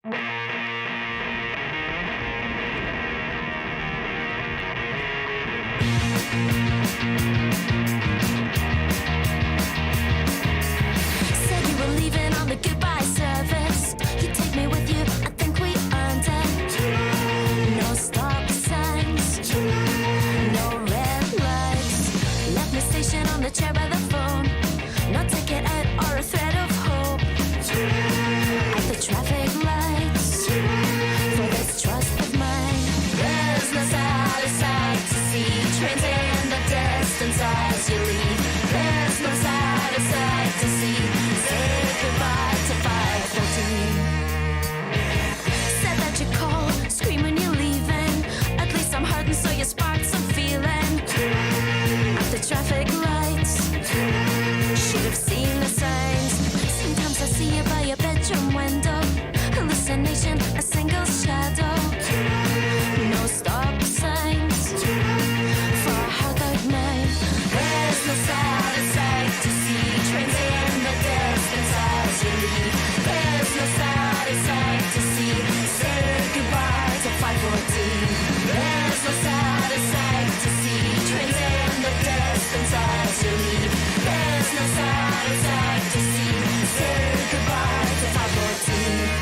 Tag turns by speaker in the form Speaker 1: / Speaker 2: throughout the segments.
Speaker 1: Said you were leaving on the goodbye service. You take me with you, I think we earned it. No stop signs, no red lights. Left me stationed on the chair by the phone. No ticket out or a thread of hope. At the traffic lights, for this trust of mine. There's no sight to see. Trains in the distance as you leave. There's no sight to see. Say goodbye to 5:14. Said that you call, scream when you're leaving. At least I'm hurting, so you sparked some feeling. At the traffic lights, should have seen the signs. Sometimes I see you by your bedroom window. Hallucination, a single shadow. No stop signs for a hard-out night. There's no sight to see. Trains in the distance as you leave. There's no sight to see. Say goodbye to 5:14. There's no sight to see. Trains in the distance as you leave. There's no sight to see. Say goodbye to 5:14.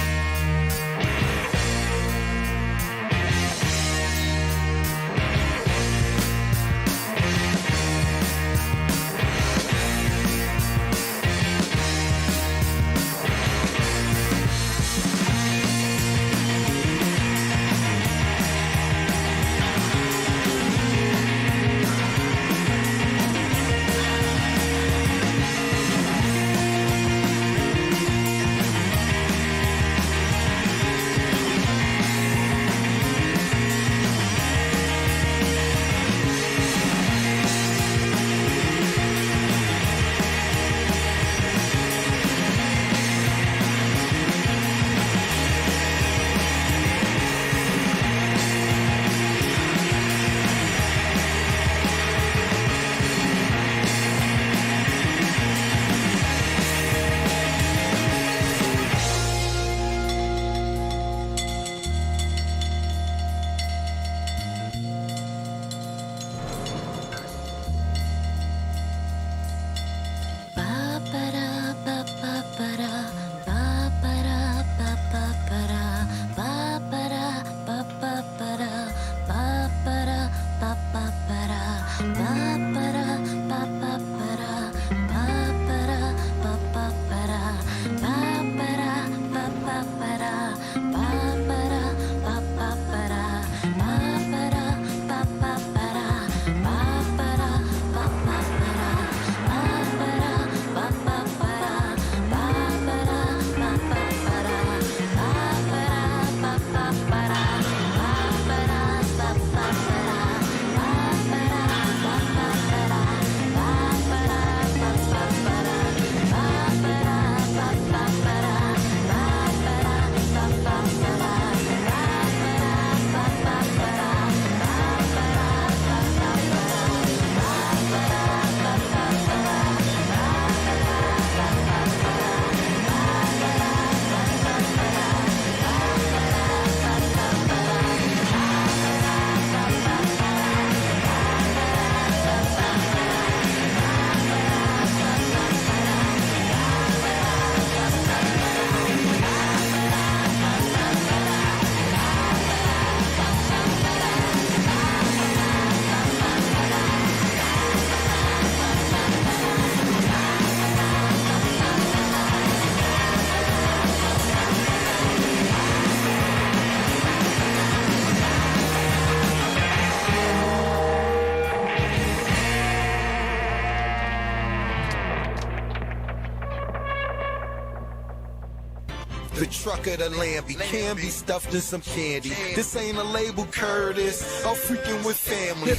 Speaker 2: The truck of the Lambie can be stuffed in some candy. This ain't a label, Curtis. I'm freaking with family.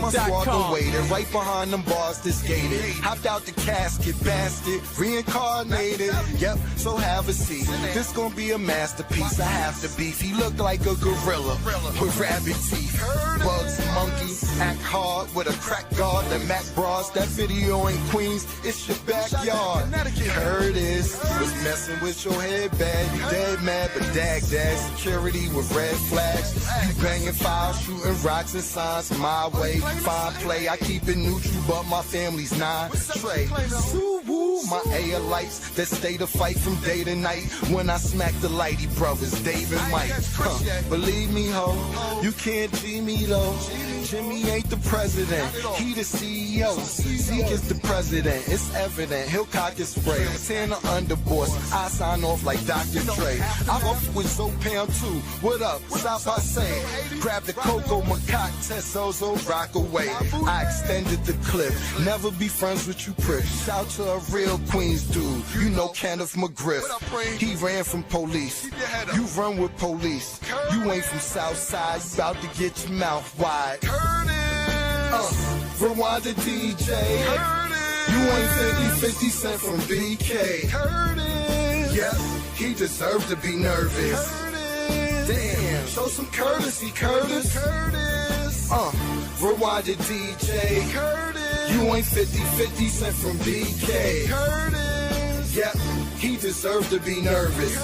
Speaker 2: Must walk away. They're right behind them bars that's gated. Hopped out the casket, bastard, reincarnated. Yep, so have a seat. This gonna be a masterpiece. I have to beef. He looked like a gorilla with rabbit teeth. Bugs Monkey, act hard with a crack guard. The Mac Bras, that video in Queens, it's your backyard. Curtis was messing with your head bad. You dead mad, but dag security with red flags. You banging files, shooting rocks and signs my way. Fine play, I keep it neutral, but my family's not straight. Woo, my lights that stay to fight from day to night. When I smack the Lighty brothers, Dave and Mike. Believe me, ho, you can't G me though. Jimmy ain't the president, he the CEO. Zeke is the president, it's evident. He'll cock his spray, tan the underboss. I sign off like Dr. Dre. I off with Zopan too. What up? Stop by saying. Grab the Coco Macaque, Tessozo, rock away. I extended the clip. Never be friends with you pricks. Shout to a real Queens dude. You know Kenneth McGriff. He ran from police. You run with police. You ain't from Southside. You about to get your mouth wide. Rwanda DJ. You ain't 50 Cent from BK. Yep, he deserved to be nervous. Damn, show some courtesy, Curtis. Rwanda DJ. You ain't 50 Cent from BK. Yep, he deserved to be nervous.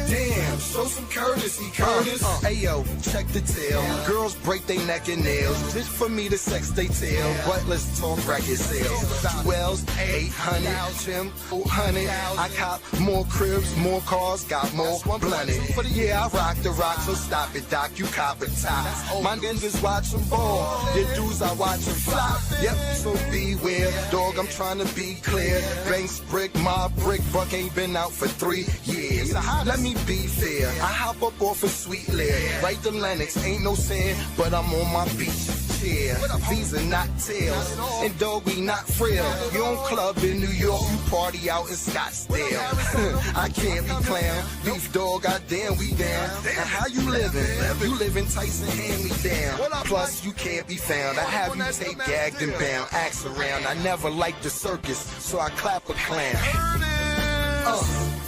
Speaker 2: Damn, show some courtesy, Curtis. Ayo, check the tail. Girls break they neck and nails. Bitch for me to sex they tail. But let's talk record sales. Wells, 800, Jim, 400. I cop more cribs, more cars, got more blunted. For the year I rock the rock, so stop it, Doc, you cop a top. My ninjas watch them ball. Your dudes I watch them flop. Yep, so beware, dog, I'm trying to be clear. Banks brick, my brick, buck ain't been out for 3 years. Let me be fair, I hop up off a sweet lair. Right to Lennox, ain't no sand, but I'm on my beach chair. These are not tails, and dog, we not frail. You don't club in New York, you party out in Scottsdale. I can't be clown, beef dog, goddamn, we down. And how you living? You living Tyson, hand me down. Plus, you can't be found. I have you take gagged and bound. Axe around, I never liked the circus, so I clap a clown.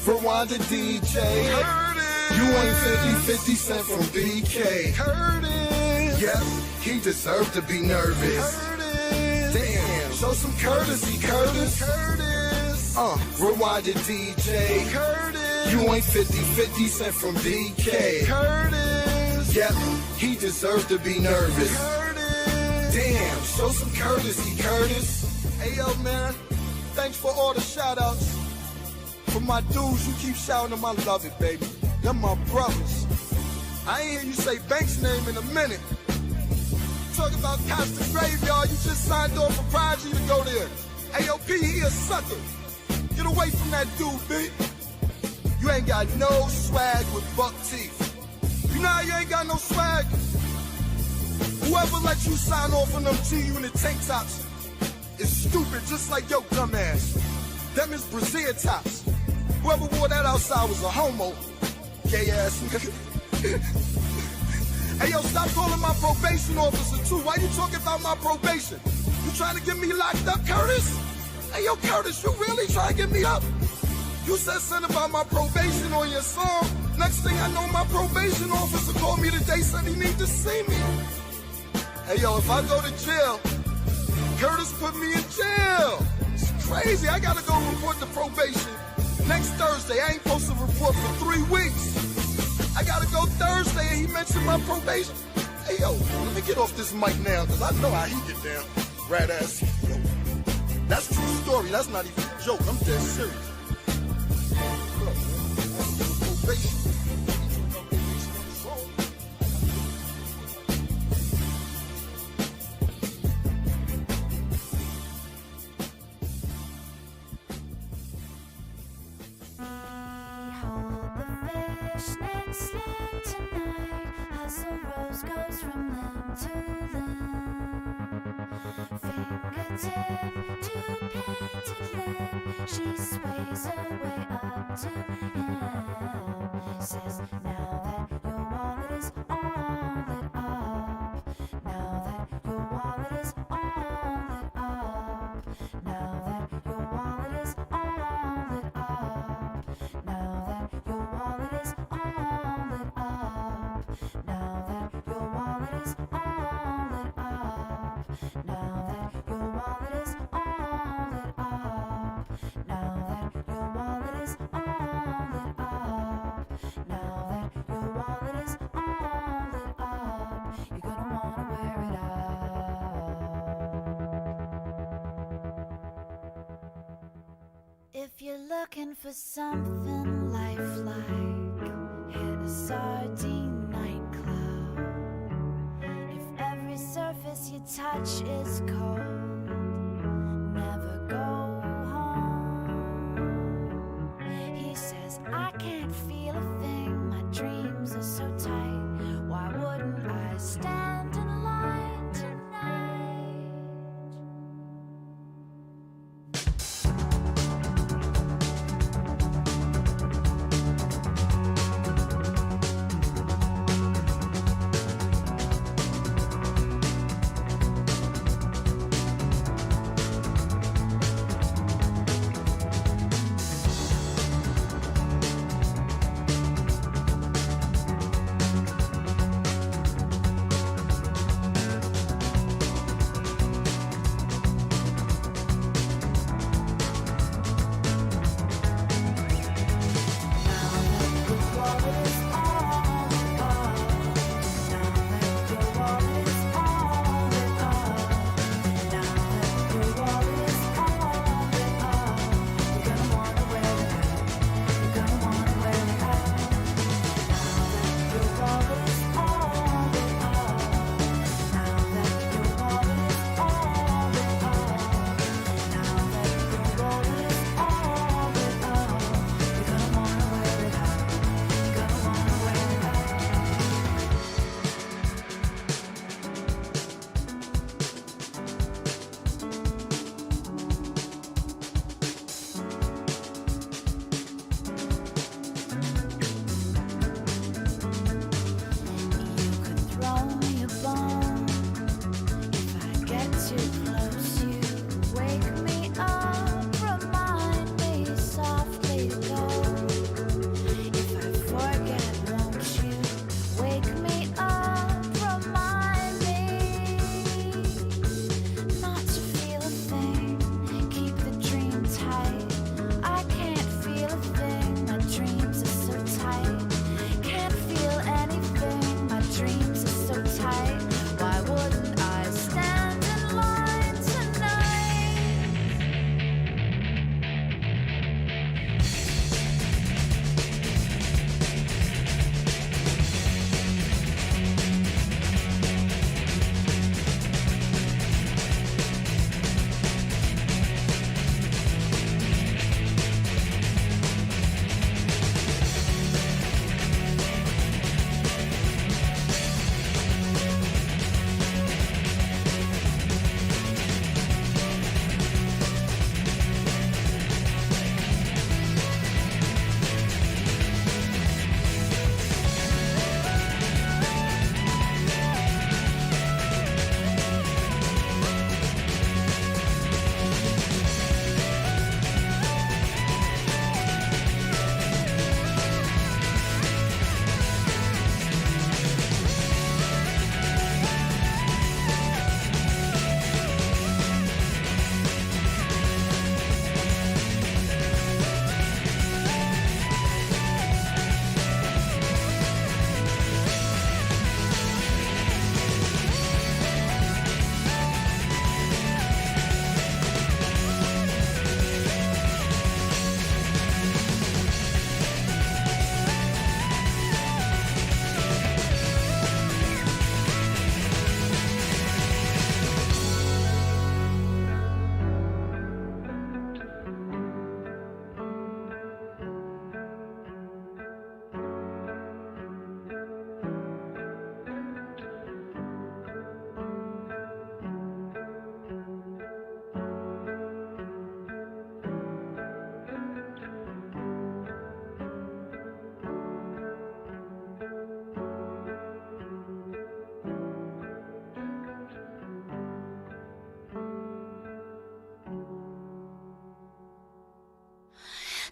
Speaker 2: Rwanda DJ. You ain't 50 Cent from BK. Yep, he deserved to be nervous. Damn, show some courtesy, Curtis. Rwanda DJ. You ain't 50 Cent from BK. Yep, he deserved to be nervous. Damn, show some courtesy, Curtis. Hey yo, man, thanks for all the shout outs. For my dudes, you keep shouting them, I love it, baby. They're my brothers. I ain't hear you say Banks' name in a minute. Talk about Costa Graveyard, you just signed off for Prodigy to go there. AOP, he a sucker. Get away from that dude, B. You ain't got no swag with buck teeth. You know how you ain't got no swag? Whoever let you sign off on them G-Unit tank tops is stupid, just like your dumb ass. Them is brassiere tops. Whoever wore that outside was a homo. Gay ass nigga. Hey yo, stop calling my probation officer too. Why you talking about my probation? You trying to get me locked up, Curtis? Hey yo, Curtis, you really trying to get me up? You said something about my probation on your song. Next thing I know, my probation officer called me today, said he need to see me. Hey yo, if I go to jail, Curtis put me in jail. It's crazy, I gotta go report to probation. Next Thursday, I ain't supposed to report for 3 weeks. I gotta go Thursday and he mentioned my probation. Hey yo, let me get off this mic now, cause I know how he get down. Rat ass. Yo, that's a true story, that's not even a joke, I'm dead serious. Look, probation.
Speaker 1: She sways her way up to him. Says, now that your wallet is all lit up. Now that your wallet is all lit up. Now that your wallet is all lit up. Now that your wallet is all lit up. Now that your wallet is all looking for something lifelike. Hit a sardine nightclub. If every surface you touch is cold, never go home. He says, I can't feel a thing, my dreams are so tight. Why wouldn't I stand in line tonight?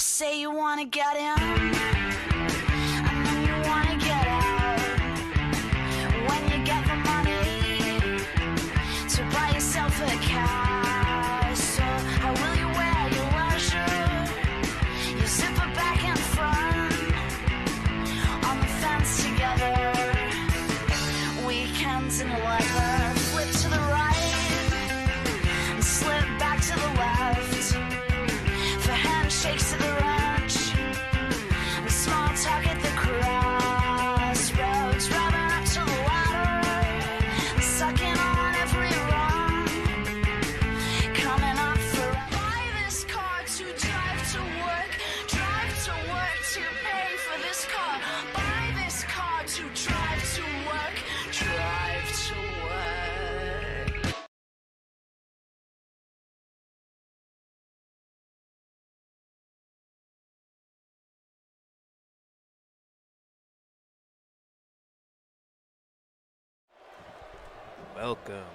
Speaker 3: Say you wanna get in, and then you wanna get out. When you get the money to buy yourself a car, so how will you wear your leisure? You zipper back and front on the fence together. Weekends in leather, flip to the right and slip back to the left. For handshakes to the right.
Speaker 4: Welcome.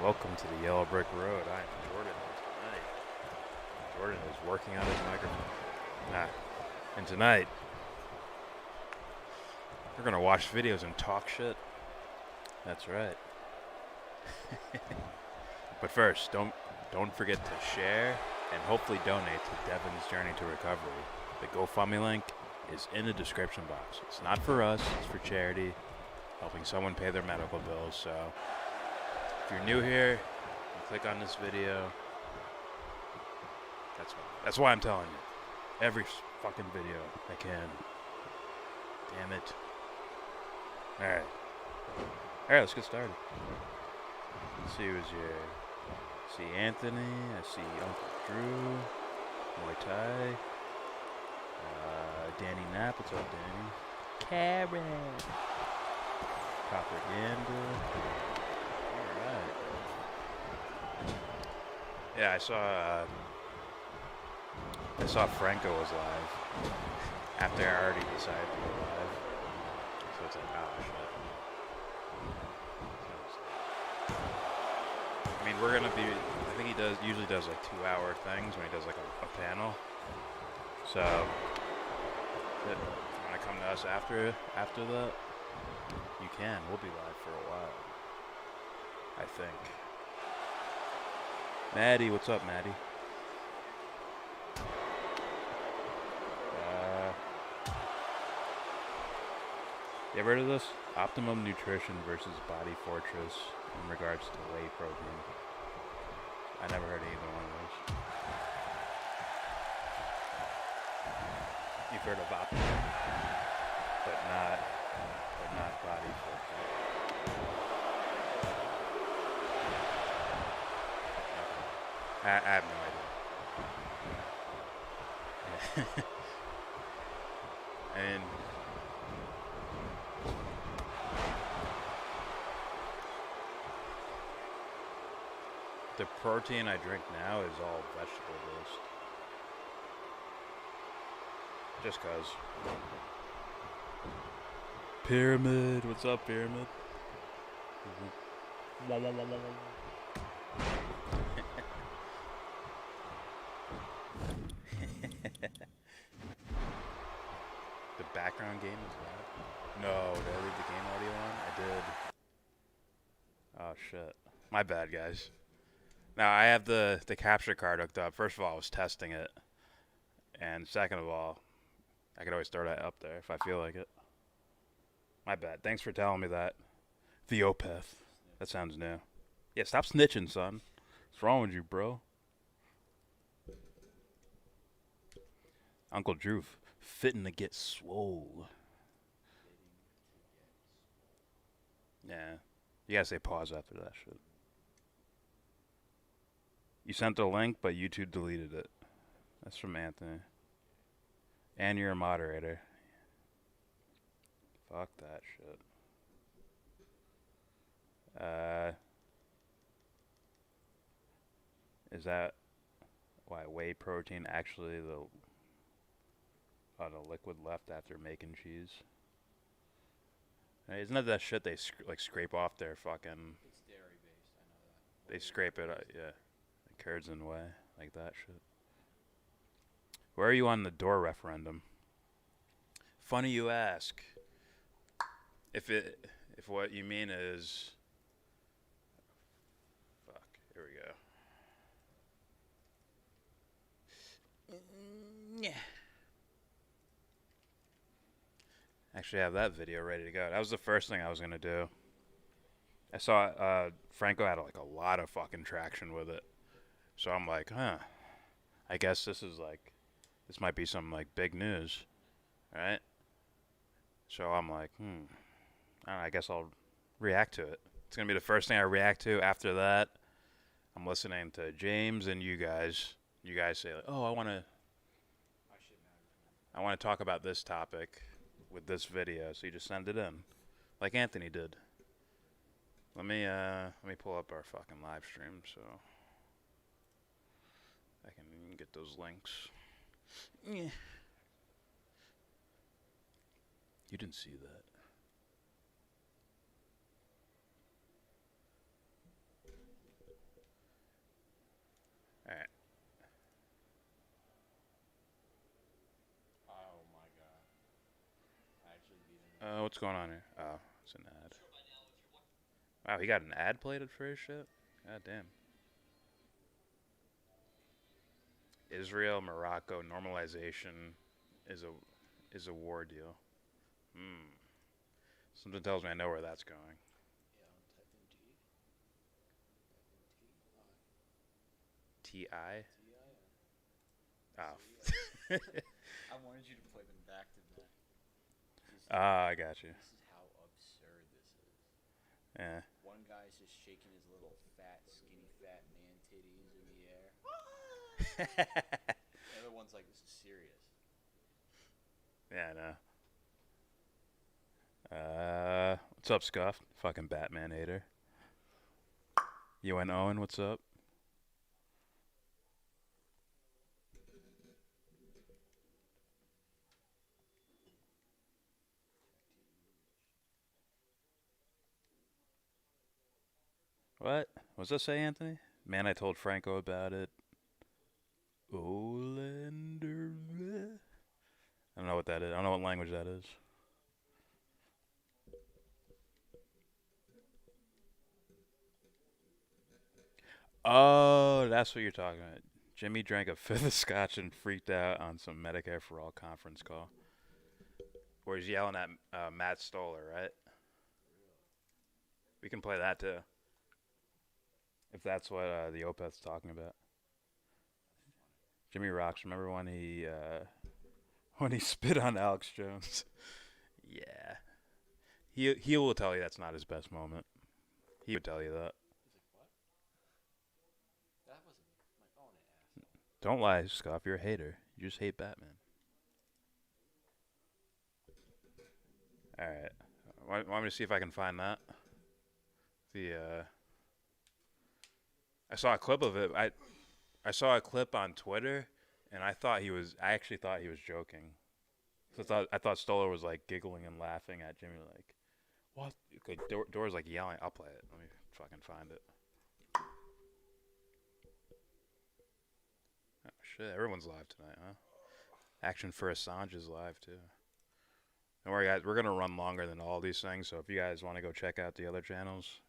Speaker 4: Welcome to the Yellow Brick Road. I am Jordan tonight. Jordan is working on his microphone. And tonight, we're gonna watch videos and talk shit. That's right. But first, don't forget to share and hopefully donate to Devon's Journey to Recovery. The GoFundMe link is in the description box. It's not for us, it's for charity, helping someone pay their medical bills. So if you're new here, you click on this video. That's why I'm telling you. Every fucking video I can. Damn it. Alright, let's get started. Let's see who's here. I see Anthony, I see Uncle Drew, Muay Thai, Danny Knapp, what's up, Danny? Karen, Propaganda. Alright. Yeah, I saw Franco was live after I already decided to go live. So it's like, oh shit. I mean, we're gonna be, I think he usually does like 2-hour things when he does like a panel. So, if you wanna come to us after that, you can. We'll be live for a while, I think. Maddie, what's up, Maddie? You ever heard of this? Optimum Nutrition versus Body Fortress in regards to whey protein. I never heard of either one of those. You've heard of Optimum, but not Body Fortress. Okay. I have no idea. And the protein I drink now is all vegetable based. Just cause. Pyramid, what's up, Pyramid? The background game is loud. No, did I leave the game audio on? I did. Oh shit. My bad, guys. Now, I have the capture card hooked up. First of all, I was testing it. And second of all, I could always throw that up there if I feel like it. My bad. Thanks for telling me that. Theopeth. That sounds new. Yeah, stop snitching, son. What's wrong with you, bro? Uncle Drew, fitting to get swole. Yeah. You gotta say pause after that shit. You sent the link, but YouTube deleted it. That's from Anthony. And you're a moderator. Fuck that shit. Is that why whey protein actually the liquid left after making cheese? Hey, isn't that shit they scrape off their fucking...
Speaker 5: It's dairy based, I know that.
Speaker 4: They scrape it, yeah. Curds and whey, like that shit. Where are you on the door referendum? Funny you ask. If what you mean is... Fuck, here we go. Yeah. Actually, I have that video ready to go. That was the first thing I was gonna do. I saw Franco had like a lot of fucking traction with it. So I'm like, I guess this might be some like big news, right? So I'm like, I don't know, I guess I'll react to it. It's gonna be the first thing I react to. After that, I'm listening to James and you guys. You guys say like, oh, I wanna talk about this topic with this video. So you just send it in, like Anthony did. Let me pull up our fucking live stream so I can get those links. Yeah. You didn't see that. What's going on here? Oh, it's an ad. Wow, he got an ad plated for his shit? God damn. Israel, Morocco, normalization is a war deal. Hmm. Something tells me I know where that's going.
Speaker 5: Yeah, type in T.
Speaker 4: Ti?
Speaker 5: T-I-R.
Speaker 4: Oh.
Speaker 5: I wanted you to play them back to back.
Speaker 4: I got you.
Speaker 5: This is how absurd this is.
Speaker 4: Yeah.
Speaker 5: One guy's just shaking his little fat, skinny fat man titties in the air. The other one's like, this is serious.
Speaker 4: Yeah, I know. What's up, Scuff? Fucking Batman hater. UN Owen, what's up? What? What's that say, Anthony? Man, I told Franco about it. Olander. I don't know what that is. I don't know what language that is. Oh, that's what you're talking about. Jimmy drank a fifth of scotch and freaked out on some Medicare for All conference call. Where he's yelling at Matt Stoller, right? We can play that too. If that's what the Opeth's talking about. Jimmy rocks. Remember when he spit on Alex Jones? Yeah. He will tell you that's not his best moment. He would tell you that.
Speaker 5: He's like, what? That wasn't my own ass.
Speaker 4: Don't lie, Scoff. You're a hater. You just hate Batman. Alright. Want me to see if I can find that? I saw a clip of it. I saw a clip on Twitter, and I actually thought he was joking. So I thought Stoller was like giggling and laughing at Jimmy, like, what? Okay, Door's like yelling. I'll play it. Let me fucking find it. Oh shit! Everyone's live tonight, huh? Action for Assange is live too. Don't worry, guys. We're gonna run longer than all these things. So if you guys want to go check out the other channels,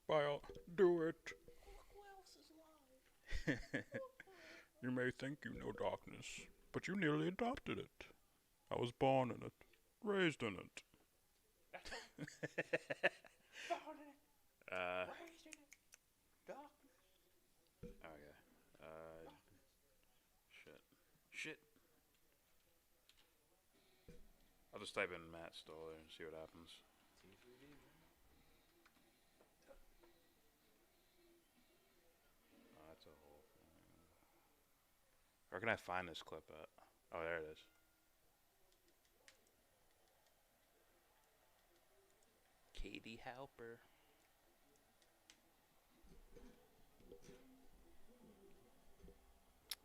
Speaker 4: by all, do it.
Speaker 5: Who else is live?
Speaker 4: You may think you know darkness, but you nearly adopted it. I was born in it, raised in it.
Speaker 5: Born in it. Raised in it. Darkness.
Speaker 4: Okay. Shit. I'll just type in Matt Stoller and see what happens. Oh, that's a whole thing. Where can I find this clip at? Oh, there it is. Katie Halper.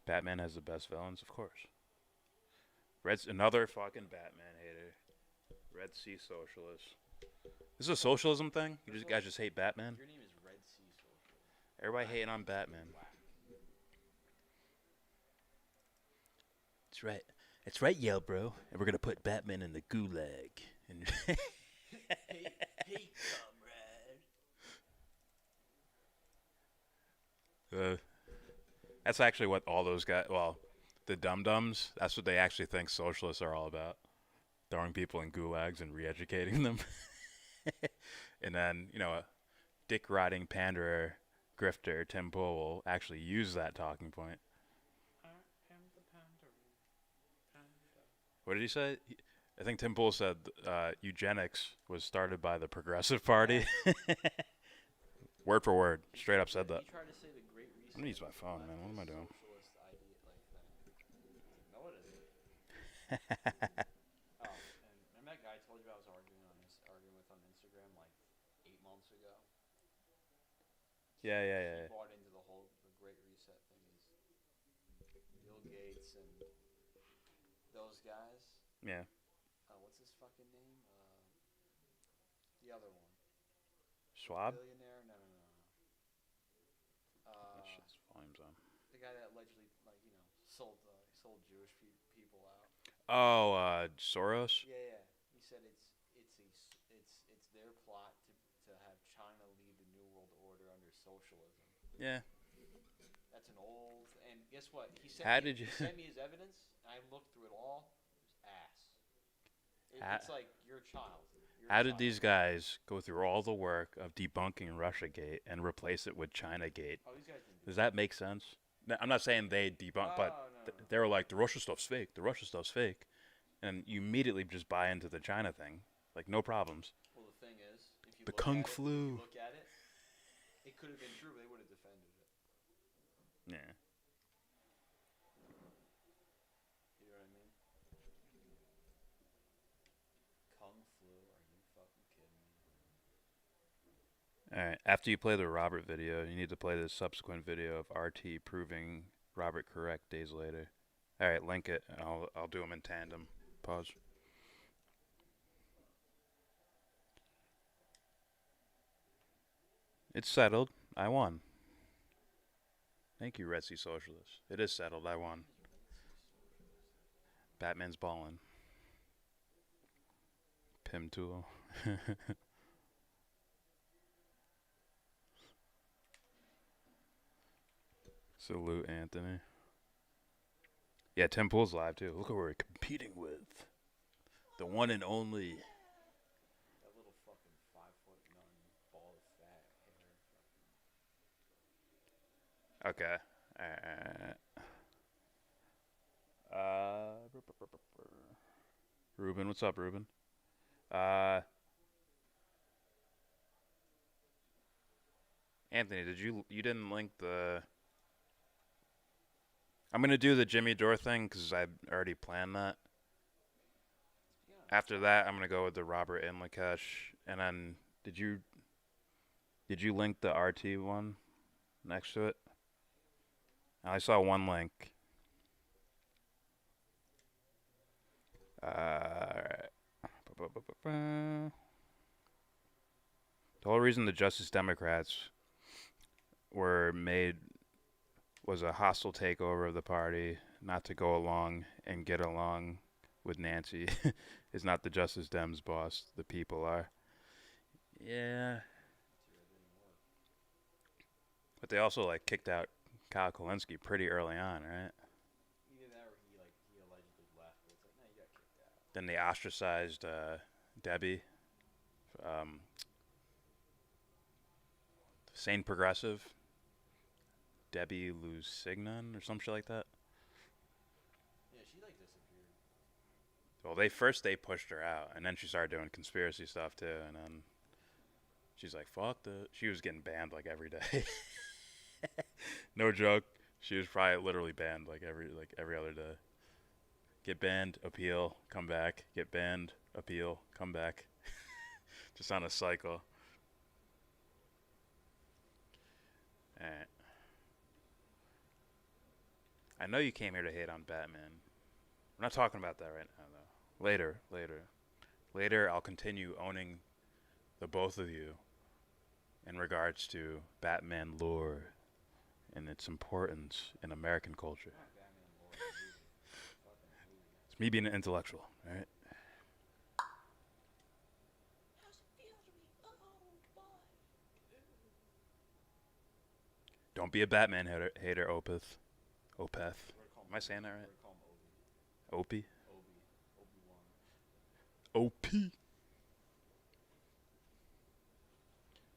Speaker 4: Batman has the best villains, of course. Red's another fucking Batman hater. Red Sea Socialist. This is a socialism thing? You guys just hate Batman?
Speaker 5: Your name is Red Sea Social.
Speaker 4: Everybody hating on Batman. That's right. That's right, YellBRo. And we're gonna put Batman in the gulag. And
Speaker 5: Hey, comrade.
Speaker 4: That's actually what all those guys. Well, the dum-dums. That's what they actually think socialists are all about. Throwing people in gulags and re-educating them. And then, a dick-riding panderer, grifter, Tim Pool will actually use that talking point.
Speaker 5: I am the panderer.
Speaker 4: What did he say? I think Tim Pool said eugenics was started by the Progressive Party. Word for word. Straight up said that.
Speaker 5: He tried to say the Great Reset.
Speaker 4: I'm going to use my phone, man. What am I doing?
Speaker 5: Socialist idea, like that. No, it isn't. Oh, and remember that guy I told you I was arguing with on Instagram like 8 months ago?
Speaker 4: Yeah.
Speaker 5: He bought into the Great Reset thing. Is Bill Gates and those guys.
Speaker 4: Yeah.
Speaker 5: What's his fucking name? The other one.
Speaker 4: Schwab?
Speaker 5: Billionaire? No.
Speaker 4: That shit's volume's on.
Speaker 5: The guy that allegedly, sold Jewish people out.
Speaker 4: Oh, Soros?
Speaker 5: Yeah. He said it's socialism.
Speaker 4: Yeah.
Speaker 5: That's an old. And guess what? He
Speaker 4: How did you?
Speaker 5: He sent me his evidence. And I looked through it all. It was ass. It's like you're a child. You're
Speaker 4: How
Speaker 5: a
Speaker 4: did
Speaker 5: child.
Speaker 4: these guys go through all the work of debunking Russiagate and replace it with Chinagate?
Speaker 5: Oh, these guys didn't do
Speaker 4: Does that make sense? No, I'm not saying they debunked, but
Speaker 5: no.
Speaker 4: they were like, the Russia stuff's fake. The Russia stuff's fake. And you immediately just buy into the China thing. Like, no problems.
Speaker 5: Well, the thing is, if you
Speaker 4: The
Speaker 5: look
Speaker 4: Kung
Speaker 5: at
Speaker 4: Flu.
Speaker 5: It, if you look at it, it could have been true. But they would have defended it.
Speaker 4: Yeah.
Speaker 5: You know what I mean? Kung Flu? Are you fucking kidding me?
Speaker 4: All right. After you play the Robert video, you need to play the subsequent video of RT proving Robert correct days later. All right, link it. And I'll do them in tandem. Pause. It's settled. I won. Thank you, Red Sea Socialist. It is settled. I won. Batman's ballin'. Pim tool. Salute, Anthony. Yeah, Tim Pool's live too. Look who we're competing with. The one and only.
Speaker 5: That little fucking 5'9" ball of fat hair.
Speaker 4: Okay. Ruben, what's up, Ruben? Anthony, you didn't link the... I'm going to do the Jimmy Dore thing because I already planned that. After that, I'm going to go with the Robert Inlakesh. And then, did you link the RT one next to it? I saw one link. Alright. The whole reason the Justice Democrats were made was a hostile takeover of the party, not to go along and get along with Nancy. Is not the Justice Dems boss, the people are. Yeah. But they also like kicked out Kyle Kulinski pretty early on, right?
Speaker 5: Either that or he allegedly left, but it's like, no, you got kicked out.
Speaker 4: Then they ostracized Debbie. Sane Progressive. Debbie Lusignan or some shit like that.
Speaker 5: Yeah, she like disappeared.
Speaker 4: Well, they pushed her out, and then she started doing conspiracy stuff too, and then she's like, "Fuck the." She was getting banned like every day. No joke. She was probably literally banned like every other day. Get banned, appeal, come back. Get banned, appeal, come back. Just on a cycle. Alright. I know you came here to hate on Batman. We're not talking about that right now, though. Later, I'll continue owning the both of you in regards to Batman lore and its importance in American culture.
Speaker 5: Not Batman lore, movie. Fucking movie.
Speaker 4: It's me being an intellectual, alright?
Speaker 1: How's it feel to be old, boy?
Speaker 4: Don't be a Batman hater, Opeth.
Speaker 5: We're gonna call him
Speaker 4: Am I saying that
Speaker 5: We're
Speaker 4: right?
Speaker 5: gonna call him Obi.
Speaker 4: Opie?
Speaker 5: Obi-Wan.
Speaker 4: OP.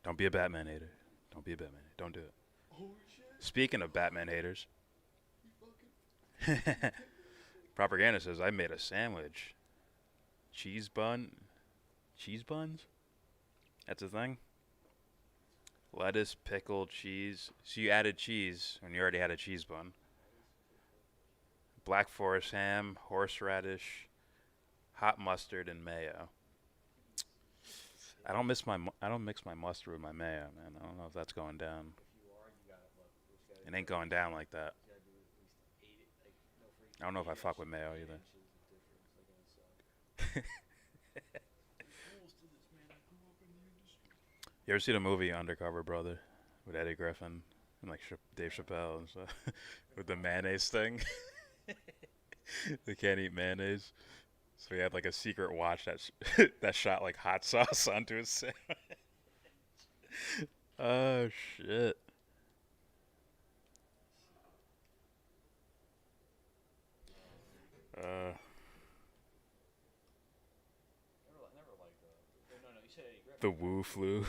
Speaker 4: Don't be a Batman hater. Don't be a Batman hater. Don't do it.
Speaker 5: Holy shit.
Speaker 4: Speaking of Batman haters, Propaganda says I made a sandwich. Cheese buns? That's a thing? Lettuce, pickle, cheese. So you added cheese when you already had a cheese bun. Black forest ham, horseradish, hot mustard, and mayo. I don't mix my mustard with my mayo, man. I don't know if that's going down.
Speaker 5: If you are, you gotta look.
Speaker 4: It ain't going down like that.
Speaker 5: You gotta do at least 8, like, no, for
Speaker 4: I don't know if I
Speaker 5: 8
Speaker 4: fuck with
Speaker 5: inches-
Speaker 4: mayo
Speaker 5: 8
Speaker 4: either.
Speaker 5: inches of difference, like on the side.
Speaker 4: You ever see the movie Undercover Brother with Eddie Griffin and like Dave Chappelle and stuff with the mayonnaise thing? They can't eat mayonnaise, so he had like a secret watch that shot like hot sauce onto his sandwich. Oh shit!
Speaker 5: Never liked no, you said Eddie Griffin.
Speaker 4: The Woo Flu.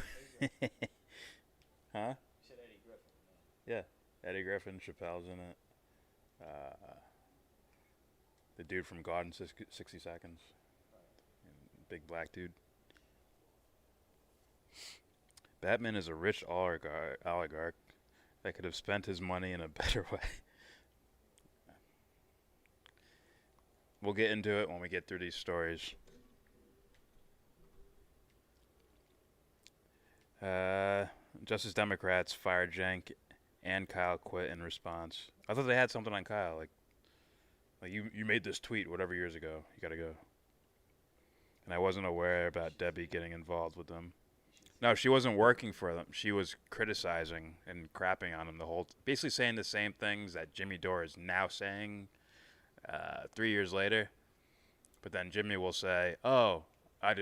Speaker 4: Huh?
Speaker 5: You said Eddie Griffin. No.
Speaker 4: Yeah. Eddie Griffin, Chappelle's in it. The dude from God in 60 Seconds. Big black dude. Batman is a rich oligarch that could have spent his money in a better way. We'll get into it when we get through these stories. Justice Democrats fired Cenk and Kyle quit in response. I thought they had something on Kyle, like you made this tweet whatever years ago. You gotta go. And I wasn't aware about Debbie getting involved with them. No, she wasn't working for them. She was criticizing and crapping on them basically saying the same things that Jimmy Dore is now saying 3 years later. But then Jimmy will say, "Oh, I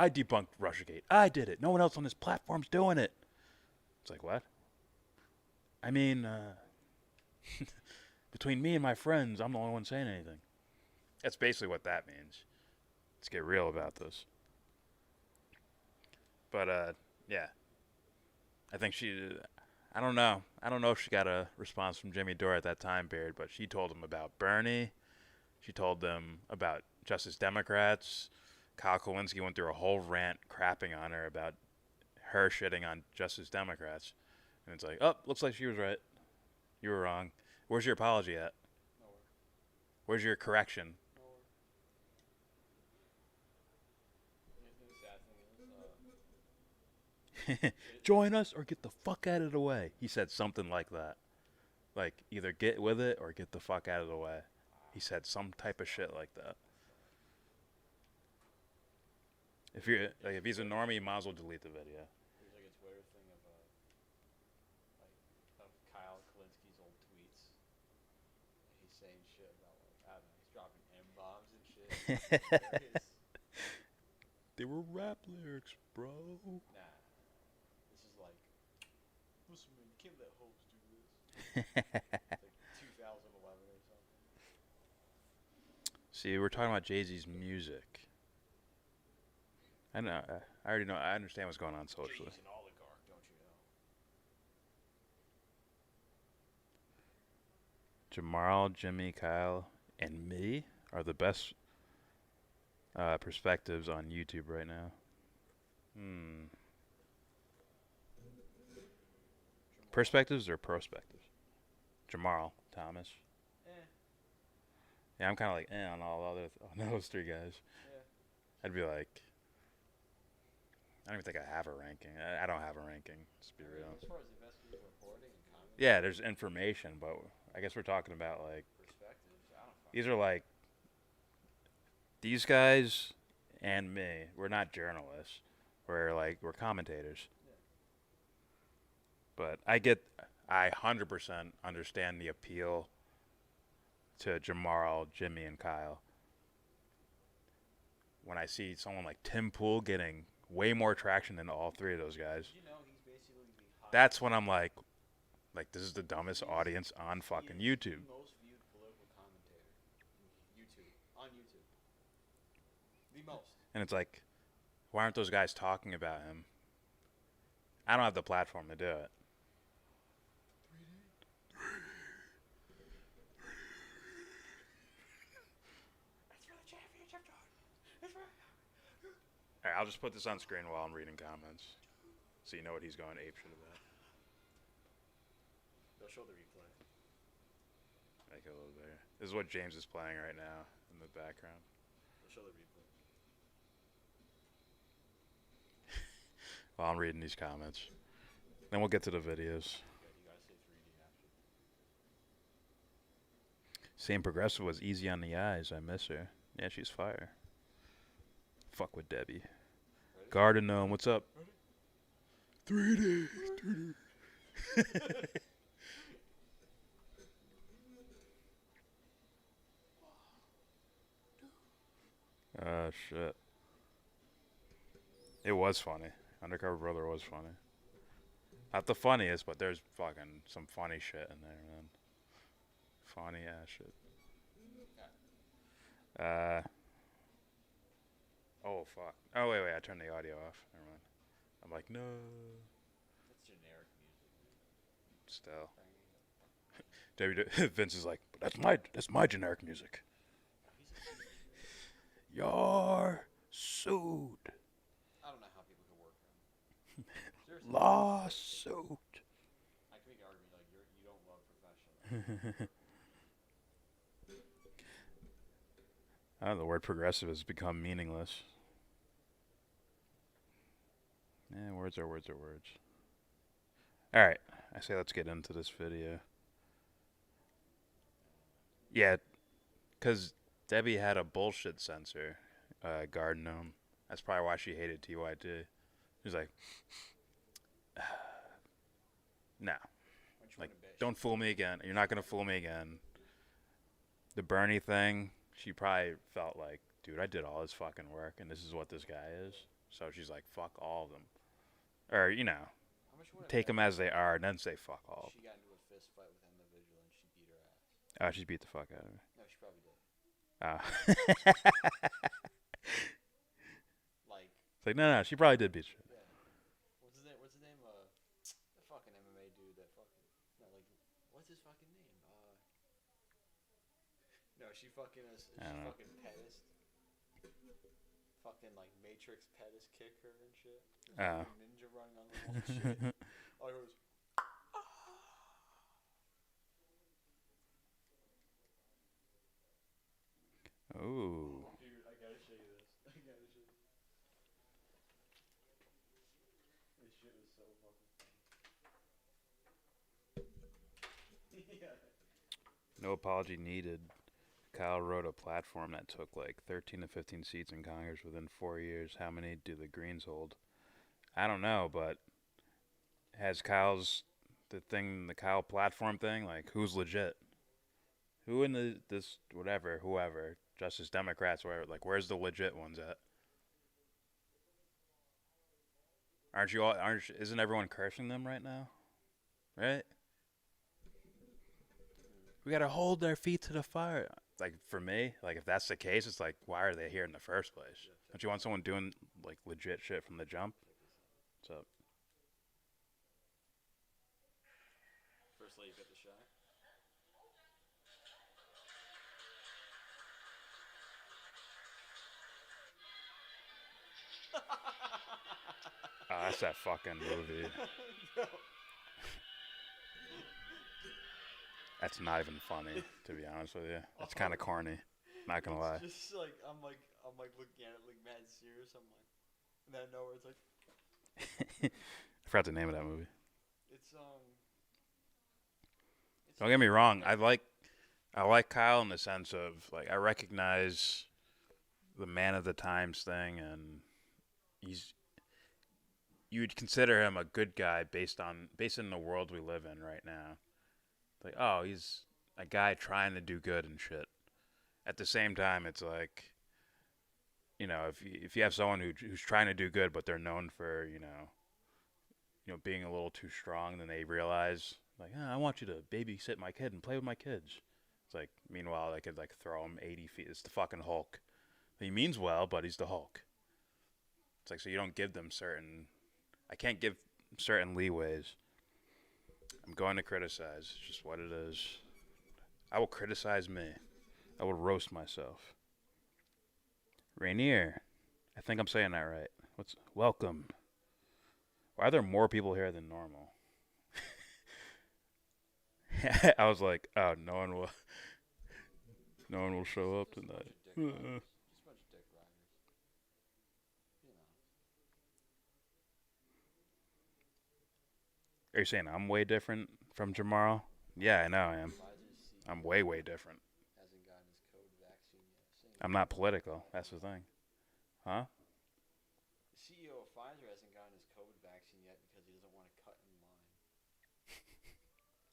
Speaker 4: debunked Russiagate. I did it. No one else on this platform's doing it." It's like, what? I mean, between me and my friends, I'm the only one saying anything. That's basically what that means. Let's get real about this. But, yeah. I think I don't know. I don't know if she got a response from Jimmy Dore at that time period, but she told him about Bernie. She told them about Justice Democrats. Kyle Kulinski went through a whole rant crapping on her about her shitting on Justice Democrats. And it's like, oh, looks like she was right. You were wrong. Where's your apology at?
Speaker 5: Nowhere.
Speaker 4: Where's your correction?
Speaker 5: Nowhere. The sad thing is,
Speaker 4: Join us or get the fuck out of the way. He said something like that. Like, either get with it or get the fuck out of the way. He said some type of shit like that. If he's a normie, you might as well delete the video.
Speaker 5: there's like a Twitter thing of Kyle Kulinski's old tweets. He's saying shit about I don't know, he's dropping M-bombs and shit.
Speaker 4: They were rap lyrics, bro.
Speaker 5: Nah. This is like, listen, man, you can't let hoes do this. It's like 2011 or something.
Speaker 4: See, we're talking about Jay-Z's music. I know. I already know. I understand what's going on socially.
Speaker 5: Jay-Z's an oligarch, don't you know?
Speaker 4: Jamal, Jimmy, Kyle, and me are the best perspectives on YouTube right now. Perspectives or prospectives? Jamal, Thomas. Yeah, I'm kind of like on on those three guys.
Speaker 5: Yeah.
Speaker 4: I'd be like, I don't even think I have a ranking. I don't have a ranking. Let's be real.
Speaker 5: As far as investigative reporting and comedy
Speaker 4: Yeah, there's information, but I guess we're talking about like
Speaker 5: perspectives, I don't fucking
Speaker 4: these are like these guys and me. We're not journalists. We're commentators.
Speaker 5: Yeah.
Speaker 4: But I 100% understand the appeal to Jamal, Jimmy, and Kyle. When I see someone like Tim Pool getting way more traction than all three of those guys,
Speaker 5: You know, he's basically the hottest.
Speaker 4: that's when I'm like, this is the dumbest audience on fucking
Speaker 5: He is
Speaker 4: YouTube.
Speaker 5: the most viewed political commentator on YouTube. The most.
Speaker 4: And it's like, why aren't those guys talking about him? I don't have the platform to do it.
Speaker 5: It's for the championship, Jordan. It's for...
Speaker 4: Alright, I'll just put this on screen while I'm reading comments, so you know what he's going apeshit about.
Speaker 5: They'll show the replay.
Speaker 4: Make it a little bigger. This is what James is playing right now in the background.
Speaker 5: They'll show the replay.
Speaker 4: While I'm reading these comments. Then we'll get to the videos.
Speaker 5: Yeah, you gotta say 3D after.
Speaker 4: Same Progressive was easy on the eyes. I miss her. Yeah, she's fire. Fuck with Debbie.
Speaker 5: Ready?
Speaker 4: Garden Gnome, what's up?
Speaker 5: Ready?
Speaker 4: 3D. Oh, shit. It was funny. Undercover Brother was funny. Not the funniest, but there's fucking some funny shit in there, man. Funny ass shit. Oh fuck. Oh wait, I turned the audio off. Never mind. I'm like, no.
Speaker 5: That's generic music, man.
Speaker 4: Still.
Speaker 5: Banging it.
Speaker 4: Vince is like, but that's my generic music. You're sued.
Speaker 5: I don't know how people can work around. Seriously.
Speaker 4: Lawsuit.
Speaker 5: I can make an argument like you don't love professional.
Speaker 4: The word progressive has become meaningless. Yeah, words are words are words. Alright, I say let's get into this video. Yeah, because Debbie had a bullshit censor, garden gnome. That's probably why she hated TYT. She's like, no. Like, don't fool me again. You're not going to fool me again. The Bernie thing, she probably felt like, dude, I did all this fucking work, and this is what this guy is. So she's like, fuck all of them. Or, you know, take them as they are, and then say fuck all of them.
Speaker 5: She got into a fist fight with Emma Vigil, and she beat her ass.
Speaker 4: Oh, she beat the fuck out of me.
Speaker 5: No, she probably did.
Speaker 4: Oh.
Speaker 5: Like,
Speaker 4: It's like, no, she probably did beat you.
Speaker 5: yeah. What's his name? The fucking MMA dude that fucking. No, like, what's his fucking name? No, she fucking fucking pedest. Fucking like Matrix pedest kick her and shit.
Speaker 4: Oh.
Speaker 5: Ninja running on the wall and shit. All it goes.
Speaker 4: Ooh.
Speaker 5: Dude, I gotta show you this. This shit was so fucking funny. Yeah.
Speaker 4: No apology needed. Kyle wrote a platform that took like 13 to 15 seats in Congress within 4 years. How many do the Greens hold? I don't know, but has the Kyle platform thing, like, who's legit? Who in whoever, Justice Democrats, whatever, like, where's the legit ones at? Isn't everyone cursing them right now? Right? We gotta hold their feet to the fire. Like, for me, like, if that's the case, it's like, why are they here in the first place? Don't you want someone doing, like, legit shit from the jump? What's up?
Speaker 5: First lady got the shot.
Speaker 4: Oh, that's that fucking movie.
Speaker 5: No.
Speaker 4: That's not even funny, to be honest with you. It's kind of corny. Not gonna lie.
Speaker 5: It's just like I'm like looking at it like mad serious. I'm like, and then nowhere it's like.
Speaker 4: I forgot the name of that movie.
Speaker 5: It's
Speaker 4: Don't get me wrong. I like Kyle in the sense of, like, I recognize the man of the times thing, and you would consider him a good guy based on the world we live in right now. Like, oh, he's a guy trying to do good and shit. At the same time, it's like, you know, if you have someone who's trying to do good, but they're known for, you know, being a little too strong, then they realize, like, I want you to babysit my kid and play with my kids. It's like, meanwhile, they could, like, throw him 80 feet. It's the fucking Hulk. He means well, but he's the Hulk. It's like, so you don't give them I can't give certain leeways. I'm going to criticize. It's just what it is. I will criticize me. I will roast myself. Rainier. I think I'm saying that right. Welcome. Why are there more people here than normal? I was like, oh, no one will show up tonight.
Speaker 5: Just a bunch of dick riders. You know.
Speaker 4: Are you saying I'm way different from Jamaro? Yeah, I know I am. I'm way, way different.
Speaker 5: Hasn't gotten his COVID vaccine yet.
Speaker 4: I'm not political. That's the thing. Huh?
Speaker 5: The CEO of Pfizer hasn't gotten his COVID vaccine yet because he doesn't want to cut in line.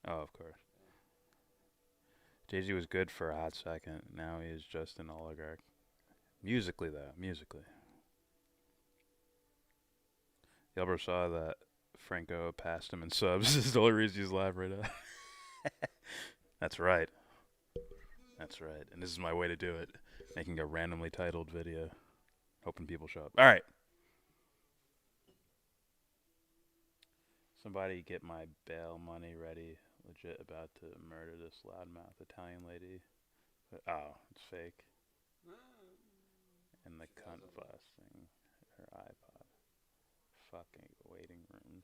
Speaker 4: Oh, of course. Jay-Z was good for a hot second. Now he is just an oligarch. Musically, though. Musically. YellBRo saw that Franco passed him in subs. This is the only reason he's live right now. That's right. That's right. And this is my way to do it. Making a randomly titled video. Hoping people show up. All right. Somebody get my bail money ready. Legit about to murder this loudmouth Italian lady. Oh, it's fake. And the cunt blasting her iPod. Fucking waiting rooms.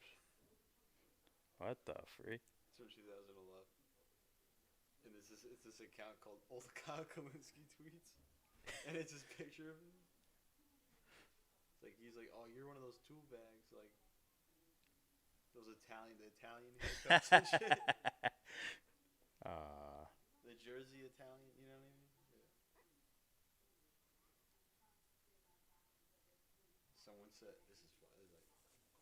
Speaker 4: What the freak?
Speaker 5: It's from 2011. And it's this account called Old Kyle Kalinske Tweets. And it's his picture of him. It's like, he's like, oh, you're one of those tool bags. Like, those the Italian haircuts and shit. The Jersey Italian, you know what I mean? Yeah. Someone said, this is like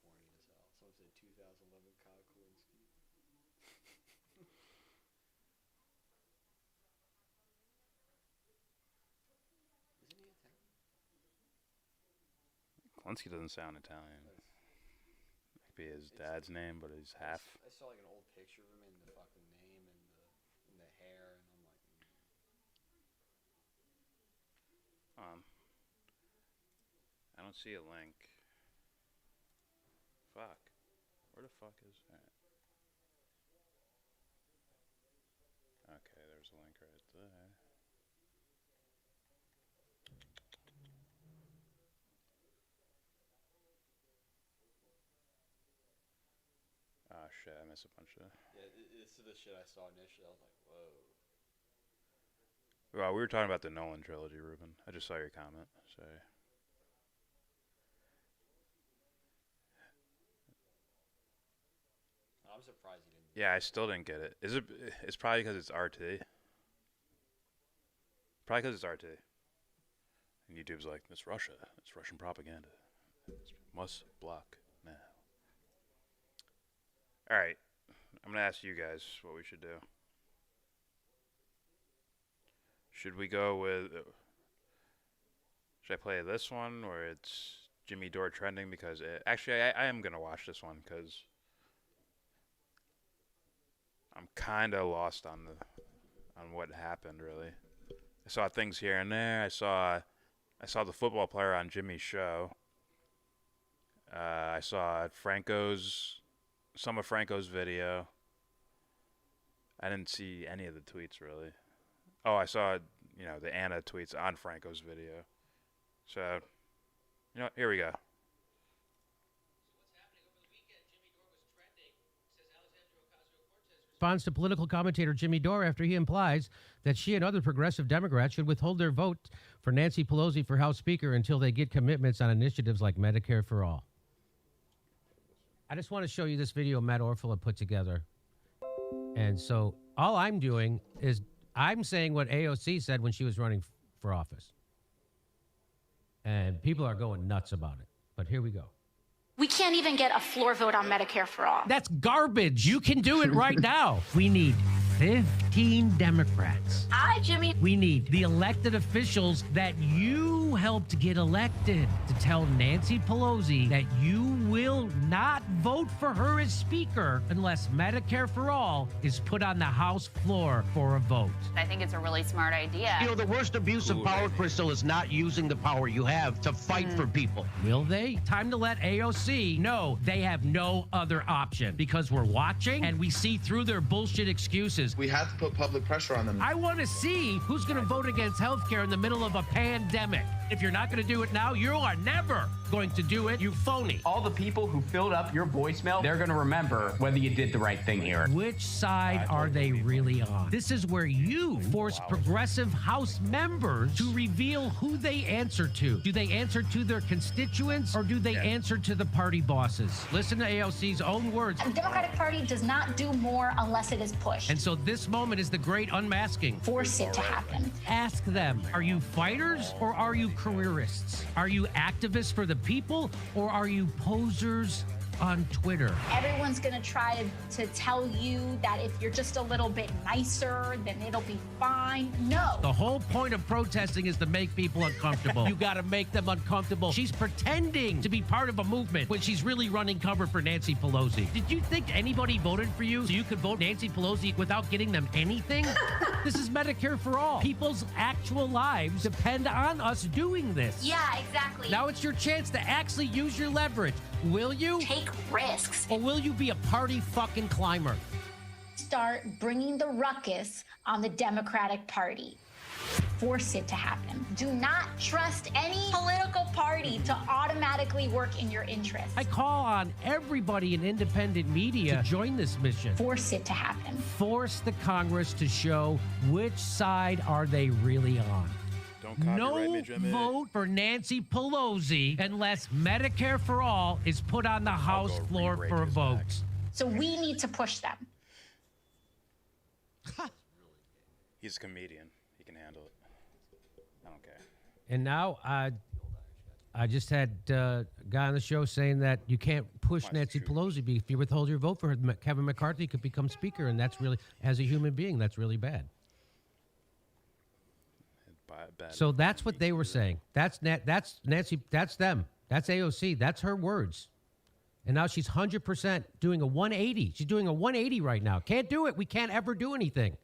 Speaker 5: corny as hell. Someone said 2011 Kyle Kalinske. Isn't he Italian?
Speaker 4: Kalinske doesn't sound Italian. Be his dad's name, but he's half.
Speaker 5: I saw like an old picture of him and the fucking name and the hair, and I'm like,
Speaker 4: I don't see a link. Fuck. Where the fuck is that? Okay, there's a link right there. Oh shit, I missed a bunch of...
Speaker 5: yeah, this is the shit I saw initially. I was like, whoa.
Speaker 4: Well, we were talking about the Nolan trilogy, Ruben. I just saw your comment. Sorry.
Speaker 5: I'm surprised he didn't.
Speaker 4: Yeah, I still didn't get it. Is it? It's probably because it's RT. Probably because it's RT. And YouTube's like, it's Russia. It's Russian propaganda. It's must block now. All right, I'm gonna ask you guys what we should do. Should we go with? Should I play this one where it's Jimmy Dore trending? Because actually, I am gonna watch this one because I'm kind of lost on what happened. Really, I saw things here and there. I saw the football player on Jimmy's show. I saw some of Franco's video. I didn't see any of the tweets really. Oh, I saw, the Anna tweets on Franco's video. So, here we go.
Speaker 6: Responds to political commentator Jimmy Dore after he implies that she and other progressive Democrats should withhold their vote for Nancy Pelosi for House Speaker until they get commitments on initiatives like Medicare for All. I just want to show you this video Matt Orfila put together. And so all I'm doing is I'm saying what AOC said when she was running for office. And people are going nuts about it. But here we go.
Speaker 7: We can't even get a floor vote on Medicare for all.
Speaker 6: That's garbage. You can do it right now. We need 15 Democrats.
Speaker 7: Hi, Jimmy.
Speaker 6: We need the elected officials that you helped get elected to tell Nancy Pelosi that you will not vote for her as Speaker unless Medicare for All is put on the House floor for a vote.
Speaker 7: I think it's a really smart idea.
Speaker 8: The worst abuse of power, Crystal, is not using the power you have to fight for people.
Speaker 6: Will they? Time to let AOC know they have no other option because we're watching and we see through their bullshit excuses.
Speaker 9: We have to put public pressure on them.
Speaker 6: I want to see who's going to vote against health care in the middle of a pandemic. If you're not going to do it now, you are never going to do it, you phony.
Speaker 10: All the people who filled up your voicemail, they're going to remember whether you did the right thing here.
Speaker 6: Which side are they really on? This is where you force progressive House members to reveal who they answer to. Do they answer to their constituents or do they answer to the party bosses? Listen to AOC's own words.
Speaker 7: The Democratic Party does not do more unless it is pushed.
Speaker 6: And so this moment is the great unmasking.
Speaker 7: Force it to happen.
Speaker 6: Ask them, are you fighters or are you careerists? Are you activists for the people or are you posers on Twitter?
Speaker 7: Everyone's going to try to tell you that if you're just a little bit nicer, then it'll be fine. No.
Speaker 6: The whole point of protesting is to make people uncomfortable. You got to make them uncomfortable. She's pretending to be part of a movement when she's really running cover for Nancy Pelosi. Did you think anybody voted for you so you could vote Nancy Pelosi without getting them anything? This is Medicare for all. People's actual lives depend on us doing this.
Speaker 7: Yeah, exactly.
Speaker 6: Now it's your chance to actually use your leverage. Will you?
Speaker 7: Take risks.
Speaker 6: Or will you be a party fucking climber?
Speaker 7: Start bringing the ruckus on the Democratic Party. Force it to happen. Do not trust any political party to automatically work in your interest.
Speaker 6: I call on everybody in independent media to join this mission.
Speaker 7: Force it to happen.
Speaker 6: Force the Congress to show which side are they really on.
Speaker 4: Don't copyright
Speaker 6: No
Speaker 4: me, Jimmy.
Speaker 6: vote for Nancy Pelosi unless Medicare for all is put on the House
Speaker 4: go
Speaker 6: floor
Speaker 4: re-break
Speaker 6: for a
Speaker 4: his
Speaker 6: vote.
Speaker 4: back.
Speaker 7: So we need to push them.
Speaker 4: He's a comedian. He can handle it. I don't care.
Speaker 6: And now I just had a guy on the show saying that you can't push
Speaker 4: Wants
Speaker 6: Nancy
Speaker 4: to shoot.
Speaker 6: Pelosi. If you withhold your vote for her, Kevin McCarthy could become speaker, and that's really, as a human being, that's really bad.
Speaker 4: Bad.
Speaker 6: So that's what they were saying. That's Nancy. That's them. That's AOC. That's her words. And now she's 100% doing a 180. She's doing a 180 right now. Can't do it. We can't ever do anything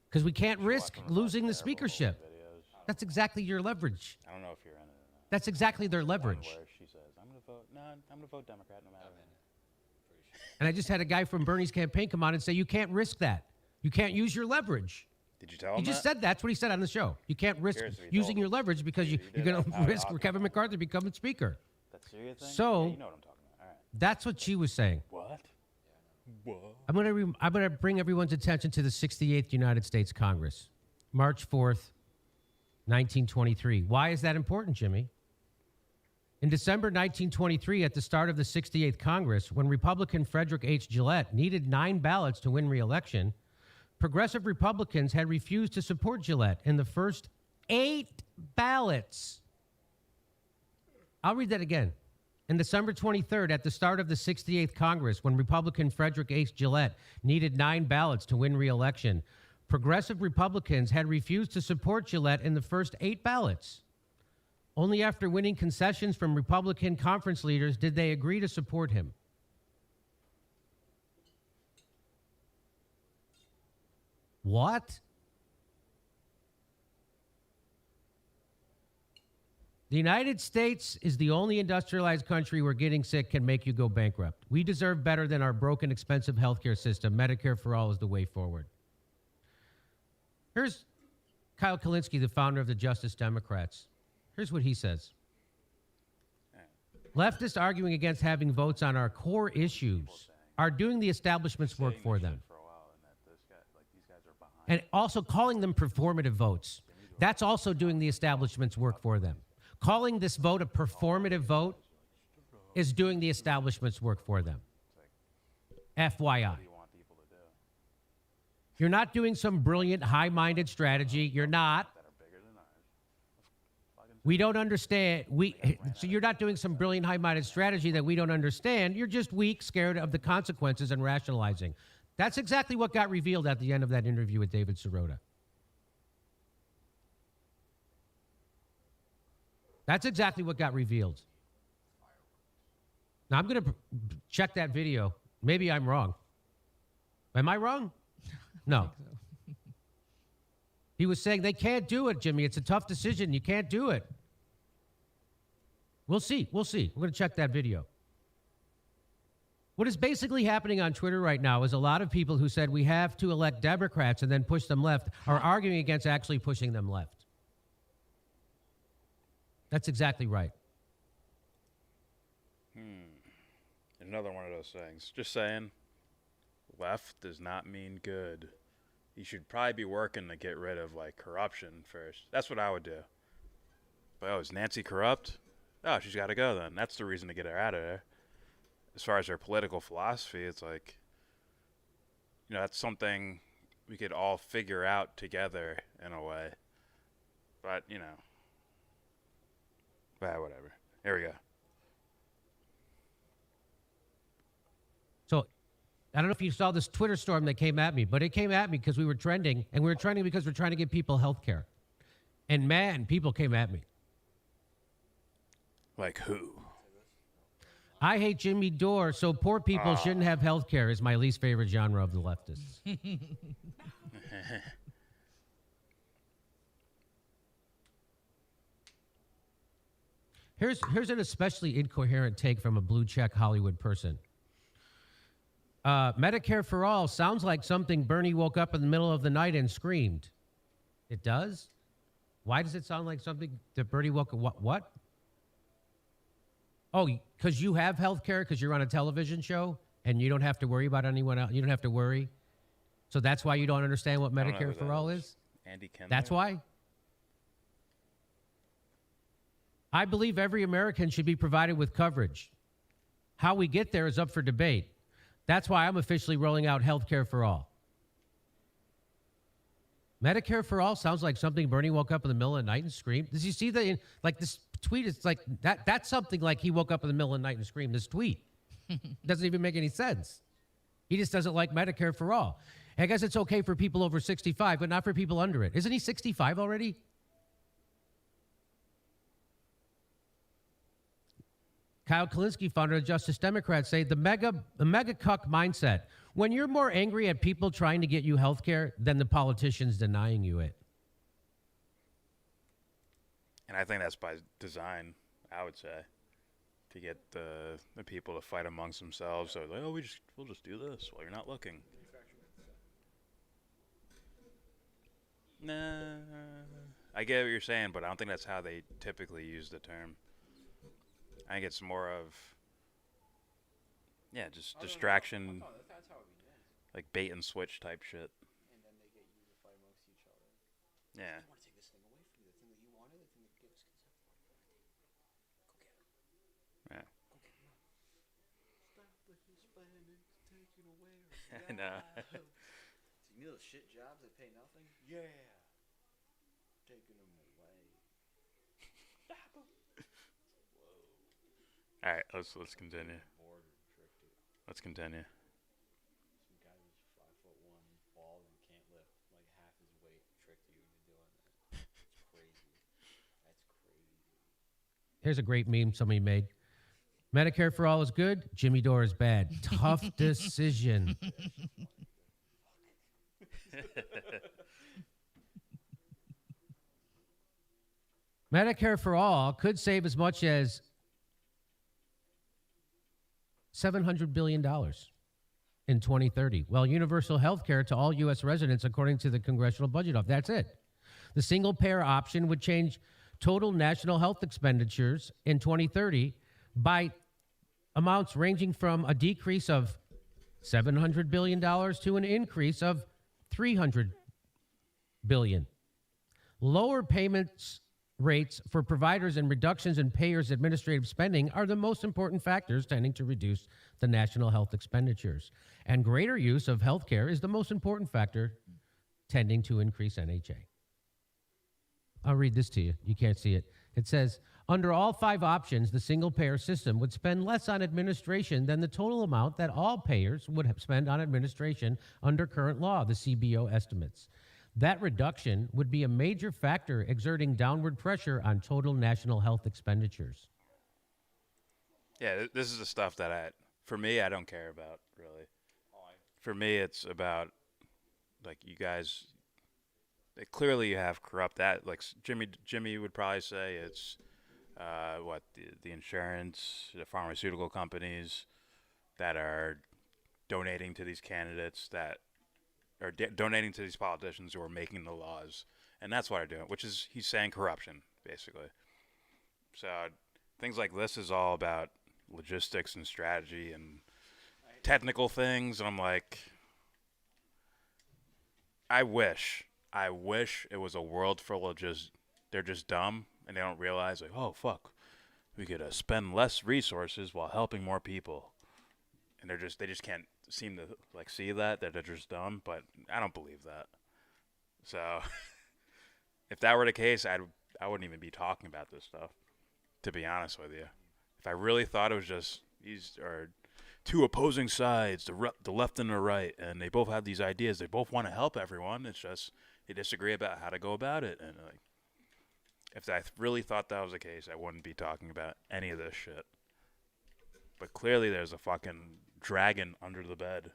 Speaker 6: because we can't risk losing the speakership. That's exactly your leverage.
Speaker 4: I don't know if you're in it or not.
Speaker 6: That's exactly their
Speaker 4: One
Speaker 6: leverage.
Speaker 4: where she says, I'm going to vote. No, I'm going to vote Democrat no matter what.
Speaker 6: And I just had a guy from Bernie's campaign come on and say, you can't risk that. You can't use your leverage.
Speaker 4: Did you tell him
Speaker 6: He just
Speaker 4: that?
Speaker 6: said that's what he said on the show. You can't risk
Speaker 4: Curious if he
Speaker 6: using
Speaker 4: told
Speaker 6: your
Speaker 4: him.
Speaker 6: leverage because
Speaker 4: He
Speaker 6: you're
Speaker 4: did
Speaker 6: going to
Speaker 4: that.
Speaker 6: risk
Speaker 4: How-
Speaker 6: Kevin McCarthy becoming speaker.
Speaker 4: That serious thing?
Speaker 6: So-
Speaker 4: Yeah, you know what I'm talking about. All right.
Speaker 6: That's what she was saying.
Speaker 4: What? What?
Speaker 6: I'm gonna bring everyone's attention to the 68th United States Congress, March 4th, 1923. Why is that important, Jimmy? In December 1923, at the start of the 68th Congress, when Republican Frederick H. Gillette needed 9 ballots to win re-election, progressive Republicans had refused to support Gillette in the first 8 ballots. I'll read that again. On December 23rd, at the start of the 68th Congress, when Republican Frederick H. Gillette needed 9 ballots to win re-election, progressive Republicans had refused to support Gillette in the first 8 ballots. Only after winning concessions from Republican conference leaders did they agree to support him. What? The United States is the only industrialized country where getting sick can make you go bankrupt. We deserve better than our broken, expensive healthcare system. Medicare for all is the way forward. Here's Kyle Kulinski, the founder of the Justice Democrats. Here's what he says. Leftists arguing against having votes on our core issues are doing the establishment's work for them.
Speaker 4: For a while, and that these guys are behind.
Speaker 6: And also calling them performative votes. That's also doing the establishment's work for them. Calling this vote a performative vote is doing the establishment's work for them. FYI.
Speaker 4: What do you want people to do?
Speaker 6: You're not doing some brilliant, high-minded strategy. You're not.
Speaker 4: That are bigger than ours.
Speaker 6: We don't understand. So you're not doing some brilliant, high-minded strategy that we don't understand. You're just weak, scared of the consequences, and rationalizing. That's exactly what got revealed at the end of that interview with David Sirota. That's exactly what got revealed. Now, I'm going to check that video. Maybe I'm wrong. Am I wrong? No. He was saying they can't do it, Jimmy. It's a tough decision. You can't do it. We'll see. We'll see. We're going to check that video. What is basically happening on Twitter right now is a lot of people who said we have to elect Democrats and then push them left are arguing against actually pushing them left. That's exactly right.
Speaker 4: Another one of those things. Just saying, left does not mean good. You should probably be working to get rid of, like, corruption first. That's what I would do. But, oh, is Nancy corrupt? Oh, she's got to go then. That's the reason to get her out of there. As far as her political philosophy, it's like, you know, that's something we could all figure out together in a way. But, you know. Whatever. Here we go.
Speaker 6: So I don't know if you saw this Twitter storm that came at me, but it came at me because we were trending, and we were trending because we're trying to give people health care. And man, people came at me.
Speaker 4: Like who?
Speaker 6: I hate Jimmy Dore, so poor people shouldn't have health care is my least favorite genre of the leftists. Here's an especially incoherent take from a blue check Hollywood person. Medicare for all sounds like something Bernie woke up in the middle of the night and screamed. It does? Why does it sound like something that Bernie woke up? What? Oh, because you have health care because you're on a television show and you don't have to worry about anyone else. You don't have to worry. So that's why you don't understand what Medicare for all is?
Speaker 4: Andy Kindler?
Speaker 6: That's why? I believe every American should be provided with coverage. How we get there is up for debate. That's why I'm officially rolling out health care for all. Medicare for all sounds like something Bernie woke up in the middle of the night and screamed. Does you see this tweet? It's like that's something like he woke up in the middle of the night and screamed. This tweet doesn't even make any sense. He just doesn't like Medicare for all. I guess it's okay for people over 65, but not for people under it. Isn't he 65 already? Kyle Kalinske, founder of Justice Democrats, say the mega cuck mindset. When you're more angry at people trying to get you health care than the politicians denying you it.
Speaker 4: And I think that's by design, I would say, to get the people to fight amongst themselves. So like, oh, we'll just do this while you're not looking. Nah, I get what you're saying, but I don't think that's how they typically use the term. I think it's more of, just distraction,
Speaker 5: That's how it begins.
Speaker 4: like bait and switch type shit.
Speaker 5: And then they get you to fight amongst each other.
Speaker 4: Yeah.
Speaker 5: I want to take this thing away from you. The thing that you wanted, the thing that gave us consent for. Go get it.
Speaker 4: Yeah.
Speaker 5: Go get it. Stop the Hispanics taking away our
Speaker 4: I know.
Speaker 5: jobs. So you know those shit jobs that pay nothing? Yeah. Taking them away. Stop them.
Speaker 4: All right, let's continue. Let's continue.
Speaker 5: Some guy who's 5'1", bald, and can't lift like half his weight, tricked you into doing that. It's crazy. That's crazy.
Speaker 6: Here's a great meme somebody made. Medicare for all is good. Jimmy Dore is bad. Tough decision. Medicare for all could save as much as $700 billion in 2030. Well, universal health care to all U.S. residents, according to the Congressional Budget Office. That's it. The single-payer option would change total national health expenditures in 2030 by amounts ranging from a decrease of $700 billion to an increase of $300 billion. Lower payments rates for providers and reductions in payers' administrative spending are the most important factors tending to reduce the national health expenditures. And greater use of health care is the most important factor tending to increase NHA. I'll read this to you. You can't see it. It says, under all 5 options, the single-payer system would spend less on administration than the total amount that all payers would spend on administration under current law, the CBO estimates. That reduction would be a major factor exerting downward pressure on total national health expenditures.
Speaker 4: Yeah, this is the stuff that for me, I don't care about, really. For me, it's about, like, you guys, clearly you have corrupt that. Like, Jimmy would probably say it's, the insurance, the pharmaceutical companies that are donating to these candidates that or donating to these politicians who are making the laws. And that's what they're doing, which is, he's saying corruption, basically. So things like this is all about logistics and strategy and technical things. And I'm like, I wish it was a world full of they're just dumb and they don't realize, like, oh, fuck, we could spend less resources while helping more people. And they just can't seem to like see that they're just dumb, but I don't believe that. So if that were the case, I wouldn't even be talking about this stuff, to be honest with you. If I really thought it was just these are two opposing sides, the left and the right, and they both have these ideas, they both want to help everyone, it's just they disagree about how to go about it. And like, if I really thought that was the case, I wouldn't be talking about any of this shit. But clearly there's a fucking dragon under the bed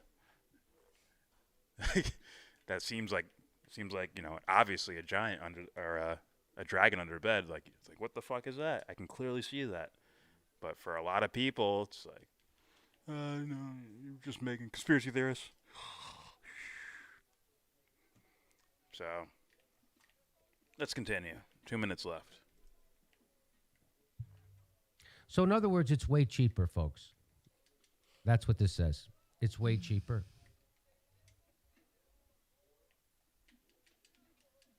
Speaker 4: that seems like seems like, you know, obviously a giant under, or a dragon under bed. Like, it's like, what the fuck is that? I can clearly see that. But for a lot of people, it's like, no, you're just making conspiracy theorists. So, let's continue. 2 minutes left.
Speaker 6: So, in other words, it's way cheaper, folks. That's what this says. It's way cheaper.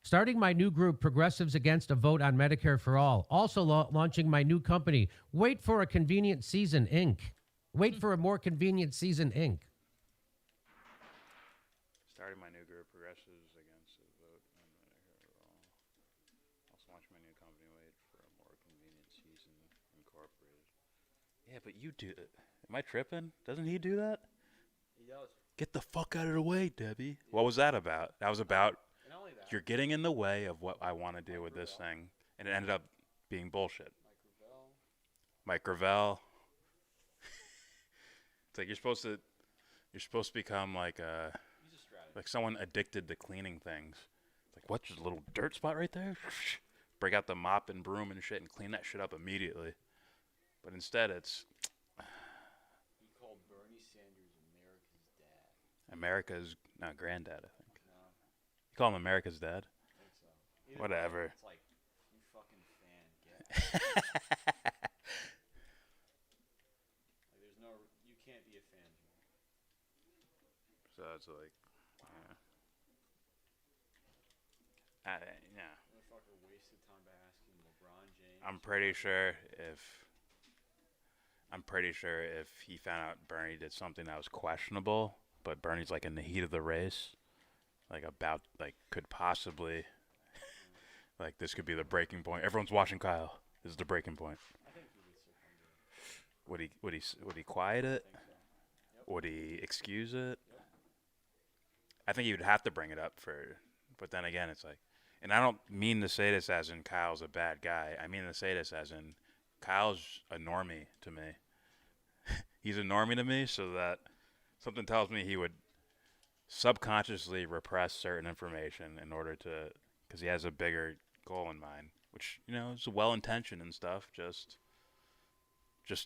Speaker 6: Starting my new group, Progressives Against a Vote on Medicare for All. Also launching my new company, Wait for a Convenient Season, Inc. Wait for a more convenient season, Inc.
Speaker 4: Starting my new group, Progressives Against a Vote on Medicare for All. Also launching my new company, Wait for a more convenient season, Incorporated. Yeah, but you do it. Am I tripping? Doesn't he do that?
Speaker 5: He does.
Speaker 4: Get the fuck out of the way, Debbie. What was that about? That was about you're getting in the way of what I want to do with this thing, and it ended up being bullshit. Mike Gravel. It's like you're supposed to become like someone addicted to cleaning things. It's like, what? Just a little dirt spot right there? Break out the mop and broom and shit and clean that shit up immediately. But instead, it's
Speaker 5: He called Bernie Sanders America's dad.
Speaker 4: Granddad, I think. You call him America's dad?
Speaker 5: I think so.
Speaker 4: Whatever.
Speaker 5: It's like, you fucking fan, get like, there's no, you can't be a fan here.
Speaker 4: So it's like, yeah.
Speaker 5: Motherfucker wasted time by asking LeBron James.
Speaker 4: I'm pretty sure if he found out Bernie did something that was questionable, but Bernie's like in the heat of the race, could possibly, this could be the breaking point. Everyone's watching Kyle. This is the breaking point.
Speaker 5: I think he would succumb to it.
Speaker 4: Would he quiet it?
Speaker 5: I think so. Yep.
Speaker 4: Would he excuse it?
Speaker 5: Yep.
Speaker 4: I think he would have to bring it up but then again, it's like, and I don't mean to say this as in Kyle's a bad guy. I mean to say this as in Kyle's a normie to me. He's a normie to me, so that something tells me he would subconsciously repress certain information in order to, because he has a bigger goal in mind, which, you know, is well-intentioned and stuff. Just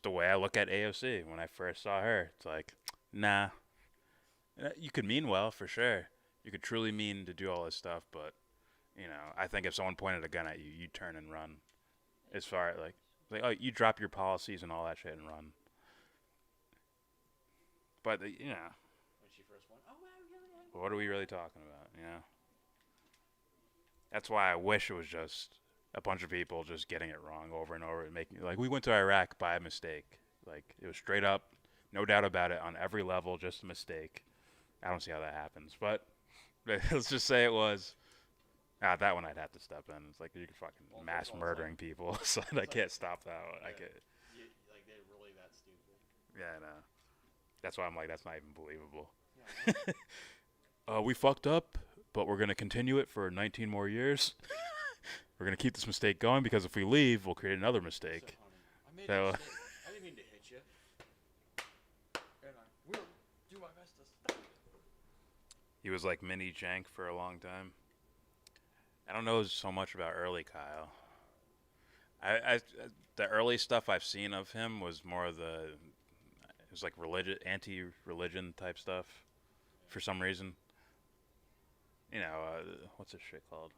Speaker 4: the way I look at AOC when I first saw her, it's like, nah. You could mean well, for sure. You could truly mean to do all this stuff, but, you know, I think if someone pointed a gun at you, you turn and run. As far as oh, you drop your policies and all that shit and run. But, you know.
Speaker 5: When she first went, oh, wow, really?
Speaker 4: What are we really talking about, you know? That's why I wish it was just a bunch of people just getting it wrong over and over and making, we went to Iraq by mistake. It was straight up, no doubt about it, on every level, just a mistake. I don't see how that happens, but let's just say it was. That one I'd have to step in. It's like, you're fucking mass murdering people, so I can't stop that one.
Speaker 5: Yeah.
Speaker 4: I can't.
Speaker 5: They're really that stupid.
Speaker 4: Yeah, I know. That's why I'm like, that's not even believable.
Speaker 5: Yeah.
Speaker 4: We fucked up, but we're going to continue it for 19 more years. We're going to keep this mistake going, because if we leave, we'll create another mistake.
Speaker 5: I made a mistake. I didn't mean to hit you. And I will do my best to stop it.
Speaker 4: He was like mini Jank for a long time. I don't know so much about early Kyle. The early stuff I've seen of him was more of it was like anti-religion type stuff, for some reason. You know, what's this shit called?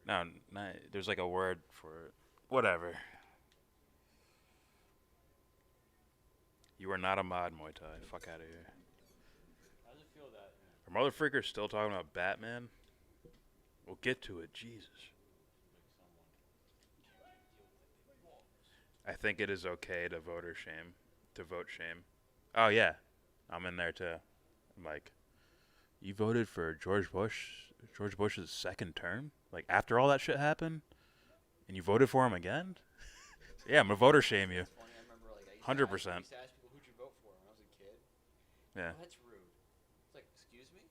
Speaker 4: No, there's like a word for it. Whatever. You are not a mod, Muay Thai. Fuck out of here.
Speaker 5: How does it feel that?
Speaker 4: Are motherfuckers still talking about Batman? We'll get to it, Jesus. I think it is okay to vote shame. Oh yeah, I'm in there too. I'm like, you voted for George Bush's second term? Like, after all that shit happened? And you voted for him again? Yeah, I'm gonna voter shame you.
Speaker 5: It's funny, I remember, I used
Speaker 4: 100%.
Speaker 5: to ask people, who'd you vote for when I was a kid?
Speaker 4: Yeah.
Speaker 5: Oh, that's rude. It's like, excuse me?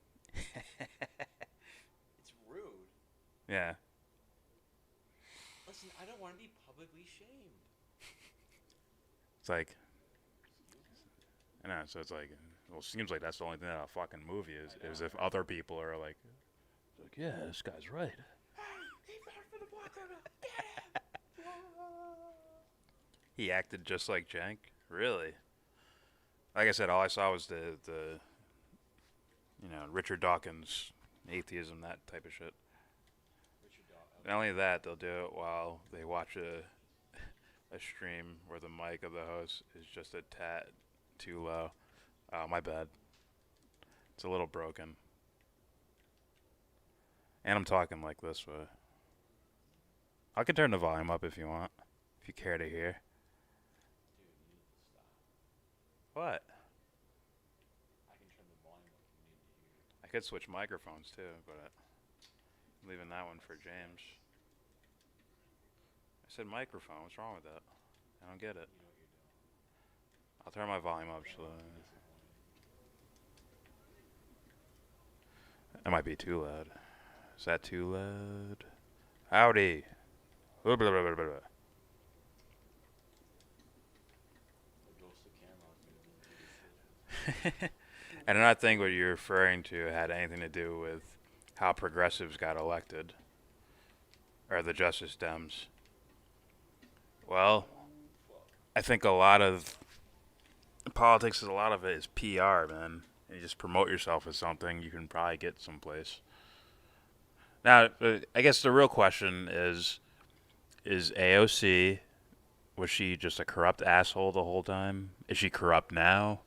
Speaker 5: It's rude.
Speaker 4: Yeah.
Speaker 5: Listen, I don't want to be publicly shamed.
Speaker 4: It's like, I know, so it's like, Well, it seems like that's the only thing that a fucking movie is if other people are like, yeah, this guy's right. He acted just like Jank? Really? Like I said, all I saw was the Richard Dawkins, atheism, that type of shit. Not only that, they'll do it while they watch a stream where the mic of the host is just a tad too low. Oh, my bad. It's a little broken. And I'm talking like this way. I can turn the volume up if you want. If you care to hear. What? I could switch microphones too, but I'm leaving that one for James. I said microphone. What's wrong with that? I don't get it. I'll turn my volume up slowly. That might be too loud. Is that too loud? Howdy. Blah, blah, blah, blah, blah. I do not think what you're referring to had anything to do with how progressives got elected. Or the Justice Dems. Well, I think a lot of politics, a lot of it is PR, man. You just promote yourself as something, you can probably get someplace. Now, I guess the real question is AOC, was she just a corrupt asshole the whole time? Is she corrupt now?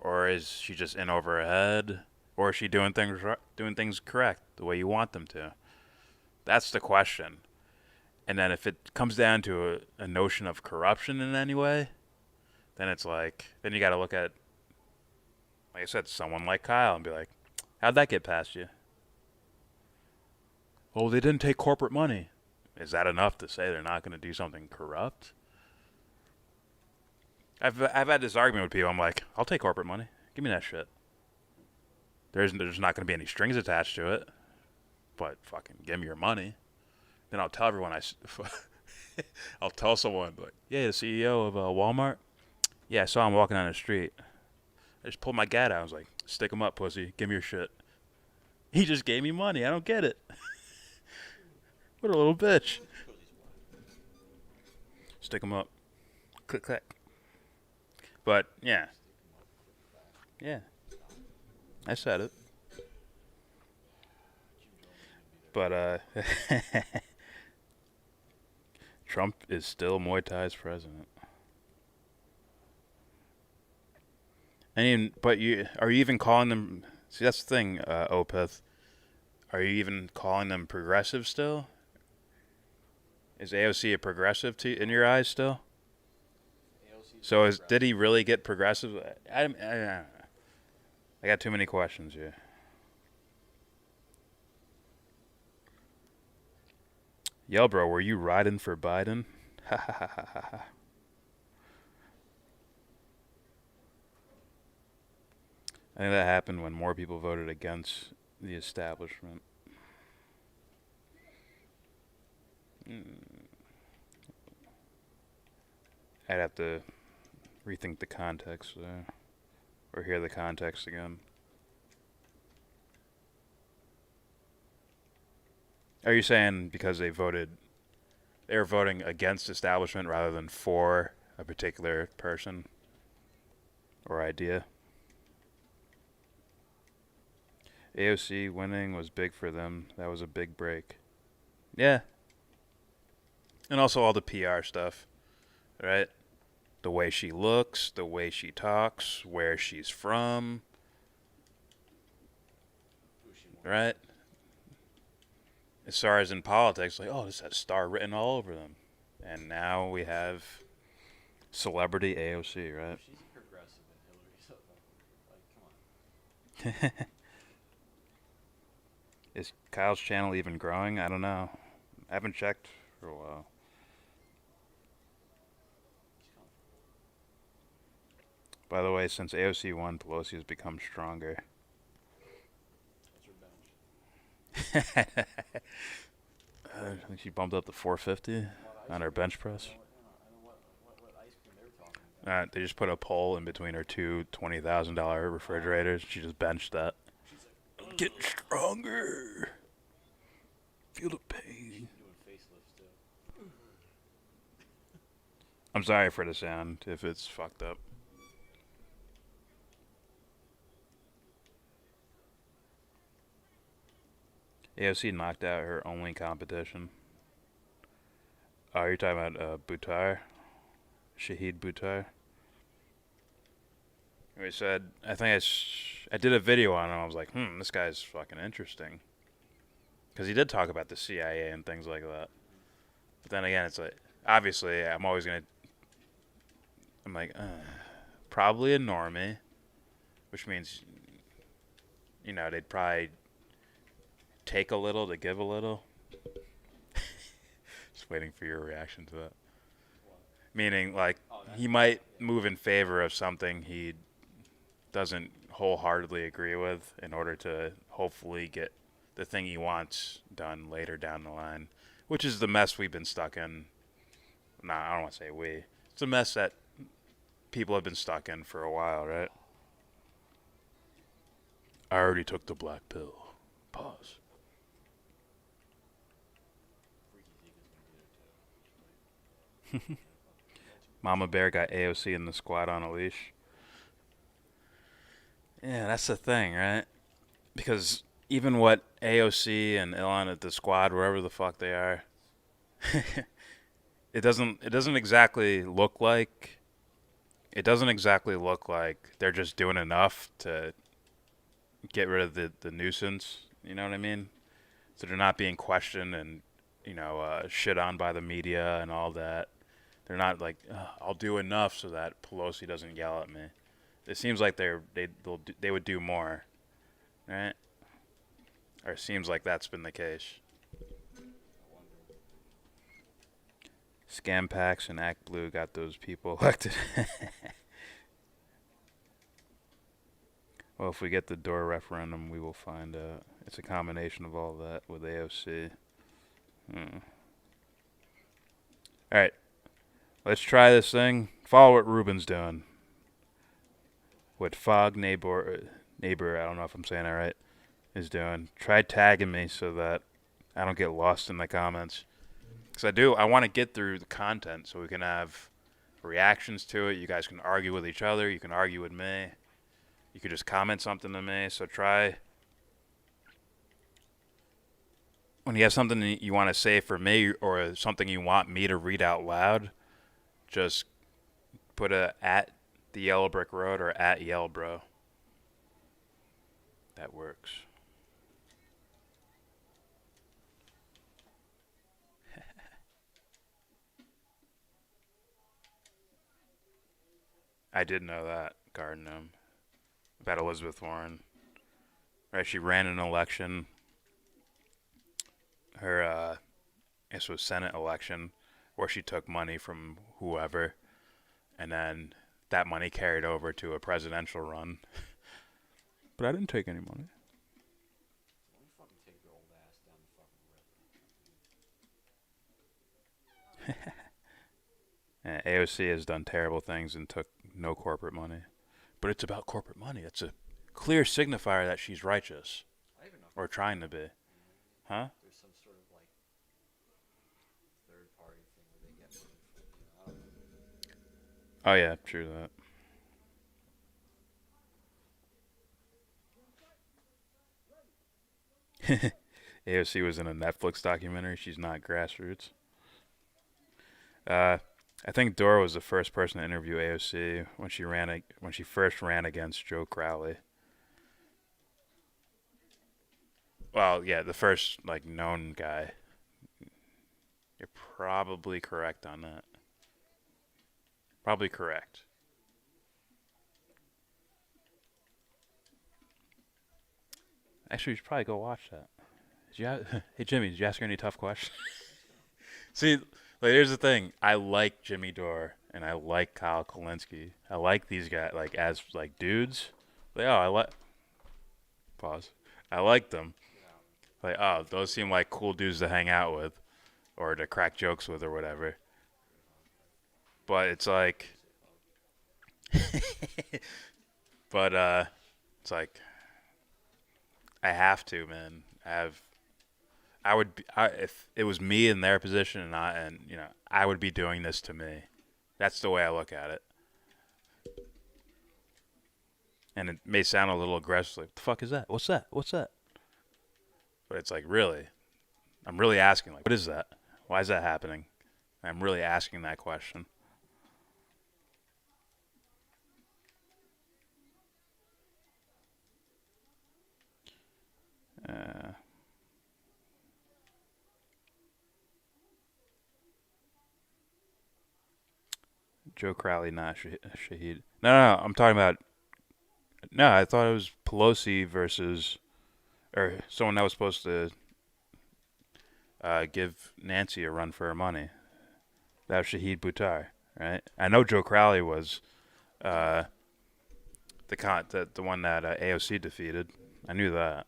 Speaker 4: Or is she just in over her head? Or is she doing things correct, the way you want them to? That's the question. And then if it comes down to a notion of corruption in any way, then it's like, then you got to look at, like I said, someone like Kyle and be like, how'd that get past you? Well, they didn't take corporate money. Is that enough to say they're not going to do something corrupt? I've had this argument with people. I'm like, I'll take corporate money. Give me that shit. There's not going to be any strings attached to it. But fucking give me your money. Then I'll tell everyone I'll tell someone, like, yeah, the CEO of Walmart. Yeah, I saw him walking down the street. I just pulled my gat out. I was like, stick him up, pussy. Give me your shit. He just gave me money. I don't get it. What a little bitch. Stick him up. Click, click. But, yeah. Yeah. I said it. But, Trump is still Muay Thai's president. I mean, but are you even calling them... See, that's the thing, Opeth. Are you even calling them progressive still? Is AOC a progressive in your eyes still? So did he really get progressive? I got too many questions here. YellBRo, were you riding for Biden? Ha ha ha ha ha. I think that happened when more people voted against the establishment. I'd have to rethink the context there, or hear the context again. Are you saying because they were voting against establishment rather than for a particular person or idea? AOC winning was big for them. That was a big break. Yeah. And also all the PR stuff, right? The way she looks, the way she talks, where she's from, right? As far as in politics, like, oh, this has star written all over them. And now we have celebrity AOC, right?
Speaker 5: She's progressive and Hillary's like, come on.
Speaker 4: Is Kyle's channel even growing? I don't know. I haven't checked for a while. By the way, since AOC won, Pelosi has become stronger. I think she bumped up to 450 on her bench press. They just put a pole in between her two $20,000 refrigerators. She just benched that. Get stronger. Feel the pain. I'm sorry for the sound if it's fucked up. AOC knocked out her only competition. Oh, you're talking about Buttar? Shahid Buttar? We said, I think I did a video on him. I was like, this guy's fucking interesting. Because he did talk about the CIA and things like that. But then again, it's like, obviously, I'm like, probably a normie. Which means, you know, they'd probably take a little to give a little. Just waiting for your reaction to that. Meaning, like, he might move in favor of something he doesn't wholeheartedly agree with in order to hopefully get the thing he wants done later down the line, which is the mess we've been stuck in. Nah, I don't want to say we. It's a mess that people have been stuck in for a while, right? I already took the black pill. Pause. Mama Bear got AOC in the squad on a leash. Yeah, that's the thing, right? Because even what AOC and Elon at the squad, wherever the fuck they are, it doesn't exactly look like they're just doing enough to get rid of the nuisance. You know what I mean? So they're not being questioned and, you know, shit on by the media and all that. They're not like, I'll do enough so that Pelosi doesn't yell at me. It seems like they would do more, right? Or it seems like that's been the case. Scam Packs and Act Blue got those people elected. Well, if we get the Door referendum, we will find out. It's a combination of all that with AOC. All right. Let's try this thing. Follow what Ruben's doing. What Fog Neighbor, I don't know if I'm saying that right, is doing. Try tagging me so that I don't get lost in the comments. Because I want to get through the content so we can have reactions to it. You guys can argue with each other. You can argue with me. You could just comment something to me. So try. When you have something that you want to say for me or something you want me to read out loud, just put a at the Yellow Brick Road or at YellBRo. That works. I did know that, Garden Gnome, about Elizabeth Warren. Right, she ran an election. Her, I guess it was Senate election, where she took money from whoever, and then that money carried over to a presidential run. But I didn't take any money. AOC has done terrible things and took no corporate money. But it's about corporate money. It's a clear signifier that she's righteous. Or trying to be. Huh?
Speaker 5: There's some sort of like third party thing where they get money from,
Speaker 4: Oh yeah, true that. AOC was in a Netflix documentary. She's not grassroots. I think Dora was the first person to interview AOC when she first ran against Joe Crowley. Well, yeah, the first like known guy. You're probably correct on that. Probably correct. Actually, you should probably go watch that. Hey Jimmy, did you ask her any tough questions? See, like here's the thing. I like Jimmy Dore and I like Kyle Kulinski. I like these guys like as like dudes. Like pause. I like them. Like those seem like cool dudes to hang out with or to crack jokes with or whatever. But it's like But it's like I have to, man. If it was me in their position and I would be doing this to me. That's the way I look at it. And it may sound a little aggressive, like, what the fuck is that? What's that? What's that? But it's like, really? I'm really asking, like, what is that? Why is that happening? I'm really asking that question. Joe Crowley, not Shahid. No, I'm talking about. No, I thought it was Pelosi versus, or someone that was supposed to give Nancy a run for her money. That was Shahid Buttar, right? I know Joe Crowley was the one that AOC defeated. I knew that.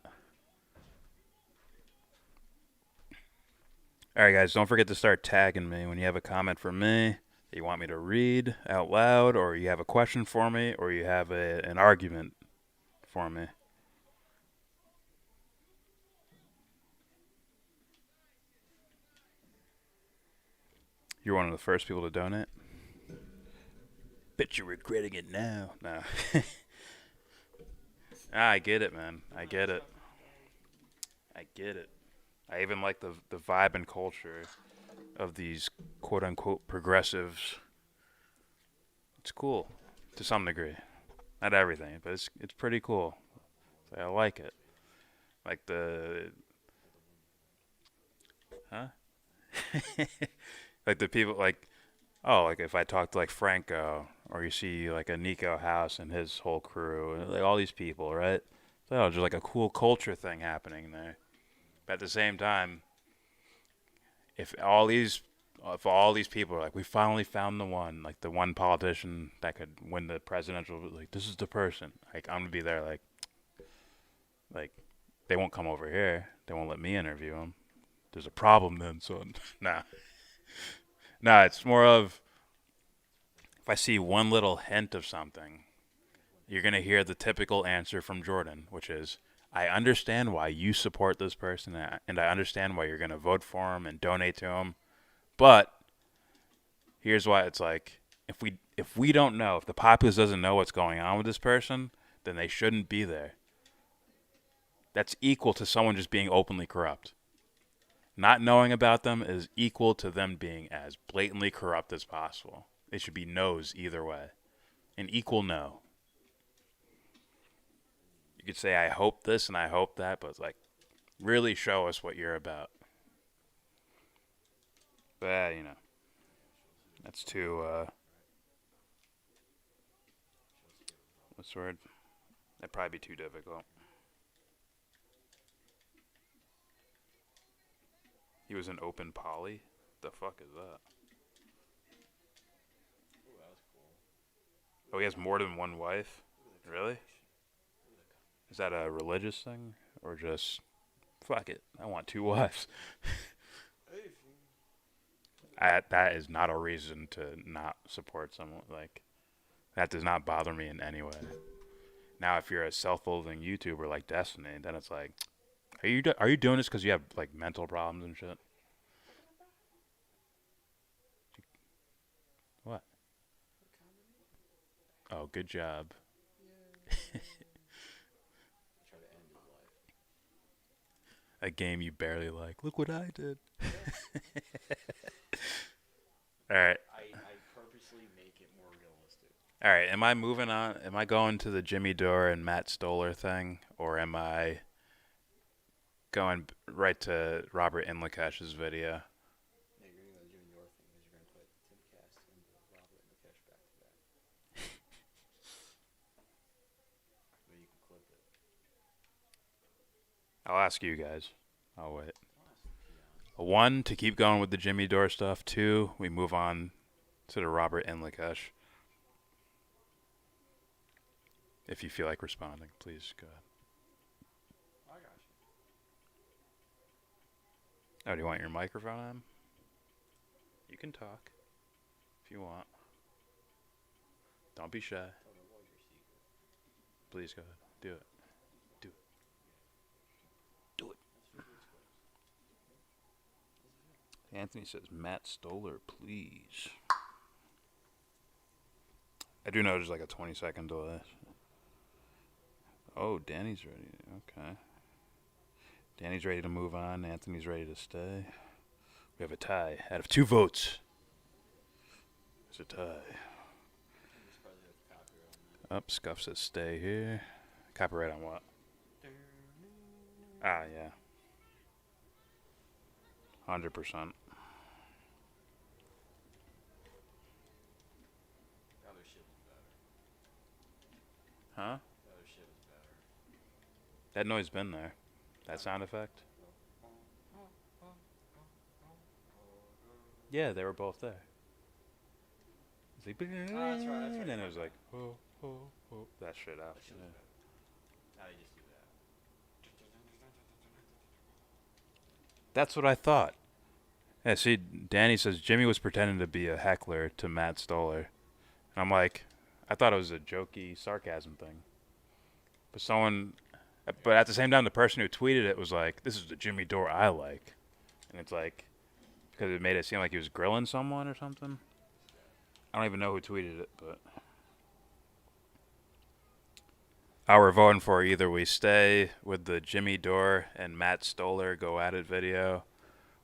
Speaker 4: All right, guys, don't forget to start tagging me when you have a comment for me that you want me to read out loud, or you have a question for me, or you have an argument for me. You're one of the first people to donate. Bet you're regretting it now. No. I get it, man. I get it. I get it. I even like the vibe and culture of these quote-unquote progressives. It's cool to some degree. Not everything, but it's pretty cool. I like it. Like like the people like if I talk to like Franco, or you see like a Nico House and his whole crew, and like all these people, right? So just like a cool culture thing happening there. But at the same time, if all these people are like, we finally found the one, like the one politician that could win the presidential, like this is the person. Like I'm gonna be there, like they won't come over here. They won't let me interview them. There's a problem then, son. Nah. Nah, it's more of if I see one little hint of something, you're gonna hear the typical answer from Jordan, which is, I understand why you support this person, and I understand why you're going to vote for him and donate to him. But here's why. It's like, if we don't know, if the populace doesn't know what's going on with this person, then they shouldn't be there. That's equal to someone just being openly corrupt. Not knowing about them is equal to them being as blatantly corrupt as possible. It should be no's either way. An equal no. You could say, I hope this and I hope that, but it's like, really show us what you're about. But, that's too, what's the word? That'd probably be too difficult. He was an open poly? The fuck is that? Oh, he has more than one wife? Really? Is that a religious thing? Or just, fuck it, I want two wives? That is not a reason to not support someone. Like, that does not bother me in any way. Now, if you're a self-loathing YouTuber like Destiny, then it's like, are you doing this because you have, like, mental problems and shit? What? Oh, good job. A game you barely like. Look what I did. All right.
Speaker 5: I purposely make it more realistic.
Speaker 4: All right. Am I moving on? Am I going to the Jimmy Dore and Matt Stoller thing, or am I going right to Robert Inlakesh's video?
Speaker 5: Yeah, you're going to go to the Jimmy Dore thing because you're going to put Timcast and Robert Inlakesh back to back. But you can clip it.
Speaker 4: I'll ask you guys. I'll wait. 1, to keep going with the Jimmy Dore stuff. 2, we move on to the Robert Inlakesh. If you feel like responding, please go ahead.
Speaker 5: I got you.
Speaker 4: Oh, do you want your microphone on? You can talk if you want. Don't be shy. Please go ahead. Do it. Do it. Do it. Anthony says, Matt Stoller, please. I do know there's like a 20-second delay. Oh, Danny's ready. Okay. Danny's ready to move on. Anthony's ready to stay. We have a tie. Out of 2 votes, it's a tie. Up, Scuff says stay here. Copyright on what? Ah, yeah. 100%.
Speaker 5: Other shit is better.
Speaker 4: Huh?
Speaker 5: Other shit is better.
Speaker 4: That noise been there. That sound effect? Yeah, they were both there. It's like,
Speaker 5: That's right,
Speaker 4: and then it was like, oh, oh, oh, that shit out.
Speaker 5: That shit was
Speaker 4: Yeah.
Speaker 5: better. Now you just do that.
Speaker 4: That's what I thought. Yeah, see, Danny says Jimmy was pretending to be a heckler to Matt Stoller. And I'm like, I thought it was a jokey sarcasm thing. But at the same time, the person who tweeted it was like, this is the Jimmy Dore I like. And it's like, because it made it seem like he was grilling someone or something. I don't even know who tweeted it, but. We're voting for either we stay with the Jimmy Dore and Matt Stoller go at it video,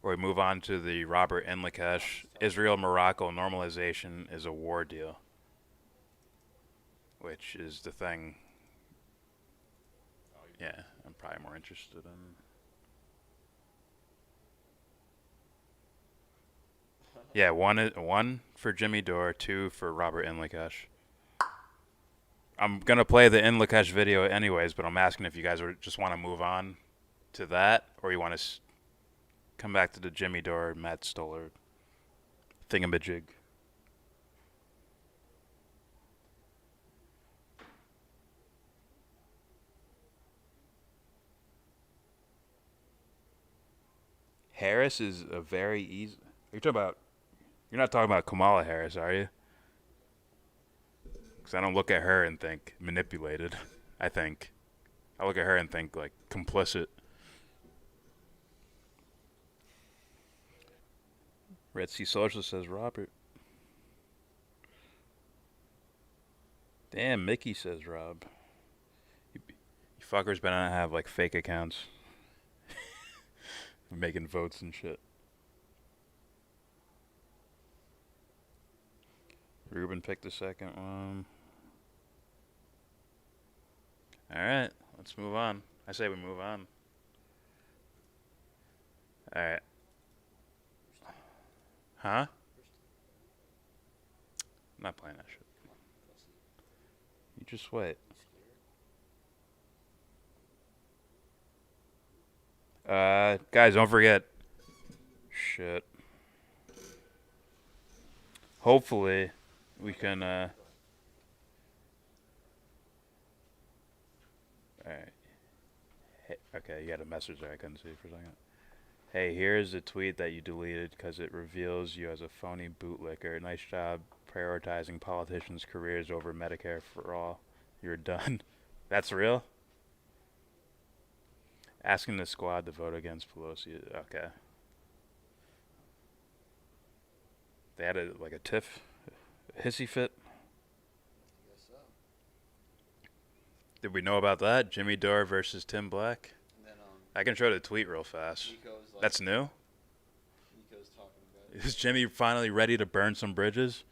Speaker 4: or we move on to the Robert Inlakesh Israel-Morocco normalization is a war deal, which is the thing. Yeah, I'm probably more interested in. Yeah, one for Jimmy Dore, 2 for Robert Inlakesh. I'm gonna play the Inlakesh video anyways, but I'm asking if you guys just want to move on to that, or you want to come back to the Jimmy Dore, Matt Stoller thingamajig. Harris is a very easy. You're not talking about Kamala Harris, are you? Because I don't look at her and think manipulated. I look at her and think like complicit. Red Sea Socialist says Robert. Damn, Mickey says Rob. You fuckers better not have like fake accounts. Making votes and shit. Ruben picked the second one. Alright, let's move on. I say we move on. Alright. Huh? I'm not playing that shit. You just wait. Guys, don't forget. Shit. Hopefully, we can, Alright. Hey, okay, you had a message there I couldn't see for a second. Hey, here's a tweet that you deleted because it reveals you as a phony bootlicker. Nice job prioritizing politicians' careers over Medicare for all. You're done. That's real? Asking the squad to vote against Pelosi. Okay. They had a tiff, a hissy fit.
Speaker 5: I guess so.
Speaker 4: Did we know about that? Jimmy Dore versus Tim Black?
Speaker 5: And then,
Speaker 4: I can show the tweet real fast.
Speaker 5: Nico's like,
Speaker 4: That's new?
Speaker 5: Nico's talking about it.
Speaker 4: Is Jimmy finally ready to burn some bridges?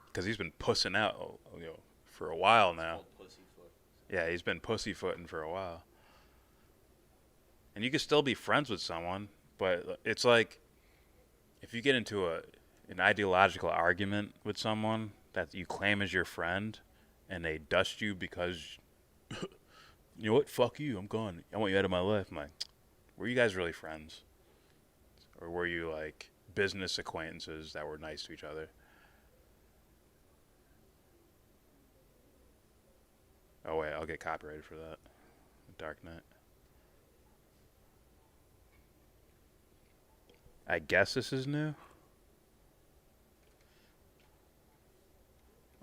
Speaker 4: Because he's been pussing out for a while now.
Speaker 5: Called Pussyfoot.
Speaker 4: Yeah, he's been pussyfooting for a while. And you can still be friends with someone, but it's like if you get into an ideological argument with someone that you claim as your friend and they dust you because, you know what, fuck you, I'm gone. I want you out of my life. I'm like, were you guys really friends? Or were you like business acquaintances that were nice to each other? Oh wait, I'll get copyrighted for that. Dark Knight. I guess this is new.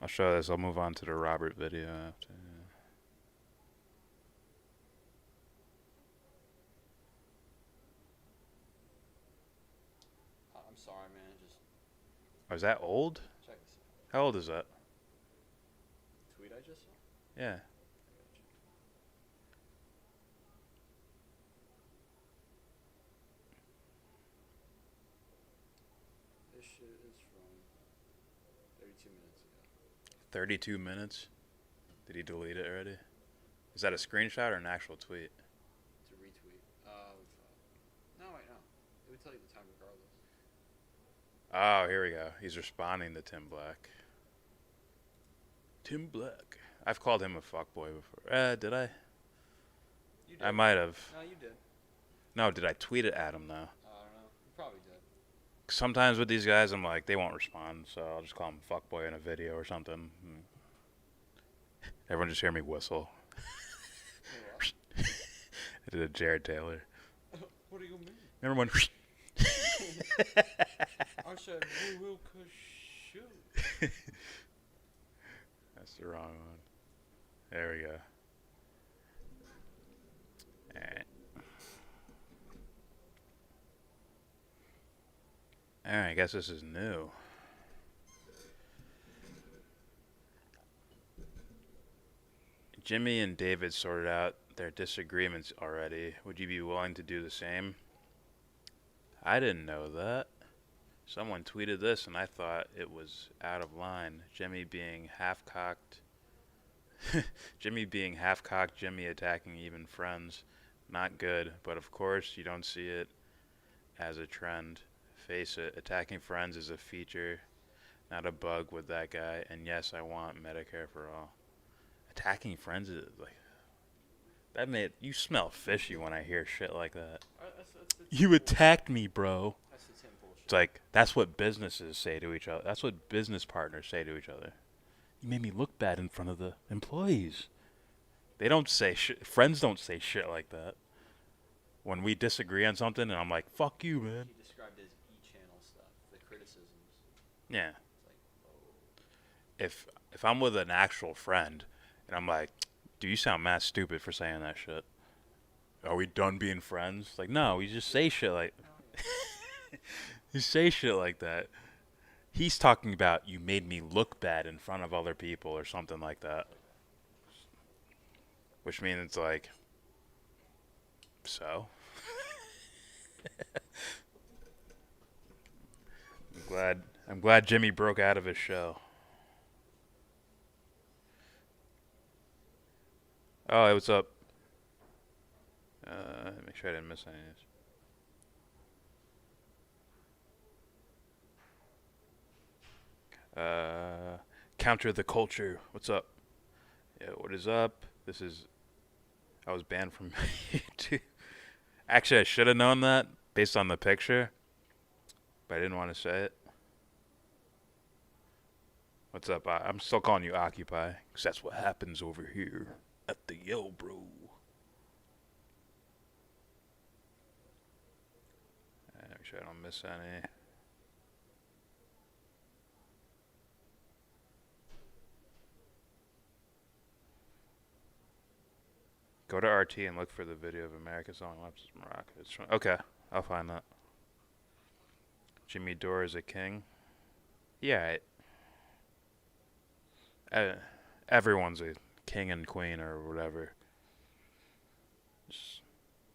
Speaker 4: I'll show this. I'll move on to the Robert video after.
Speaker 5: I'm sorry, man. Just
Speaker 4: Oh, is that old?
Speaker 5: check this out.
Speaker 4: How old is that?
Speaker 5: Tweet I just saw.
Speaker 4: Yeah.
Speaker 5: This shit is from 32 minutes ago.
Speaker 4: 32 minutes? Did he delete it already? Is that a screenshot or an actual tweet?
Speaker 5: It's a retweet of. No, wait, no. It would tell you the time regardless.
Speaker 4: Oh, here we go. He's responding to Tim Black. Tim Black. I've called him a fuckboy before. Did I?
Speaker 5: You did.
Speaker 4: I might have.
Speaker 5: No, you did.
Speaker 4: No, did I tweet it at him though?
Speaker 5: I don't know. You probably did.
Speaker 4: Sometimes with these guys, I'm like, they won't respond, so I'll just call him fuckboy in a video or something. Everyone just hear me whistle. I did a Jared Taylor.
Speaker 5: What do you mean?
Speaker 4: Remember when?
Speaker 5: I said we will shoot.
Speaker 4: That's the wrong one. There we go. Alright. Alright, I guess this is new. Jimmy and David sorted out their disagreements already. Would you be willing to do the same? I didn't know that. Someone tweeted this and I thought it was out of line. Jimmy being half-cocked. Jimmy being half-cocked, Jimmy attacking even friends. Not good, but of course you don't see it as a trend. Face it, attacking friends is a feature, not a bug with that guy. And yes, I want Medicare for all. Attacking friends is like... That made... You smell fishy when I hear shit like that. You attacked me, bro.
Speaker 5: That's the Tim bullshit.
Speaker 4: It's like, that's what businesses say to each other. That's what business partners say to each other. You made me look bad in front of the employees. They don't say shit. Friends don't say shit like that. When we disagree on something and I'm like, fuck you, man.
Speaker 5: He described as e-channel stuff, the criticisms.
Speaker 4: Yeah.
Speaker 5: It's like,
Speaker 4: If I'm with an actual friend and I'm like, dude, you sound mad stupid for saying that shit. Are we done being friends? Like, no, we just say shit like... You say shit like that. He's talking about you made me look bad in front of other people or something like that. Which means it's like... So? I'm glad Jimmy broke out of his shell. Oh, hey, what's up? Make sure I didn't miss any of this. Counter the culture. What's up? Yeah, what is up? I was banned from YouTube. Actually, I should have known that based on the picture, but I didn't want to say it. What's up? I'm still calling you Occupy, because that's what happens over here at the YellBRo. Make sure I don't miss any. Go to RT and look for the video of America selling lapses in Morocco. Okay, I'll find that. Jimmy Dore is a king. Yeah, everyone's a king and queen or whatever. Just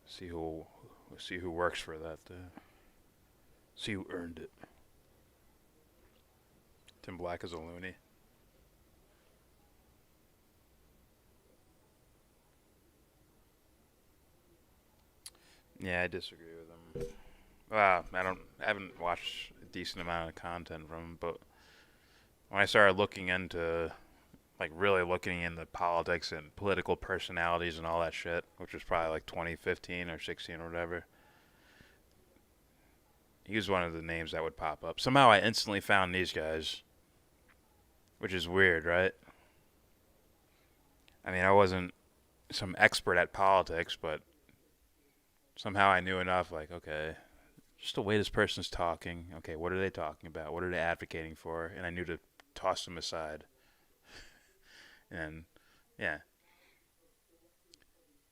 Speaker 4: see who works for that. See who earned it. Tim Black is a loony. Yeah, I disagree with him. Well, I haven't watched a decent amount of content from him, but when I started looking into, like, really looking into politics and political personalities and all that shit, which was probably like 2015 or 16 or whatever, he was one of the names that would pop up. Somehow I instantly found these guys, which is weird, right? I mean, I wasn't some expert at politics, but somehow I knew enough, like, okay, just the way this person's talking, okay, what are they talking about? What are they advocating for? And I knew to toss them aside. And yeah.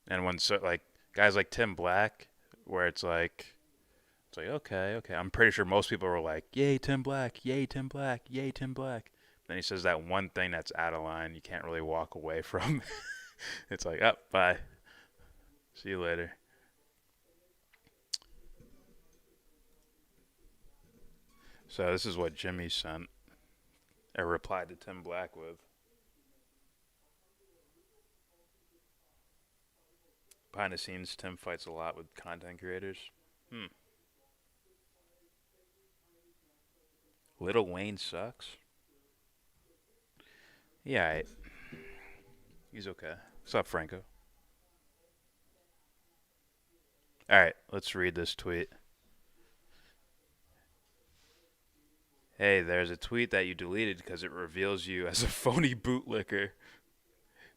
Speaker 4: And when like guys like Tim Black, where it's like okay. I'm pretty sure most people were like, yay Tim Black, yay Tim Black, yay Tim Black. Then he says that one thing that's out of line you can't really walk away from. It's like, oh, bye. See you later. So this is what Jimmy sent a reply to Tim Black with. Behind the scenes, Tim fights a lot with content creators. Lil Wayne sucks. Yeah, he's okay. What's up, Franco? Alright, let's read this tweet. Hey, there's a tweet that you deleted because it reveals you as a phony bootlicker.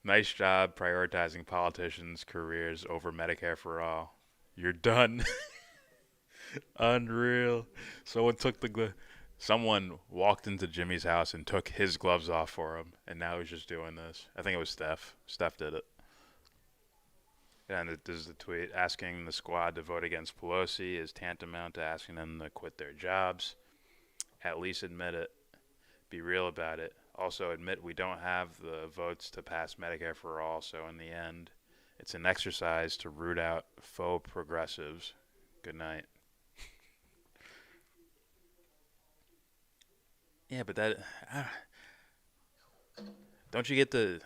Speaker 4: Nice job prioritizing politicians' careers over Medicare for all. You're done. Unreal. Someone walked into Jimmy's house and took his gloves off for him, and now he's just doing this. I think it was Steph. Steph did it. And this is the tweet. Asking the squad to vote against Pelosi is tantamount to asking them to quit their jobs. At least admit it. Be real about it. Also admit we don't have the votes to pass Medicare for all, so in the end, it's an exercise to root out faux progressives. Good night. Yeah, but that... don't you get to,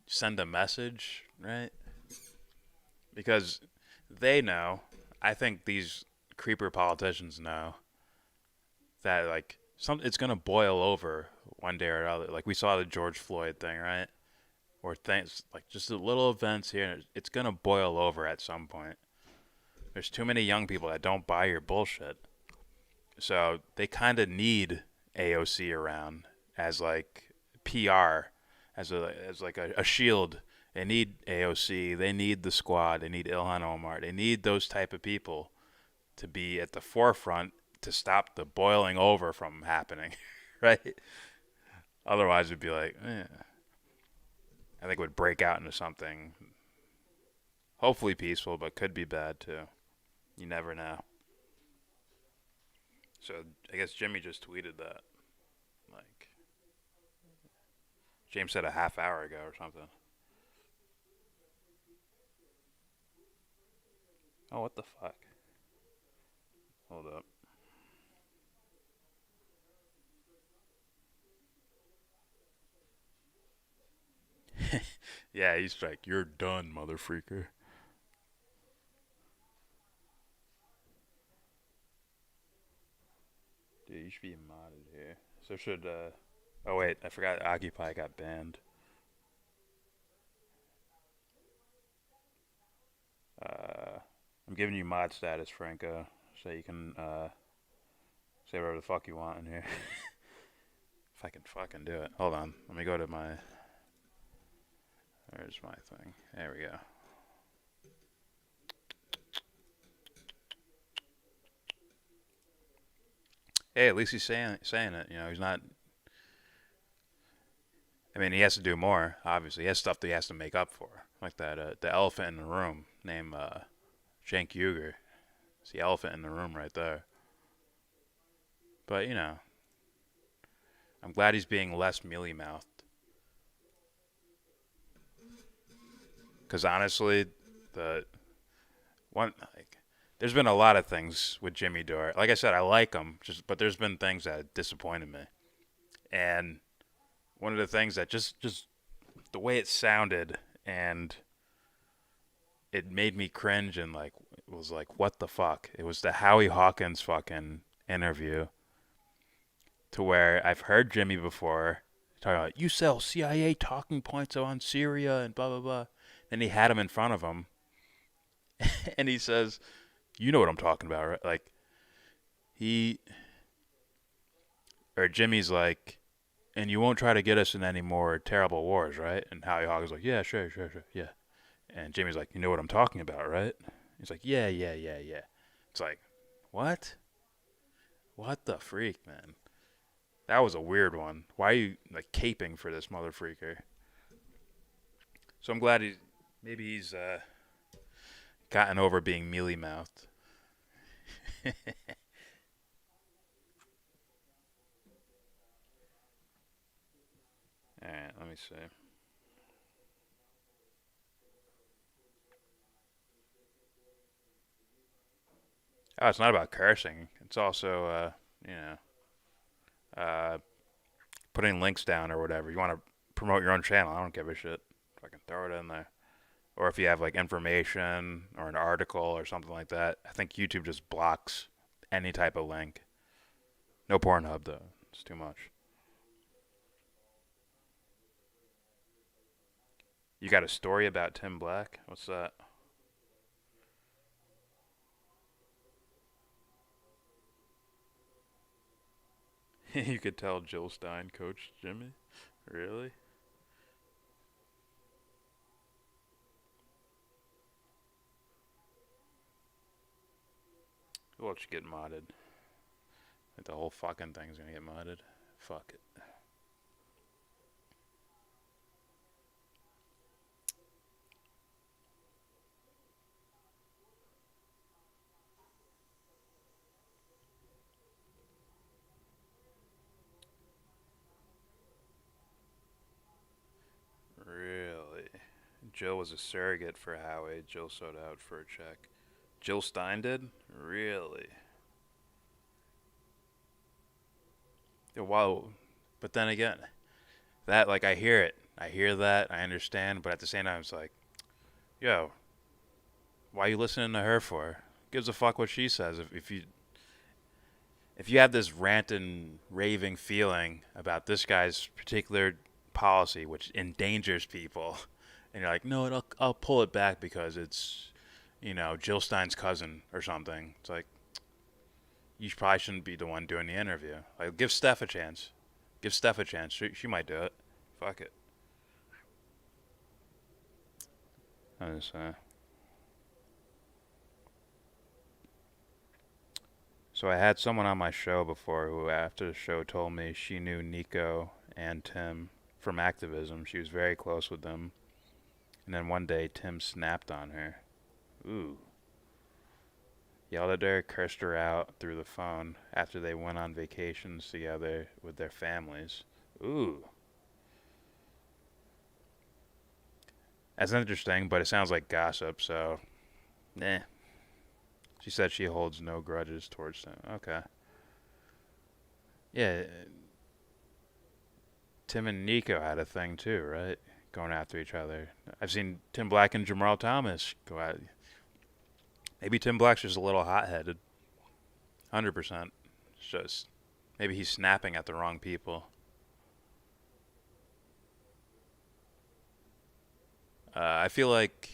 Speaker 4: send a message, right? Because they know, I think these creeper politicians know, that, like, it's going to boil over one day or another. Like, we saw the George Floyd thing, right? Or things, like, just the little events here. It's going to boil over at some point. There's too many young people that don't buy your bullshit. So they kind of need AOC around as, like, PR, as like a shield. They need AOC. They need the squad. They need Ilhan Omar. They need those type of people to be at the forefront to stop the boiling over from happening, right? Otherwise, it'd be like, I think it would break out into something hopefully peaceful, but could be bad too. You never know. So I guess Jimmy just tweeted that. Like, James said a half hour ago or something. Oh, what the fuck? Hold up. Yeah, he's like, you're done, motherfreaker. Dude, you should be modded here. So should, oh wait, I forgot Occupy got banned. I'm giving you mod status, Franco, so you can, say whatever the fuck you want in here. If I can fucking do it. Hold on, let me go to my, there's my thing. There we go. Hey, at least he's saying it. He's not. I mean, he has to do more. Obviously, he has stuff that he has to make up for, like that. The elephant in the room named Cenk Uygur. It's the elephant in the room right there. But I'm glad he's being less mealy-mouthed. Because honestly, there's been a lot of things with Jimmy Dore. Like I said, I like him, but there's been things that disappointed me. And one of the things that just the way it sounded, and it made me cringe and it was like, what the fuck? It was the Howie Hawkins fucking interview, to where I've heard Jimmy before talking about, you sell CIA talking points on Syria and blah, blah, blah. Then he had him in front of him, and he says, you know what I'm talking about, right? Like, Jimmy's like, and you won't try to get us in any more terrible wars, right? And Howie Hawkins like, yeah, sure, yeah. And Jimmy's like, you know what I'm talking about, right? He's like, yeah. It's like, what? What the freak, man? That was a weird one. Why are you like caping for this mother freaker? So I'm glad maybe he's gotten over being mealy mouthed. Alright, let me see. Oh, it's not about cursing. It's also, putting links down or whatever. You want to promote your own channel, I don't give a shit. Fucking throw it in there. Or if you have like information or an article or something like that, I think YouTube just blocks any type of link. No Pornhub though. It's too much. You got a story about Tim Black? What's that? You could tell Jill Stein coached Jimmy? Really? Watch it get modded. Like the whole fucking thing's gonna get modded. Fuck it. Really? Jill was a surrogate for Howie. Jill sold out for a check. Jill Stein did? Really? Yeah, wow. But then again, that, like, I hear it. I hear that. I understand. But at the same time, it's like, yo, why are you listening to her for? Gives a fuck what she says. If you have this ranting, raving feeling about this guy's particular policy, which endangers people, and you're like, no, I'll pull it back because it's, Jill Stein's cousin or something. It's like, you probably shouldn't be the one doing the interview. Like, give Steph a chance. Give Steph a chance. She might do it. Fuck it. I just, So I had someone on my show before who, after the show, told me she knew Nico and Tim from activism. She was very close with them. And then one day, Tim snapped on her. Ooh. Yelled at her, cursed her out through the phone after they went on vacations together with their families. Ooh. That's interesting, but it sounds like gossip, so... Nah. She said she holds no grudges towards them. Okay. Yeah. Tim and Nico had a thing too, right? Going after each other. I've seen Tim Black and Jamal Thomas go at... Maybe Tim Black's just a little hot-headed. 100%. It's just... Maybe he's snapping at the wrong people. I feel like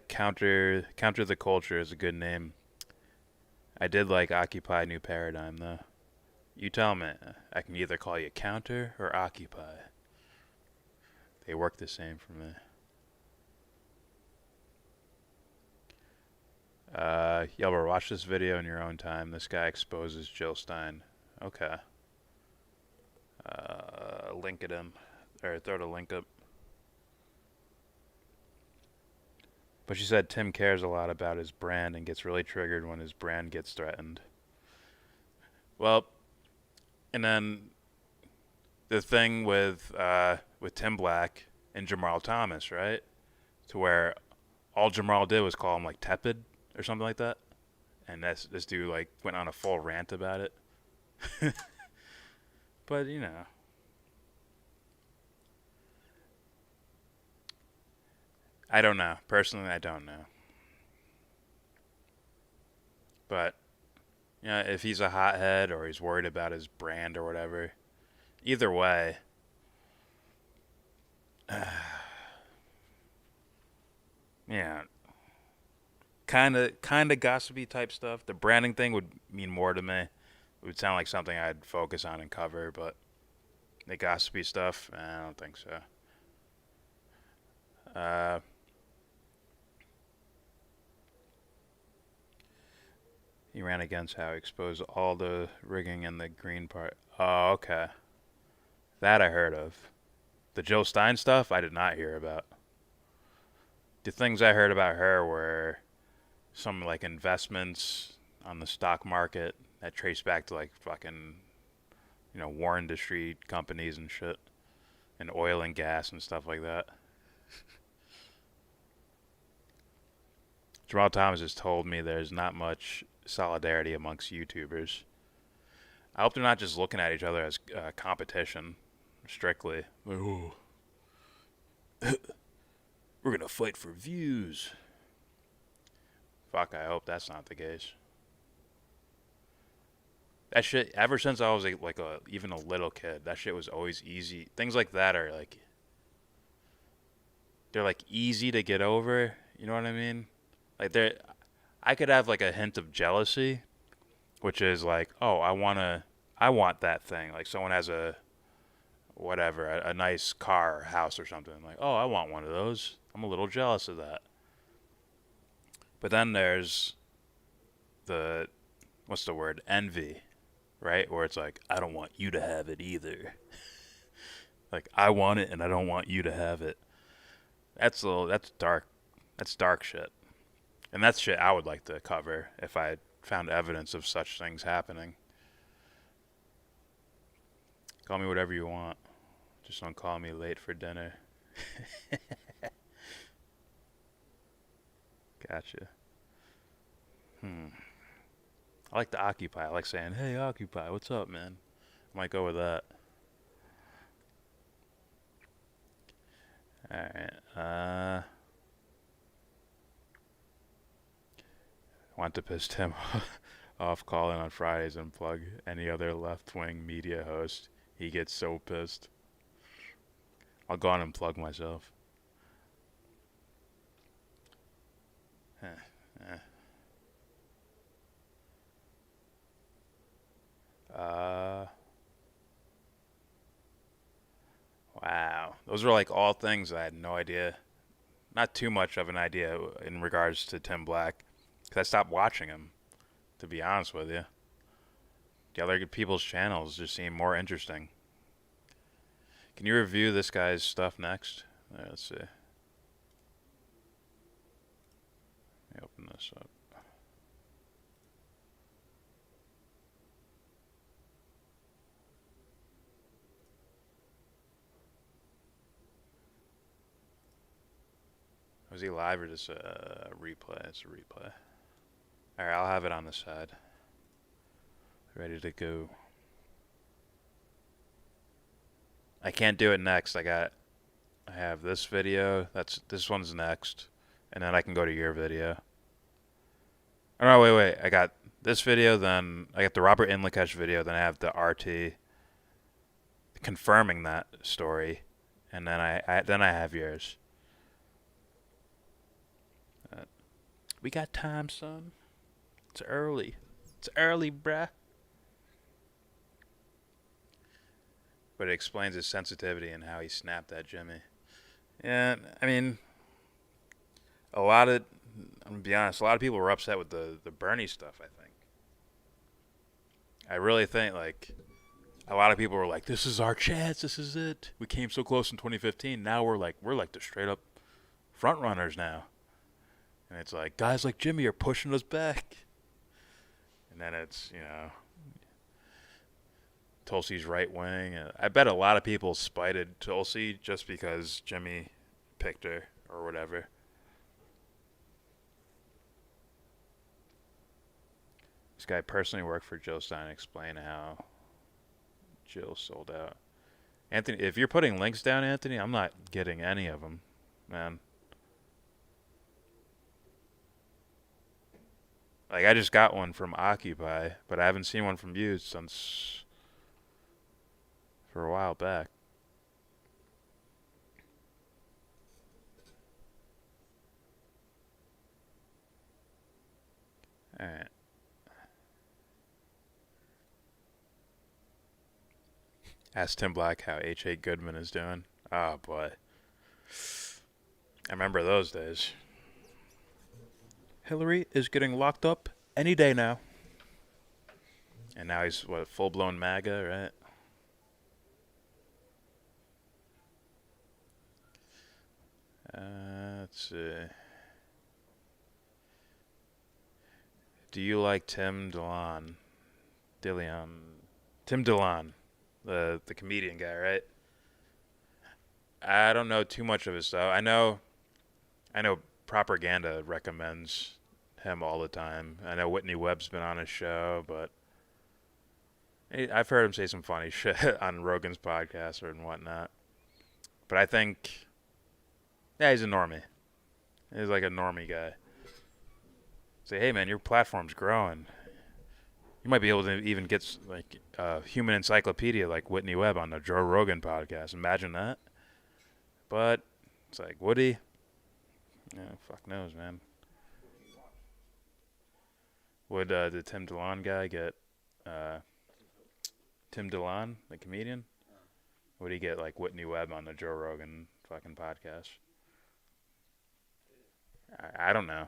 Speaker 4: Counter the Culture is a good name. I did like Occupy New Paradigm though. You tell me. I can either call you Counter or Occupy. They work the same for me. YellBRo, watch this video in your own time. This guy exposes Jill Stein. Okay. Link it in. Or throw the link up. But she said Tim cares a lot about his brand and gets really triggered when his brand gets threatened. Well, and then the thing with Tim Black and Jamal Thomas, right? To where all Jamal did was call him like tepid or something like that. And this dude like went on a full rant about it. But, I don't know. Personally, I don't know. But, if he's a hothead or he's worried about his brand or whatever, either way, kind of gossipy type stuff. The branding thing would mean more to me. It would sound like something I'd focus on and cover, but the gossipy stuff, I don't think so. He ran against how he exposed all the rigging in the Green Party. Oh, okay. That I heard of. The Jill Stein stuff, I did not hear about. The things I heard about her were some like investments on the stock market that trace back to like fucking, war industry companies and shit, and oil and gas and stuff like that. Jamal Thomas has told me there's not much solidarity amongst YouTubers. I hope they're not just looking at each other as competition, strictly. Like, oh, we're gonna fight for views. Fuck, I hope that's not the case. That shit, ever since I was even a little kid, that shit was always easy. Things like that are like, they're like easy to get over. You know what I mean? Like I could have like a hint of jealousy, which is like, oh, I want that thing. Like someone has a nice car or house or something. Like, oh, I want one of those. I'm a little jealous of that. But then there's the, what's the word? Envy, right? Where it's like, I don't want you to have it either. Like, I want it and I don't want you to have it. That's dark. That's dark shit. And that's shit I would like to cover if I found evidence of such things happening. Call me whatever you want. Just don't call me late for dinner. Gotcha. I like to occupy. I like saying, hey, occupy, what's up, man? I might go with that. Alright, want to piss Tim off calling on Fridays and plug any other left-wing media host. He gets so pissed. I'll go on and plug myself. Wow. Those were like all things I had no idea. Not too much of an idea in regards to Tim Black. Because I stopped watching him, to be honest with you. The other people's channels just seem more interesting. Can you review this guy's stuff next? Let's see. Let me open this up. Was he live or just a replay? It's a replay. Alright, I'll have it on the side. Ready to go. I can't do it next. I have this video. This one's next. And then I can go to your video. Oh no, wait. I got this video, then I got the Robert Inlakesh video, then I have the RT confirming that story. And then I have yours. We got time, son. It's early. It's early, bruh. But it explains his sensitivity and how he snapped at Jimmy. Yeah, I mean, I'm gonna be honest, a lot of people were upset with the Bernie stuff, I think. I really think, like, a lot of people were like, this is our chance, this is it. We came so close in 2015, now we're like the straight up front runners now. And it's like, guys like Jimmy are pushing us back. And then it's, Tulsi's right wing. I bet a lot of people spited Tulsi just because Jimmy picked her or whatever. This guy personally worked for Jill Stein. Explain how Jill sold out. Anthony, if you're putting links down, Anthony, I'm not getting any of them, man. Like, I just got one from Occupy, but I haven't seen one from you since for a while back. Alright. Ask Tim Black how H.A. Goodman is doing. Oh, boy. I remember those days. Hillary is getting locked up any day now. And now he's, full-blown MAGA, right? Let's see. Do you like Tim Dillon? Tim Dillon, the comedian guy, right? I don't know too much of his stuff. I know Propaganda recommends him all the time. I know Whitney Webb's been on his show, but I've heard him say some funny shit on Rogan's podcast and whatnot. But I think, yeah, he's a normie. He's like a normie guy. Say, hey man, your platform's growing. You might be able to even get like a human encyclopedia like Whitney Webb on the Joe Rogan podcast. Imagine that. But it's like, would he? Yeah, fuck knows, man. Would the Tim Dillon guy get Tim Dillon, the comedian? Would he get like Whitney Webb on the Joe Rogan fucking podcast? I don't know.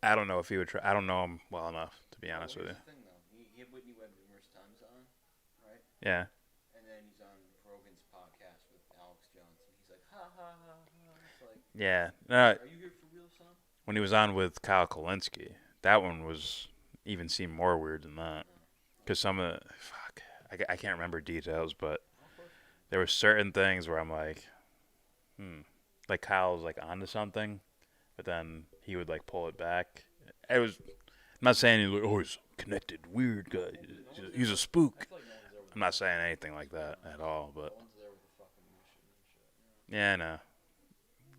Speaker 4: I don't know if he would try. I don't know him well enough, to be honest with you.
Speaker 5: Here's the thing, though. He had Whitney Webb numerous times on, right?
Speaker 4: Yeah.
Speaker 5: And then he's on Rogan's podcast with Alex Jones, and he's like, ha ha ha ha. It's like,
Speaker 4: Yeah.
Speaker 5: are you here for real, son?
Speaker 4: When he was on with Kyle Kalinske, that one was even seemed more weird than that. Because some of the, I can't remember details, but there were certain things where I'm like, like Kyle's like onto something, but then he would like pull it back. It was, I'm not saying he's like, oh, he's connected, weird guy. He's a spook. I'm not saying anything like that at all, but yeah, no.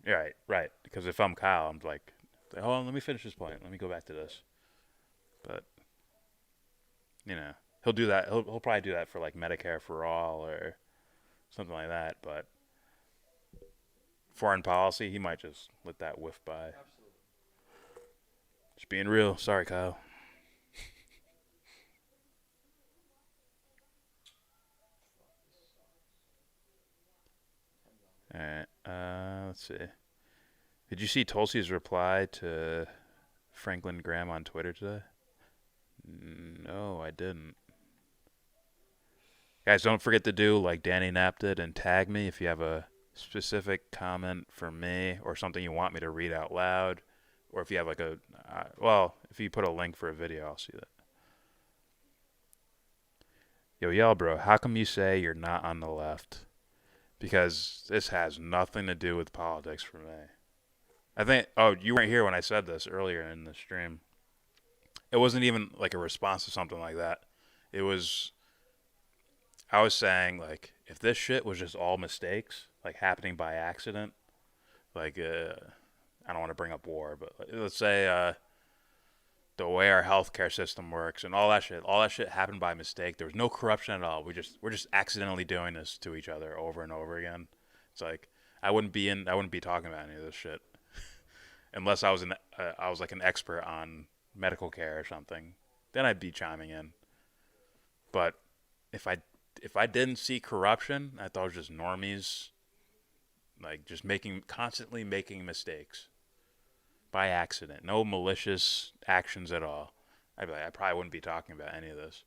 Speaker 4: You're right. Because if I'm Kyle, I'm like, hold on, let me finish this point. Let me go back to this. But you know, he'll do that. He'll probably do that for like Medicare for all or something like that. But foreign policy, he might just let that whiff by.
Speaker 5: Absolutely.
Speaker 4: Just being real. Sorry, Kyle. All right. Let's see. Did you see Tulsi's reply to Franklin Graham on Twitter today? No, I didn't. Guys, don't forget to do like Danny Knapp did and tag me if you have a specific comment for me or something you want me to read out loud, or if you have like a, well, if you put a link for a video, I'll see that. Yo, YellBRo, how come you say you're not on the left? Because this has nothing to do with politics for me. I think, oh, you weren't here when I said this earlier in the stream. It wasn't even like a response to something like that. It was, I was saying, like, if this shit was just all mistakes, like happening by accident, like, I don't want to bring up war, but let's say the way our healthcare system works and all that shit happened by mistake. There was no corruption at all. We're just accidentally doing this to each other over and over again. It's like I wouldn't be talking about any of this shit unless I was like an expert on medical care or something. Then I'd be chiming in. But if I didn't see corruption, I thought it was just normies, like just constantly making mistakes by accident, no malicious actions at all. I probably wouldn't be talking about any of this.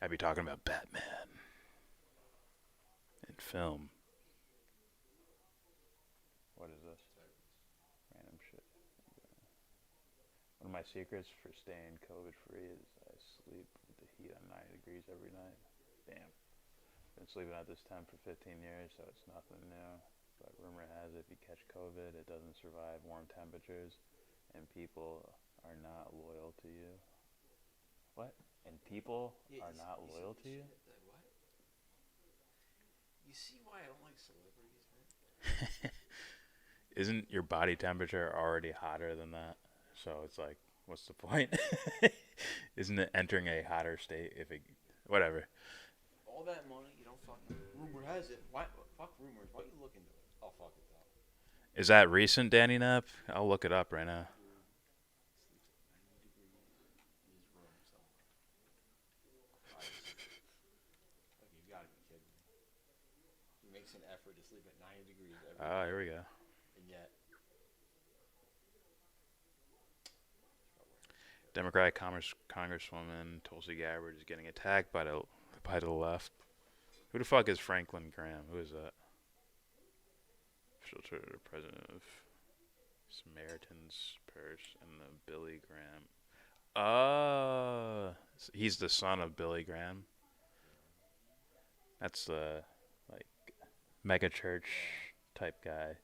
Speaker 4: I'd be talking about Batman and film. What is this? Random shit. One of my secrets for staying COVID free is I sleep with the heat on 90 degrees every night. Damn. Been sleeping at this temp for 15 years, so it's nothing new. But rumor has it, if you catch COVID, it doesn't survive warm temperatures, and people are not loyal to you. What? And people are not loyal to you?
Speaker 5: What? You see why I don't like celebrities, man?
Speaker 4: Isn't your body temperature already hotter than that? So it's like, what's the point? Isn't it entering a hotter state if it... Whatever.
Speaker 5: All that money, you don't fucking... Rumor has it. Why? Fuck rumors. Why you look into it? I'll fuck it up.
Speaker 4: Is that recent, Danny Knapp? I'll look it up right now.
Speaker 5: Like, you gotta be kidding me. He makes an effort to sleep at 90 degrees every
Speaker 4: Oh,
Speaker 5: day.
Speaker 4: here we go.
Speaker 5: And yet...
Speaker 4: Democratic Congresswoman Tulsi Gabbard is getting attacked by the left. Who the fuck is Franklin Graham? Who is that? Official Twitter president of Samaritan's Purse and the Billy Graham. He's the son of Billy Graham. That's the like mega church type guy.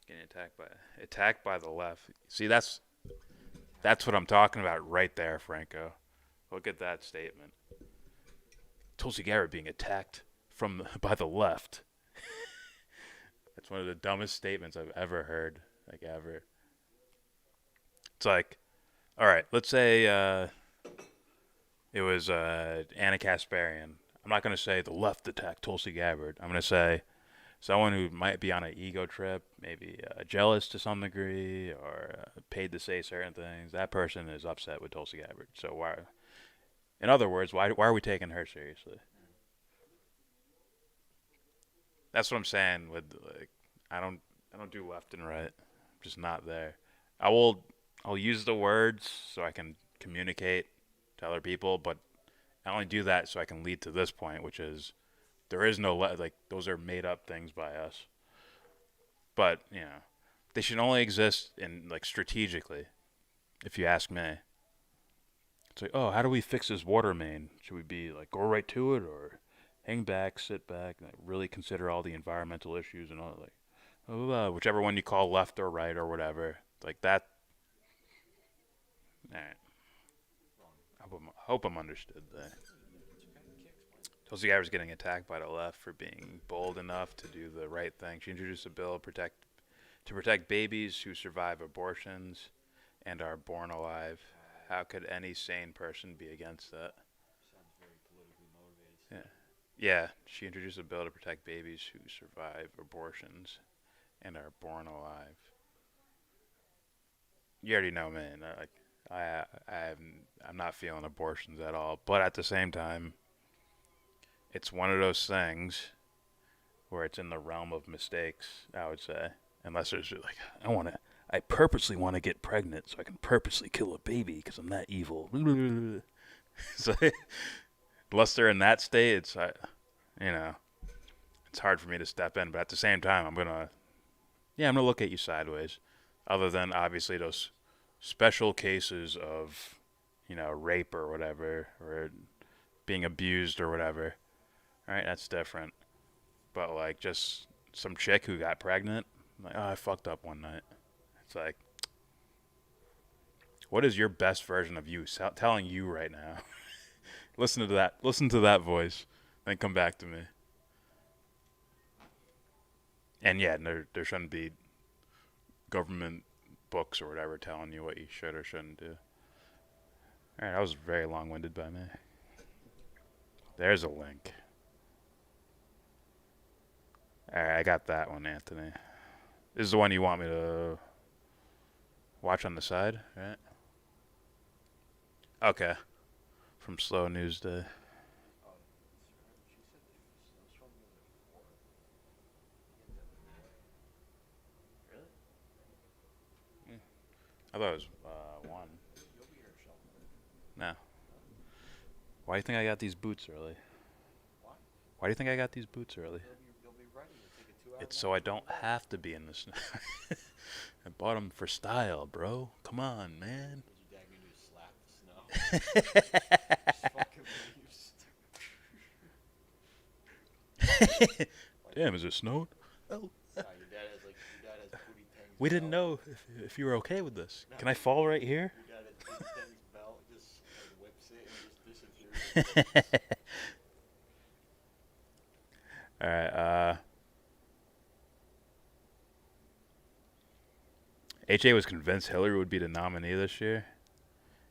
Speaker 4: Getting attacked by the left. See, that's what I'm talking about right there, Franco. Look at that statement. Tulsi Gabbard being attacked by the left. That's one of the dumbest statements I've ever heard, like ever. It's like, all right, let's say it was Anna Kasparian. I'm not going to say the left attacked Tulsi Gabbard. I'm going to say someone who might be on an ego trip, maybe jealous to some degree, or paid to say certain things. That person is upset with Tulsi Gabbard. So why? In other words, why are we taking her seriously? That's what I'm saying. With like, I don't do left and right. I'm just not there. I'll use the words so I can communicate to other people, but I only do that so I can lead to this point, which is there is no like those are made up things by us. But you know, they should only exist in like strategically. If you ask me, it's like, oh, how do we fix this water main? Should we be like go right to it, or hang back, sit back, and like, really consider all the environmental issues and all like, whichever one you call left or right or whatever, like that. All right. I hope I'm understood there. Tulsi Gabbard's getting attacked by the left for being bold enough to do the right thing. She introduced a bill to protect babies who survive abortions and are born alive. How could any sane person be against that?
Speaker 5: Sounds very politically motivated.
Speaker 4: Yeah. She introduced a bill to protect babies who survive abortions and are born alive. You already know, man. I'm not feeling abortions at all. But at the same time, it's one of those things where it's in the realm of mistakes, I would say. Unless there's like, I purposely want to get pregnant so I can purposely kill a baby because I'm that evil. So, unless they're in that state, it's, it's hard for me to step in. But at the same time, I'm going to look at you sideways. Other than, obviously, those special cases of, rape or whatever, or being abused or whatever. All right, that's different. But, like, just some chick who got pregnant, like, oh, I fucked up one night. It's like, what is your best version of you telling you right now? Listen to that. Listen to that voice. Then come back to me. And, yeah, there shouldn't be government books or whatever telling you what you should or shouldn't do. All right, that was very long-winded by me. There's a link. All right, I got that one, Anthony. This is the one you want me to watch on the side, right? Okay. From Slow News Day. I thought it was one. No. Why do you think I got these boots early? Why do you think I got these boots early? It's so I don't have to be in the snow. I bought them for style, bro. Come on, man. Damn, is it snowing? Oh. We didn't know if you were okay with this. Can I fall right here? All right. HA was convinced Hillary would be the nominee this year.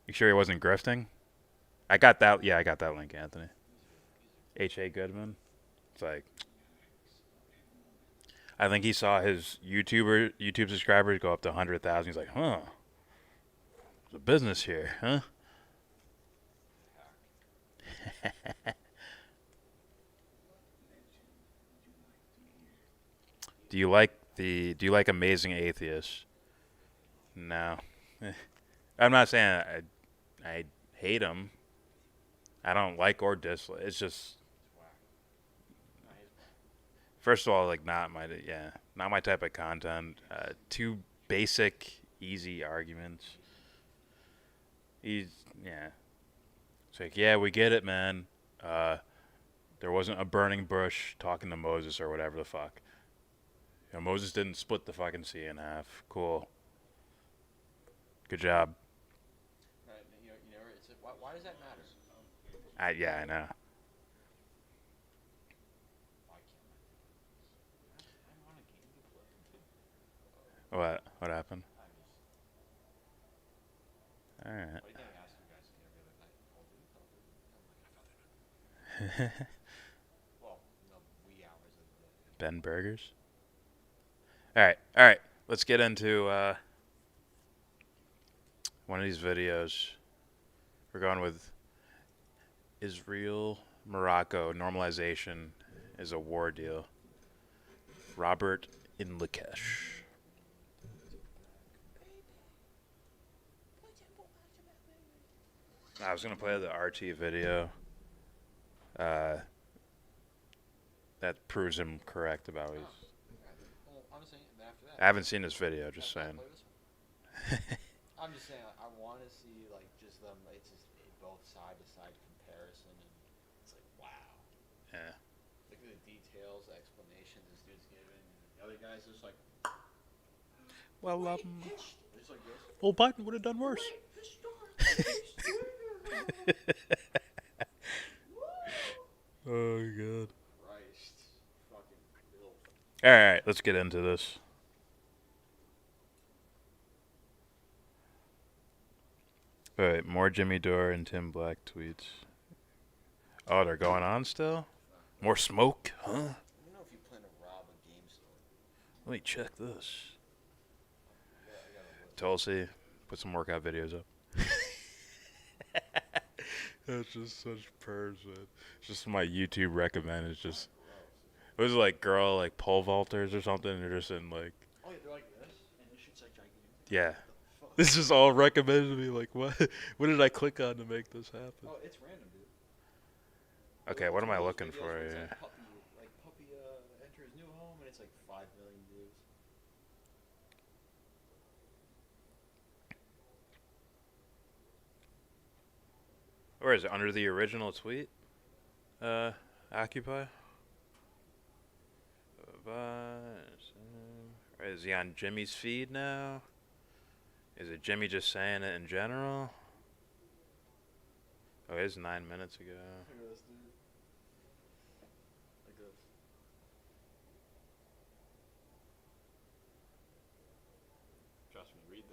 Speaker 4: You sure he wasn't grifting? I got that. Yeah, I got that link, Anthony. H.A. Goodman. It's like, I think he saw his YouTube subscribers go up to 100,000. He's like, huh, there's a business here, huh? Do you like Amazing Atheist? No. I'm not saying I hate him. I don't like or dislike. It's just First of all, like not my type of content. Too basic, easy arguments. It's like, yeah, we get it, man. There wasn't a burning bush talking to Moses or whatever the fuck. You know, Moses didn't split the fucking sea in half. Cool. Good job.
Speaker 5: Right, it's like, why does that matter?
Speaker 4: I know. What happened? All right. Ben Burgers. All right. Let's get into one of these videos. We're going with Israel, Morocco. Normalization is a war deal. Robert in Lakesh. I was gonna play the RT video. That proves him correct about his. I haven't seen this video. Just saying.
Speaker 5: I'm just saying. I want to see like just them. It's just both side to side comparison, and it's like wow.
Speaker 4: Yeah.
Speaker 5: Look at the details, the explanations this dude's giving, and the other guys just like.
Speaker 4: Well,
Speaker 5: Just like this.
Speaker 4: well, Biden would have done worse. Oh god.
Speaker 5: Christ. Fucking filth.
Speaker 4: Alright, let's get into this. Alright, more Jimmy Dore and Tim Black tweets. Oh, they're going on still? More smoke? Huh?
Speaker 5: I don't know if you plan to rob a game store.
Speaker 4: Let me check this. Tulsi, put some workout videos up. That's just such pervs, man. It's just my YouTube recommend. It's just, it was like girl like pole vaulters or something. They're just in like.
Speaker 5: Oh, yeah, they're like this, and this shit's like gigantic.
Speaker 4: Yeah. This is all recommended to me. Like, what? What did I click on to make this happen?
Speaker 5: Oh, it's random, dude.
Speaker 4: Okay, what am I looking for
Speaker 5: It's
Speaker 4: here?
Speaker 5: like puppy enter his new home, and it's like 5 million views.
Speaker 4: Where is it? Under the original tweet? Occupy? Is he on Jimmy's feed now? Is it Jimmy just saying it in general? Oh, it is 9 minutes ago.
Speaker 5: Look at this, dude. Like this. Trust me, read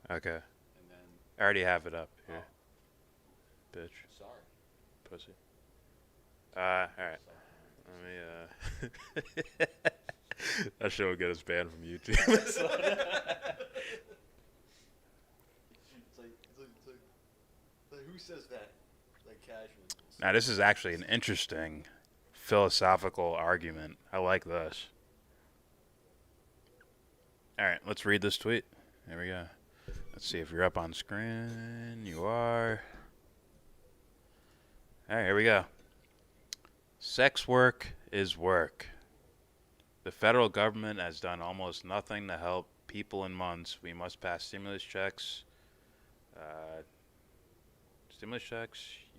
Speaker 5: that.
Speaker 4: Okay.
Speaker 5: And then.
Speaker 4: I already have it up here. Bitch.
Speaker 5: Sorry.
Speaker 4: Pussy. Alright. Let me, that shit will get us banned from YouTube.
Speaker 5: It's like who says that? Like casually.
Speaker 4: Now, this is actually an interesting philosophical argument. I like this. Alright, let's read this tweet. Here we go. Let's see if you're up on screen. You are. Alright, here we go. Sex work is work. The federal government has done almost nothing to help people in months. We must pass stimulus checks.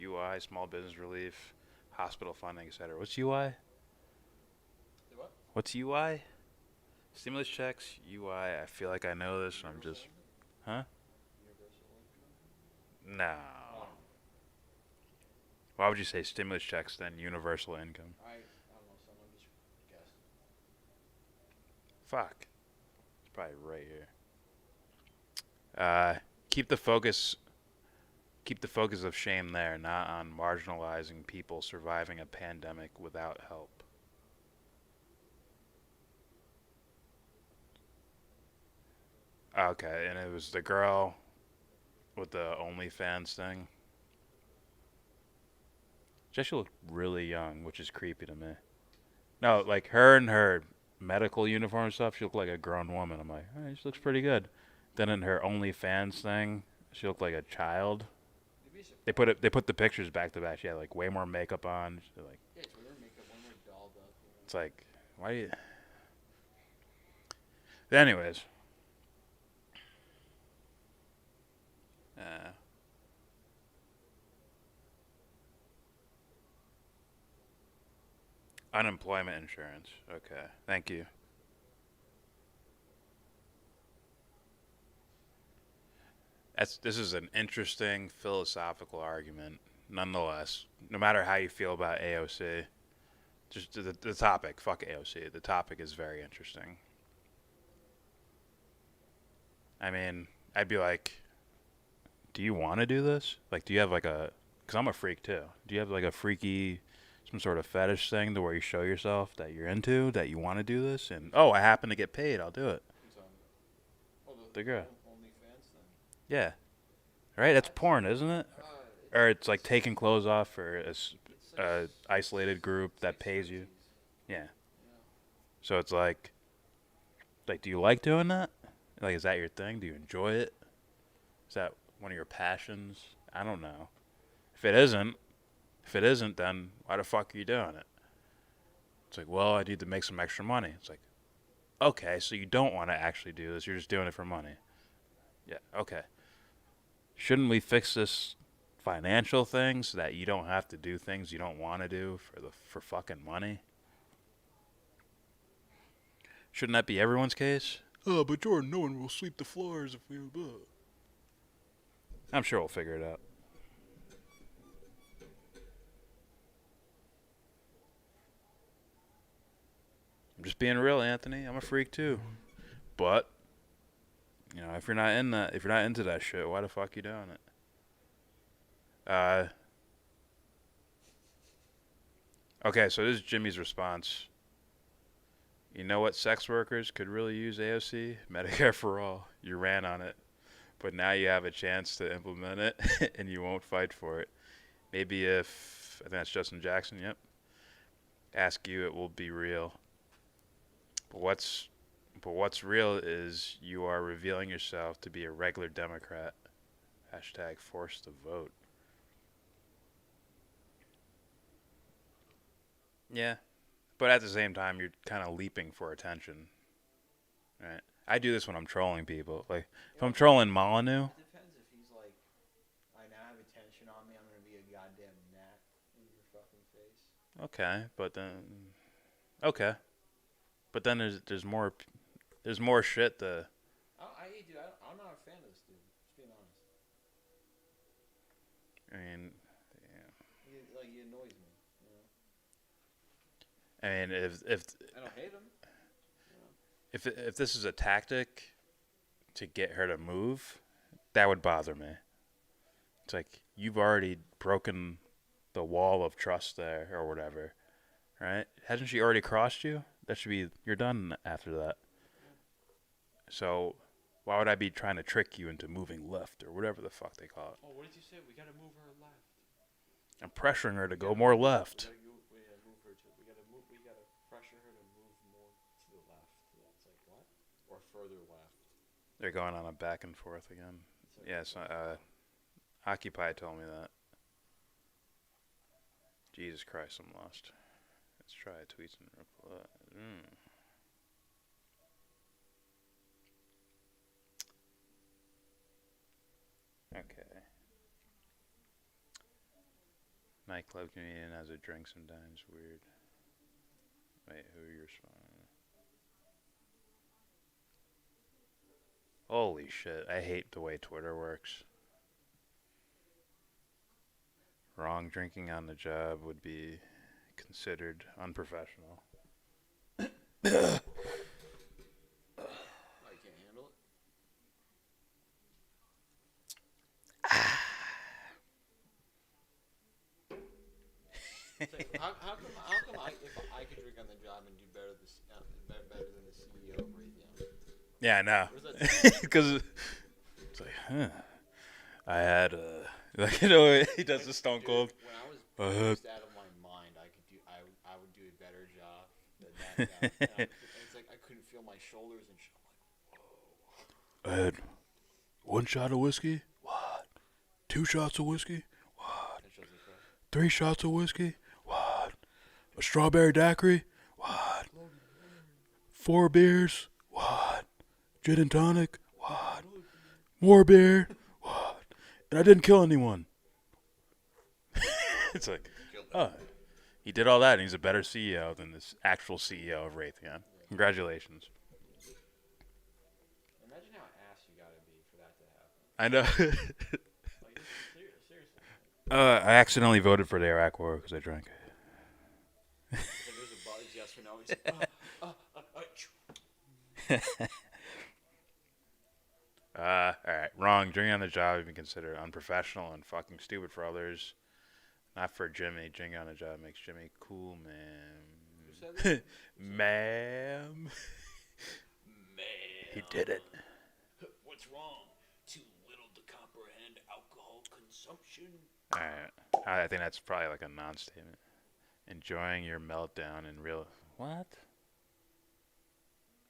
Speaker 4: UI, small business relief, hospital funding, etc. What's UI?
Speaker 5: What?
Speaker 4: What's UI? Stimulus checks, UI. I feel like I know this. I'm just, huh? No. Why would you say stimulus checks then universal income?
Speaker 5: I don't know. Someone just guessed.
Speaker 4: Fuck. It's probably right here. Keep the focus of shame there, not on marginalizing people surviving a pandemic without help. Okay, and it was the girl with the OnlyFans thing. She actually looked really young, which is creepy to me. No, like her in her medical uniform and stuff, she looked like a grown woman. I'm like, hey, she looks pretty good. Then in her OnlyFans thing, she looked like a child. They put the pictures back to back. She had like way more makeup on. Like,
Speaker 5: yeah, it's weird makeup, way more dolled up.
Speaker 4: It's like, why do you... Anyways. Unemployment insurance. Okay. Thank you. This is an interesting philosophical argument, nonetheless. No matter how you feel about AOC, just the topic, fuck AOC. The topic is very interesting. I mean, I'd be like, do you want to do this? Like, do you have like a... Because I'm a freak too. Do you have like a freaky, some sort of fetish thing to where you show yourself that you're into, that you want to do this? And, oh, I happen to get paid, I'll do it. The girl. Yeah. Right? That's porn, isn't it? Or it's like taking clothes off for a isolated group that pays you. Yeah. So it's like, do you like doing that? Like, is that your thing? Do you enjoy it? Is that one of your passions? I don't know. If it isn't, then why the fuck are you doing it? It's like, well, I need to make some extra money. It's like, okay, so you don't want to actually do this. You're just doing it for money. Yeah, okay. Shouldn't we fix this financial thing so that you don't have to do things you don't want to do for fucking money? Shouldn't that be everyone's case? Oh, but Jordan, no one will sweep the floors if we... I'm sure we'll figure it out. I'm just being real, Anthony. I'm a freak too. But, you know, if you're not into that shit, why the fuck you doing it? Okay, so this is Jimmy's response. You know what sex workers could really use AOC? Medicare for all. You ran on it. But now you have a chance to implement it, and you won't fight for it. Maybe if, I think that's Justin Jackson, yep. Ask you, it will be real. But what's real is you are revealing yourself to be a regular Democrat. Hashtag forced to vote. Yeah. But at the same time, you're kind of leaping for attention. Right? I do this when I'm trolling people. Like, if I'm trolling Molyneux...
Speaker 5: It depends if he's like, I now have attention on me, I'm going to be a goddamn gnat in your fucking face.
Speaker 4: Okay, but then... Okay. But then there's more shit to...
Speaker 5: Dude, I'm not a fan of this dude. Just being honest.
Speaker 4: I mean, yeah.
Speaker 5: He annoys me. You know?
Speaker 4: I mean, if
Speaker 5: I don't hate him.
Speaker 4: If this is a tactic to get her to move, that would bother me. It's like, you've already broken the wall of trust there, or whatever, right? Hasn't she already crossed you? That should be, you're done after that. So, why would I be trying to trick you into moving left, or whatever the fuck they call it?
Speaker 5: Oh, what did you say? We gotta move her left.
Speaker 4: I'm pressuring her to go more left.
Speaker 5: We gotta pressure her to move more to the left. It's like, what? Or further left.
Speaker 4: They're going on a back and forth again. Yes, Occupy told me that. Jesus Christ, I'm lost. Let's try tweets and reply. Okay. Nightclub comedian has a drink sometimes. Weird. Wait, who are you responding? Holy shit, I hate the way Twitter works. Wrong drinking on the job would be considered unprofessional.
Speaker 5: Oh, you can't handle it? Like, how come if I could drink on the job and do better than the CEO of Raytheon?
Speaker 4: Yeah, I know. Because it's like, I had like, you know, he does the Stone Cold.
Speaker 5: When I was bruised out of my mind, I would do a better job than that guy. And it's like I couldn't feel my shoulders and shit. I'm like, whoa.
Speaker 4: I had 1 shot of whiskey. What? 2 shots of whiskey. What? 3 shots of whiskey. What? A strawberry daiquiri. What? 4 beers? What? Gin and tonic? What? More beer? What? And I didn't kill anyone. It's like, oh, he did all that, and he's a better CEO than this actual CEO of Raytheon. Congratulations.
Speaker 5: Imagine how ass you gotta be for that to happen.
Speaker 4: I know.
Speaker 5: Like, seriously.
Speaker 4: I accidentally voted for the Iraq War because I drank.
Speaker 5: Like, there's a buzz, yes or no. He's like,
Speaker 4: Alright, wrong. Drinking on the job even considered unprofessional and fucking stupid for others. Not for Jimmy. Drinking on the job makes Jimmy cool, man.
Speaker 5: Who said that?
Speaker 4: Ma'am. He did it.
Speaker 5: What's wrong? Too little to comprehend alcohol consumption.
Speaker 4: Alright. I think that's probably like a non-statement. Enjoying your meltdown in real... What?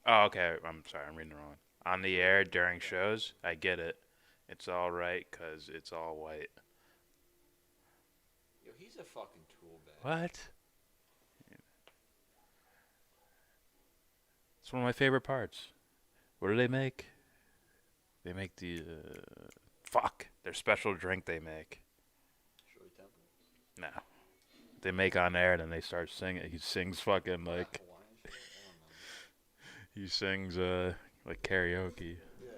Speaker 4: Oh, okay. I'm sorry. I'm reading it wrong. On the air during shows? I get it. It's alright because it's all white.
Speaker 5: Yo, he's a fucking tool bag.
Speaker 4: What? It's one of my favorite parts. What do they make? They make the... fuck. Their special drink they make.
Speaker 5: Shirley Temple.
Speaker 4: No. They make on air and then they start singing. He sings fucking like...
Speaker 5: Hawaiian shit? I don't know.
Speaker 4: He sings like karaoke.
Speaker 5: Yeah.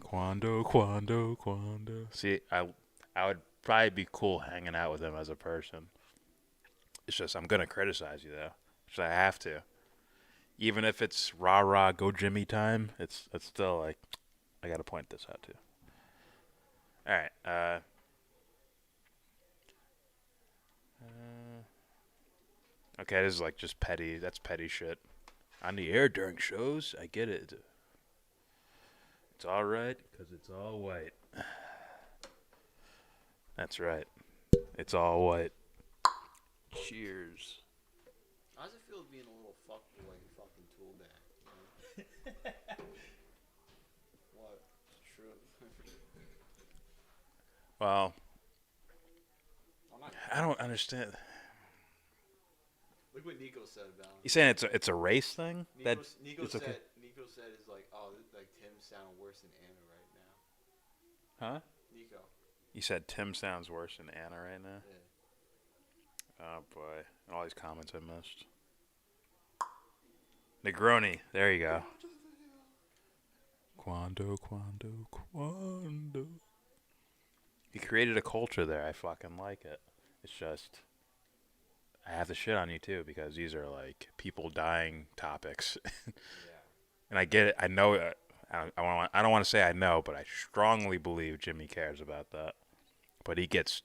Speaker 4: Quando, quando, quando. See, I would probably be cool hanging out with him as a person. It's just I'm gonna criticize you though, which I have to. Even if it's rah rah go Jimmy time, it's still like I gotta point this out too. All right. Okay, this is like just petty. That's petty shit. On the air during shows, I get it. It's all right because it's all white. That's right. It's all white. Cheers.
Speaker 5: How does it feel being a little fuckboy fucking tool bag? You know? What? It's true.
Speaker 4: Well,
Speaker 5: I'm not,
Speaker 4: I don't understand.
Speaker 5: look what Nico said about him.
Speaker 4: You saying it's a race thing?
Speaker 5: Nico
Speaker 4: it's
Speaker 5: said
Speaker 4: okay.
Speaker 5: Nico said is like, oh, like Tim sound worse than Anna right now.
Speaker 4: Huh?
Speaker 5: Nico.
Speaker 4: You said Tim sounds worse than Anna right now?
Speaker 5: Yeah.
Speaker 4: Oh boy. All these comments I missed. Negroni. There you go. Quando, quando, quando. You created a culture there. I fucking like it. It's just... I have to shit on you too because these are like people dying topics.
Speaker 5: Yeah.
Speaker 4: And I get it. I know. I don't want to say I know, but I strongly believe Jimmy cares about that. But he gets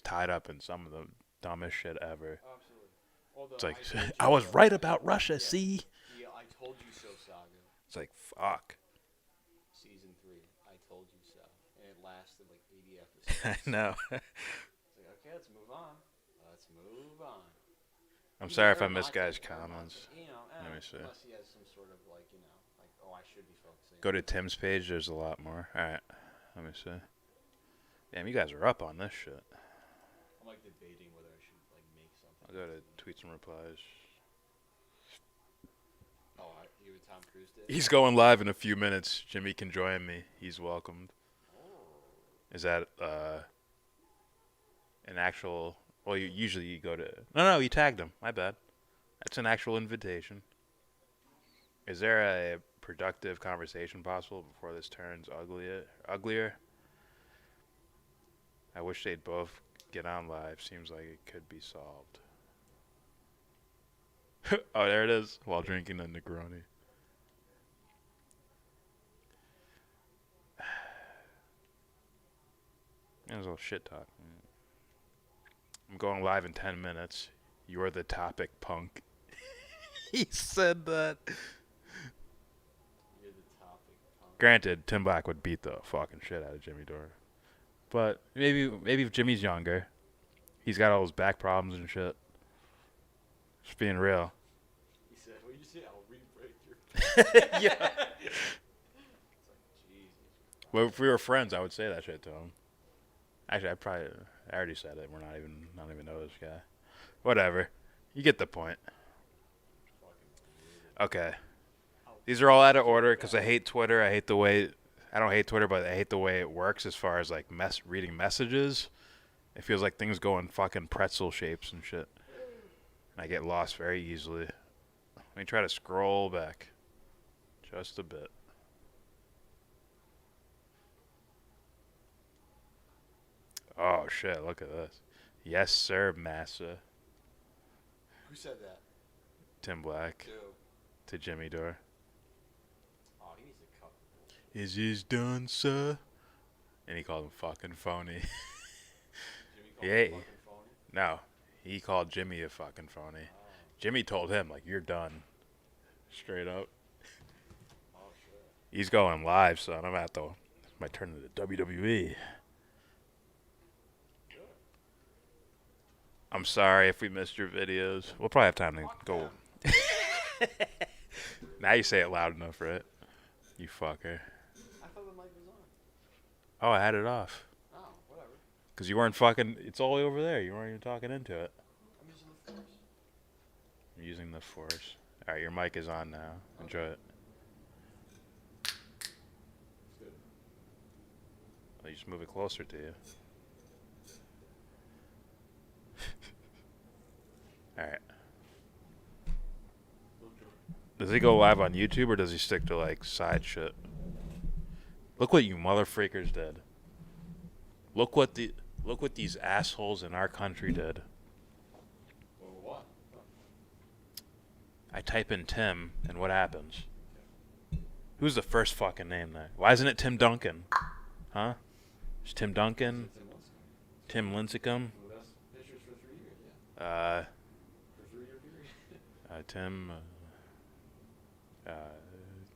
Speaker 4: tied up in some of the dumbest shit ever.
Speaker 5: Absolutely. Although
Speaker 4: It's like
Speaker 5: told you
Speaker 4: I was
Speaker 5: so.
Speaker 4: right about Russia.
Speaker 5: Yeah.
Speaker 4: See?
Speaker 5: Yeah, I told you so saga.
Speaker 4: It's like fuck.
Speaker 5: Season 3. I told you so. And it lasted like 80 episodes.
Speaker 4: I know.
Speaker 5: It's like, okay, let's move on. Let's move on.
Speaker 4: I'm
Speaker 5: He's
Speaker 4: sorry if
Speaker 5: very
Speaker 4: I missed
Speaker 5: much
Speaker 4: guys'
Speaker 5: like, very much
Speaker 4: comments.
Speaker 5: like, you know,
Speaker 4: Let me see.
Speaker 5: Unless he has some sort of like, you know, like, oh, I should be focusing.
Speaker 4: Go to Tim's page. There's a lot more. All right. Let me see. Damn, you guys are up on this shit.
Speaker 5: I'm like debating whether I should like make something.
Speaker 4: I'll go to tweets and replies.
Speaker 5: Oh, you and Tom Cruise did?
Speaker 4: He's going live in a few minutes. Jimmy can join me. He's welcomed. Is that an actual... Well, usually you go to... No, you tagged him. My bad. That's an actual invitation. Is there a productive conversation possible before this turns uglier? I wish they'd both get on live. Seems like it could be solved. Oh, there it is. While drinking a Negroni. That was a little shit talk. I'm going live in 10 minutes. You're the topic, punk. He said that.
Speaker 5: You're the topic.
Speaker 4: Granted, Tim Black would beat the fucking shit out of Jimmy Dore. But maybe if Jimmy's younger, he's got all those back problems and shit. Just being real.
Speaker 5: He said, what did you say? I'll re-break your...
Speaker 4: Yeah.
Speaker 5: It's like, Jesus.
Speaker 4: Well, if we were friends, I would say that shit to him. Actually, I already said it. We're not even know this guy. Whatever. You get the point. Okay. These are all out of order because I hate Twitter. I hate the way... I don't hate Twitter, but I hate the way it works as far as, like, reading messages. It feels like things go in fucking pretzel shapes and shit. And I get lost very easily. Let me try to scroll back just a bit. Oh, shit. Look at this. Yes, sir, massa.
Speaker 5: Who said that?
Speaker 4: Tim Black.
Speaker 5: Dude.
Speaker 4: To Jimmy Dore.
Speaker 5: Oh, he needs to cut.
Speaker 4: Is this done, sir? And he called him fucking phony.
Speaker 5: Jimmy called
Speaker 4: Yeah.
Speaker 5: him fucking phony?
Speaker 4: No. He called Jimmy a fucking phony.
Speaker 5: Oh.
Speaker 4: Jimmy told him, like, you're done. Straight up.
Speaker 5: Oh, shit.
Speaker 4: He's going live, son. I'm at the... My turn to the WWE. I'm sorry if we missed your videos. We'll probably have time to go. Now you say it loud enough, right? You fucker.
Speaker 5: I thought the mic was on.
Speaker 4: Oh, I had it off.
Speaker 5: Oh, whatever.
Speaker 4: Because you weren't fucking... It's all the way over there. You weren't even talking into it.
Speaker 5: I'm using the force.
Speaker 4: I'm using the force. Alright, your mic is on now. Enjoy it.
Speaker 5: It's good.
Speaker 4: Well, you just move it closer to you. Alright. Does he go live on YouTube or does he stick to like side shit? Look what you motherfreakers did. Look what these assholes in our country did.
Speaker 5: Well, what?
Speaker 4: I type in Tim and what happens? Who's the first fucking name there? Why isn't it Tim Duncan? Huh? It's Tim Duncan? Tim Lincecum?
Speaker 5: Well, that's pictures for 3 years, yeah. For 3-year period.
Speaker 4: Tim...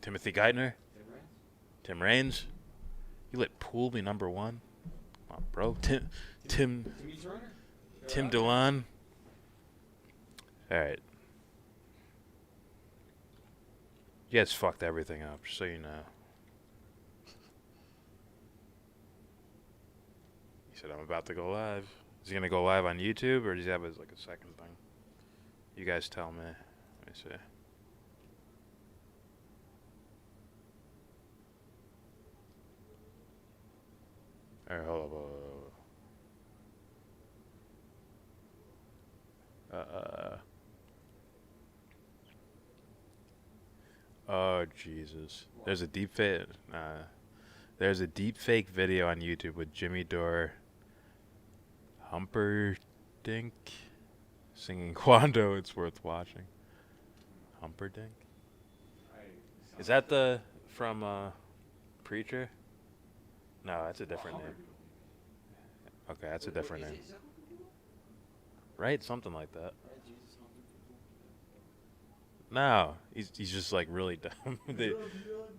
Speaker 4: Timothy Geithner?
Speaker 5: Tim Raines?
Speaker 4: Tim Raines? You let Poole be number one? Come on, bro. Tim
Speaker 5: Timmy Turner?
Speaker 4: Tim DeLon? Alright. You guys fucked everything up, just so you know. He said, I'm about to go live. Is he going to go live on YouTube, or does he have his, like, a second thing? You guys tell me. Let me see. Alright, hold up. Oh, Jesus. There's a deep fake. There's a deep fake video on YouTube with Jimmy Dore, Humperdinck, singing Quando. It's worth watching. Humperdinck? Is that the from Preacher? No, that's a different name. Okay, that's a different name. Right? Something like that. No, he's just like really dumb.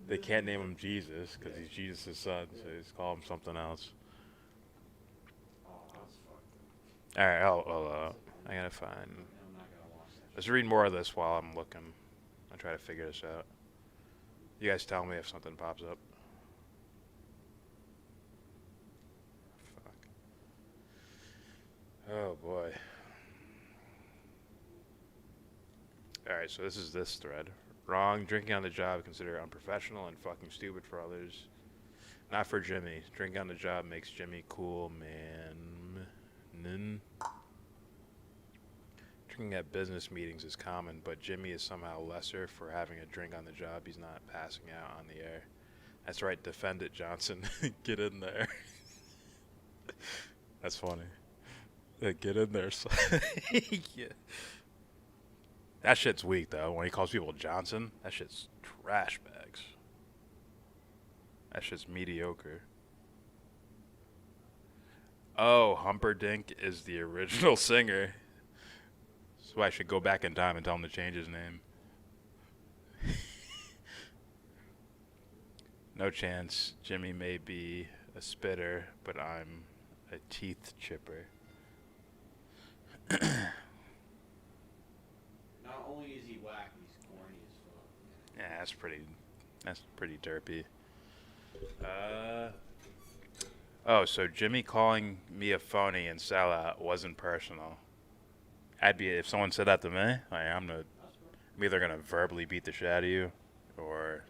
Speaker 4: They can't name him Jesus because he's Jesus' son, so they just call him something else. All right, I gotta find. Let's read more of this while I'm looking. I'll try to figure this out. You guys tell me if something pops up. Fuck. Oh boy. Alright, so this is this thread. Wrong. Drinking on the job considered unprofessional and fucking stupid for others. Not for Jimmy. Drinking on the job makes Jimmy cool, man. Drinking at business meetings is common, but Jimmy is somehow lesser for having a drink on the job. He's not passing out on the air. That's right, defend it, Johnson. Get in there. That's funny. Get in there. Yeah. That shit's weak, though. When he calls people Johnson, that shit's trash bags. That shit's mediocre. Oh, Humperdinck is the original singer. So I should go back in time and tell him to change his name. No chance. Jimmy may be a spitter, but I'm a teeth chipper.
Speaker 5: Not only is he whack, he's corny as fuck.
Speaker 4: Yeah, that's pretty derpy. Oh, so Jimmy calling me a phony and sellout wasn't personal. I'd be, if someone said that to me, like, I'm either gonna verbally beat the shit out of you or,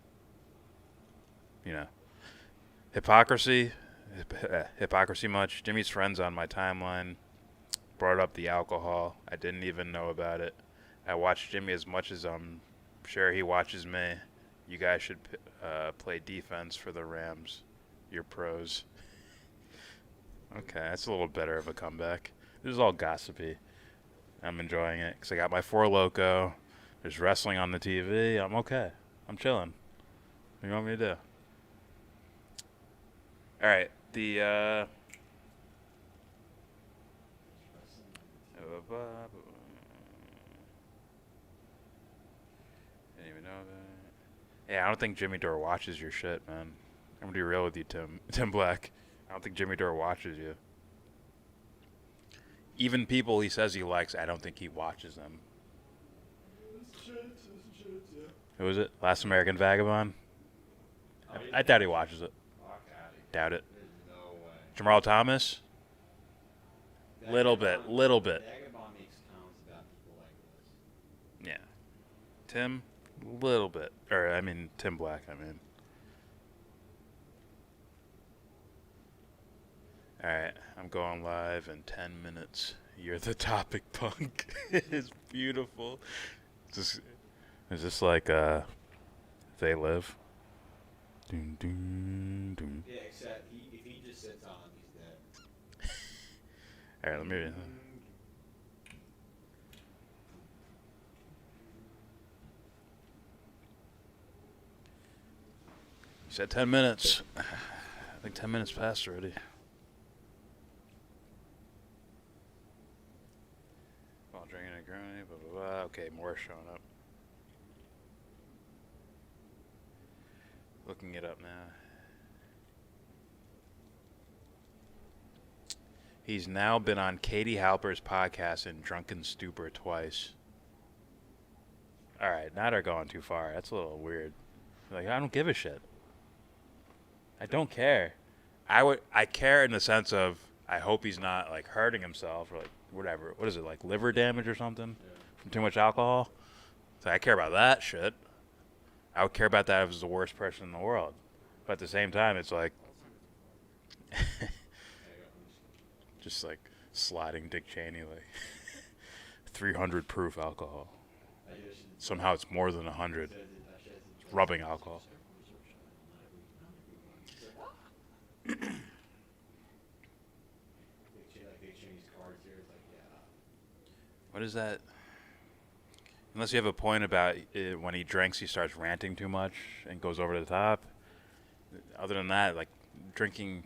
Speaker 4: hypocrisy much. Jimmy's friends on my timeline brought up the alcohol. I didn't even know about it. I watch Jimmy as much as I'm sure he watches me. You guys should play defense for the Rams. You're pros. Okay, that's a little better of a comeback. This is all gossipy. I'm enjoying it because I got my Four Loko. There's wrestling on the TV. I'm okay. I'm chilling. What do you want me to do? All right. The didn't even know that. Yeah, I don't think Jimmy Dore watches your shit, man. I'm gonna be real with you, Tim Black. I don't think Jimmy Dore watches you. Even people he says he likes, I don't think he watches them. Who was it? Last American Vagabond? I doubt he watches it. Doubt it. Jamal Thomas? Little bit. Yeah. Tim? Little bit. Tim Black, Alright, I'm going live in 10 minutes. You're the topic, punk. It's beautiful. Is this like, They Live? Doom, doom, doom.
Speaker 5: Yeah, except if he just sits on, he's dead.
Speaker 4: Alright, let me... You said 10 minutes. I think 10 minutes passed already. While drinking a Negroni, blah, blah, blah. Okay, more showing up. Looking it up now. He's now been on Katie Halper's podcast in Drunken Stupor twice. Alright, now they're going too far. That's a little weird. Like, I don't give a shit. I don't care. I care in the sense of I hope he's not like hurting himself or like whatever. What is it, like liver damage or something from too much alcohol? So I care about that shit. I would care about that if I was the worst person in the world. But at the same time, it's like just like sliding Dick Cheney like 300 proof alcohol. Somehow it's more than 100 rubbing alcohol. What is that? Unless you have a point about it, when he drinks, he starts ranting too much and goes over the top. Other than that, like drinking,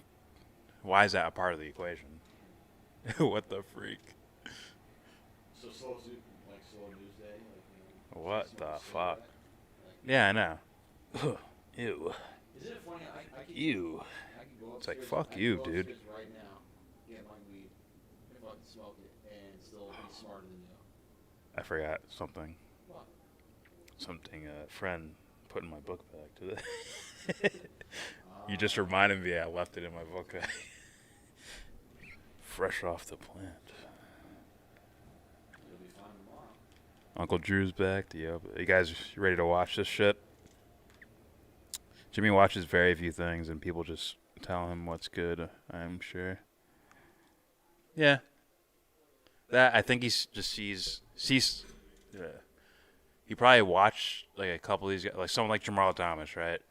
Speaker 4: why is that a part of the equation? What the freak?
Speaker 5: So slow news day.
Speaker 4: What the fuck? Yeah, I know. Ew.
Speaker 5: Isn't it funny?
Speaker 4: Ew. It's like, fuck you, dude.
Speaker 5: Right now, get my weed, and fucking smoke it, and still be smarter than you.
Speaker 4: I forgot something.
Speaker 5: What?
Speaker 4: Something a friend put in my book bag today. You just reminded me I left it in my book bag. Fresh off the plant.
Speaker 5: You'll be fine tomorrow.
Speaker 4: Uncle Drew's back. You guys ready to watch this shit? Jimmy watches very few things, and people just tell him what's good, I'm sure. Yeah. That, I think he just sees he probably watched like a couple of these guys, like someone like Jamal Thomas, right?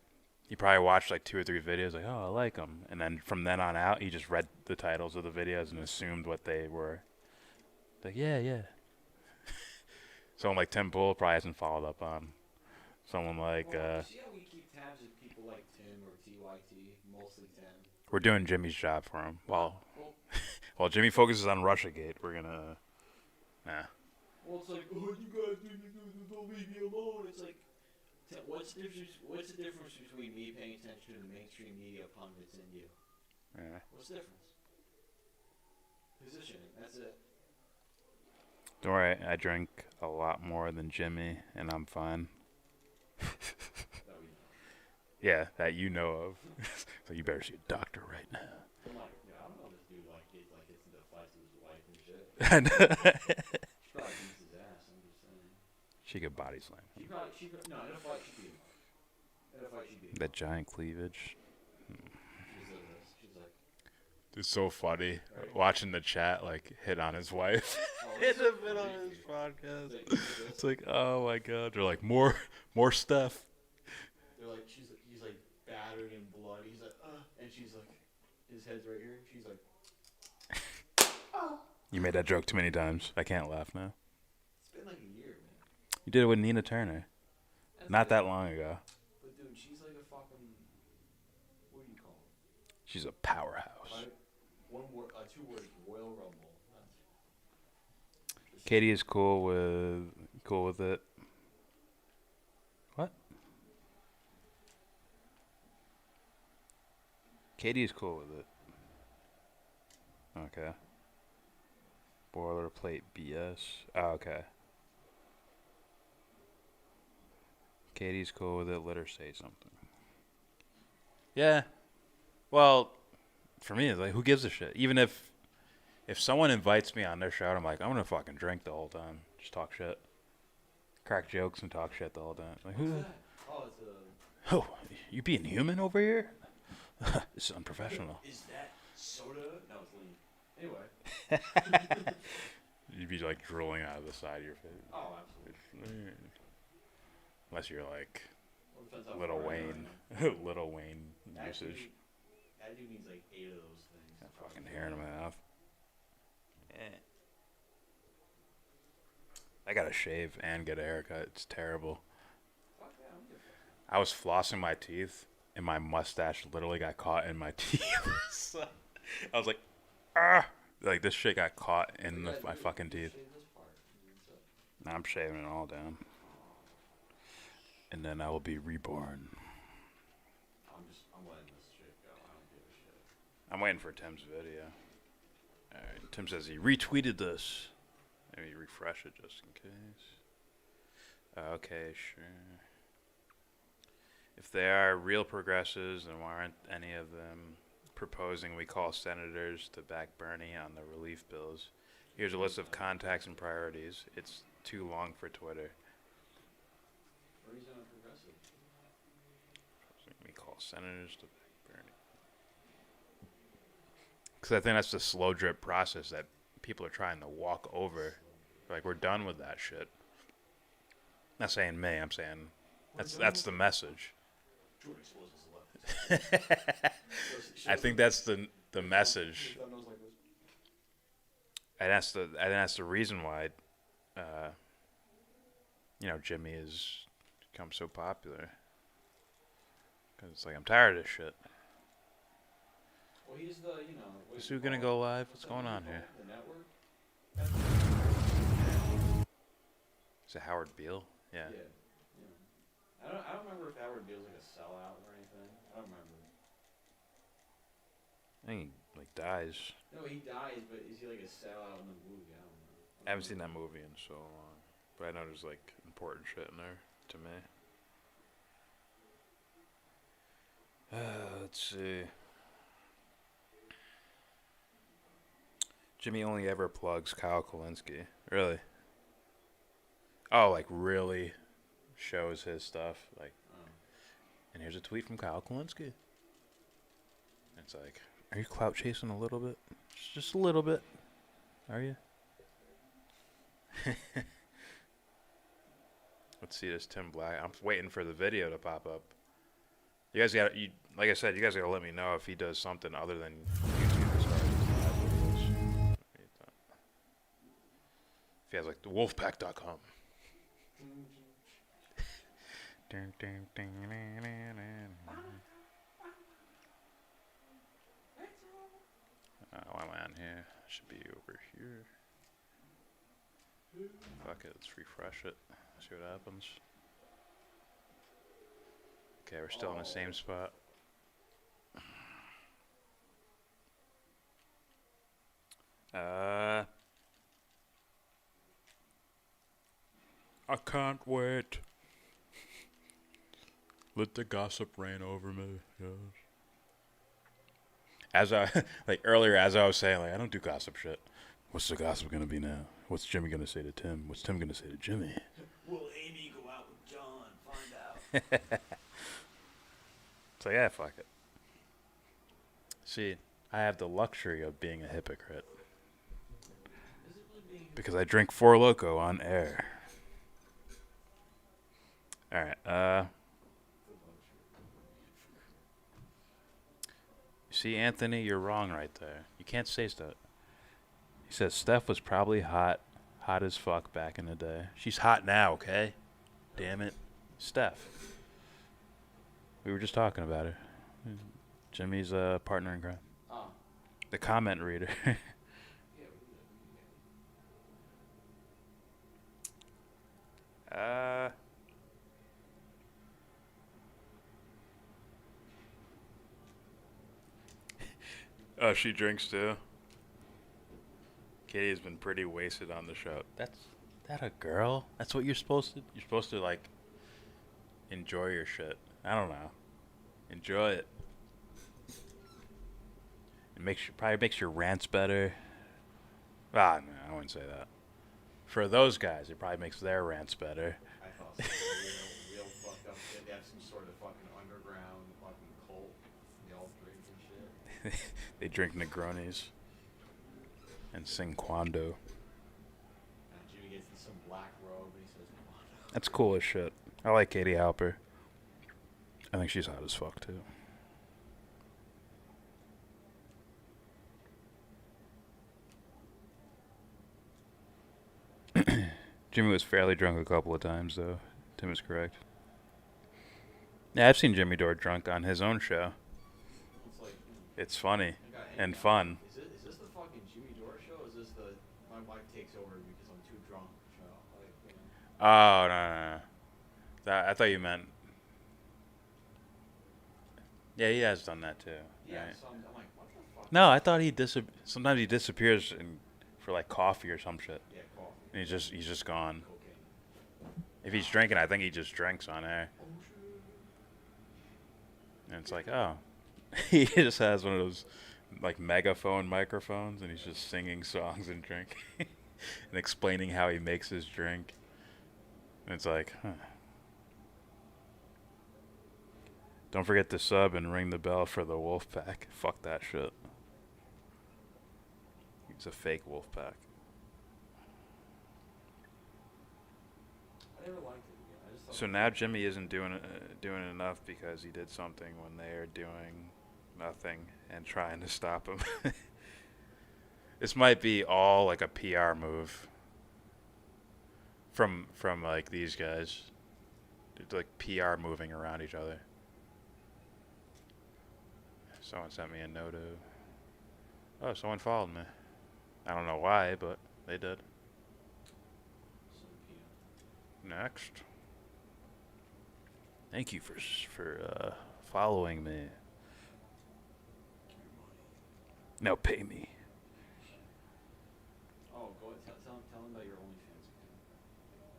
Speaker 4: He probably watched like 2 or 3 videos, like, oh, I like them. And then from then on out, he just read the titles of the videos and assumed what they were. Like, yeah. Someone like Tim Pool probably hasn't followed up on. Someone like...
Speaker 5: see how we keep tabs with people like Tim or TYT, mostly Tim?
Speaker 4: We're doing Jimmy's job for him. While Jimmy focuses on Russiagate, we're gonna... Nah.
Speaker 5: Well, it's like, oh, you guys don't leave me alone. It's like, what's the difference between me paying attention to the mainstream media pundits and you?
Speaker 4: Yeah.
Speaker 5: What's the difference? Positioning, that's it.
Speaker 4: Don't worry, I drink a lot more than Jimmy, and I'm fine. Yeah, that you know of. So you better see a doctor right now.
Speaker 5: I'm like, yeah, I don't know this dude gets into fights with his wife and shit.
Speaker 4: I know.
Speaker 5: She probably beats his ass, I'm just saying.
Speaker 4: She could body slam.
Speaker 5: No, in a fight she beat him. In a fight, she'd beat him.
Speaker 4: That giant cleavage.
Speaker 5: She said this. She's like,
Speaker 4: It's so funny
Speaker 5: Right.
Speaker 4: watching the chat like hit on his wife
Speaker 5: oh,
Speaker 4: in
Speaker 5: it's
Speaker 4: the
Speaker 5: so
Speaker 4: middle of
Speaker 5: funny.
Speaker 4: his podcast.
Speaker 5: Like,
Speaker 4: It's like, oh my god, they're like more stuff.
Speaker 5: they're like, he's like battered and blood. He's like, and she's like, his head's right here. She's like,
Speaker 4: You made that joke too many times. I can't laugh now.
Speaker 5: it's been like a year, man.
Speaker 4: You did it with Nina Turner,
Speaker 5: That's
Speaker 4: not
Speaker 5: good.
Speaker 4: that long ago.
Speaker 5: But dude, she's like a fucking, what do you call it?
Speaker 4: She's a powerhouse.
Speaker 5: Right? One word, 2 words, Royal Rumble.
Speaker 4: Katie is cool with it. What? Katie is cool with it. Okay. Boilerplate BS. Oh, okay. Katie's cool with it. Let her say something. Yeah. Well, for me, it's like, who gives a shit? Even if someone invites me on their show, I'm like, I'm gonna fucking drink the whole time, just talk shit, crack jokes, and talk shit the whole time. Like, who?
Speaker 5: Oh, it's
Speaker 4: Oh, you being human over here? This is unprofessional.
Speaker 5: Is that soda? No, it's lean. Anyway.
Speaker 4: You'd be like drooling out of the side of your face.
Speaker 5: Oh, absolutely.
Speaker 4: Unless you're like
Speaker 5: Well, it depends how
Speaker 4: Little
Speaker 5: far I
Speaker 4: Wayne,
Speaker 5: go.
Speaker 4: Little Wayne
Speaker 5: That
Speaker 4: usage.
Speaker 5: dude- That dude needs like 8 of those things.
Speaker 4: Got fucking hair in my mouth. I gotta shave and get a haircut. It's terrible.
Speaker 5: Fuck that, I don't give a fuck.
Speaker 4: I was flossing my teeth, and my mustache literally got caught in my teeth. So, I was like, ah! Like, this shit got caught in
Speaker 5: Yeah,
Speaker 4: my
Speaker 5: dude,
Speaker 4: fucking teeth.
Speaker 5: shave this part, and that's it.
Speaker 4: Now I'm shaving it all down. And then I will be reborn.
Speaker 5: I'm letting this shit go. I don't give a shit.
Speaker 4: I'm waiting for Tim's video. Alright, Tim says he retweeted this. Maybe refresh it just in case. Okay, sure. If they are real progressives, then why aren't any of them proposing we call senators to back Bernie on the relief bills? Here's a list of contacts and priorities. It's too long for Twitter.
Speaker 5: Or he's not progressive.
Speaker 4: We call senators to back Bernie. Because I think that's the slow drip process that people are trying to walk over. Like, we're done with that shit. Not saying me, I'm saying that's the message.
Speaker 5: Jordan exposes the left.
Speaker 4: I think that's the message.
Speaker 5: His thumb nose like this.
Speaker 4: And that's the reason why Jimmy has become so popular. Because it's like, I'm tired of this shit.
Speaker 5: Well, he's the, what
Speaker 4: Is
Speaker 5: do you
Speaker 4: who gonna
Speaker 5: call
Speaker 4: go
Speaker 5: it?
Speaker 4: live? What's
Speaker 5: that
Speaker 4: going
Speaker 5: movie
Speaker 4: on
Speaker 5: called?
Speaker 4: here?
Speaker 5: The Network?
Speaker 4: Is it Howard Beale? Yeah.
Speaker 5: Yeah. I don't remember if Howard Beale's like a sellout or anything. I don't remember.
Speaker 4: I think he like dies.
Speaker 5: No, he dies, but is he like a sellout in the movie? I don't know.
Speaker 4: I haven't seen that movie in so long. But I know there's like important shit in there to me. Let's see. Jimmy only ever plugs Kyle Kalinske. Really? Oh, like really shows his stuff. Like, and here's a tweet from Kyle Kalinske. It's like, are you clout chasing a little bit? Just a little bit. Are you? Let's see this Tim Black. I'm waiting for the video to pop up. You guys got like I said, you guys gotta let me know if he does something other than YouTube as far as his live videos. If he has like the wolfpack.com. Why am I on here? Should be over here. Fuck it, let's refresh it. See what happens. Okay, we're still in the same spot. I can't wait. Let the gossip rain over me. Yes. As I as I was saying, like, I don't do gossip shit. What's the gossip gonna be now? What's Jimmy gonna say to Tim? What's Tim gonna say to Jimmy?
Speaker 5: Will Amy go out with John? Find out.
Speaker 4: So yeah, fuck it. See, I have the luxury of being a hypocrite. Because I drink Four Loko on air. Alright, see, Anthony, you're wrong right there. You can't say stuff. He says Steph was probably hot as fuck back in the day. She's hot now, okay? Damn it. Steph. We were just talking about her. Jimmy's partner in crime.
Speaker 5: Oh.
Speaker 4: The comment reader. Oh, she drinks too. Katie has been pretty wasted on the show. That's that a girl? That's what you're supposed to. You're supposed to like enjoy your shit. I don't know. Enjoy it. It probably makes your rants better. Ah, no, I wouldn't say that. For those guys, it probably makes their rants better.
Speaker 5: I thought some real fucked up shit. They have some sort of fucking underground fucking cult. They all drink and shit.
Speaker 4: They drink Negronis and sing Quando.
Speaker 5: Jimmy gets in some black robe and he says Quando.
Speaker 4: That's cool as shit. I like Katie Halper. I think she's hot as fuck too. Jimmy was fairly drunk a couple of times though. Tim is correct. Yeah, I've seen Jimmy Dore drunk on his own show.
Speaker 5: It's like,
Speaker 4: It's funny and fun.
Speaker 5: Is this the fucking Jimmy Dore show? Or is this the my wife takes over because I'm too drunk show? Like, you know.
Speaker 4: Oh no. That I thought you meant. Yeah, he has done that too.
Speaker 5: Yeah,
Speaker 4: Right?
Speaker 5: so I'm like, what the fuck?
Speaker 4: No, I thought sometimes he disappears for like coffee or some shit.
Speaker 5: Yeah, coffee.
Speaker 4: And he's just gone.
Speaker 5: Cocaine.
Speaker 4: If he's drinking, I think he just drinks on air. And it's like, oh, he just has one of those like megaphone microphones, and he's just singing songs and drinking and explaining how he makes his drink. And it's like, huh. Don't forget to sub and ring the bell for the wolf pack. Fuck that shit. It's a fake wolf pack.
Speaker 5: I never liked it again. I just thought
Speaker 4: So now Jimmy isn't doing enough because he did something when they are doing nothing and trying to stop him. This might be all like a PR move from like these guys. It's like PR moving around each other. Someone sent me a note of, oh, someone followed me. I don't know why, but they did. Next. Thank you for following me. Now pay me.
Speaker 5: Oh, go ahead. Tell him about your OnlyFans account.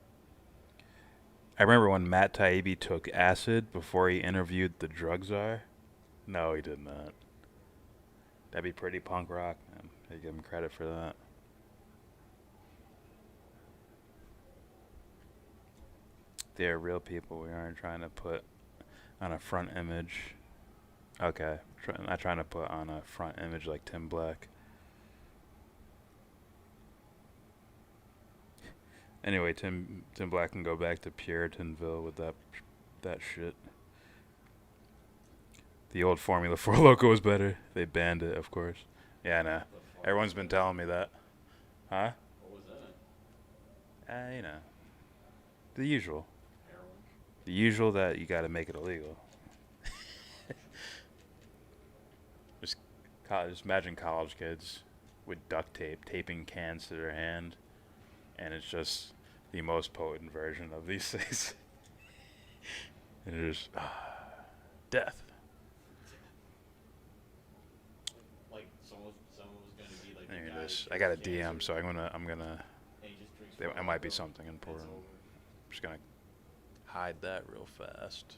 Speaker 4: I remember when Matt Taibbi took acid before he interviewed the drug czar. No, he did not. That'd be pretty punk rock, man. I give him credit for that. They're real people. We aren't trying to put on a front image. Okay. Not trying to put on a front image like Tim Black. Anyway, Tim Black can go back to Puritanville with that shit. The old Formula 4 logo was better. They banned it, of course. Yeah, nah. Everyone's been telling me that. Huh?
Speaker 5: What was in it?
Speaker 4: You know. The usual.
Speaker 5: Heroin.
Speaker 4: The usual that you gotta make it illegal. Just imagine college kids with duct tape, taping cans to their hand, and it's just the most potent version of these things. And it's just, death.
Speaker 5: Like someone was gonna be like.
Speaker 4: There
Speaker 5: the
Speaker 4: it
Speaker 5: guy
Speaker 4: is.
Speaker 5: that
Speaker 4: I got a
Speaker 5: gets
Speaker 4: DM,
Speaker 5: cancer,
Speaker 4: so I'm gonna.
Speaker 5: and he just drinks
Speaker 4: It
Speaker 5: water
Speaker 4: might be
Speaker 5: till
Speaker 4: something
Speaker 5: it's
Speaker 4: important.
Speaker 5: over.
Speaker 4: I'm just gonna hide that real fast.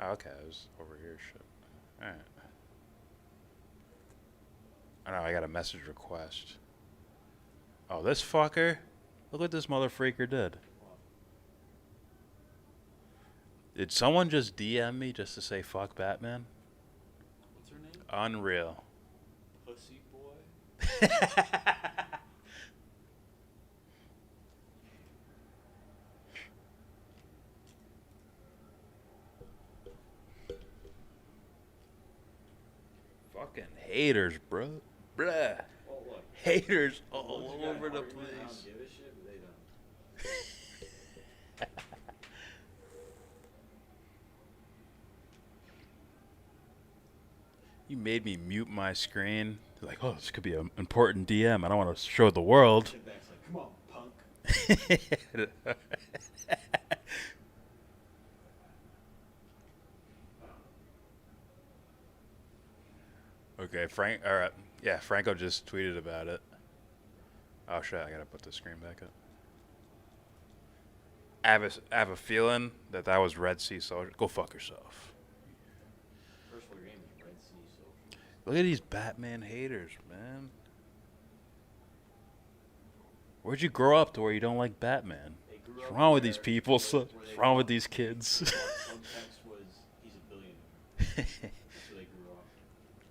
Speaker 4: Oh, okay, it was over here. Shit. All right. I know. I got a message request. Oh, this fucker! Look what this mother freaker did. Did someone just DM me just to say fuck Batman?
Speaker 5: What's her name?
Speaker 4: Unreal.
Speaker 5: Pussy boy.
Speaker 4: Fucking haters, bro. Bruh.
Speaker 5: Oh look.
Speaker 4: Haters
Speaker 5: Once
Speaker 4: all
Speaker 5: you got an
Speaker 4: over the
Speaker 5: argument, I don't
Speaker 4: place.
Speaker 5: give a shit, but they don't.
Speaker 4: You made me mute my screen. Like, oh, this could be an important DM. I don't want to show the world.
Speaker 5: Shit back's like, come on, punk.
Speaker 4: Okay, Franco just tweeted about it. Oh shit, I gotta put the screen back up. I have a feeling that was Red Sea Soldier. Go fuck yourself.
Speaker 5: First floor gaming, Red Sea Social.
Speaker 4: Look at these Batman haters, man. Where'd you grow up to where you don't like Batman?
Speaker 5: They grew
Speaker 4: What's
Speaker 5: up
Speaker 4: wrong with
Speaker 5: where-
Speaker 4: these people?
Speaker 5: where they
Speaker 4: What's wrong with
Speaker 5: thought
Speaker 4: these kids?
Speaker 5: Subtext was, he's a billionaire. That's where they grew up.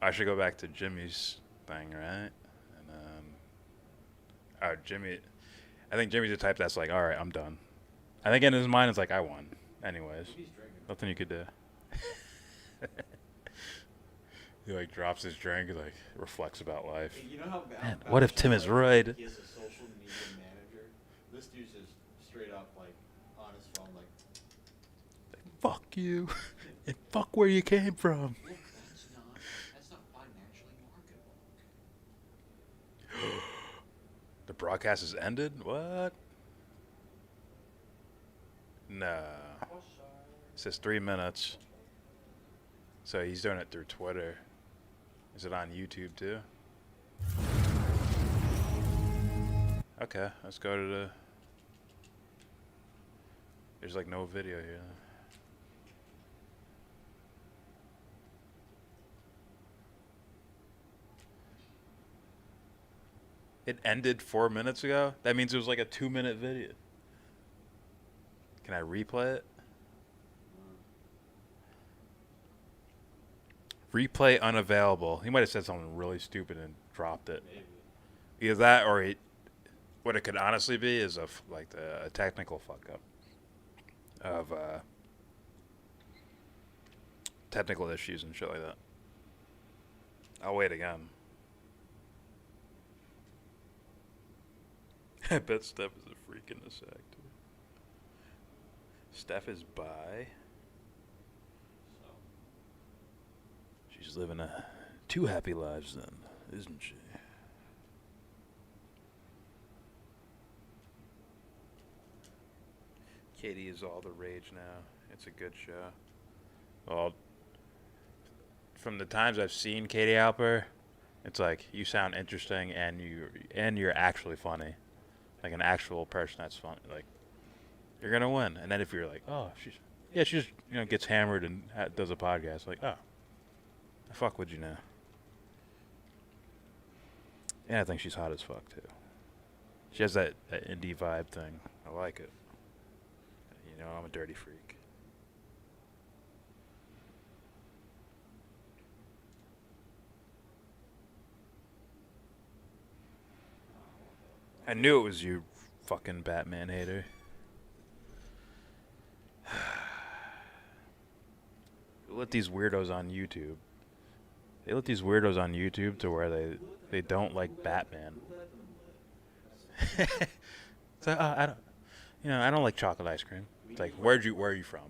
Speaker 4: I should go back to Jimmy's thing, right? And Jimmy, I think Jimmy's the type that's like, all right, I'm done. I think in his mind it's like, I won. Anyways,
Speaker 5: He's drinking.
Speaker 4: nothing you could do. He like drops his drink, like reflects about life.
Speaker 5: Hey, you know how
Speaker 4: Man, what if Tim is right?
Speaker 5: He has a social media manager. This dude's just straight up like on his phone, like,
Speaker 4: Fuck you, and fuck where you came from.
Speaker 5: look, that's not financially marketable.
Speaker 4: The broadcast has ended? What? No. It says 3 minutes. So he's doing it through Twitter. Is it on YouTube too? Okay, let's go to the... There's like no video here. It ended 4 minutes ago? That means it was like a 2-minute video. Can I replay it? Replay unavailable. He might have said something really stupid and dropped it.
Speaker 5: Maybe.
Speaker 4: Either that or what it could honestly be is a technical fuck up of technical issues and shit like that. I'll wait again. I bet Steph is a freak in this act. Steph is bi.
Speaker 5: So,
Speaker 4: She's living two happy lives then, isn't she? Katie is all the rage now. It's a good show. Well, from the times I've seen Katie Alper, it's like you sound interesting and you're actually funny, like an actual person that's fun. Like you're gonna win. And then if you're like, oh, she just gets hammered and does a podcast, like, oh, I fuck with you now. And I think she's hot as fuck too. She has that indie vibe thing. I like it. You know, I'm a dirty freak. I knew it was you, fucking Batman hater. Let these weirdos on YouTube. They let these weirdos on YouTube to where they don't like Batman. So I don't like chocolate ice cream. It's like where are you from?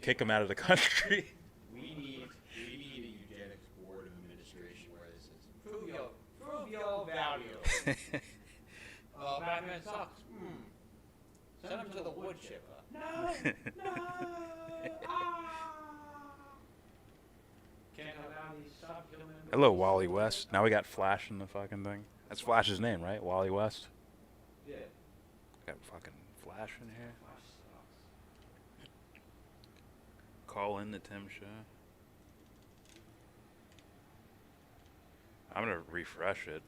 Speaker 4: Kick them out of the country.
Speaker 5: we need a eugenics board of administration where this is prove your value. Batman sucks. Send him to the wood chipper. No. Can't allow these succulent.
Speaker 4: Hello, Wally West. Now we got Flash in the fucking thing. That's Flash's name, right? Wally West.
Speaker 5: Yeah.
Speaker 4: Got fucking Flash in here. Call in the Tim Show. I'm gonna refresh it.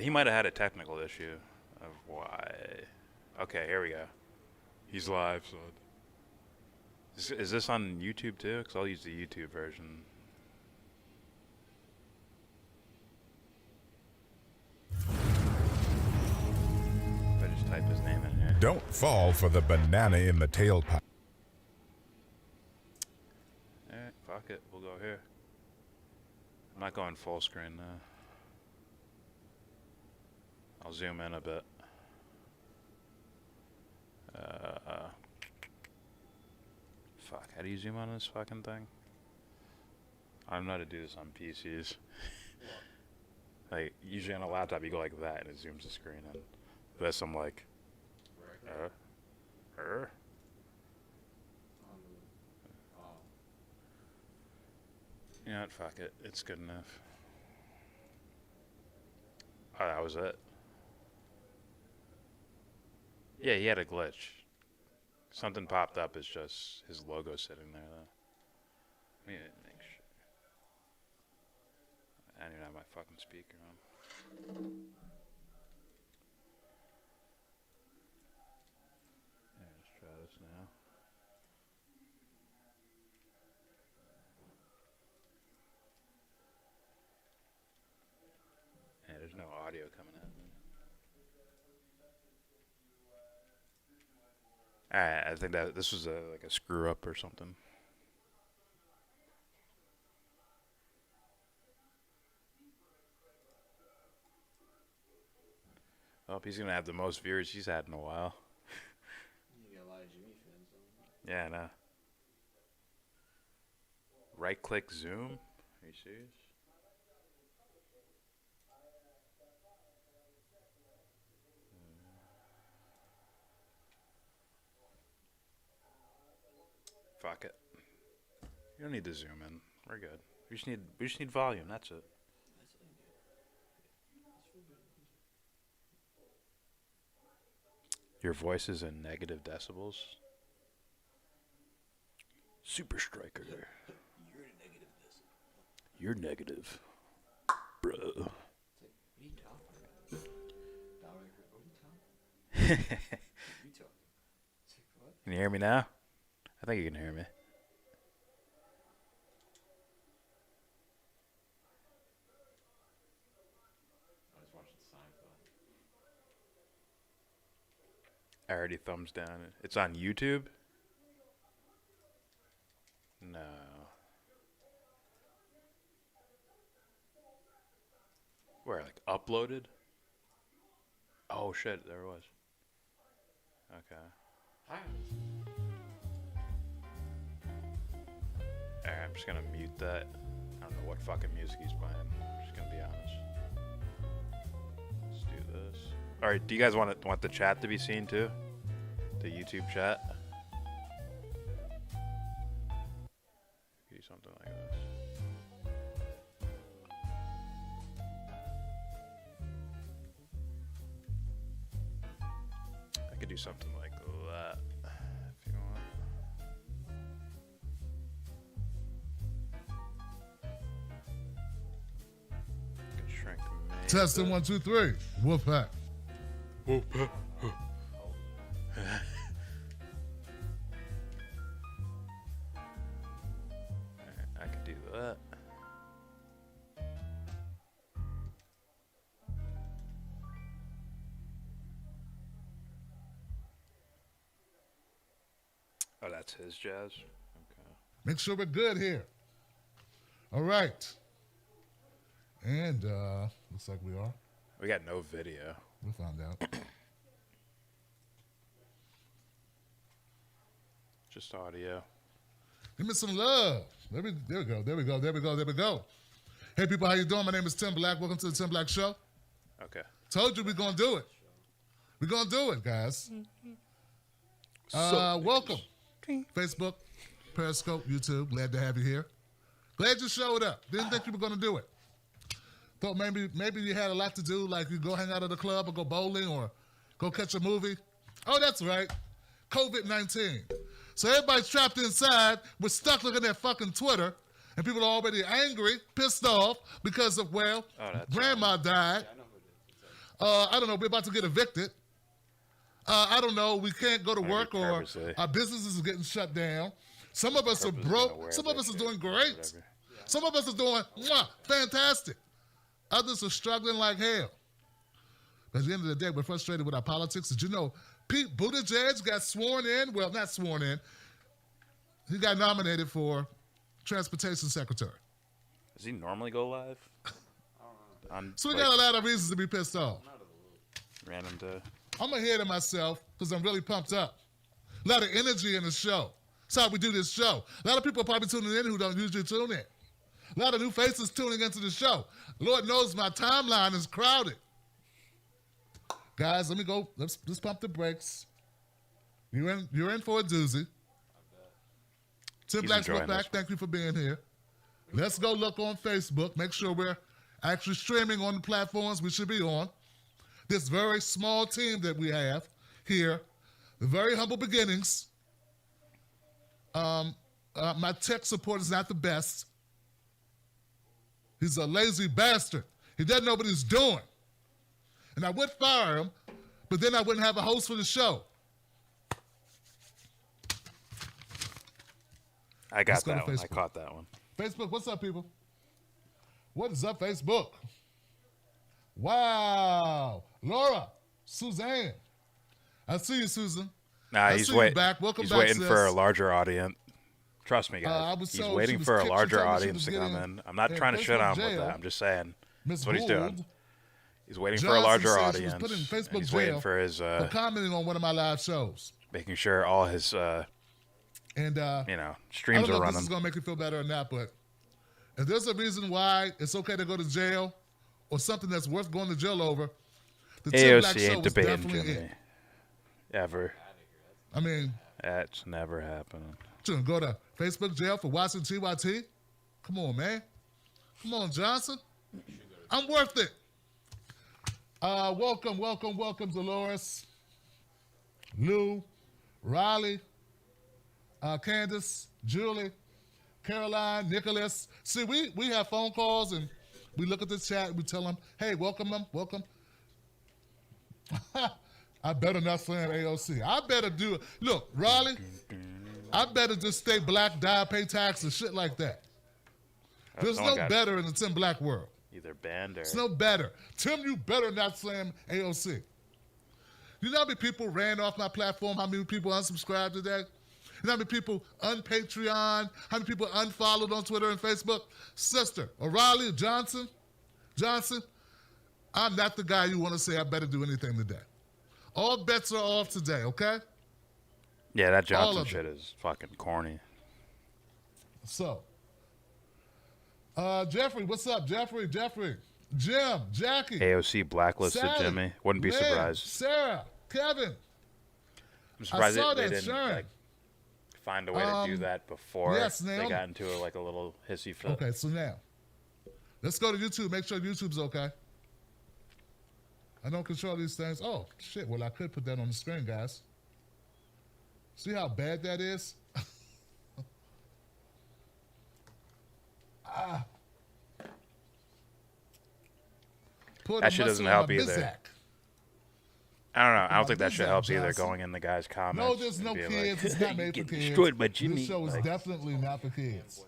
Speaker 4: He might have had a technical issue of why. Okay, here we go. He's live, son. Is this on YouTube too? Because I'll use the YouTube version. If I just type his name in here.
Speaker 9: Don't fall for the banana in the tailpipe.
Speaker 4: Alright, fuck it. We'll go here. I'm not going full screen now. I'll zoom in a bit. Fuck, how do you zoom on this fucking thing? I don't know how to do this on PCs. Like, usually on a laptop you go like that and it zooms the screen in. This I'm like... You know what, fuck it. It's good enough. Oh, that was it. Yeah, he had a glitch. Something popped up, it's just his logo sitting there though. Let me make sure. I don't even have my fucking speaker on. Yeah, let's try this now. Yeah, there's no audio coming at me. Alright, I think that this was like a screw up or something. Oh, he's gonna have the most viewers he's had in a while.
Speaker 5: You got a lot of Jimmy fans, though.
Speaker 4: Yeah, I know. Right click zoom? Are you serious? Fuck it. You don't need to zoom in. We're good. We just need volume, that's it. Your voice is in negative decibels. Super Striker.
Speaker 5: You're a negative decibel.
Speaker 4: You're negative. Bro.
Speaker 5: It's like, what are you talking about? What are you talking? It's like, what?
Speaker 4: Can you hear me now? I think you can hear me.
Speaker 5: I was watching Seinfeld.
Speaker 4: I already thumbs down. It's on YouTube? No. Where, like, uploaded? Oh, shit, there it was. Okay.
Speaker 5: Hi.
Speaker 4: Alright, I'm just gonna mute that. I don't know what fucking music he's playing. I'm just gonna be honest. Let's do this. Alright, do you guys want the chat to be seen too? The YouTube chat? Do something like this. I could do something like that if you want. Could shrink me.
Speaker 11: Testing 1, 2, 3. Wolfpack.
Speaker 4: Wolfpack. I could do that. Oh, that's his jazz? Okay.
Speaker 11: Make sure we're good here. All right. And looks like we are.
Speaker 4: We got no video.
Speaker 11: We'll find out.
Speaker 4: Just audio.
Speaker 11: Give me some love. There we go. Hey, people, how you doing? My name is Tim Black. Welcome to the Tim Black Show.
Speaker 4: Okay.
Speaker 11: Told you we're going to do it. We're going to do it, guys. Welcome. Facebook, Periscope, YouTube. Glad to have you here. Glad you showed up. Didn't think you were going to do it. Thought maybe you had a lot to do, like you go hang out at the club or go bowling or go catch a movie. Oh, that's right. COVID-19. So everybody's trapped inside. We're stuck looking at fucking Twitter. And people are already angry, pissed off because of, well, grandma died. I don't know. We're about to get evicted. I don't know. We can't go to work or our businesses are getting shut down. Some of us are
Speaker 4: Purpose is gonna
Speaker 11: broke.
Speaker 4: wear
Speaker 11: Some of
Speaker 4: that
Speaker 11: us are
Speaker 4: shit
Speaker 11: doing
Speaker 4: or
Speaker 11: great.
Speaker 4: whatever.
Speaker 11: Some of us are doing fantastic. Others are struggling like hell. But at the end of the day, we're frustrated with our politics. Did you know Pete Buttigieg got sworn in? Well, not sworn in. He got nominated for transportation secretary.
Speaker 4: Does he normally go live?
Speaker 11: So we got a lot of reasons to be pissed off.
Speaker 4: Random to.
Speaker 11: I'm ahead of myself because I'm really pumped up. A lot of energy in the show. That's how we do this show. A lot of people are probably tuning in who don't usually tune in. A lot of new faces tuning into the show. Lord knows my timeline is crowded. Guys, let me go. Let's pump the brakes. You're in for a doozy. Tim
Speaker 4: He's
Speaker 11: Black's
Speaker 4: enjoying
Speaker 11: back.
Speaker 4: this
Speaker 11: Thank you for being here. Let's go look on Facebook. Make sure we're actually streaming on the platforms we should be on. This very small team that we have here, the very humble beginnings. My tech support is not the best. He's a lazy bastard. He doesn't know what he's doing. And I would fire him, but then I wouldn't have a host for the show.
Speaker 4: I got
Speaker 11: Let's go to
Speaker 4: that one. I
Speaker 11: Facebook.
Speaker 4: caught that one.
Speaker 11: Facebook, what's up, people? What is up, Facebook? Wow. Laura, Suzanne. I see you, Susan.
Speaker 4: Nah,
Speaker 11: I
Speaker 4: he's
Speaker 11: see you
Speaker 4: waiting.
Speaker 11: back. Welcome
Speaker 4: He's
Speaker 11: back,
Speaker 4: waiting for a
Speaker 11: sis.
Speaker 4: larger audience. Trust me,
Speaker 11: I
Speaker 4: guys.
Speaker 11: was
Speaker 4: He's
Speaker 11: told
Speaker 4: waiting
Speaker 11: she was
Speaker 4: for a
Speaker 11: kicked- she
Speaker 4: larger
Speaker 11: told me she
Speaker 4: audience
Speaker 11: was
Speaker 4: to come
Speaker 11: getting
Speaker 4: in. I'm not
Speaker 11: in
Speaker 4: trying to shit
Speaker 11: Facebook
Speaker 4: on him with
Speaker 11: jail.
Speaker 4: that. I'm just saying
Speaker 11: Miss
Speaker 4: that's what he's doing.
Speaker 11: Gould
Speaker 4: He's waiting for a
Speaker 11: Johnson
Speaker 4: larger
Speaker 11: said she
Speaker 4: audience.
Speaker 11: was put in Facebook
Speaker 4: and he's
Speaker 11: jail
Speaker 4: waiting for his
Speaker 11: for commenting on one of my live shows.
Speaker 4: making sure all his
Speaker 11: And
Speaker 4: you know
Speaker 11: I
Speaker 4: streams
Speaker 11: don't know
Speaker 4: are
Speaker 11: if this is
Speaker 4: running.
Speaker 11: going to make you feel better or not, but if there's a reason why it's okay to go to jail or something that's worth going to jail over, the Tim Black
Speaker 4: AOC
Speaker 11: show
Speaker 4: ain't
Speaker 11: was
Speaker 4: debating
Speaker 11: definitely
Speaker 4: Jimmy.
Speaker 11: it.
Speaker 4: Ever.
Speaker 11: I mean,
Speaker 4: That's never happening.
Speaker 11: to go to Facebook jail for watching TYT? Come on, man. Come on, Johnson. I'm worth it. Welcome, Dolores, Lou, Riley, Candace, Julie, Caroline, Nicholas. See, we have phone calls and we look at the chat and we tell them, hey, welcome. I better not slam AOC. I better do it. Look, Riley, I better just stay black, die, pay taxes, shit like that. There's
Speaker 4: Someone
Speaker 11: no
Speaker 4: got
Speaker 11: better in the Tim Black world.
Speaker 4: either banned or
Speaker 11: It's no better. Tim, you better not slam AOC. You know how many people ran off my platform? How many people unsubscribed today? You know how many people unpatreon? How many people unfollowed on Twitter and Facebook? Sister, O'Reilly Johnson, I'm not the guy you want to say I better do anything today. All bets are off today, okay?
Speaker 4: yeah, that
Speaker 11: All
Speaker 4: Johnson
Speaker 11: of
Speaker 4: shit is fucking corny.
Speaker 11: So, Jeffrey, what's up? Jeffrey, Jim, Jackie,
Speaker 4: AOC blacklisted
Speaker 11: Sally,
Speaker 4: Jimmy. Wouldn't be
Speaker 11: Lynn,
Speaker 4: surprised.
Speaker 11: Sarah, Kevin.
Speaker 4: I'm surprised
Speaker 11: saw
Speaker 4: they
Speaker 11: that,
Speaker 4: didn't
Speaker 11: Sharon.
Speaker 4: like, find a way to do that before
Speaker 11: yes,
Speaker 4: they
Speaker 11: Naomi.
Speaker 4: got into like a little hissy fit.
Speaker 11: Okay, so now, let's go to YouTube. Make sure YouTube's okay. I don't control these things. Oh, shit. Well, I could put that on the screen, guys. See how bad that is? Put
Speaker 4: That
Speaker 11: a
Speaker 4: shit doesn't
Speaker 11: muscle
Speaker 4: help
Speaker 11: on my
Speaker 4: either.
Speaker 11: Bizak.
Speaker 4: I don't know. I
Speaker 11: Come
Speaker 4: don't think
Speaker 11: on,
Speaker 4: that shit
Speaker 11: Bizak,
Speaker 4: helps either.
Speaker 11: Johnson.
Speaker 4: Going in the guy's comments.
Speaker 11: No, there's
Speaker 4: and
Speaker 11: no
Speaker 4: being
Speaker 11: kids.
Speaker 4: Like,
Speaker 11: It's not
Speaker 4: "You
Speaker 11: made for
Speaker 4: getting
Speaker 11: kids.
Speaker 4: destroyed by Jimmy."
Speaker 11: This show is
Speaker 4: Like,
Speaker 11: definitely not for kids.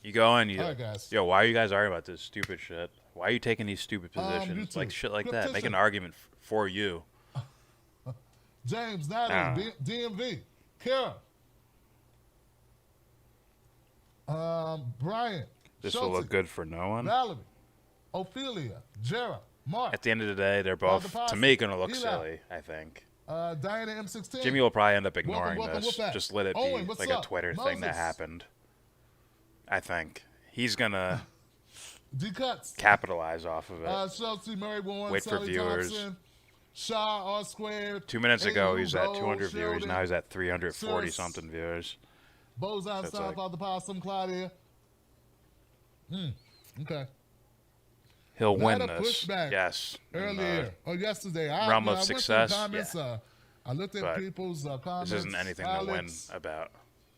Speaker 4: you go in, you
Speaker 11: All right, guys.
Speaker 4: yo, why are you guys arguing about this stupid shit? Why are you taking these stupid positions?
Speaker 11: YouTube.
Speaker 4: Like shit like that. Make
Speaker 11: Cryptician.
Speaker 4: an argument for you.
Speaker 11: James,
Speaker 4: Ah.
Speaker 11: Natalie, DMV, Kara, Brian,
Speaker 4: This
Speaker 11: Schulte,
Speaker 4: will look good for no one.
Speaker 11: Valerie, Ophelia, Jera, Mark,
Speaker 4: At the end of the day, they're both, to me, going to look
Speaker 11: Eli.
Speaker 4: silly, I think.
Speaker 11: Diana M16.
Speaker 4: Jimmy will probably end up ignoring
Speaker 11: welcome,
Speaker 4: this.
Speaker 11: Wolfpack.
Speaker 4: Just let it be
Speaker 11: Owen, what's
Speaker 4: like
Speaker 11: up?
Speaker 4: a Twitter thing that
Speaker 11: Moses.
Speaker 4: happened. I think. He's going to
Speaker 11: D Cuts,
Speaker 4: capitalize off of it.
Speaker 11: Schulte, Murray Warren,
Speaker 4: Wait for
Speaker 11: Sally
Speaker 4: viewers.
Speaker 11: Thompson, Shaw, R Squared.
Speaker 4: 2 minutes ago, he's at
Speaker 11: Gold,
Speaker 4: 200 viewers.
Speaker 11: Sheldon,
Speaker 4: Now he's at 340
Speaker 11: Sis.
Speaker 4: something viewers.
Speaker 11: Bozon,
Speaker 4: So it's
Speaker 11: Stein,
Speaker 4: like-
Speaker 11: Father Possum, Claudia. Okay.
Speaker 4: He'll win
Speaker 11: Lot of
Speaker 4: this.
Speaker 11: pushback
Speaker 4: Yes. And,
Speaker 11: Earlier, or yesterday,
Speaker 4: realm of
Speaker 11: I went through
Speaker 4: success,
Speaker 11: comments,
Speaker 4: yeah.
Speaker 11: I looked at
Speaker 4: But
Speaker 11: people's comments.
Speaker 4: this isn't anything
Speaker 11: Alex,
Speaker 4: to win about.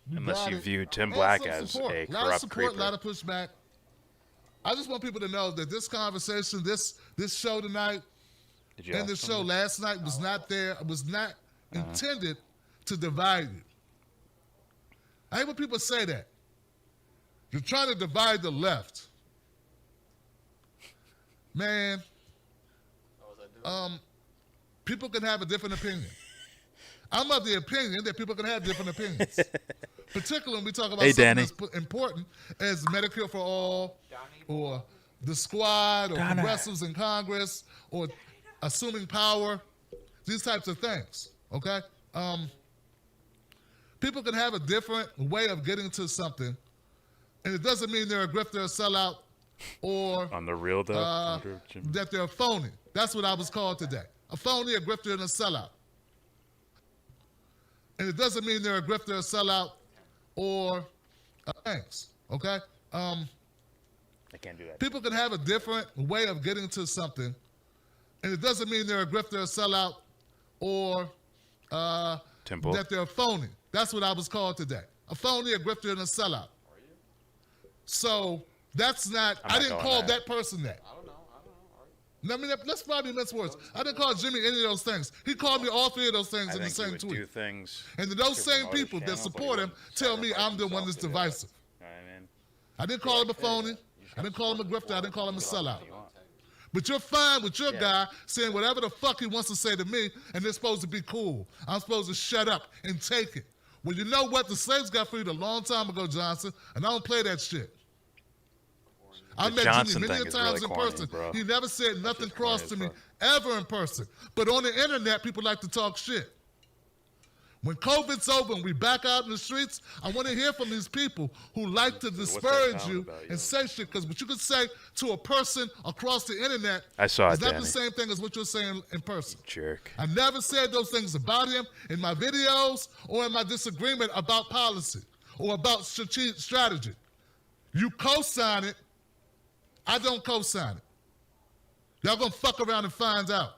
Speaker 11: you
Speaker 4: Unless
Speaker 11: got
Speaker 4: you
Speaker 11: it.
Speaker 4: view Tim
Speaker 11: And
Speaker 4: Black
Speaker 11: some
Speaker 4: as
Speaker 11: support.
Speaker 4: a
Speaker 11: Lot of
Speaker 4: corrupt
Speaker 11: support,
Speaker 4: creeper.
Speaker 11: lot of pushback. I just want people to know that this conversation, this show tonight,
Speaker 4: Did you
Speaker 11: and
Speaker 4: ask
Speaker 11: the show
Speaker 4: something?
Speaker 11: last night was not intended to divide you. I hate when people say that. You're trying to divide the left. Man, people can have a different opinion. I'm of the opinion that people can have different opinions. Particularly when we talk about something that's important as Medicare for All or the squad or progressives in Congress or assuming power, these types of things, okay? People can have a different way of getting to something, and it doesn't mean they're a grifter, a sellout, or
Speaker 4: on the real though,
Speaker 11: that they're a phony. That's what I was called today. A phony, a grifter, and a sellout. And it doesn't mean they're a grifter, a sellout, or thanks, okay?
Speaker 4: I can't do that.
Speaker 11: People can have a different way of getting to something, and it doesn't mean they're a grifter, a sellout, or that they're a phony. That's what I was called today. A phony, a grifter, and a sellout. So that's not, I didn't call that person that. I don't know. I mean, let's probably miss words. I didn't call Jimmy any of those things. He called me all three of those things in the same tweet.
Speaker 4: Do things
Speaker 11: and those same people that support him tell me I'm the one that's divisive. I didn't call him a phony. I didn't call him a grifter. I didn't call him a sellout. But you're fine with your guy saying whatever the fuck he wants to say to me, and they're supposed to be cool. I'm supposed to shut up and take it. Well, you know what? The slaves got freed a long time ago, Johnson, and I don't play that shit. I met Jimmy many times in person. He never said nothing cross to me ever in person. But on the internet, people like to talk shit. When COVID's over and we back out in the streets, I want to hear from these people who like to disparage you and say shit. Because what you can say to a person across the internet is not the same thing as what you're saying in person.
Speaker 4: Jerk.
Speaker 11: I never said those things about him in my videos or in my disagreement about policy or about strategy. You co-sign it. I don't co-sign it. Y'all gonna fuck around and find out.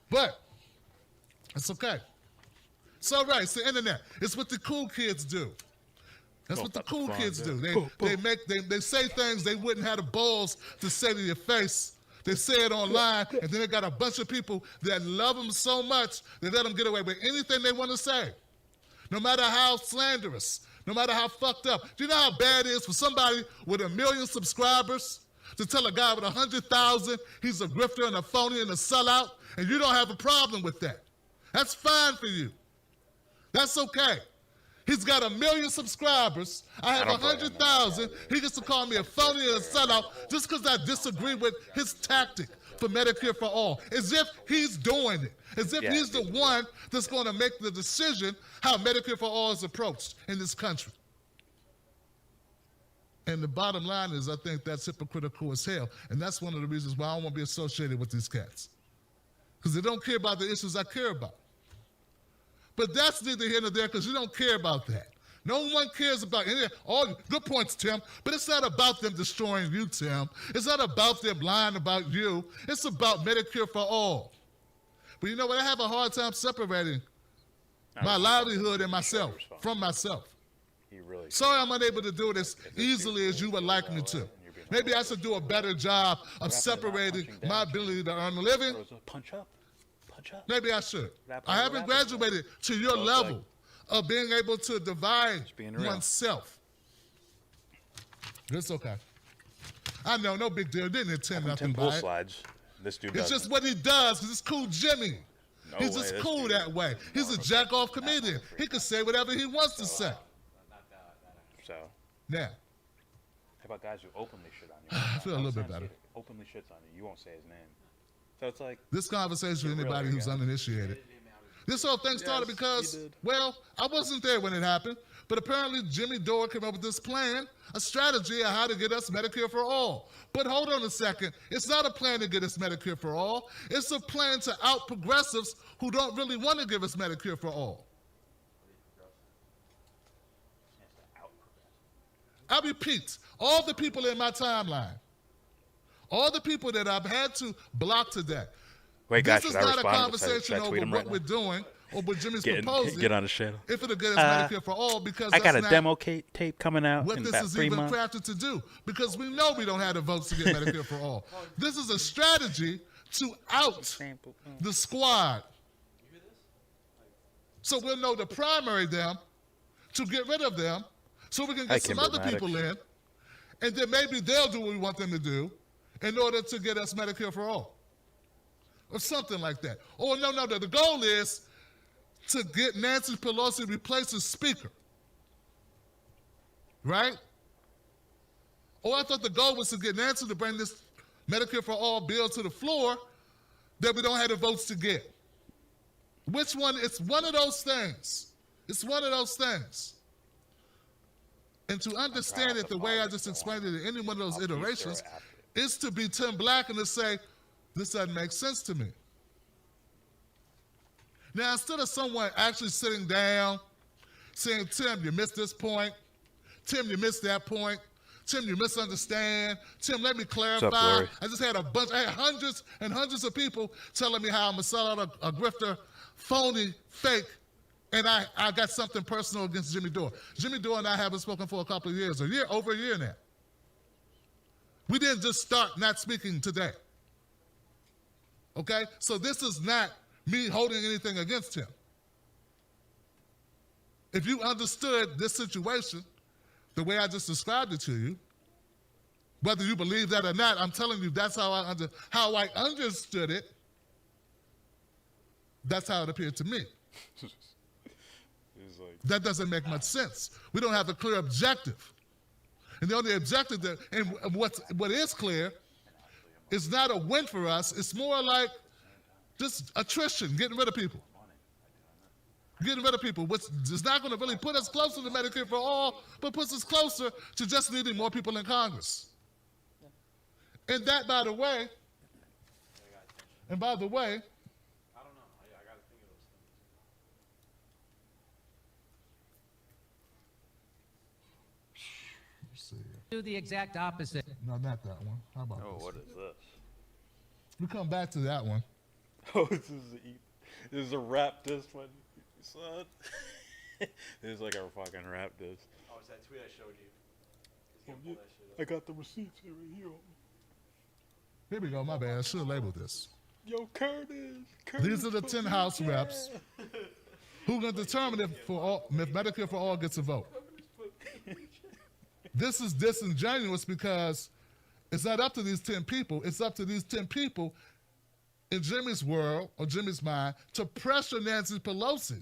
Speaker 11: But it's okay. It's all right. It's the internet. It's what the cool kids do. That's what the cool kids do. They say things they wouldn't have the balls to say to your face. They say it online, and then they got a bunch of people that love them so much they let them get away with anything they want to say, no matter how slanderous. No matter how fucked up. Do you know how bad it is for somebody with 1 million subscribers to tell a guy with 100,000 he's a grifter and a phony and a sellout, and you don't have a problem with that? That's fine for you. That's okay. He's got 1 million subscribers. I have 100,000. He gets to call me a phony and a sellout just because I disagree with his tactic for Medicare for All. As if he's doing it. As if he's the one that's going to make the decision how Medicare for All is approached in this country. And the bottom line is I think that's hypocritical as hell. And that's one of the reasons why I don't want to be associated with these cats. Because they don't care about the issues I care about. But that's neither here nor there because you don't care about that. No one cares about any all good points, Tim, but it's not about them destroying you, Tim. It's not about them lying about you. It's about Medicare for All. But you know what? I have a hard time separating my livelihood and myself from myself. Sorry I'm unable to do it as easily as you would like me to. Maybe I should do a better job of separating my ability to earn a living.
Speaker 4: Punch up.
Speaker 11: Maybe I should. I haven't graduated to your level of being able to divide oneself. It's okay. I know, no big deal. Didn't intend nothing by it.
Speaker 4: Slides. This dude
Speaker 11: it's just what he does because it's cool Jimmy. He's just cool that way. He's a jack-off comedian. He can say whatever he wants to say.
Speaker 4: So.
Speaker 11: Now.
Speaker 4: How about guys who openly shit on you?
Speaker 11: I feel a little bit better.
Speaker 4: Openly shits on you. You won't say his name. So it's like
Speaker 11: this conversation with anybody who's uninitiated. This whole thing started because, well, I wasn't there when it happened, but apparently Jimmy Dore came up with this plan, a strategy on how to get us Medicare for All. But hold on a second. It's not a plan to get us Medicare for All. It's a plan to out progressives who don't really want to give us Medicare for All. I repeat, all the people in my timeline, all the people that I've had to block today.
Speaker 4: Wait, guys,
Speaker 11: this is not a conversation over what we're doing or what Jimmy's proposing.
Speaker 4: Get on the channel.
Speaker 11: If it'll get us Medicare for All, because
Speaker 4: I got a demo tape coming out.
Speaker 11: What
Speaker 4: in
Speaker 11: this
Speaker 4: about
Speaker 11: is
Speaker 4: 3
Speaker 11: even
Speaker 4: months.
Speaker 11: crafted to do, because we know we don't have the votes to get Medicare for All. This is a strategy to out the squad. So we'll know to primary them to get rid of them so we can
Speaker 4: Hi,
Speaker 11: get some other
Speaker 4: Kimber
Speaker 11: people in, and then maybe they'll do what we want them to do in order to get us Medicare for all. Or something like that. Or no, the goal is to get Nancy Pelosi replaced as Speaker. Right? Or I thought the goal was to get Nancy to bring this Medicare for all bill to the floor that we don't have the votes to get. Which one? It's one of those things. It's one of those things. And to understand it the way I just explained it in any one of those iterations is to be Tim Black and to say, this doesn't make sense to me. Now, instead of someone actually sitting down saying, Tim, you missed this point. Tim, you missed that point. Tim, you misunderstand. Tim, let me clarify.
Speaker 4: What's up, Larry?
Speaker 11: I just had I had hundreds and hundreds of people telling me how I'm a sellout, a grifter, phony, fake, and I got something personal against Jimmy Dore. Jimmy Dore and I haven't spoken for a couple of years, over a year now. We didn't just start not speaking today. Okay? So this is not me holding anything against him. If you understood this situation the way I just described it to you, whether you believe that or not, I'm telling you that's how I understood it. That's how it appeared to me. That doesn't make much sense. We don't have a clear objective. And the only objective that, and what is clear is not a win for us. It's more like just attrition, getting rid of people. Getting rid of people, which is not going to really put us closer to Medicare for all, but puts us closer to just needing more people in Congress. And that, by the way, I don't know. I got to think of those things. Let's see.
Speaker 6: Do the exact opposite.
Speaker 11: No, not that one. How about this?
Speaker 4: Oh, what is this?
Speaker 11: We come back to that one.
Speaker 4: Oh, this is a rap disc, my son. This is like a fucking rap disc.
Speaker 5: Oh, it's that tweet I showed you.
Speaker 4: Oh, yeah. I got the receipts here.
Speaker 11: Here we go. My bad. I should have labeled this.
Speaker 4: Yo, Curtis.
Speaker 11: These are the 10 House reps who can determine if Medicare for all gets a vote. This is disingenuous because it's not up to these 10 people. It's up to these 10 people in Jimmy's world, or Jimmy's mind, to pressure Nancy Pelosi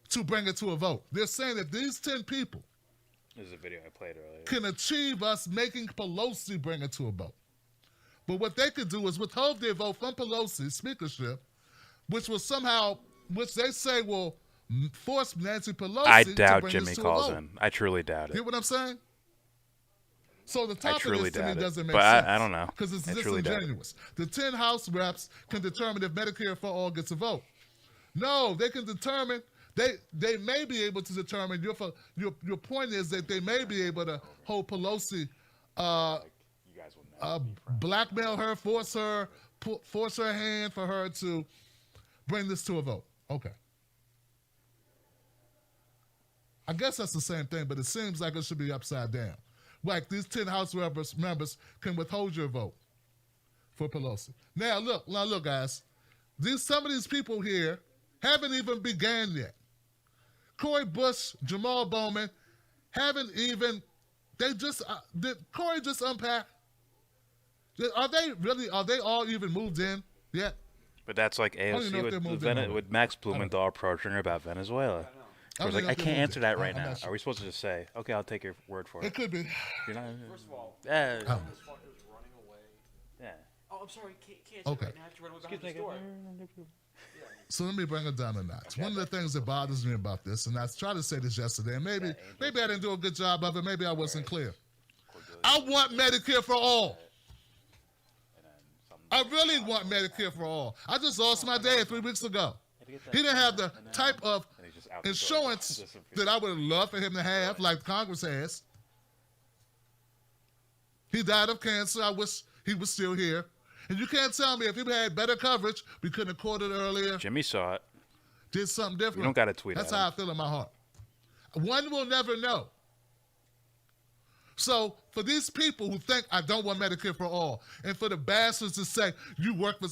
Speaker 11: to bring it to a vote. They're saying that these 10 people
Speaker 4: This is a video I played earlier.
Speaker 11: can achieve us making Pelosi bring it to a vote. But what they could do is withhold their vote from Pelosi's speakership, which they say will force Nancy Pelosi
Speaker 4: I
Speaker 11: to
Speaker 4: doubt
Speaker 11: bring
Speaker 4: Jimmy
Speaker 11: this to
Speaker 4: calls
Speaker 11: a vote.
Speaker 4: in. I truly doubt it.
Speaker 11: Hear what I'm saying? So the top of
Speaker 4: truly
Speaker 11: this to me
Speaker 4: doubt it.
Speaker 11: doesn't make
Speaker 4: But
Speaker 11: sense.
Speaker 4: I don't know.
Speaker 11: Because it's
Speaker 4: I truly doubt it.
Speaker 11: disingenuous. The 10 House reps can determine if Medicare for all gets a vote. No, they can determine. They may be able to determine. Your point is that they may be able to hold Pelosi, blackmail her, force her hand for her to bring this to a vote. Okay. I guess that's the same thing, but it seems like it should be upside down. Like these 10 House members can withhold your vote for Pelosi. Now look, guys. Some of these people here haven't even began yet. Cori Bush, Jamal Bowman haven't even. Did Cori just unpack? Are they all even moved in yet?
Speaker 4: But that's like AOC with Max Blumenthal approaching her about Venezuela. I was like, I can't answer that right now. Are we supposed to just say, okay, I'll take your word for it?
Speaker 11: It could be.
Speaker 5: First of all,
Speaker 4: yeah.
Speaker 5: this fucker is running away.
Speaker 4: Yeah.
Speaker 5: Oh, I'm sorry, can't
Speaker 11: Okay.
Speaker 5: right now. I have to run away behind the store.
Speaker 11: So let me bring it down a notch. One of the things that bothers me about this, and I tried to say this yesterday, and maybe I didn't do a good job of it, maybe I wasn't clear. I want Medicare for all. I really want Medicare for all. I just lost my dad 3 weeks ago. He didn't have the type of insurance that I would love for him to have, like Congress has. He died of cancer. I wish he was still here. And you can't tell me if he had better coverage, we couldn't have caught it earlier.
Speaker 4: Jimmy saw it.
Speaker 11: Did something different.
Speaker 4: You don't got to tweet
Speaker 11: That's
Speaker 4: at
Speaker 11: how
Speaker 4: him.
Speaker 11: I feel in my heart. One will never know. So for these people who think I don't want Medicare for all, and for the bastards to say, you work for...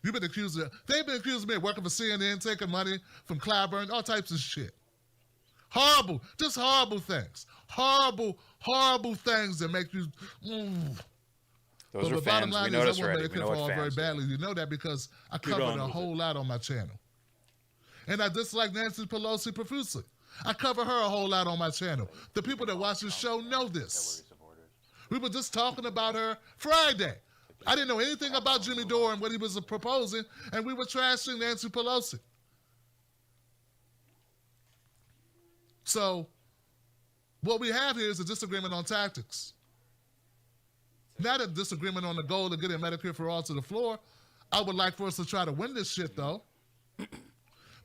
Speaker 11: They've been accusing me of working for CNN, taking money from Clyburn, all types of shit. Horrible, just horrible things. Horrible, horrible things that make you.
Speaker 4: Those
Speaker 11: but
Speaker 4: are
Speaker 11: the bottom
Speaker 4: fans.
Speaker 11: line
Speaker 4: We
Speaker 11: is
Speaker 4: noticed
Speaker 11: I want
Speaker 4: already.
Speaker 11: Medicare
Speaker 4: We know
Speaker 11: for
Speaker 4: what
Speaker 11: all very
Speaker 4: fans do.
Speaker 11: badly. You know that because I
Speaker 4: Keep
Speaker 11: covered
Speaker 4: on
Speaker 11: a
Speaker 4: with
Speaker 11: whole
Speaker 4: it.
Speaker 11: lot on my channel. And I dislike Nancy Pelosi profusely. I cover her a whole lot on my channel. The people that watch this show know this. We were just talking about her Friday. I didn't know anything about Jimmy Dore and what he was proposing, and we were trashing Nancy Pelosi. So, what we have here is a disagreement on tactics. Not a disagreement on the goal of getting Medicare for all to the floor. I would like for us to try to win this shit, though.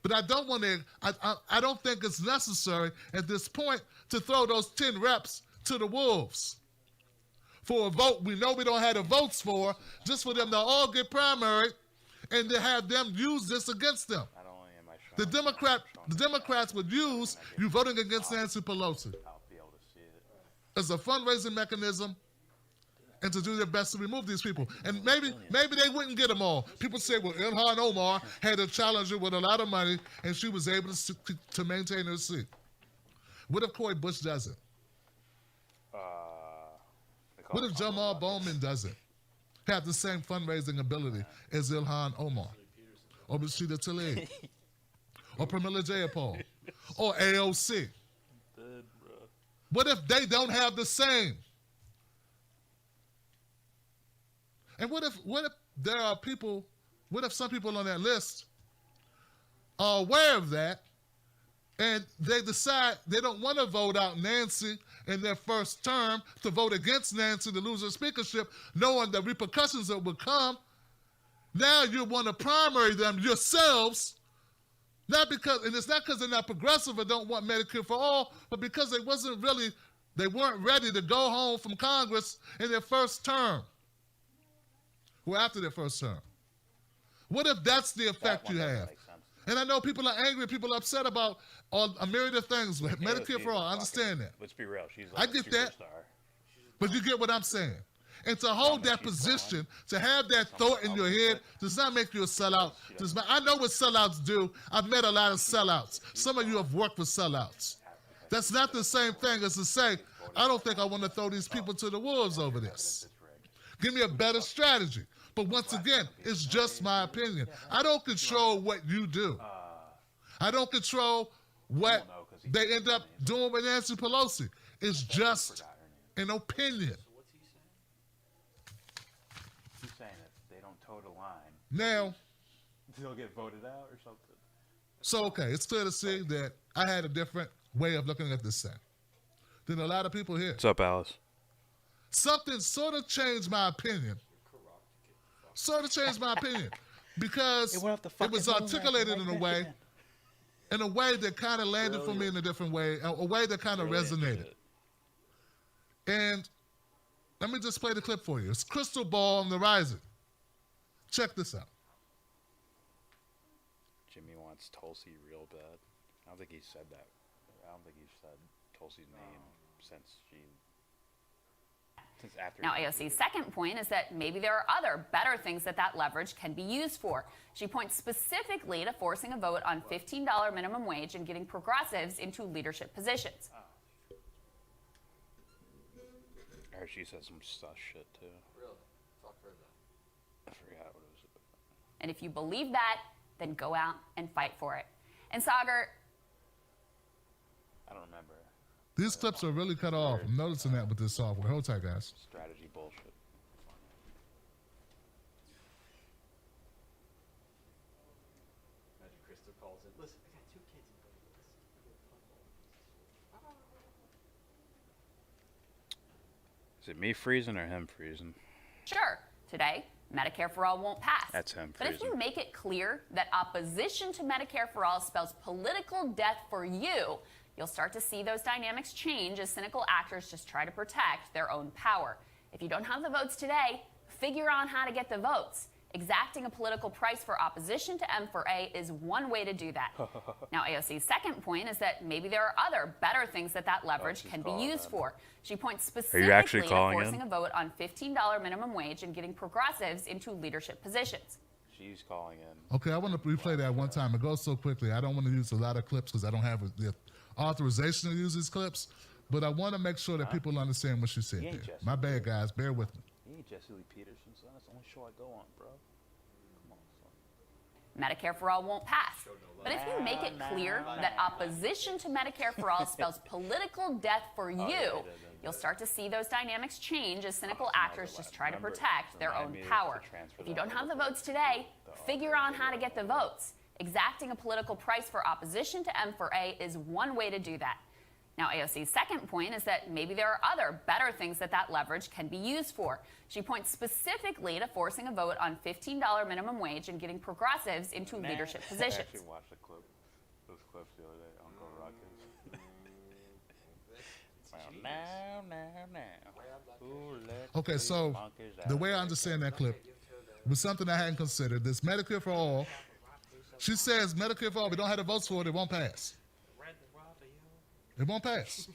Speaker 11: But I don't want to. I don't think it's necessary at this point to throw those 10 reps to the wolves for a vote we know we don't have the votes for, just for them to all get primary and to have them use this against them. The Democrats would use you voting against Nancy Pelosi as a fundraising mechanism and to do their best to remove these people. And maybe they wouldn't get them all. People say, well, Ilhan Omar had a challenger with a lot of money and she was able to maintain her seat. What if Cory Bush doesn't? What if Jamal Bowman doesn't have the same fundraising ability as Ilhan Omar? Or Rashida Tlaib? Or Pramila Jayapal? Or AOC? What if they don't have the same? And what if there are people, what if some people on that list are aware of that and they decide they don't want to vote out Nancy in their first term, to vote against Nancy to lose her speakership, knowing the repercussions that would come? Now you want to primary them yourselves, not because, and it's not because they're not progressive or don't want Medicare for all, but because they weren't ready to go home from Congress in their first term. Or after their first term. What if that's the effect you have? And I know people are angry, people are upset about a myriad of things. Medicare for all, I understand that.
Speaker 4: Let's be real. She's
Speaker 11: I
Speaker 4: like
Speaker 11: get
Speaker 4: a
Speaker 11: that.
Speaker 4: superstar.
Speaker 11: But you get what I'm saying. And to hold that position, to have that thought in your head, does not make you a sellout. I know what sellouts do. I've met a lot of sellouts. Some of you have worked with sellouts. That's not the same thing as to say, I don't think I want to throw these people to the wolves over this. Give me a better strategy. But once again, it's just my opinion. I don't control what you do. I don't control what they end up doing with Nancy Pelosi. It's just an opinion.
Speaker 4: He's saying if they don't toe the line,
Speaker 11: Now,
Speaker 4: they'll get voted out or something.
Speaker 11: so okay, it's clear to see that I had a different way of looking at this thing than a lot of people here.
Speaker 4: What's up, Alice?
Speaker 11: Something sort of changed my opinion. Because it was articulated in a way that kind of landed for me in a different way, a way that kind of resonated. And let me just play the clip for you. It's Crystal Ball on the Rising. Check this out.
Speaker 4: Jimmy wants Tulsi real bad. I don't think he said that. I don't think he said Tulsi's name since after.
Speaker 12: Now, AOC's second point is that maybe there are other better things that leverage can be used for. She points specifically to forcing a vote on $15 minimum wage and getting progressives into leadership positions.
Speaker 4: I heard she said some sus shit, too.
Speaker 5: Really? Fuck her then.
Speaker 4: I forgot what it was about.
Speaker 12: And if you believe that, then go out and fight for it. And Sagar,
Speaker 4: I don't remember.
Speaker 11: These clips are really cut off. I'm noticing that with this software. Hold tight, guys.
Speaker 4: Strategy bullshit.
Speaker 5: Imagine Krista calls in. Listen, I got 2 kids in
Speaker 4: Is it me freezing or him freezing?
Speaker 12: sure, today, Medicare for All won't pass.
Speaker 4: That's him
Speaker 12: But if
Speaker 4: freezing.
Speaker 12: you make it clear that opposition to Medicare for All spells political death for you, you'll start to see those dynamics change as cynical actors just try to protect their own power. If you don't have the votes today, figure out how to get the votes. Exacting a political price for opposition to M4A is one way to do that. Now, AOC's second point is that maybe there are other better things that leverage can be used for. She points specifically to forcing a vote on $15 minimum wage and getting progressives into leadership positions.
Speaker 4: She's calling in.
Speaker 11: Okay, I want to replay that one time. It goes so quickly. I don't want to use a lot of clips because I don't have the authorization to use these clips. But I want to make sure that people understand what she said there. My bad, guys. Bear with me.
Speaker 4: You ain't Jesse Lee Peterson, son. That's the only show I go on, bro. Come on, son.
Speaker 12: Medicare for All won't pass. But if you make it clear that opposition to Medicare for All spells political death for you, you'll start to see those dynamics change as cynical actors just try to protect their own power. If you don't have the votes today, figure out how to get the votes. Exacting a political price for opposition to M4A is one way to do that. Now, AOC's second point is that maybe there are other, better things that leverage can be used for. She points specifically to forcing a vote on $15 minimum wage and getting progressives into leadership positions.
Speaker 4: I actually watched those clips the other day. Uncle Rockets.
Speaker 11: Okay, so the way I understand that clip was something I hadn't considered. This Medicare for All, she says Medicare for All, we don't have the votes for it, it won't pass. It won't pass.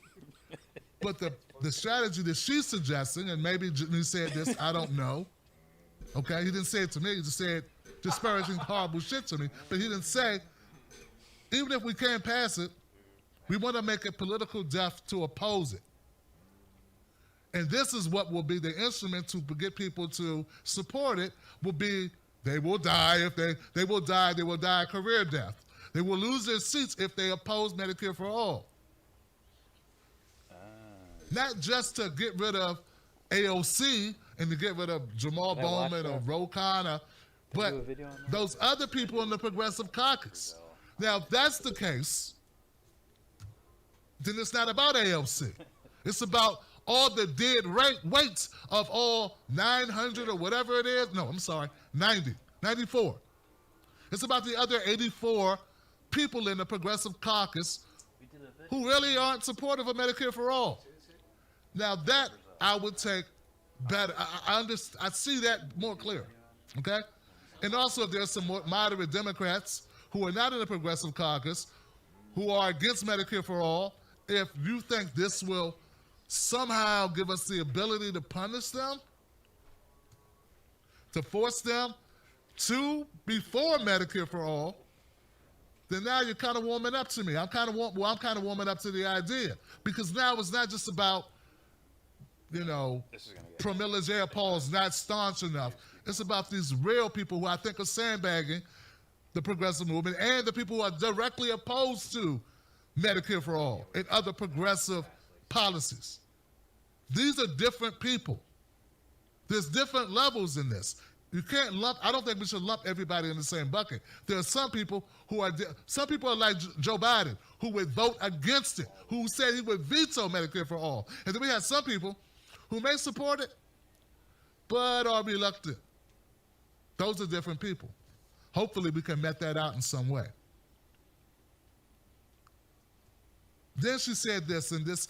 Speaker 11: But the strategy that she's suggesting, and maybe Jimmy said this, I don't know. Okay, he didn't say it to me. He just said disparaging, horrible shit to me. But he didn't say, even if we can't pass it, we want to make it political death to oppose it. And this is what will be the instrument to get people to support it, will be they will die if they will die a career death. They will lose their seats if they oppose Medicare for All. Not just to get rid of AOC and to get rid of Jamal Bowman or Ro Khanna, but those other people in the Progressive Caucus. Now, if that's the case, then it's not about AOC. It's about all the dead weights of all 900 or whatever it is. No, I'm sorry, 94. It's about the other 84 people in the Progressive Caucus who really aren't supportive of Medicare for All. Now that I would take better. I see that more clear, okay? And also, if there's some more moderate Democrats who are not in the Progressive Caucus, who are against Medicare for All, if you think this will somehow give us the ability to punish them, to force them to be for Medicare for All, then now you're kind of warming up to me. I'm kind of warming up to the idea, because now it's not just about, you know, Pramila Jayapal's not staunch enough. It's about these real people who I think are sandbagging the progressive movement and the people who are directly opposed to Medicare for All and other progressive policies. These are different people. There's different levels in this. You can't lump, I don't think we should lump everybody in the same bucket. There are some people who are like Joe Biden, who would vote against it, who said he would veto Medicare for All. And then we have some people who may support it, but are reluctant. Those are different people. Hopefully we can met that out in some way. Then she said this, and this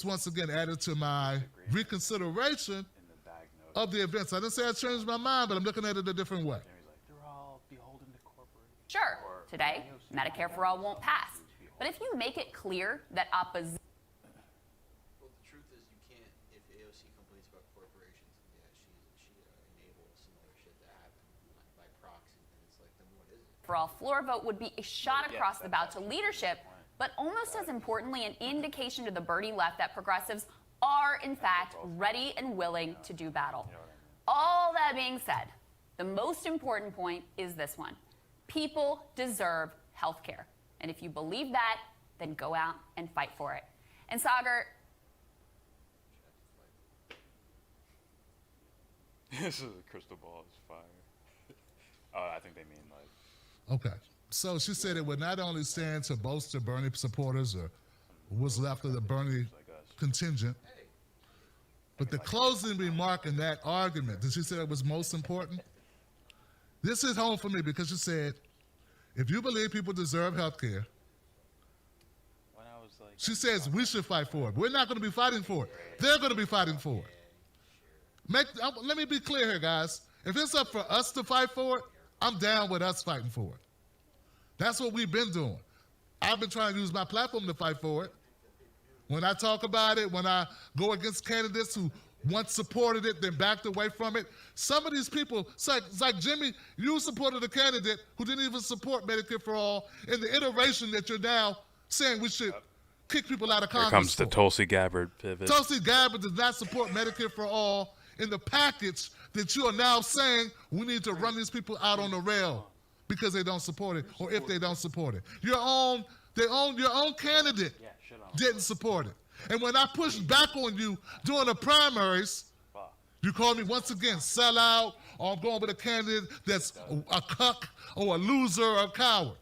Speaker 11: once again added to my reconsideration of the events. I didn't say I changed my mind, but I'm looking at it a different way.
Speaker 12: Sure, today, Medicare for All won't pass. But if you make it clear that opposition...
Speaker 5: Well, the truth is you can't, if AOC complains about corporations, she enables some other shit to happen by proxy, and it's like, then what is it?
Speaker 12: For All floor vote would be a shot across the bow to leadership, but almost as importantly, an indication to the Bernie left that progressives are, in fact, ready and willing to do battle. All that being said, the most important point is this one. People deserve health care. And if you believe that, then go out and fight for it. And Sagar...
Speaker 4: This is a crystal ball is fire. I think they mean like...
Speaker 11: Okay. So she said it would not only stand to bolster Bernie supporters or what's left of the Bernie contingent, but the closing remark in that argument that she said it was most important, this is home for me, because she said, if you believe people deserve health care, she says we should fight for it. We're not going to be fighting for it. They're going to be fighting for it. Let me be clear here, guys. If it's up for us to fight for it, I'm down with us fighting for it. That's what we've been doing. I've been trying to use my platform to fight for it. When I talk about it, when I go against candidates who once supported it, then backed away from it. Some of these people, it's like Jimmy, you supported a candidate who didn't even support Medicare for All in the iteration that you're now saying we should kick people out of Congress.
Speaker 4: Here comes the Tulsi Gabbard pivot.
Speaker 11: Tulsi Gabbard does not support Medicare for All in the package that you are now saying we need to run these people out on the rail because they don't support it, or if they don't support it. Your own candidate didn't support it. And when I pushed back on you during the primaries, you called me once again sellout, or I'm going with a candidate that's a cuck or a loser or a coward.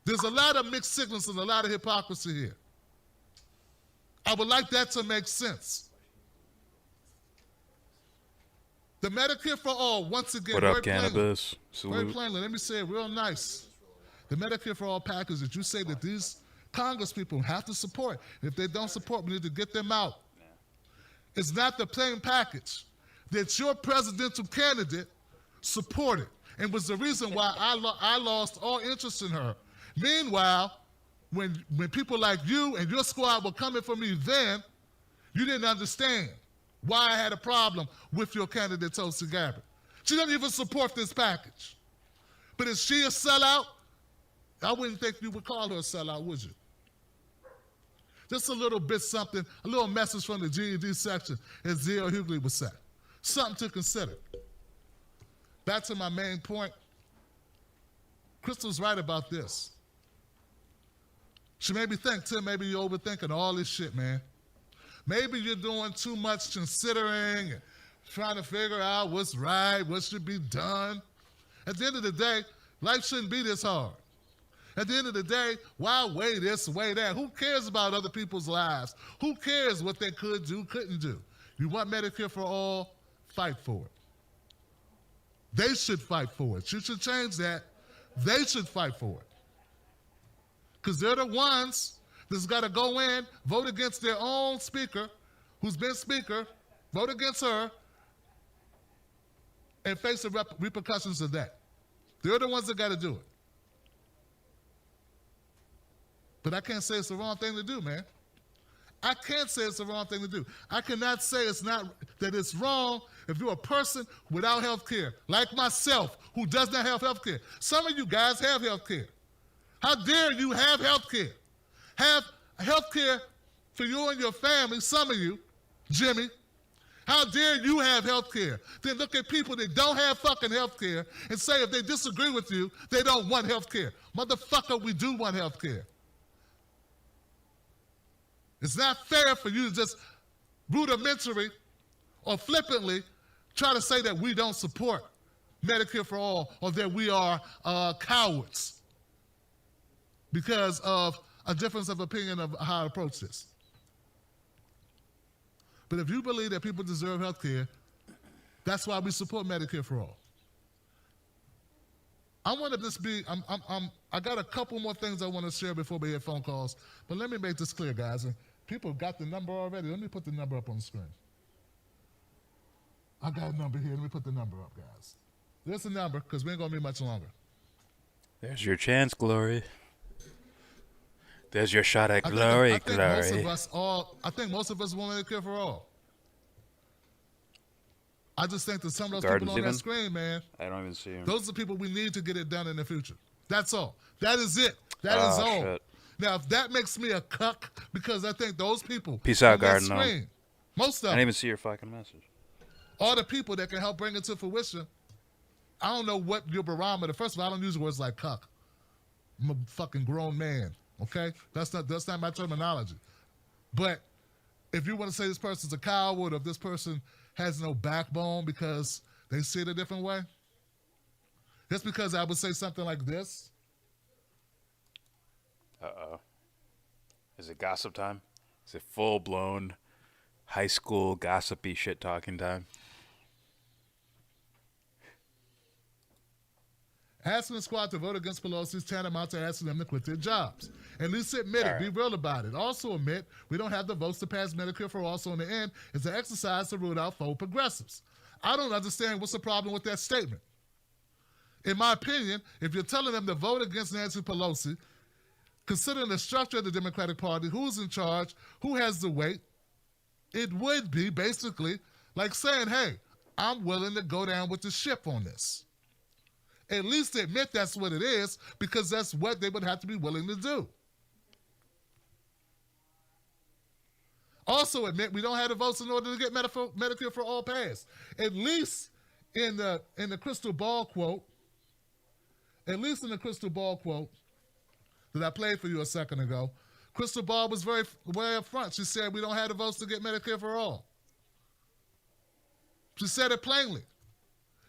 Speaker 11: There's a lot of mixed signals and a lot of hypocrisy here. I would like that to make sense. The Medicare for All, once again,
Speaker 4: what up, cannabis?
Speaker 11: Very plainly, let me say it real nice. The Medicare for All package that you say that these Congress people have to support. If they don't support, we need to get them out. It's not the same package that your presidential candidate supported, and was the reason why I lost all interest in her. Meanwhile, when people like you and your squad were coming for me then, you didn't understand why I had a problem with your candidate, Tulsi Gabbard. She doesn't even support this package. But is she a sellout? I wouldn't think you would call her a sellout, would you? Just a little bit something, a little message from the GED section, as Z.L. Hughley would say. Something to consider. Back to my main point. Crystal's right about this. She made me think, Tim, maybe you're overthinking all this shit, man. Maybe you're doing too much considering and trying to figure out what's right, what should be done. At the end of the day, life shouldn't be this hard. At the end of the day, why weigh this, weigh that? Who cares about other people's lives? Who cares what they could do, couldn't do? You want Medicare for All? Fight for it. They should fight for it. You should change that. They should fight for it. Because they're the ones that's got to go in, vote against their own speaker, who's been speaker, vote against her, and face the repercussions of that. They're the ones that got to do it. But I can't say it's the wrong thing to do, man. I can't say it's the wrong thing to do. I cannot say that it's wrong if you're a person without health care, like myself, who does not have health care. Some of you guys have health care. How dare you have health care? Have health care for you and your family, some of you, Jimmy. How dare you have health care? Then look at people that don't have fucking health care and say if they disagree with you, they don't want health care. Motherfucker, we do want health care. It's not fair for you to just rudimentary or flippantly try to say that we don't support Medicare for All or that we are cowards because of a difference of opinion of how I approach this. But if you believe that people deserve health care, that's why we support Medicare for All. I want to just be, I got a couple more things I want to share before we hit phone calls, but let me make this clear, guys. And people got the number already. Let me put the number up on the screen. I got a number here. Let me put the number up, guys. There's the number, because we ain't going to be much longer.
Speaker 4: There's your chance, Glory. There's your shot at glory, Glory.
Speaker 11: I think most of us want Medicare for All. I just think that some of those people on that screen, man,
Speaker 4: I don't even see them.
Speaker 11: Those are the people we need to get it done in the future. That's all. That is it. That is all.
Speaker 4: Shit.
Speaker 11: Now, if that makes me a cuck, because I think those people
Speaker 4: Peace out,
Speaker 11: on that
Speaker 4: Garden.
Speaker 11: screen, most of
Speaker 4: I
Speaker 11: them,
Speaker 4: didn't even see your fucking message.
Speaker 11: all the people that can help bring it to fruition, I don't know what your barometer. First of all, I don't use words like cuck. I'm a fucking grown man, okay? That's not my terminology. But if you want to say this person's a coward or if this person has no backbone because they see it a different way, just because I would say something like this.
Speaker 4: Uh-oh. Is it gossip time? Is it full-blown high school gossipy shit-talking time?
Speaker 11: Asking the squad to vote against Pelosi is tantamount to asking them to quit their jobs. At least admit it. Be real about it. Also admit we don't have the votes to pass Medicare for All, so in the end, it's an exercise to root out faux progressives. I don't understand what's the problem with that statement. In my opinion, if you're telling them to vote against Nancy Pelosi, considering the structure of the Democratic Party, who's in charge, who has the weight, it would be basically like saying, hey, I'm willing to go down with the ship on this. At least admit that's what it is, because that's what they would have to be willing to do. Also admit we don't have the votes in order to get Medicare for all passed. At least in the crystal ball quote, that I played for you a second ago, Crystal Ball was very upfront. She said we don't have the votes to get Medicare for all. She said it plainly.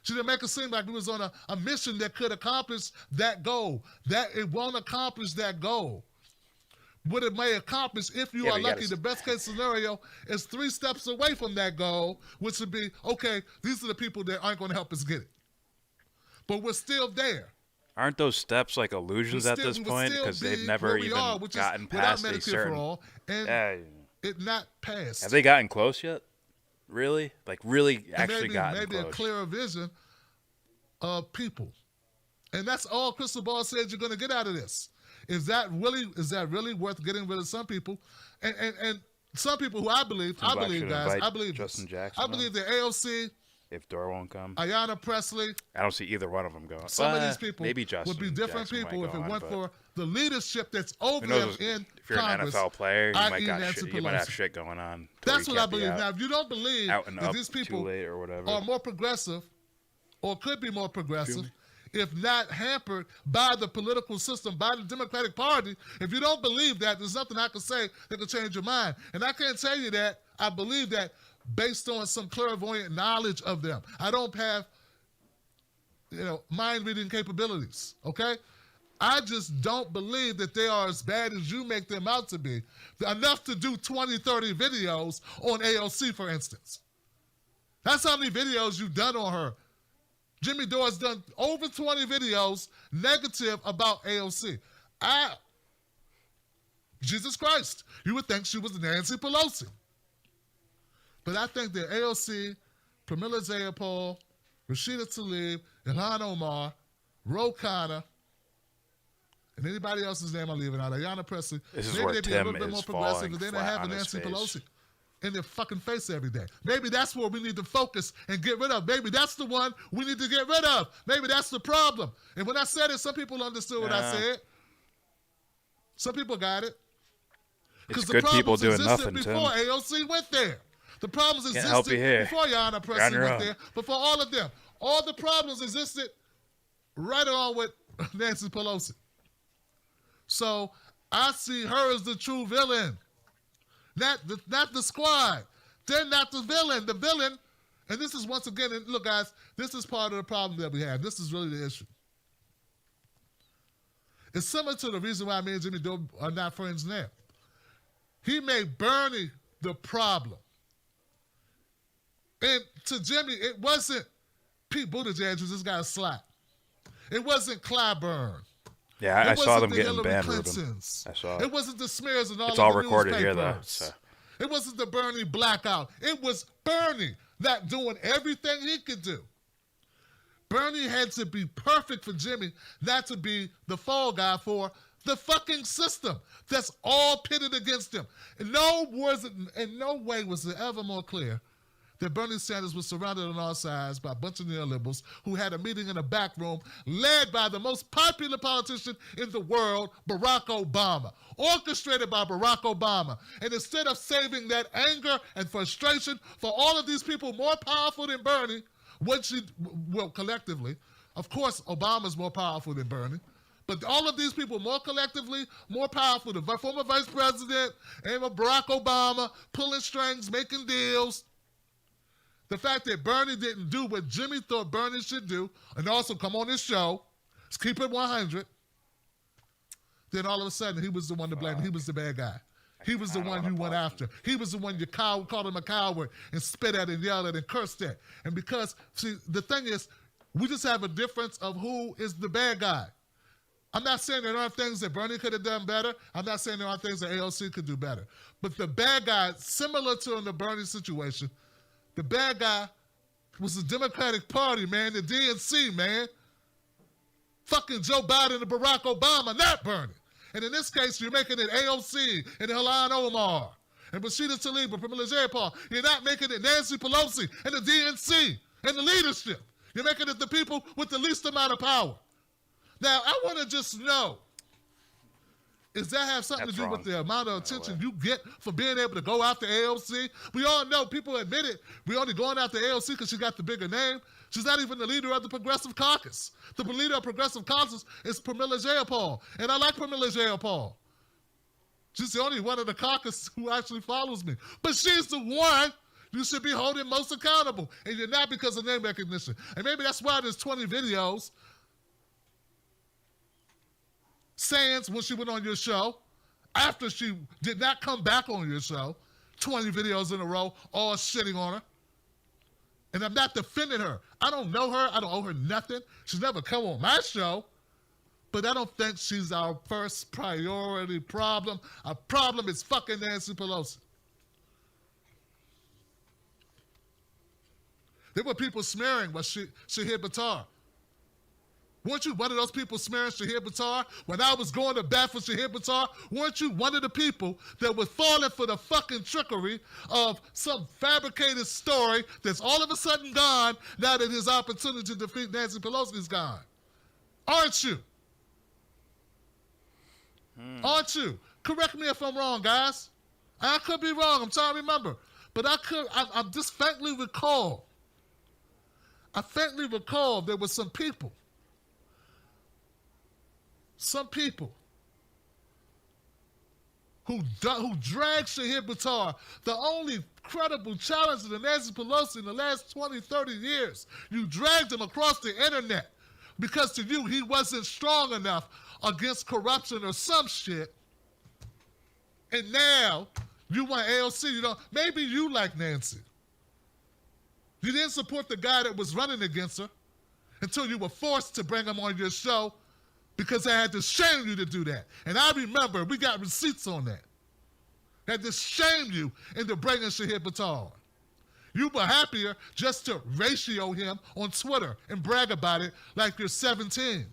Speaker 11: She didn't make it seem like we was on a mission that could accomplish that goal. That it won't accomplish that goal. What it may accomplish, if you are lucky, the best case scenario is 3 steps away from that goal, which would be, okay, these are the people that aren't going to help us get it. But we're still there.
Speaker 4: Aren't those steps like illusions at this point? Because they've never even gotten past a certain...
Speaker 11: it not passed.
Speaker 4: Have they gotten close yet? Really? Like really actually gotten
Speaker 11: maybe
Speaker 4: close?
Speaker 11: A clearer vision of people. And that's all Crystal Ball said you're going to get out of this. Is that really worth getting rid of some people? And some people who I believe
Speaker 4: Justin Jackson.
Speaker 11: I believe the AOC,
Speaker 4: if Dora won't come,
Speaker 11: Ayanna Presley.
Speaker 4: I don't see either one of them going.
Speaker 11: Some of these people
Speaker 4: maybe Justin
Speaker 11: would be different
Speaker 4: Jackson
Speaker 11: people if it went for the leadership that's over
Speaker 4: them
Speaker 11: in
Speaker 4: if you're
Speaker 11: Congress,
Speaker 4: an NFL player, you might have
Speaker 11: Pelosi.
Speaker 4: shit going on.
Speaker 11: That's what I believe. Now, if you don't believe that these people
Speaker 4: are
Speaker 11: more progressive or could be more progressive, if not hampered by the political system, by the Democratic Party, if you don't believe that, there's nothing I can say that can change your mind. And I can't tell you that I believe that based on some clairvoyant knowledge of them. I don't have, mind-reading capabilities, okay? I just don't believe that they are as bad as you make them out to be. Enough to do 20, 30 videos on AOC, for instance. That's how many videos you've done on her. Jimmy Dore has done over 20 videos negative about AOC. Jesus Christ, you would think she was Nancy Pelosi. But I think that AOC, Pramila Jayapal, Rashida Tlaib, Ilhan Omar, Ro Khanna, and anybody else's name I'm leaving out, Ayanna Presley, maybe they'd be a little bit more progressive if they didn't have Nancy Pelosi in their fucking face every day. Maybe that's where we need to focus and get rid of. Maybe that's the one we need to get rid of. Maybe that's the problem. And when I said it, some people understood what I said. Some people got it.
Speaker 4: It's good people doing nothing,
Speaker 11: before
Speaker 4: Tim.
Speaker 11: AOC went there. The problems existed before Ayanna Presley went there, before all of them. All the problems existed right along with Nancy Pelosi. So I see her as the true villain. Not the squad. They're not the villain. The villain, and this is once again, and look guys, this is part of the problem that we have. This is really the issue. It's similar to the reason why me and Jimmy Dore are not friends now. He made Bernie the problem. And to Jimmy, it wasn't Pete Buttigieg who just got a slap. It wasn't Clyburn.
Speaker 4: Yeah, I saw them getting banned. I saw it.
Speaker 11: It wasn't the smears and all
Speaker 4: it's
Speaker 11: of
Speaker 4: all
Speaker 11: the
Speaker 4: recorded here, though. So.
Speaker 11: It wasn't the Bernie blackout. It was Bernie not doing everything he could do. Bernie had to be perfect for Jimmy not to be the fall guy for the fucking system that's all pitted against him. In no way was it ever more clear that Bernie Sanders was surrounded on all sides by a bunch of neoliberals who had a meeting in a back room led by the most popular politician in the world, Barack Obama, orchestrated by Barack Obama. And instead of saving that anger and frustration for all of these people more powerful than Bernie, collectively, of course, Obama's more powerful than Bernie, but all of these people more collectively, more powerful, the former vice president and Barack Obama, pulling strings, making deals. The fact that Bernie didn't do what Jimmy thought Bernie should do, and also come on this show, let's keep it 100, then all of a sudden he was the one to blame. He was the bad guy. He was the one you went after. He was the one you called him a coward and spit at and yelled at and cursed at. And because, see, the thing is, we just have a difference of who is the bad guy. I'm not saying there aren't things that Bernie could have done better. I'm not saying there aren't things that AOC could do better. But the bad guy, similar to in the Bernie situation, the bad guy was the Democratic Party, man, the DNC, man. Fucking Joe Biden and Barack Obama, not Bernie. And in this case, you're making it AOC and Ilhan Omar and Rashida Tlaib and Pramila Jayapal. You're not making it Nancy Pelosi and the DNC and the leadership. You're making it the people with the least amount of power. Now, I want to just know, does that have something to do with the amount of attention you get for being able to go after AOC? We all know, people admit it, we're only going after AOC because she got the bigger name. She's not even the leader of the Progressive Caucus. The leader of Progressive Caucus is Pramila Jayapal, and I like Pramila Jayapal. She's the only one of the caucus who actually follows me. But she's the one you should be holding most accountable, and you're not because of name recognition. And maybe that's why there's 20 videos saying when she went on your show, after she did not come back on your show, 20 videos in a row, all shitting on her. And I'm not defending her. I don't know her. I don't owe her nothing. She's never come on my show. But I don't think she's our first priority problem. Our problem is fucking Nancy Pelosi. There were people smearing Shahid Buttar. Weren't you one of those people smearing Shahid Buttar? When I was going to bat for Shahid Buttar, weren't you one of the people that was falling for the fucking trickery of some fabricated story that's all of a sudden gone now that his opportunity to defeat Nancy Pelosi is gone? Aren't you? Aren't you? Correct me if I'm wrong, guys. I could be wrong. I'm trying to remember. But I just faintly recall. I faintly recall there were some people who dragged Shahid Buttar, the only credible challenger to Nancy Pelosi in the last 20, 30 years. You dragged him across the internet because to you he wasn't strong enough against corruption or some shit. And now you want AOC. Maybe you like Nancy. You didn't support the guy that was running against her until you were forced to bring him on your show because I had to shame you to do that. And I remember, we got receipts on that. I had to shame you into bringing Shahid Buttar on. You were happier just to ratio him on Twitter and brag about it like you're 17.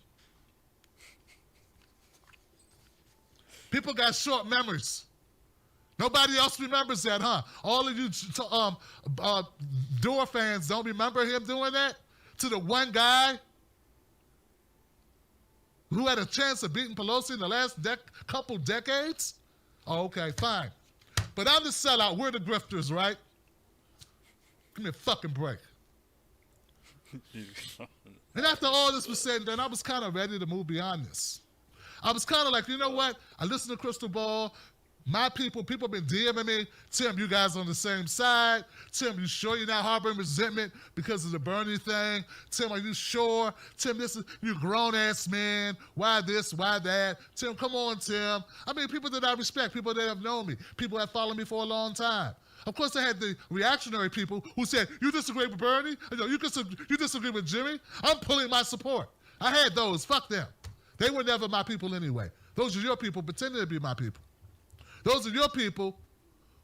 Speaker 11: People got short memories. Nobody else remembers that, huh? All of you Door fans don't remember him doing that to the one guy who had a chance of beating Pelosi in the last couple decades? Oh, okay, fine. But I'm the sellout. We're the grifters, right? Give me a fucking break. And after all this was said and done, I was kind of ready to move beyond this. I was kind of like, you know what? I listened to Crystal Ball. My people have been DMing me. Tim, you guys on the same side. Tim, you sure you're not harboring resentment because of the Bernie thing? Tim, are you sure? Tim, you grown-ass man. Why this, why that? Tim, come on, Tim. I mean, people that I respect, people that have known me, people that have followed me for a long time. Of course, I had the reactionary people who said, you disagree with Bernie? You disagree with Jimmy? I'm pulling my support. I had those. Fuck them. They were never my people anyway. Those are your people pretending to be my people. Those are your people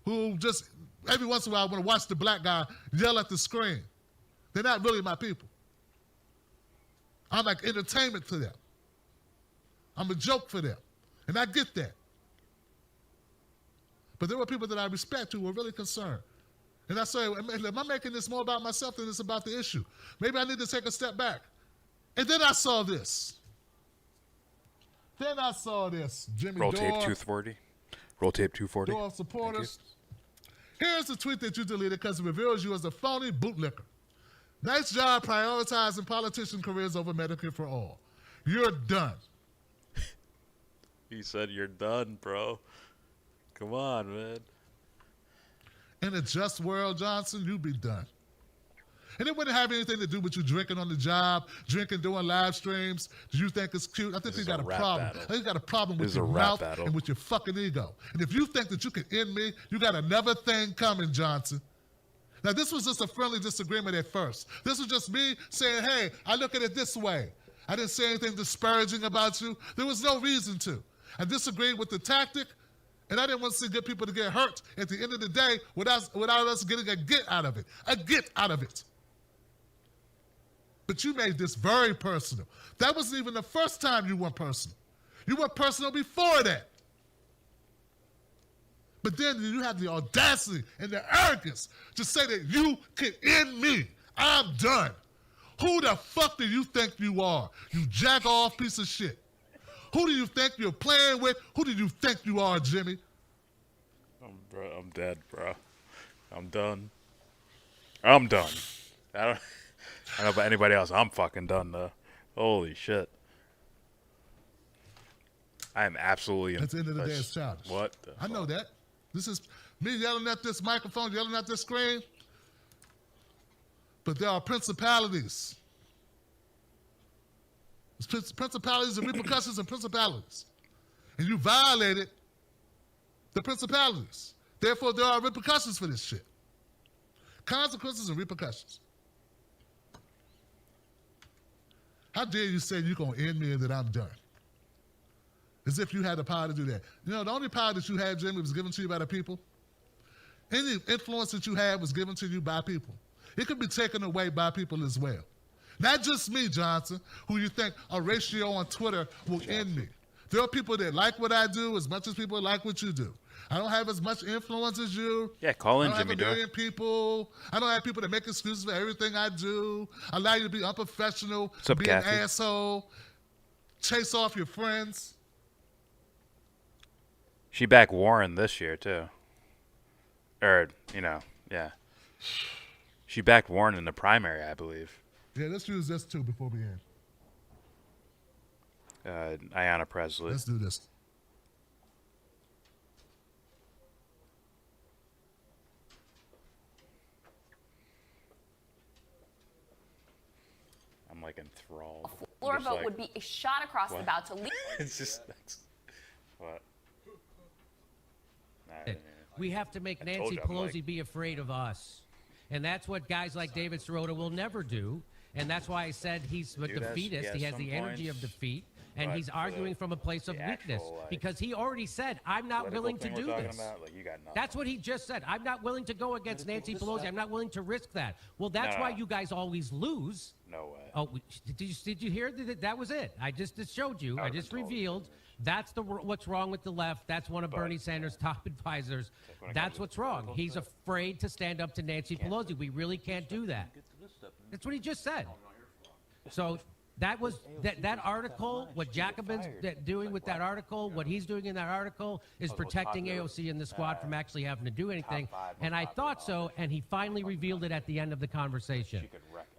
Speaker 11: who just every once in a while want to watch the black guy yell at the screen. They're not really my people. I'm like entertainment to them. I'm a joke for them. And I get that. But there were people that I respect who were really concerned. And I say, am I making this more about myself than it's about the issue? Maybe I need to take a step back. And then I saw this. Jimmy
Speaker 4: Roll
Speaker 11: Dore.
Speaker 4: tape 240. Roll tape 240.
Speaker 11: Dore supporters. Here's the tweet that you deleted because it reveals you as a phony bootlicker. Nice job prioritizing politician careers over Medicare for all. You're done.
Speaker 4: He said you're done, bro. Come on, man.
Speaker 11: In a just world, Johnson, you'd be done. And it wouldn't have anything to do with you drinking on the job, doing live streams. Do you think it's cute? I think you got a problem. I think you got a problem with your mouth and with your fucking ego. And if you think that you can end me, you got another thing coming, Johnson. Now, this was just a friendly disagreement at first. This was just me saying, hey, I look at it this way. I didn't say anything disparaging about you. There was no reason to. I disagreed with the tactic, and I didn't want to see good people to get hurt at the end of the day without us getting a get out of it. A get out of it. But you made this very personal. That wasn't even the first time you went personal. You went personal before that. But then you have the audacity and the arrogance to say that you can end me. I'm done. Who the fuck do you think you are? You jack off piece of shit. Who do you think you're playing with? Who do you think you are, Jimmy?
Speaker 4: I'm dead, bro. I'm done. I'm done. I don't know about anybody else. I'm fucking done, though. Holy shit. I am absolutely...
Speaker 11: At the end of the day, it's childish.
Speaker 4: What the
Speaker 11: I know that. This is me yelling at this microphone, yelling at this screen. But there are principalities. There's principalities and repercussions and principalities. And you violated the principalities. Therefore, there are repercussions for this shit. Consequences and repercussions. How dare you say you're going to end me and that I'm done? As if you had the power to do that. You know, the only power that you had, Jimmy, was given to you by the people. Any influence that you had was given to you by people. It could be taken away by people as well. Not just me, Johnson, who you think a ratio on Twitter will end me. There are people that like what I do as much as people like what you do. I don't have as much influence as you.
Speaker 4: Yeah, call in,
Speaker 11: I don't
Speaker 4: Jimmy
Speaker 11: have a million people. I don't have people that make excuses for everything I do. I allow you to be unprofessional,
Speaker 4: What's up,
Speaker 11: be
Speaker 4: Kathy?
Speaker 11: an asshole, chase off your friends.
Speaker 4: She backed Warren this year, too. Or, you know, yeah. She backed Warren in the primary, I believe.
Speaker 11: Yeah, let's use this too before we end.
Speaker 4: Ayanna Presley.
Speaker 11: Let's do this.
Speaker 4: I'm like enthralled.
Speaker 12: A floor
Speaker 4: Just
Speaker 12: vote
Speaker 4: like,
Speaker 12: would be a shot across the bow to lead.
Speaker 4: It's just... What? Nah, I didn't hear it.
Speaker 6: We have to make
Speaker 4: I told
Speaker 6: Nancy
Speaker 4: you, I'm
Speaker 6: Pelosi
Speaker 4: like-
Speaker 6: be afraid of us. And that's what guys like David Sirota will never do. And that's why I said he's a
Speaker 4: Dude,
Speaker 6: defeatist. He has
Speaker 4: some
Speaker 6: the energy of
Speaker 4: points,
Speaker 6: defeat. And
Speaker 4: but
Speaker 6: he's
Speaker 4: for
Speaker 6: arguing from a place of
Speaker 4: the
Speaker 6: weakness.
Speaker 4: actual, like,
Speaker 6: Because he already said, I'm not
Speaker 4: political
Speaker 6: willing to
Speaker 4: thing we're
Speaker 6: do
Speaker 4: talking
Speaker 6: this.
Speaker 4: about, like, you got nothing.
Speaker 6: That's what he just said. I'm not willing to go against Nancy Pelosi. I'm not willing to risk that. Well, that's
Speaker 4: No,
Speaker 6: why
Speaker 4: no.
Speaker 6: you guys always lose.
Speaker 4: No way.
Speaker 6: Oh, did you hear that? That was it. I just showed you. I just revealed. That's what's wrong with the left. That's one of Bernie Sanders' top advisors. That's what's wrong. He's afraid to stand up to Nancy Pelosi. We really can't do that. That's what he just said. So that was that article. What Jacobin's doing with that article, what he's doing in that article, is protecting AOC and the squad from actually having to do anything. And I thought so, and he finally revealed it at the end of the conversation.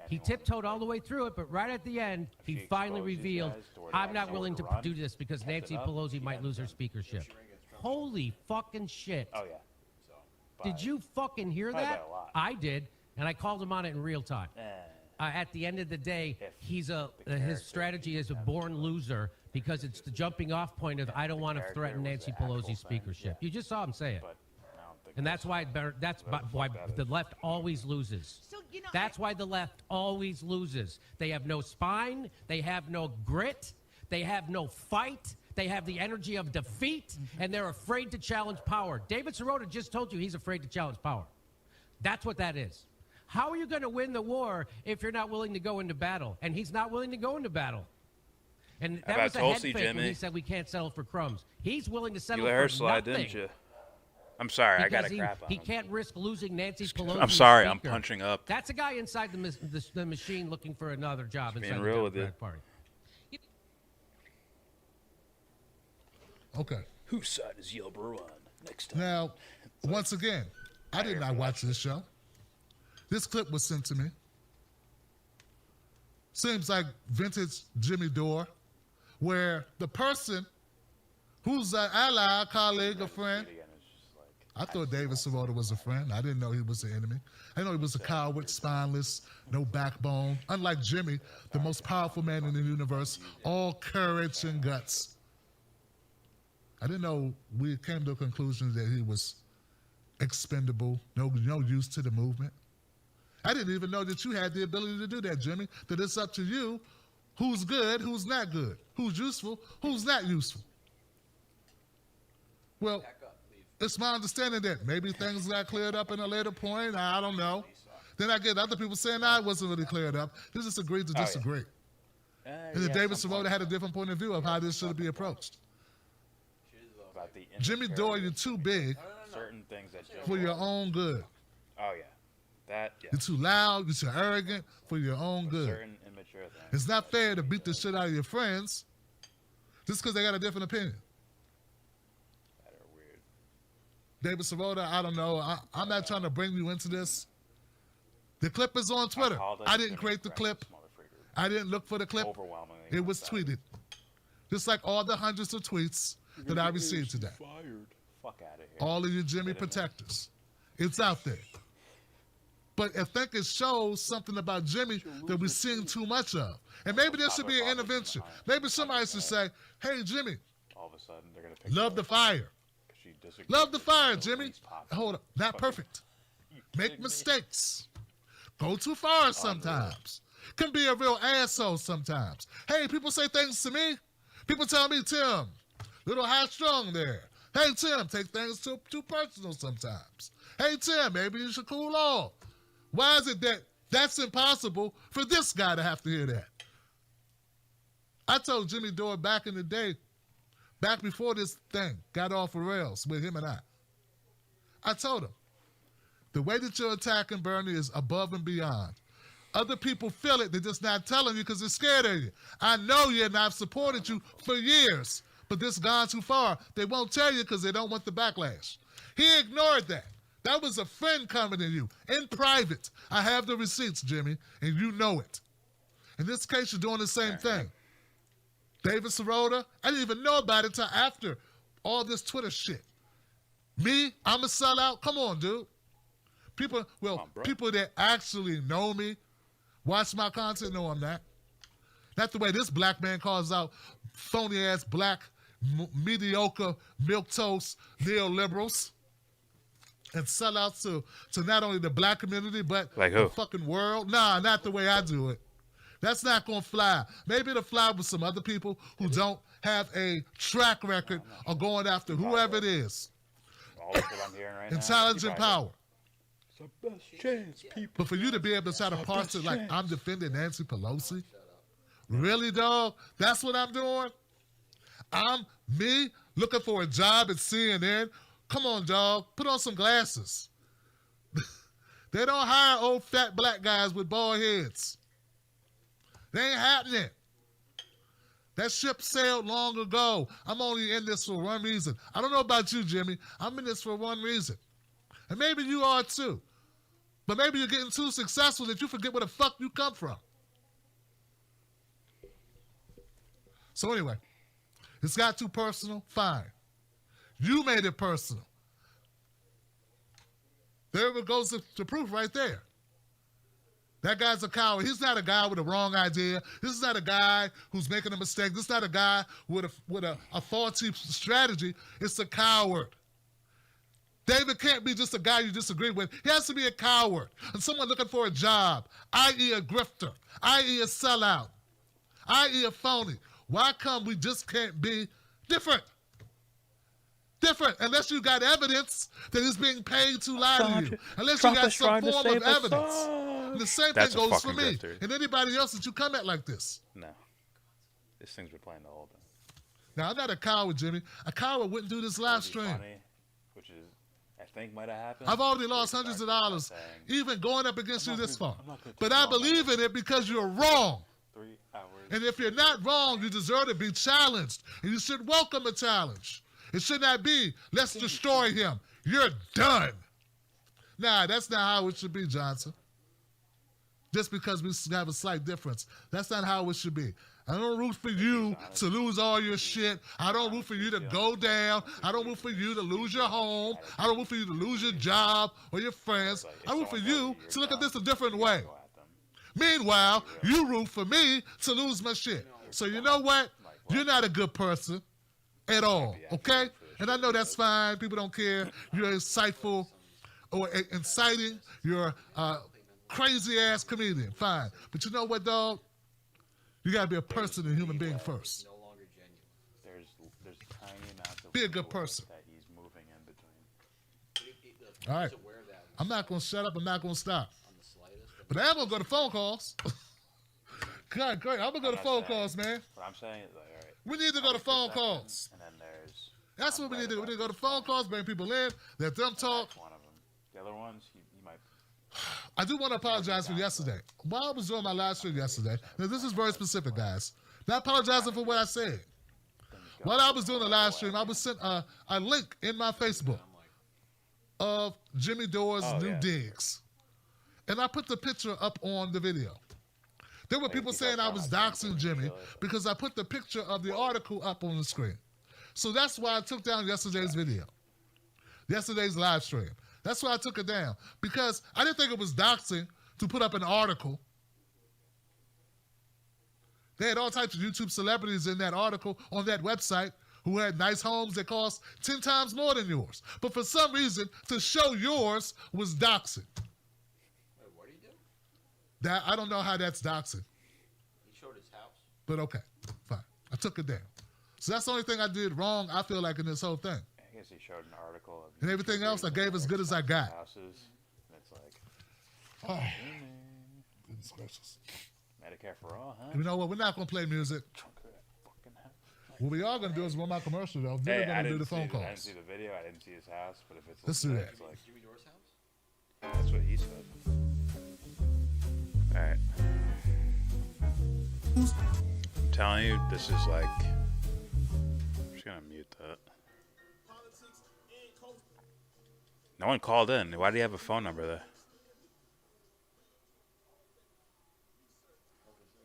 Speaker 6: He tiptoed all the way through it, but right at the end, he finally revealed, I'm not willing to do this because Nancy Pelosi might lose her speakership. Holy fucking shit.
Speaker 4: Oh, yeah.
Speaker 6: Did you fucking hear
Speaker 4: Probably
Speaker 6: that?
Speaker 4: by a lot.
Speaker 6: I did, and I called him on it in real time. At the end of the day, his strategy is a born loser because it's the jumping off point of I don't want to threaten Nancy Pelosi's speakership. You just saw him say it. And that's why why the left always loses. That's why the left always loses. They have no spine. They have no grit. They have no fight. They have the energy of defeat, and they're afraid to challenge power. David Sirota just told you he's afraid to challenge power. That's what that is. How are you going to win the war if you're not willing to go into battle? And he's not willing to go into battle. And that was a head fake when he said we can't settle for crumbs. He's willing to settle
Speaker 4: You let her
Speaker 6: for
Speaker 4: slide,
Speaker 6: nothing.
Speaker 4: didn't you? I'm sorry, I got
Speaker 6: Because
Speaker 4: a crap on
Speaker 6: he
Speaker 4: him.
Speaker 6: can't risk losing Nancy Pelosi.
Speaker 4: I'm sorry, I'm
Speaker 6: speaker.
Speaker 4: punching up.
Speaker 6: That's a guy inside the machine looking for another job inside
Speaker 4: being
Speaker 6: the
Speaker 4: real with
Speaker 6: Democratic
Speaker 4: you.
Speaker 6: Party.
Speaker 11: Okay.
Speaker 4: Whose side is YellBRo on next time?
Speaker 11: Now, once again, I did not watch this show. This clip was sent to me. Seems like vintage Jimmy Dore, where the person who's an ally, a colleague, a friend. I thought David Sirota was a friend. I didn't know he was the enemy. I know he was a coward, spineless, no backbone. Unlike Jimmy, the most powerful man in the universe, all courage and guts. I didn't know we came to a conclusion that he was expendable, no use to the movement. I didn't even know that you had the ability to do that, Jimmy, that it's up to you who's good, who's not good, who's useful, who's not useful. Well, it's my understanding that maybe things got cleared up in a later point. I don't know. Then I get other people saying, it wasn't really cleared up. They just agreed to disagree. And then David Sirota had a different point of view of how this should be approached. Jimmy Dore, you're too big.
Speaker 4: certain things that Jimmy
Speaker 11: for your own good.
Speaker 4: Oh yeah, that. Yeah.
Speaker 11: You're too loud. You're too arrogant for your own good.
Speaker 4: Certain immature things.
Speaker 11: It's not fair to beat the shit out of your friends just because they got a different opinion.
Speaker 4: That are weird.
Speaker 11: David Sirota, I don't know. I'm not trying to bring you into this. The clip is on Twitter. I didn't create the clip. I didn't look for the clip. It was tweeted. Just like all the hundreds of tweets that I received today.
Speaker 4: Fired. Fuck out of here.
Speaker 11: All of you Jimmy protectors. It's out there. But I think it shows something about Jimmy that we're seeing too much of. And maybe there should be an intervention. Maybe somebody should say, hey, Jimmy,
Speaker 4: all of a sudden they're gonna pick
Speaker 11: love the fire. Love the fire, Jimmy. Hold up. Not perfect. Make mistakes. Go too far sometimes. Can be a real asshole sometimes. Hey, people say things to me. People tell me, Tim, little high strung there. Hey, Tim, take things too personal sometimes. Hey, Tim, maybe you should cool off. Why is it that that's impossible for this guy to have to hear that? I told Jimmy Dore back in the day, back before this thing got off the rails with him and I told him, the way that you're attacking Bernie is above and beyond. Other people feel it, they're just not telling you because they're scared of you. I know you and I've supported you for years, but this gone too far. They won't tell you because they don't want the backlash. He ignored that. That was a friend coming to you in private. I have the receipts, Jimmy, and you know it. In this case, you're doing the same thing. David Sirota, I didn't even know about it until after all this Twitter shit. Me, I'm a sellout. Come on, dude. People that actually know me, watch my content, know I'm not. Not the way this black man calls out phony-ass black, mediocre, milquetoast neoliberals and sellouts to not only the black community, but the fucking world. Nah, not the way I do it. That's not going to fly. Maybe it'll fly with some other people who don't have a track record of going after whoever it is.
Speaker 4: All the shit I'm hearing right
Speaker 11: Intelligent power.
Speaker 4: It's the best chance, people.
Speaker 11: But for you to be able to try to parse it like I'm defending Nancy Pelosi, really, dog? That's what I'm doing? I'm me looking for a job at CNN? Come on, dog. Put on some glasses. They don't hire old fat black guys with bald heads. They ain't happening. That ship sailed long ago. I'm only in this for one reason. I don't know about you, Jimmy. I'm in this for one reason. And maybe you are too. But maybe you're getting too successful that you forget where the fuck you come from. So anyway, it's got too personal. Fine. You made it personal. There it goes to proof right there. That guy's a coward. He's not a guy with a wrong idea. This is not a guy who's making a mistake. This is not a guy with a faulty strategy. It's a coward. David can't be just a guy you disagree with. He has to be a coward and someone looking for a job, i.e. a grifter, i.e. a sellout, i.e. a phony. Why come we just can't be different? Different, unless you got evidence that he's being paid to lie to you. Unless you got some form of evidence. And the same thing goes for me and anybody else that you come at like this.
Speaker 4: No. This thing's been playing the whole thing.
Speaker 11: Now, I'm not a coward, Jimmy. A coward wouldn't do this live stream.
Speaker 4: Funny, which is, I think might have happened.
Speaker 11: I've already lost hundreds of dollars, even going up against you this far. But I believe in it because you're wrong.
Speaker 4: 3 hours.
Speaker 11: And if you're not wrong, you deserve to be challenged. And you should welcome a challenge. It should not be, let's destroy him. You're done. Nah, that's not how it should be, Johnson. Just because we have a slight difference. That's not how it should be. I don't root for you to lose all your shit. I don't root for you to go down. I don't root for you to lose your home. I don't root for you to lose your job or your friends. I root for you to look at this a different way. Meanwhile, you root for me to lose my shit. So you know what? You're not a good person at all, okay? And I know that's fine. People don't care. You're insightful or inciting. You're a crazy-ass comedian. Fine. But you know what, dog? You got to be a person and a human being first.
Speaker 4: There's tiny amounts of
Speaker 11: be a good person.
Speaker 4: That he's moving in between.
Speaker 11: All right. I'm not going to shut up. I'm not going to stop. But I am going to go to phone calls. God, great. I'm going to go to phone calls, man.
Speaker 4: What I'm saying is, like, all right.
Speaker 11: We need to go to phone calls.
Speaker 4: And then there's
Speaker 11: That's what we need to do. We need to go to phone calls, bring people in, let them talk.
Speaker 4: That's one of them. The other ones, you might.
Speaker 11: I do want to apologize for yesterday. While I was doing my live stream yesterday, now this is very specific, guys. Not apologizing for what I said. While I was doing the live stream, I was sent a link in my Facebook of Jimmy Dore's new digs. And I put the picture up on the video. There were people saying I was doxing Jimmy because I put the picture of the article up on the screen. So that's why I took down yesterday's video. Yesterday's live stream. That's why I took it down. Because I didn't think it was doxing to put up an article. They had all types of YouTube celebrities in that article on that website who had nice homes that cost 10 times more than yours. But for some reason, to show yours was doxing.
Speaker 5: Wait, what do you do?
Speaker 11: That I don't know how that's doxing.
Speaker 5: He showed his house.
Speaker 11: But okay, fine. I took it down. So that's the only thing I did wrong, I feel like, in this whole thing.
Speaker 4: I guess he showed an article of.
Speaker 11: And everything else I gave as good as I got.
Speaker 4: Houses. And it's like.
Speaker 11: Oh, goodness gracious.
Speaker 4: Medicare for all, huh?
Speaker 11: You know what? We're not going to play music. What we are going to do is run my commercial, though. Then we're going to do the phone calls.
Speaker 4: I didn't see the video. I didn't see his house. But if it's
Speaker 11: Let's do that.
Speaker 4: It's like,
Speaker 5: Jimmy Dore's house?
Speaker 4: that's what he said. All right. I'm telling you, this is like. I'm just going to mute that. No one called in. Why do you have a phone number there?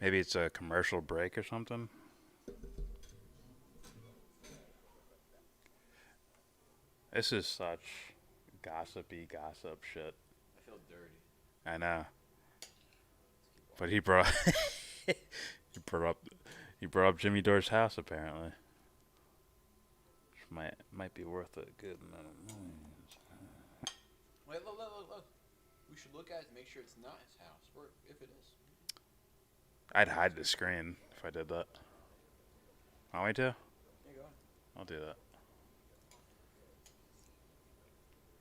Speaker 4: Maybe it's a commercial break or something. This is such gossipy gossip shit.
Speaker 5: I feel dirty.
Speaker 4: I know. But he brought he brought up Jimmy Dore's house apparently. Which might be worth a good amount of money.
Speaker 5: Wait, look. We should look at it and make sure it's not his house, or if it is.
Speaker 4: I'd hide the screen if I did that. Want me to?
Speaker 5: Yeah, go ahead.
Speaker 4: I'll do that.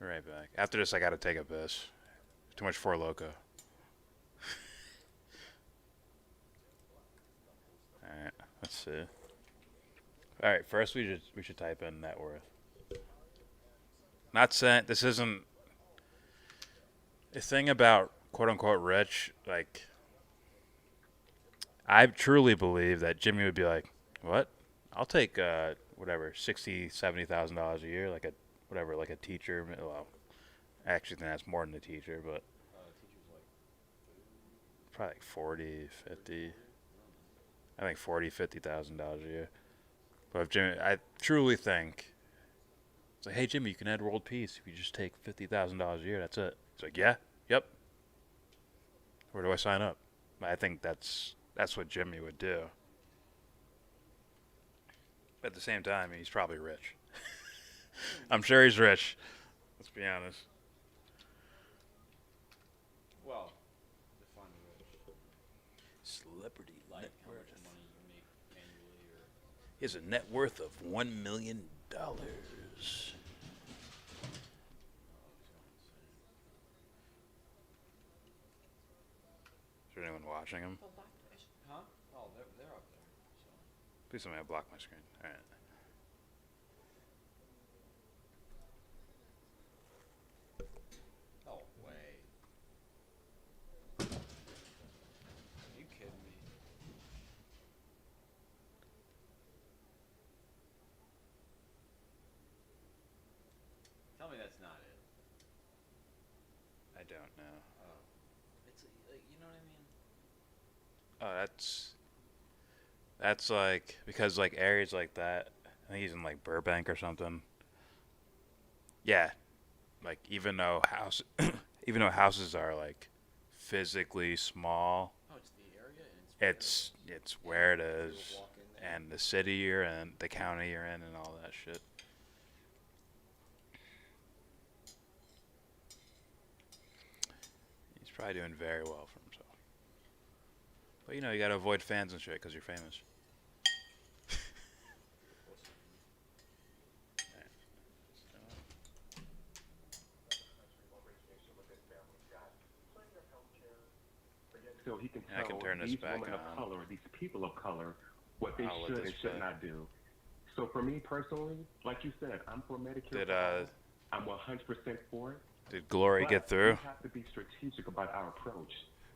Speaker 4: Be right back. After this, I gotta take a piss. Too much Four Loko. Alright, let's see. Alright, first we should type in net worth. Not saying this isn't a thing about quote unquote rich, like I truly believe that Jimmy would be like, what? I'll take whatever, $60,000-$70,000 a year, like a teacher. Well, I actually think that's more than a teacher, but probably like 40, 50. I think $40,000-$50,000 a year. But if Jimmy, I truly think it's like, hey Jimmy, you can add world peace if you just take $50,000 a year. That's it. It's like, yeah, yep. Where do I sign up? I think that's what Jimmy would do. At the same time, he's probably rich. I'm sure he's rich. Let's be honest.
Speaker 5: Well, define rich.
Speaker 4: Celebrity
Speaker 5: Like
Speaker 4: net
Speaker 5: how
Speaker 4: worth.
Speaker 5: much money you make annually, or
Speaker 4: He has a net worth of $1 million. Is there anyone watching him?
Speaker 5: huh? Oh, they're up there. So.
Speaker 4: Please tell me I blocked my screen. All right.
Speaker 5: No way. Are you kidding me? Tell me that's not it.
Speaker 4: I don't know.
Speaker 5: It's like, you know what I mean?
Speaker 4: Oh, that's like, because like areas like that, I think he's in like Burbank or something. Yeah, like even though houses are like physically small,
Speaker 5: Oh, it's the area. And
Speaker 4: it's where it is,
Speaker 5: walk in there.
Speaker 4: and the city you're in, the county you're in, and all that shit. He's probably doing very well for himself. But you gotta avoid fans and shit because you're famous.
Speaker 13: So he can
Speaker 4: Yeah, I
Speaker 13: tell
Speaker 4: can turn this
Speaker 13: these
Speaker 4: back
Speaker 13: women
Speaker 4: on.
Speaker 13: of color, these people of color, what they
Speaker 4: I'll let
Speaker 13: should
Speaker 4: this
Speaker 13: and should
Speaker 4: play.
Speaker 13: not do. So for me personally, like you said, I'm for Medicare.
Speaker 4: Did
Speaker 13: I'm 100% for it.
Speaker 4: did Glory
Speaker 13: But
Speaker 4: get through?
Speaker 13: We have to be strategic about our approach.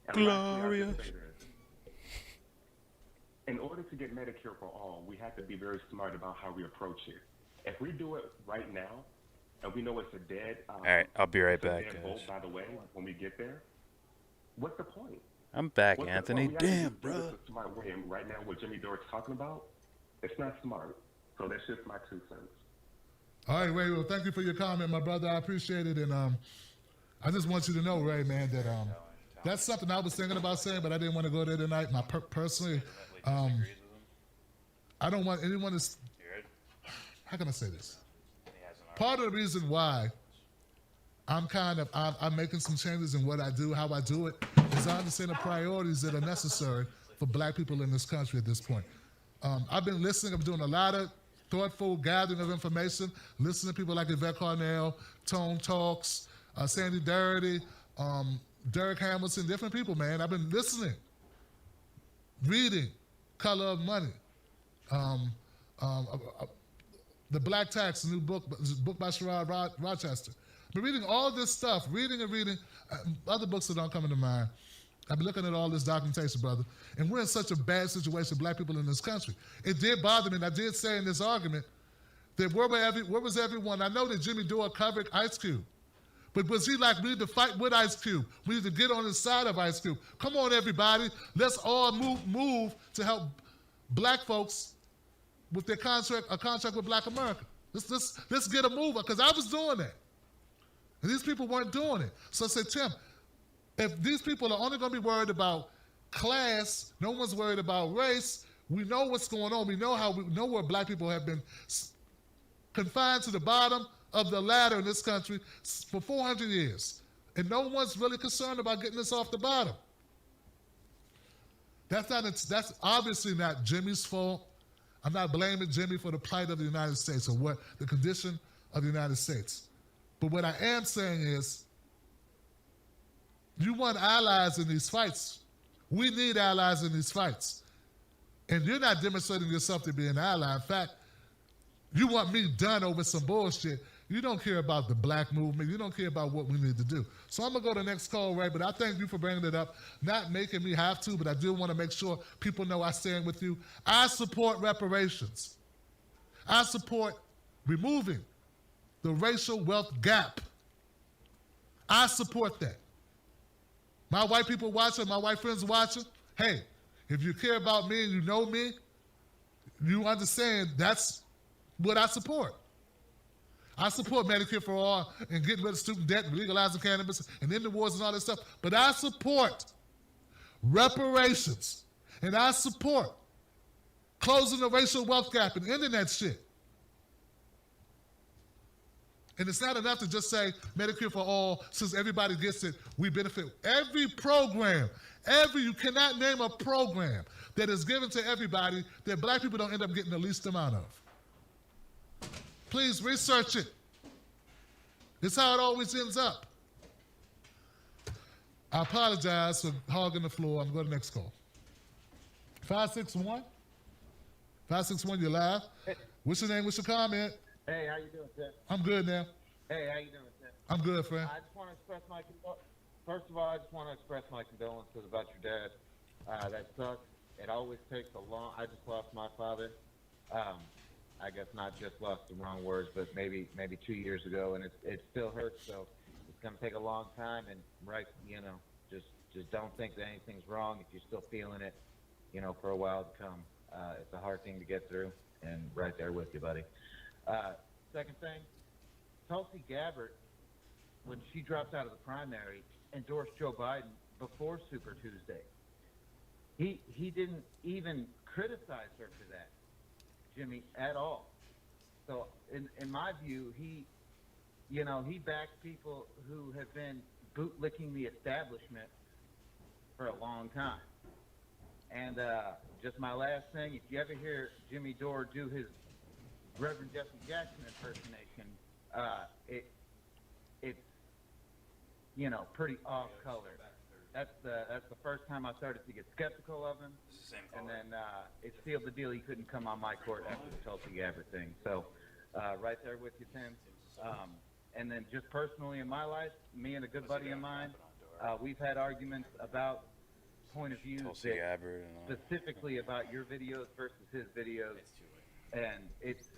Speaker 13: And
Speaker 4: Glorious.
Speaker 13: lastly, I'll just say this. In order to get Medicare for all, we have to be very smart about how we approach it. If we do it right now, and we know it's a dead,
Speaker 4: All right, I'll be right
Speaker 13: it's a
Speaker 4: back,
Speaker 13: dead
Speaker 4: guys.
Speaker 13: vote, by the way, when we get there, what's the point?
Speaker 4: I'm back,
Speaker 13: What's
Speaker 4: Anthony.
Speaker 13: The point? We
Speaker 4: Damn,
Speaker 13: have to do
Speaker 4: bro.
Speaker 13: this a smart way. And right now, what Jimmy Dore's talking about, it's not smart. So that's just my 2 cents.
Speaker 11: All right, Ray. Well, thank you for your comment, my brother. I appreciate it, and I just want you to know, Ray, man, that that's something I was thinking about saying, but I didn't want to go there tonight. Personally, I don't want anyone to. How can I say this? Part of the reason why I'm making some changes in what I do, how I do it, is I understand the priorities that are necessary for black people in this country at this point. I've been listening. I'm doing a lot of thoughtful gathering of information, listening to people like Yvette Carnell, Tone Talks, Sandy Durrity, Derek Hamilton, different people, man. I've been listening, reading Color of Money, The Black Tax, a new book by Sherrod Rochester. But reading all this stuff, reading and reading, other books that don't come into mind. I've been looking at all this documentation, brother, and we're in such a bad situation, black people in this country. It did bother me, and I did say in this argument that where was everyone? I know that Jimmy Dore covered Ice Cube, but was he like, we need to fight with Ice Cube? We need to get on the side of Ice Cube. Come on, everybody. Let's all move to help black folks with their contract with Black America. Let's get a move, because I was doing that. And these people weren't doing it. So I said, Tim, if these people are only going to be worried about class, no one's worried about race, we know what's going on. We know where black people have been confined to the bottom of the ladder in this country for 400 years. And no one's really concerned about getting us off the bottom. That's obviously not Jimmy's fault. I'm not blaming Jimmy for the plight of the United States or what the condition of the United States. But what I am saying is, you want allies in these fights. We need allies in these fights. And you're not demonstrating yourself to be an ally. In fact, you want me done over some bullshit. You don't care about the black movement. You don't care about what we need to do. So I'm going to go to the next call, Ray, but I thank you for bringing it up. Not making me have to, but I do want to make sure people know I stand with you. I support reparations. I support removing the racial wealth gap. I support that. My white people watching, my white friends watching, hey, if you care about me and you know me, you understand that's what I support. I support Medicare for all and getting rid of student debt and legalizing cannabis and ending wars and all that stuff. But I support reparations. And I support closing the racial wealth gap and ending that shit. And it's not enough to just say Medicare for all, since everybody gets it, we benefit. Every program, you cannot name a program that is given to everybody that black people don't end up getting the least amount of. Please research it. It's how it always ends up. I apologize for hogging the floor. I'm going to the next call. 561? 561, you're live.
Speaker 14: Hey.
Speaker 11: What's your name? What's your comment?
Speaker 14: Hey, how you doing, Ted?
Speaker 11: I'm good now.
Speaker 14: Hey, how you doing, Ted?
Speaker 11: I'm good, friend.
Speaker 14: I just want to express my first of all, I just want to express my condolences about your dad. That sucks. It always takes a long. I just lost my father. I guess not just lost the wrong words, but maybe 2 years ago, and it still hurts. So it's gonna take a long time, and just don't think that anything's wrong if you're still feeling it, for a while to come. It's a hard thing to get through, and right there with you, buddy. Second thing, Tulsi Gabbard, when she dropped out of the primary, endorsed Joe Biden before Super Tuesday. He didn't even criticize her for that, Jimmy, at all. So in my view, he backs people who have been bootlicking the establishment for a long time. And just my last thing, if you ever hear Jimmy Dore do his Reverend Jesse Jackson impersonation, it's pretty off-color. that's the first time I started to get skeptical of him. And then it sealed the deal. He couldn't come on my court after the Tulsi Gabbard thing. So right there with you, Tim. And then just personally in my life, me and a good buddy of mine, we've had arguments about point of view specifically about your videos versus his videos. And it's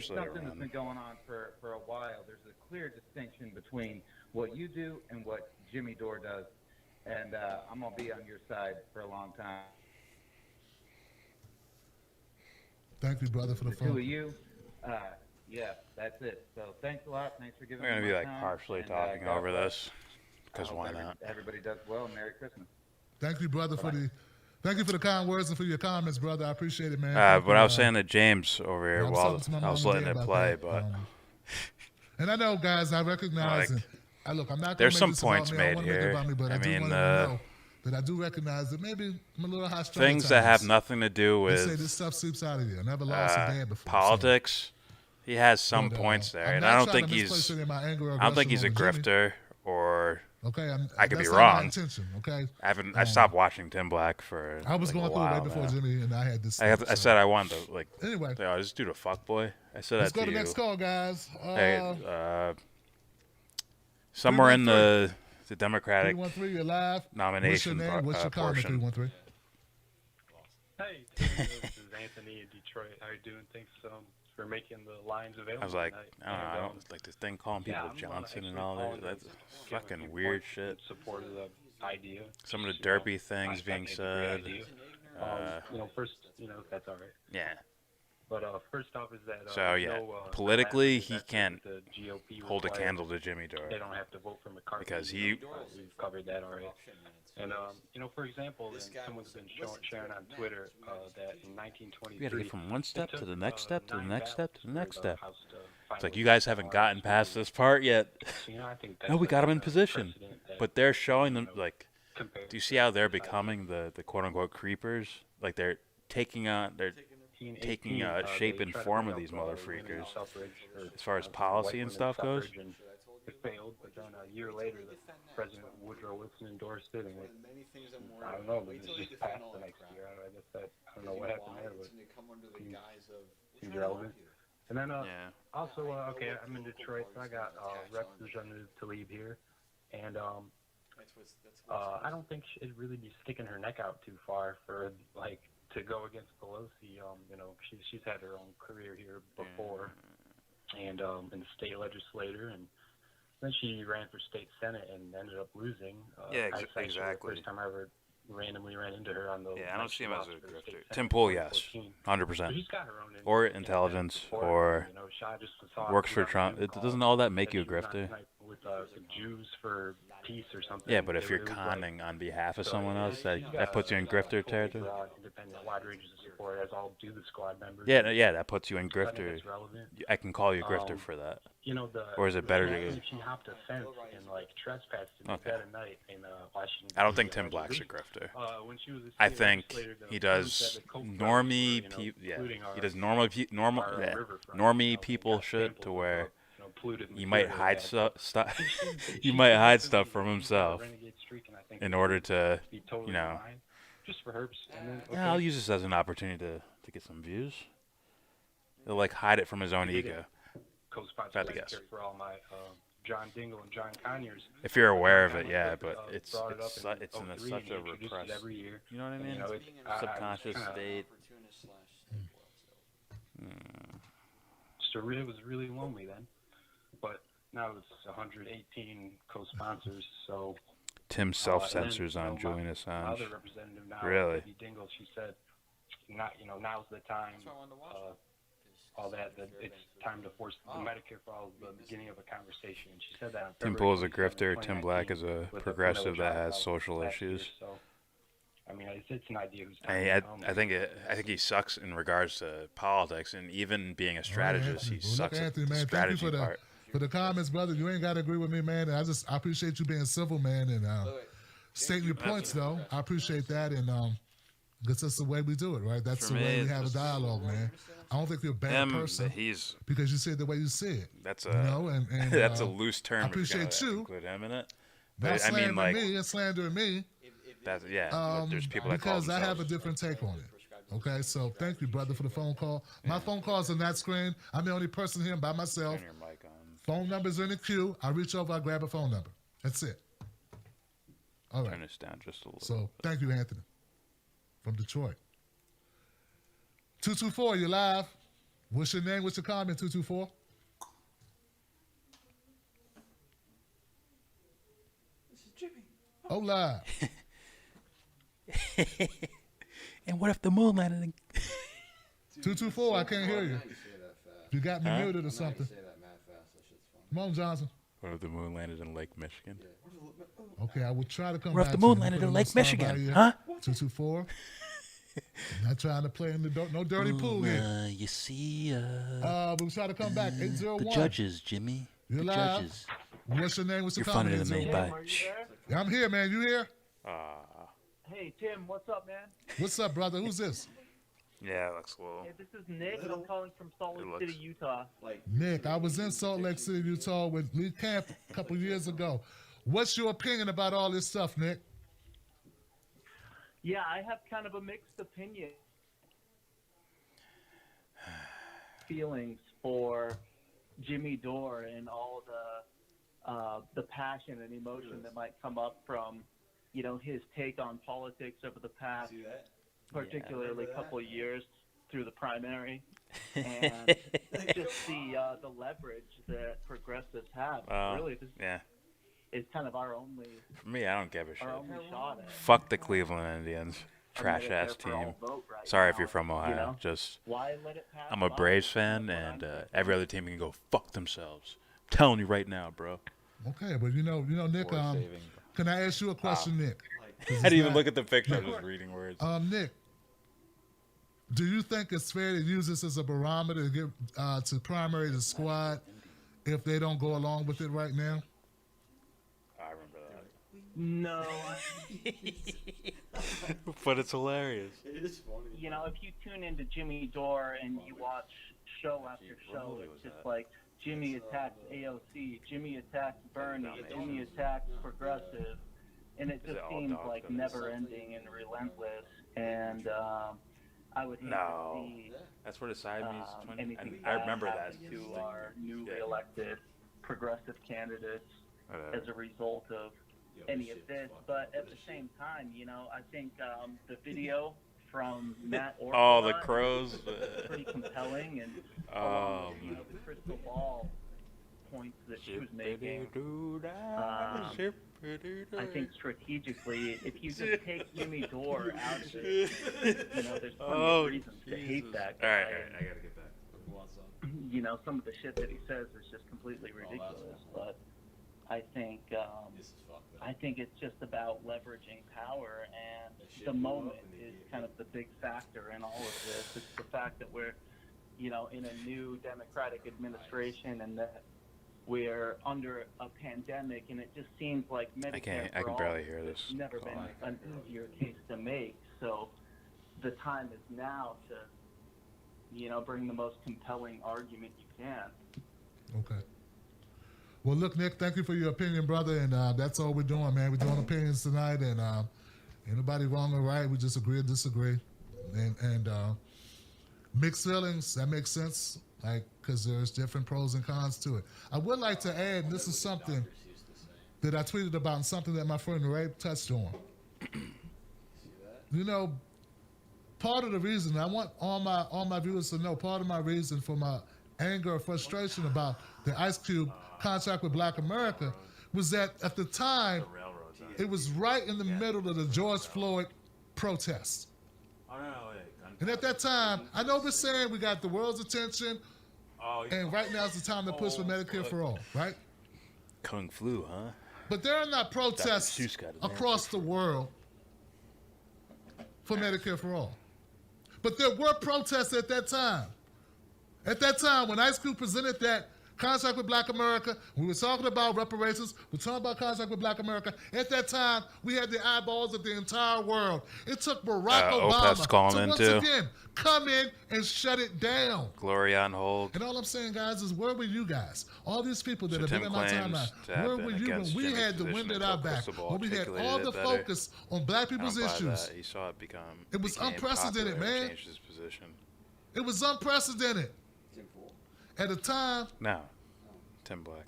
Speaker 14: something that's been going on for a while. There's a clear distinction between what you do and what Jimmy Dore does. And I'm going to be on your side for a long time.
Speaker 11: Thank you, brother, for the phone.
Speaker 14: Two of you. Yeah, that's it. So thanks a lot. Thanks for giving me
Speaker 4: We're going to be like
Speaker 14: time.
Speaker 4: partially
Speaker 14: And,
Speaker 4: talking
Speaker 14: God
Speaker 4: over
Speaker 14: bless.
Speaker 4: this. Because
Speaker 14: I
Speaker 4: why
Speaker 14: hope
Speaker 4: not?
Speaker 14: Everybody does well. Merry Christmas.
Speaker 11: Thank you, brother, thank you for the kind words and for your comments, brother. I appreciate it, man.
Speaker 4: But I was saying to James over here while I was letting it play, but
Speaker 11: and I know, guys, I recognize.
Speaker 4: Like,
Speaker 11: and look, I'm not.
Speaker 4: There's
Speaker 11: gonna
Speaker 4: some
Speaker 11: make this
Speaker 4: points
Speaker 11: about me. I
Speaker 4: made
Speaker 11: don't wanna make it
Speaker 4: here.
Speaker 11: about me, but
Speaker 4: I
Speaker 11: I do
Speaker 4: mean,
Speaker 11: want to know that I do recognize that maybe I'm a little high strung.
Speaker 4: things that have nothing to do
Speaker 11: They say
Speaker 4: with
Speaker 11: this stuff seeps out of you. I never lost a dad before.
Speaker 4: politics. He has some
Speaker 11: But,
Speaker 4: points there,
Speaker 11: I'm
Speaker 4: and
Speaker 11: not
Speaker 4: I don't
Speaker 11: trying
Speaker 4: think
Speaker 11: to misplace
Speaker 4: he's.
Speaker 11: any of my anger or
Speaker 4: I don't think he's a
Speaker 11: aggression on Jimmy.
Speaker 4: grifter, or
Speaker 11: Okay,
Speaker 4: I could be
Speaker 11: that's not my
Speaker 4: wrong.
Speaker 11: intention, okay?
Speaker 4: I stopped watching Tim Black for.
Speaker 11: I was
Speaker 4: like
Speaker 11: going
Speaker 4: a
Speaker 11: through it
Speaker 4: while
Speaker 11: right before
Speaker 4: now.
Speaker 11: Jimmy and I had this.
Speaker 4: I said I wanted to
Speaker 11: Anyway,
Speaker 4: say, oh, this dude a fuckboy. I said
Speaker 11: let's
Speaker 4: that
Speaker 11: go
Speaker 4: to
Speaker 11: to the
Speaker 4: you.
Speaker 11: next call, guys.
Speaker 4: Hey, somewhere in the Democratic
Speaker 11: 313, you're live.
Speaker 4: nomination
Speaker 11: What's your name? What's your comment?
Speaker 4: portion.
Speaker 11: 313.
Speaker 15: Hey, this is Anthony in Detroit. How you doing? Thanks for making the lines available.
Speaker 4: I was like,
Speaker 15: tonight.
Speaker 4: I don't know, I
Speaker 15: And,
Speaker 4: don't like this thing calling people
Speaker 15: I'm
Speaker 4: Johnson and
Speaker 15: actually
Speaker 4: all that.
Speaker 15: calling
Speaker 4: That's
Speaker 15: to give a
Speaker 4: fucking
Speaker 15: few
Speaker 4: weird
Speaker 15: points
Speaker 4: shit.
Speaker 15: in support of the idea.
Speaker 4: Some of the
Speaker 15: Just, you know,
Speaker 4: derpy things
Speaker 15: I
Speaker 4: being
Speaker 15: think it's a great
Speaker 4: said.
Speaker 15: idea. First, if that's all right.
Speaker 4: Yeah.
Speaker 15: But first off is that
Speaker 4: So yeah,
Speaker 15: no,
Speaker 4: politically
Speaker 15: that's
Speaker 4: he
Speaker 15: what
Speaker 4: can't
Speaker 15: the GOP
Speaker 4: hold a
Speaker 15: requires.
Speaker 4: candle to Jimmy Dore.
Speaker 15: They don't have to vote for McCarthy
Speaker 4: Because he.
Speaker 15: we've covered that already. And for example, someone's been sharing on Twitter that in 1923
Speaker 4: We got to get from one step
Speaker 15: it
Speaker 4: to the
Speaker 15: took,
Speaker 4: next step to the
Speaker 15: 9
Speaker 4: next step to the
Speaker 15: battles
Speaker 4: next
Speaker 15: for the
Speaker 4: step.
Speaker 15: House to
Speaker 4: It's like
Speaker 15: finally
Speaker 4: you guys haven't gotten past this part yet.
Speaker 15: I think
Speaker 4: No, we
Speaker 15: that's
Speaker 4: got them in
Speaker 15: a
Speaker 4: position,
Speaker 15: precedent that,
Speaker 4: but they're showing them like.
Speaker 15: compared
Speaker 4: Do you see how they're becoming the quote unquote creepers? Like they're taking taking shape and form of these mother freakers. As far as policy and stuff goes.
Speaker 15: It failed, but then a year later, President Woodrow Wilson endorsed it, and I don't know, but it just passed the next year. I don't know what happened there, but seems relevant. And then also, okay, I'm in Detroit, so I got Representative Tlaib here, and I don't think she'd really be sticking her neck out too far for to go against Pelosi. She's had her own career here before, and in the state legislature, and then she ran for state senate and ended up losing. That's actually
Speaker 4: exactly.
Speaker 15: the first time I ever randomly ran into her on the.
Speaker 4: Yeah, I don't see him as a
Speaker 15: roster for the
Speaker 4: grifter.
Speaker 15: state
Speaker 4: Tim
Speaker 15: senate
Speaker 4: Pool,
Speaker 15: in
Speaker 4: yes,
Speaker 15: 2014.
Speaker 4: 100%.
Speaker 15: So she's got her own
Speaker 4: Or
Speaker 15: independent
Speaker 4: intelligence,
Speaker 15: support,
Speaker 4: or
Speaker 15: I just saw
Speaker 4: works
Speaker 15: it
Speaker 4: for Trump. Doesn't all that make you a
Speaker 15: she was on
Speaker 4: grifter?
Speaker 15: tonight with the Jews for peace or something.
Speaker 4: Yeah, but if
Speaker 15: It
Speaker 4: you're
Speaker 15: was
Speaker 4: conning on behalf of
Speaker 15: so
Speaker 4: someone else,
Speaker 15: she's
Speaker 4: that
Speaker 15: got
Speaker 4: puts you in
Speaker 15: a
Speaker 4: grifter
Speaker 15: fully
Speaker 4: territory.
Speaker 15: broad, independent, wide ranges of support, as all do the squad members.
Speaker 4: Yeah, that puts you in
Speaker 15: So I think
Speaker 4: grifter.
Speaker 15: it's relevant.
Speaker 4: I can call you a grifter for that. Or is it better to?
Speaker 15: She hopped a fence and trespassed in the dead of night in Washington.
Speaker 4: I don't think Tim Black's a grifter.
Speaker 15: When she was a
Speaker 4: I
Speaker 15: state
Speaker 4: think
Speaker 15: legislator, the
Speaker 4: he
Speaker 15: things
Speaker 4: does
Speaker 15: that the Koch brothers
Speaker 4: normie
Speaker 15: were,
Speaker 4: people. Yeah,
Speaker 15: polluting
Speaker 4: he
Speaker 15: our-
Speaker 4: does normie people shit to where he might hide stuff. He might hide stuff from himself in order to,
Speaker 15: just for herps. And then,
Speaker 4: yeah, I'll use this as an opportunity to get some views. He'll hide it from his own ego.
Speaker 15: Co-sponsor
Speaker 4: Had to guess.
Speaker 15: for all my John Dingle and John Conyers.
Speaker 4: If you're aware of it, yeah, but it's
Speaker 15: brought it up
Speaker 4: in
Speaker 15: in
Speaker 4: such
Speaker 15: 03
Speaker 4: a
Speaker 15: and he introduced it
Speaker 4: repressed,
Speaker 15: every year.
Speaker 4: you know what I
Speaker 15: And,
Speaker 4: mean? Subconscious state.
Speaker 15: It was really lonely then, but now it's 118 co-sponsors. So
Speaker 4: Tim self-censors on Julian
Speaker 15: my
Speaker 4: Assange.
Speaker 15: other representative now,
Speaker 4: Really?
Speaker 15: Debbie Dingle, she said, now's the time. All that it's time to force the Medicare for all the beginning of a conversation. And she said that. On
Speaker 4: Tim
Speaker 15: February
Speaker 4: Pool is a
Speaker 15: 27,
Speaker 4: grifter. Tim Black is a
Speaker 15: with
Speaker 4: progressive that has
Speaker 15: trial
Speaker 4: social
Speaker 15: last year.
Speaker 4: issues.
Speaker 15: So, I mean, it's an idea who's
Speaker 4: I think he sucks in regards to politics, and even being a strategist, he sucks at
Speaker 11: Anthony,
Speaker 4: the
Speaker 11: man, thank you
Speaker 4: strategy part.
Speaker 11: for the comments, brother. You ain't got to agree with me, man. I appreciate you being civil, man, and stating your points, though. I appreciate that, and because that's the way we do it, right? That's
Speaker 4: For
Speaker 11: the
Speaker 4: me,
Speaker 11: way we
Speaker 4: it's
Speaker 11: have a
Speaker 4: just-
Speaker 11: dialogue, man. I don't think you're a bad person because you say it the way you say it.
Speaker 4: That's
Speaker 11: and
Speaker 4: that's a
Speaker 11: and,
Speaker 4: loose term.
Speaker 11: I
Speaker 4: if you're gonna
Speaker 11: appreciate you.
Speaker 4: include him in it.
Speaker 11: Not
Speaker 4: I mean,
Speaker 11: slandering
Speaker 4: like,
Speaker 11: me and slandering me.
Speaker 4: that's, but there's people that call
Speaker 11: because I have
Speaker 4: themselves.
Speaker 11: a different take on it. Okay, so thank you, brother, for the phone call. My phone calls are not screened. I'm the only person here by myself.
Speaker 4: Turn your mic on.
Speaker 11: Phone number's in the queue. I reach over, I grab a phone number. That's it. All right.
Speaker 4: Turn this down just a little.
Speaker 11: So thank you, Anthony, from Detroit. 224, you live. What's your name? What's your comment, 224?
Speaker 5: This is Jimmy.
Speaker 11: Oh, live.
Speaker 4: And what if the moon landed in
Speaker 11: 224, I can't hear you. You got me muted or something. Come on, Johnson.
Speaker 4: What if the moon landed in Lake Michigan?
Speaker 11: Okay, I will try to come
Speaker 4: What
Speaker 11: back
Speaker 4: if the moon
Speaker 11: to you.
Speaker 4: landed
Speaker 11: Put a
Speaker 4: in
Speaker 11: little
Speaker 4: Lake
Speaker 11: star
Speaker 4: Michigan?
Speaker 11: by you.
Speaker 4: Huh?
Speaker 11: 224. I'm not trying to play in the no dirty pool here.
Speaker 16: You see,
Speaker 11: we'll try to come back. 801.
Speaker 16: the judges, Jimmy.
Speaker 11: You're
Speaker 16: the
Speaker 11: live.
Speaker 16: judges.
Speaker 11: What's your name? What's your
Speaker 16: You're
Speaker 11: comment?
Speaker 16: funnier than me.
Speaker 11: 801?
Speaker 16: Bye.
Speaker 11: Yeah, I'm here, man. You here?
Speaker 17: Hey, Tim, what's up, man?
Speaker 11: What's up, brother? Who's this?
Speaker 4: Yeah, it looks cool.
Speaker 17: Hey, this is Nick. I'm calling from Salt Lake City, Utah.
Speaker 11: Nick, I was in Salt Lake City, Utah with Lee Camp a couple years ago. What's your opinion about all this stuff, Nick?
Speaker 17: Yeah, I have kind of a mixed opinion. Feelings for Jimmy Dore and all the passion and emotion that might come up from, you know, his take on politics over the past, particularly couple of years through the primary, and just the leverage that progressives have. Really, this is kind of our only.
Speaker 4: For me, I don't give a shit.
Speaker 17: Our only shot at it.
Speaker 4: Fuck the Cleveland Indians. Trash ass team.
Speaker 17: Right
Speaker 4: Sorry if
Speaker 17: now,
Speaker 4: you're from Ohio.
Speaker 17: you know?
Speaker 4: Just
Speaker 17: Why let it pass
Speaker 4: I'm a
Speaker 17: by?
Speaker 4: Braves fan, and every other team can go fuck themselves. I'm telling you right now, bro.
Speaker 11: Okay, but you know, Nick. Can I ask you a question, Nick?
Speaker 4: I didn't even look at the picture. I'm just reading words.
Speaker 11: Nick, do you think it's fair to use this as a barometer to give to primary the squad if they don't go along with it right now?
Speaker 4: I remember that.
Speaker 17: No.
Speaker 4: But it's hilarious.
Speaker 5: It is funny.
Speaker 17: You know, if you tune into Jimmy Dore and you watch show after show, it's just like Jimmy attacks AOC, Jimmy attacks Bernie, Jimmy attacks progressive, and it just seems like never ending and relentless. And I would hate to see
Speaker 4: That's where the Siamese twin.
Speaker 17: anything
Speaker 4: I remember that.
Speaker 17: to our newly elected progressive candidates as a result of any of this. But at the same time, you know, I think the video from Matt Orphan
Speaker 4: Oh, the crows.
Speaker 17: is pretty compelling, and you know, the crystal ball points that she was making. I think strategically, if you just take Jimmy Dore out of it, you know, there's plenty of reasons to hate that guy.
Speaker 4: All right, I gotta get back.
Speaker 17: You know, some of the shit that he says is just completely ridiculous. But I think it's just about leveraging power, and the moment is kind of the big factor in all of this. It's the fact that we're, you know, in a new Democratic administration, and that we're under a pandemic, and it just seems like Medicare
Speaker 4: I
Speaker 17: for
Speaker 4: can
Speaker 17: all
Speaker 4: barely hear this.
Speaker 17: has never been an easier case to make. So the time is now to, you know, bring the most compelling argument you can.
Speaker 11: Okay. Well, look, Nick, thank you for your opinion, brother, and that's all we're doing, man. We're doing opinions tonight, and ain't nobody wrong or right. We just agree or disagree, and mixed feelings. That makes sense, like, because there's different pros and cons to it. I would like to add, and this is something that I tweeted about, and something that my friend Ray touched on. You know, part of the reason I want all my viewers to know, part of my reason for my anger or frustration about the Ice Cube contract with Black America was that at the time, it was right in the middle of the George Floyd protests. And at that time, I know we're saying we got the world's attention, and right now is the time to push for Medicare for all, right?
Speaker 4: Kung flu, huh?
Speaker 11: But there are not protests across the world for Medicare for all. But there were protests at that time. At that time, when Ice Cube presented that Contract with Black America. We were talking about reparations. We're talking about Contract with Black America. At that time, we had the eyeballs of the entire world. It took Barack
Speaker 4: OPEC's
Speaker 11: Obama
Speaker 4: calling
Speaker 11: to
Speaker 4: in
Speaker 11: once
Speaker 4: too.
Speaker 11: again come in and shut it down.
Speaker 4: Gloria on hold.
Speaker 11: And all I'm saying, guys, is where were you guys? All these people that
Speaker 4: So
Speaker 11: have been
Speaker 4: Tim
Speaker 11: in my
Speaker 4: claims
Speaker 11: timeline,
Speaker 4: to have
Speaker 11: where
Speaker 4: been
Speaker 11: were you when
Speaker 4: against
Speaker 11: we
Speaker 4: Jimmy's
Speaker 11: had the
Speaker 4: position
Speaker 11: wind at our
Speaker 4: until
Speaker 11: back?
Speaker 4: Cristobal
Speaker 11: When we had
Speaker 4: articulated
Speaker 11: all
Speaker 4: it
Speaker 11: the
Speaker 4: better.
Speaker 11: focus on black
Speaker 4: I don't
Speaker 11: people's
Speaker 4: buy
Speaker 11: issues.
Speaker 4: that. He saw it become.
Speaker 11: It was
Speaker 4: became
Speaker 11: unprecedented,
Speaker 4: popular and
Speaker 11: man.
Speaker 4: Changed his position.
Speaker 11: It was unprecedented. At a time,
Speaker 4: No, Tim Black.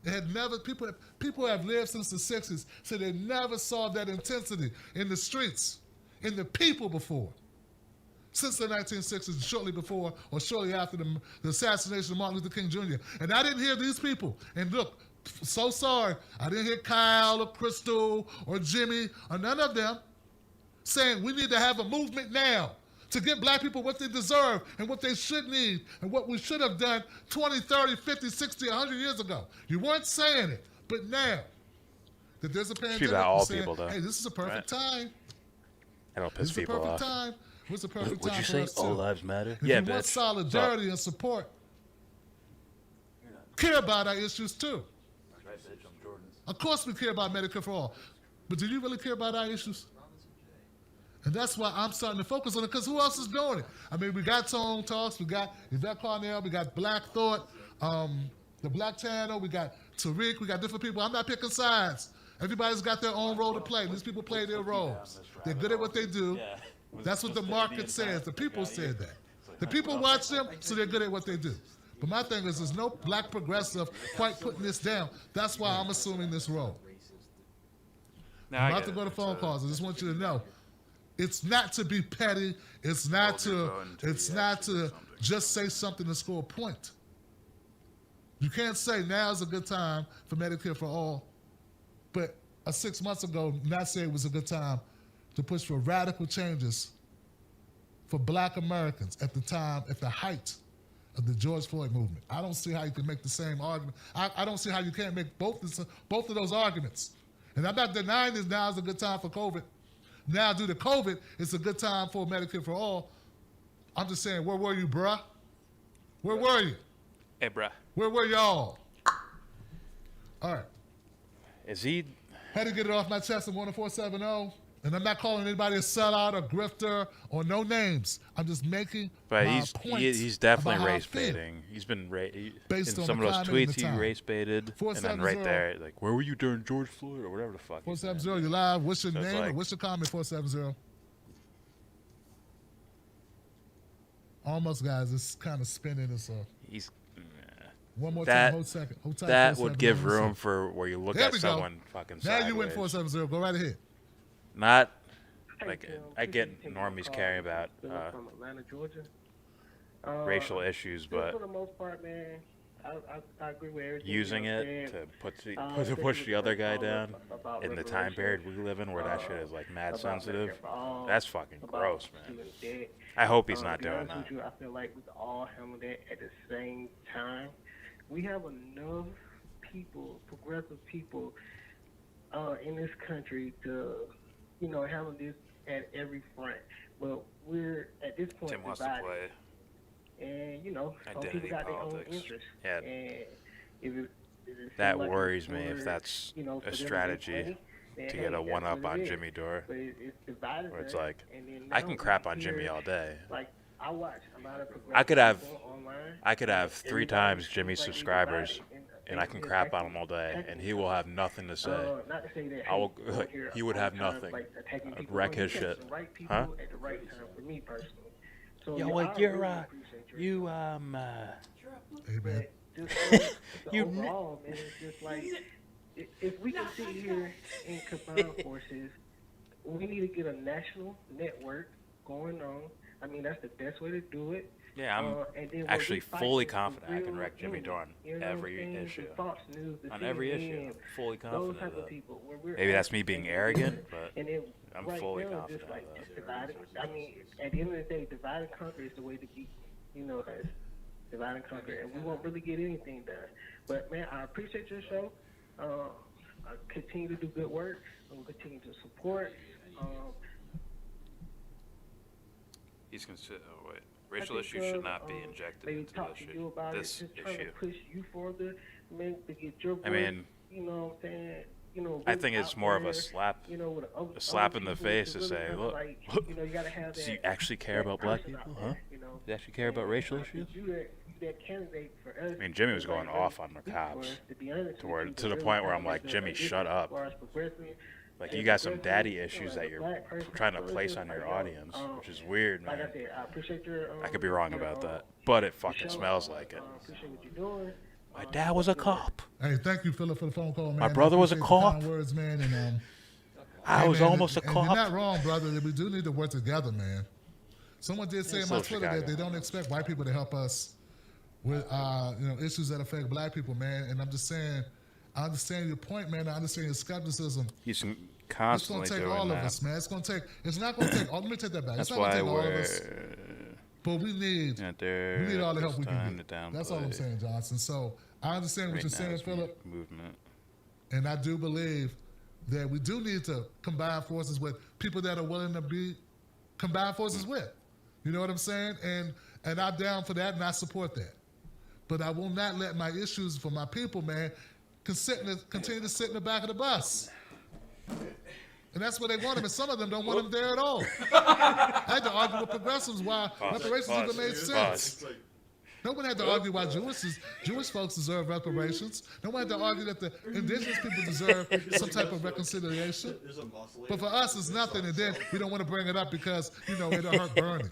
Speaker 11: it had never people have lived since the 60s, so they never saw that intensity in the streets, in the people before. Since the 1960s, shortly before or shortly after the assassination of Martin Luther King Jr. And I didn't hear these people. And look, so sorry, I didn't hear Kyle or Crystal or Jimmy or none of them saying we need to have a movement now to give black people what they deserve and what they should need and what we should have done 20, 30, 50, 60, 100 years ago. You weren't saying it, but now that there's a pandemic,
Speaker 4: about all
Speaker 11: you're saying,
Speaker 4: people, though.
Speaker 11: hey, this is a perfect time.
Speaker 4: That'll piss
Speaker 11: This is a
Speaker 4: people
Speaker 11: perfect
Speaker 4: off.
Speaker 11: time. What's the perfect
Speaker 16: Would
Speaker 11: time
Speaker 16: you
Speaker 11: for
Speaker 16: say
Speaker 11: us,
Speaker 16: all
Speaker 11: too?
Speaker 16: lives matter?
Speaker 11: If
Speaker 4: Yeah,
Speaker 11: you want
Speaker 4: bitch.
Speaker 11: solidarity and support, care about our issues too. Of course we care about Medicare for all. But do you really care about our issues? And that's why I'm starting to focus on it, because who else is doing it? I mean, we got Tone Talks, we got Yvette Carnell, we got Black Thought, the Black Channel, we got Tariq, we got different people. I'm not picking sides. Everybody's got their own role to play. These people play their roles. They're good at what they do. That's what the market says. The people said that. The people watch them, so they're good at what they do. But my thing is, there's no black progressive quite putting this down. That's why I'm assuming this role. I'm about to go to phone calls. I just want you to know, it's not to be petty. It's not to just say something to score a point. You can't say now's a good time for Medicare for all, but 6 months ago, not say it was a good time to push for radical changes for black Americans at the time, at the height of the George Floyd movement. I don't see how you can make the same argument. I don't see how you can't make both of those arguments. And I'm not denying this now is a good time for COVID. Now, due to COVID, it's a good time for Medicare for all. I'm just saying, where were you, bruh? Where were you?
Speaker 4: Hey, bruh.
Speaker 11: Where were y'all? All right.
Speaker 4: Is he?
Speaker 11: Had to get it off my chest at 10470. And I'm not calling anybody a sellout or grifter or no names. I'm just making
Speaker 4: But
Speaker 11: my
Speaker 4: he's
Speaker 11: point
Speaker 4: definitely
Speaker 11: about how I
Speaker 4: race
Speaker 11: feel.
Speaker 4: baiting. He's been
Speaker 11: Based
Speaker 4: in
Speaker 11: on
Speaker 4: some
Speaker 11: the
Speaker 4: of those
Speaker 11: climate and
Speaker 4: tweets.
Speaker 11: the
Speaker 4: He
Speaker 11: time.
Speaker 4: race baited, and then right
Speaker 11: 470.
Speaker 4: there, like, where were you during George Floyd or whatever the fuck? he said.
Speaker 11: 470, you live. What's your
Speaker 4: So it's
Speaker 11: name or
Speaker 4: like-
Speaker 11: what's your comment, 470? Almost, guys. It's kind of spinning. It's
Speaker 4: He's
Speaker 11: one more
Speaker 4: that,
Speaker 11: time. Hold second. Hold tight,
Speaker 4: That
Speaker 11: 470.
Speaker 4: would give
Speaker 11: Let me see.
Speaker 4: room for where you look
Speaker 11: There
Speaker 4: at
Speaker 11: we go.
Speaker 4: someone fucking
Speaker 11: Now
Speaker 4: sideways.
Speaker 11: you win 470. Go right ahead.
Speaker 4: Not like I get normies caring about
Speaker 18: from Atlanta, Georgia.
Speaker 4: racial issues, but
Speaker 18: for the most part, man, I agree with everything.
Speaker 4: using
Speaker 18: you know
Speaker 4: it
Speaker 18: said.
Speaker 4: to push the other guy
Speaker 18: all
Speaker 4: down
Speaker 18: about
Speaker 4: in the time period we live in, where that shit is like mad
Speaker 18: about
Speaker 4: sensitive.
Speaker 18: Medicare for all,
Speaker 4: That's fucking
Speaker 18: about
Speaker 4: gross, man.
Speaker 18: people dead.
Speaker 4: I hope he's not
Speaker 18: To be
Speaker 4: doing
Speaker 18: honest
Speaker 4: that.
Speaker 18: with you, I feel like we can all handle that at the same time. We have enough people, progressive people, in this country to, handle this at every front. But we're at this point
Speaker 4: Tim wants to
Speaker 18: divided.
Speaker 4: play
Speaker 18: And some
Speaker 4: identity
Speaker 18: people got their own
Speaker 4: politics.
Speaker 18: interests.
Speaker 4: Yeah.
Speaker 18: And if it
Speaker 4: That
Speaker 18: seems like
Speaker 4: worries
Speaker 18: it's
Speaker 4: me if
Speaker 18: for,
Speaker 4: that's
Speaker 18: for them
Speaker 4: a
Speaker 18: to make
Speaker 4: strategy
Speaker 18: money, then,
Speaker 4: to
Speaker 18: hey,
Speaker 4: get a
Speaker 18: that's
Speaker 4: one up
Speaker 18: what
Speaker 4: on
Speaker 18: it is.
Speaker 4: Jimmy Dore.
Speaker 18: But it's divided
Speaker 4: Where it's
Speaker 18: us,
Speaker 4: like,
Speaker 18: and then
Speaker 4: I
Speaker 18: now
Speaker 4: can crap
Speaker 18: we
Speaker 4: on Jimmy
Speaker 18: hear,
Speaker 4: all day.
Speaker 18: Like, I watch a lot of progressive
Speaker 4: I could have
Speaker 18: people online.
Speaker 4: 3 times Jimmy's subscribers, and I can crap on him all day, and he will have nothing to say.
Speaker 18: Not to say that,
Speaker 4: I will.
Speaker 18: hey, you don't hear
Speaker 4: He would
Speaker 18: all
Speaker 4: have
Speaker 18: the time,
Speaker 4: nothing.
Speaker 18: like, attacking
Speaker 4: I'd
Speaker 18: people.
Speaker 4: wreck
Speaker 18: No,
Speaker 4: his
Speaker 18: he catches
Speaker 4: shit.
Speaker 18: the right people
Speaker 4: Huh?
Speaker 18: at the right time for me personally. So,
Speaker 4: Yo,
Speaker 18: yeah,
Speaker 4: like
Speaker 18: I
Speaker 4: you're
Speaker 18: really appreciate
Speaker 11: Hey,
Speaker 18: your
Speaker 11: man.
Speaker 18: just
Speaker 4: You
Speaker 18: overall, man, it's just like if we can sit here and combine forces, we need to get a national network going on. I mean, that's the best way to do it.
Speaker 4: Yeah, I'm
Speaker 18: and then
Speaker 4: actually
Speaker 18: we're
Speaker 4: fully
Speaker 18: fighting
Speaker 4: confident I
Speaker 18: for
Speaker 4: can
Speaker 18: real
Speaker 4: wreck Jimmy
Speaker 18: news,
Speaker 4: Dore on
Speaker 18: you know what I'm
Speaker 4: every
Speaker 18: saying? The
Speaker 4: issue.
Speaker 18: Fox News, the
Speaker 4: On every issue.
Speaker 18: CNN,
Speaker 4: I'm fully
Speaker 18: those
Speaker 4: confident
Speaker 18: type
Speaker 4: of
Speaker 18: of
Speaker 4: that.
Speaker 18: people, where we're
Speaker 4: Maybe that's
Speaker 18: at,
Speaker 4: me being
Speaker 18: and
Speaker 4: arrogant, but
Speaker 18: and then
Speaker 4: I'm
Speaker 18: right
Speaker 4: fully
Speaker 18: now,
Speaker 4: confident
Speaker 18: just like
Speaker 4: of that.
Speaker 18: just divide. I mean, at the end of the day, divide and conquer is the way to be. Guys, divide and conquer, and we won't really get anything done. But man, I appreciate your show. I continue to do good work. I will continue to support.
Speaker 4: He's consider. Oh wait. Racial issues should not be injected into
Speaker 18: talk to you about
Speaker 4: this
Speaker 18: it, just trying to
Speaker 4: issue.
Speaker 18: push you further, man, to get your voice,
Speaker 4: I mean,
Speaker 18: you know what I'm saying? You know,
Speaker 4: I think it's
Speaker 18: out
Speaker 4: more of
Speaker 18: there,
Speaker 4: a slap,
Speaker 18: you know, with
Speaker 4: a slap in the
Speaker 18: people
Speaker 4: face to
Speaker 18: really
Speaker 4: say,
Speaker 18: kinda
Speaker 4: look,
Speaker 18: like, you know, you gotta have
Speaker 4: do you
Speaker 18: that-
Speaker 4: actually care
Speaker 18: that
Speaker 4: about black
Speaker 18: person
Speaker 4: people,
Speaker 18: out
Speaker 4: huh?
Speaker 18: there, you know?
Speaker 4: Do you actually care about racial issues?
Speaker 18: You that candidate for us.
Speaker 4: I mean, Jimmy was
Speaker 18: Nobody
Speaker 4: going
Speaker 18: really
Speaker 4: off on the
Speaker 18: speaks
Speaker 4: cops
Speaker 18: for us, to be honest
Speaker 4: to,
Speaker 18: with
Speaker 4: where,
Speaker 18: you,
Speaker 4: to the
Speaker 18: really
Speaker 4: point where
Speaker 18: kinda
Speaker 4: I'm like,
Speaker 18: the
Speaker 4: Jimmy,
Speaker 18: issue
Speaker 4: shut
Speaker 18: as
Speaker 4: up.
Speaker 18: far as progressing
Speaker 4: Like,
Speaker 18: and
Speaker 4: you got some
Speaker 18: progressing,
Speaker 4: daddy
Speaker 18: you know,
Speaker 4: issues
Speaker 18: as
Speaker 4: that
Speaker 18: a
Speaker 4: you're
Speaker 18: black person,
Speaker 4: trying to place on
Speaker 18: like,
Speaker 4: your
Speaker 18: yo,
Speaker 4: audience, which is weird,
Speaker 18: like
Speaker 4: man.
Speaker 18: I said, I appreciate your.
Speaker 4: I could be wrong about that, but it fucking smells like it.
Speaker 18: Appreciate what you're doing.
Speaker 4: My dad was a cop.
Speaker 11: Hey, thank you, Philip, for the phone call, man.
Speaker 4: My brother was a
Speaker 11: appreciate the kind
Speaker 4: cop.
Speaker 11: words, man, and
Speaker 4: I was
Speaker 11: man,
Speaker 4: almost a
Speaker 11: and
Speaker 4: cop.
Speaker 11: You're not wrong, brother. That we do need to work together, man. Someone did say
Speaker 4: Yeah,
Speaker 11: in my
Speaker 4: so
Speaker 11: Twitter that
Speaker 4: Chicago.
Speaker 11: they don't expect white people to help us with issues that affect black people, man. And I'm just saying, I understand your point, man. I understand your skepticism.
Speaker 4: He's
Speaker 11: It's
Speaker 4: constantly
Speaker 11: gonna take
Speaker 4: doing
Speaker 11: all
Speaker 4: that.
Speaker 11: of us, man. It's not gonna take. Let me take that back.
Speaker 4: That's
Speaker 11: it's not gonna
Speaker 4: why
Speaker 11: take all of
Speaker 4: we're
Speaker 11: us. But we need all the help we can get. That's all I'm saying, Johnson. So I understand what
Speaker 4: Right
Speaker 11: you're
Speaker 4: now
Speaker 11: saying,
Speaker 4: it's
Speaker 11: Philip.
Speaker 4: movement.
Speaker 11: And I do believe that we do need to combine forces with people that are willing to be combined forces with. You know what I'm saying? And I'm down for that, and I support that. But I will not let my issues for my people, man, continue to sit in the back of the bus. And that's what they want them, and some of them don't want them there at all. I had to argue with progressives why reparations even made sense. No one had to argue why Jewish folks deserve reparations. No one had to argue that the indigenous people deserve some type of reconciliation. But for us, it's nothing, and then we don't want to bring it up because, it'll hurt Bernie.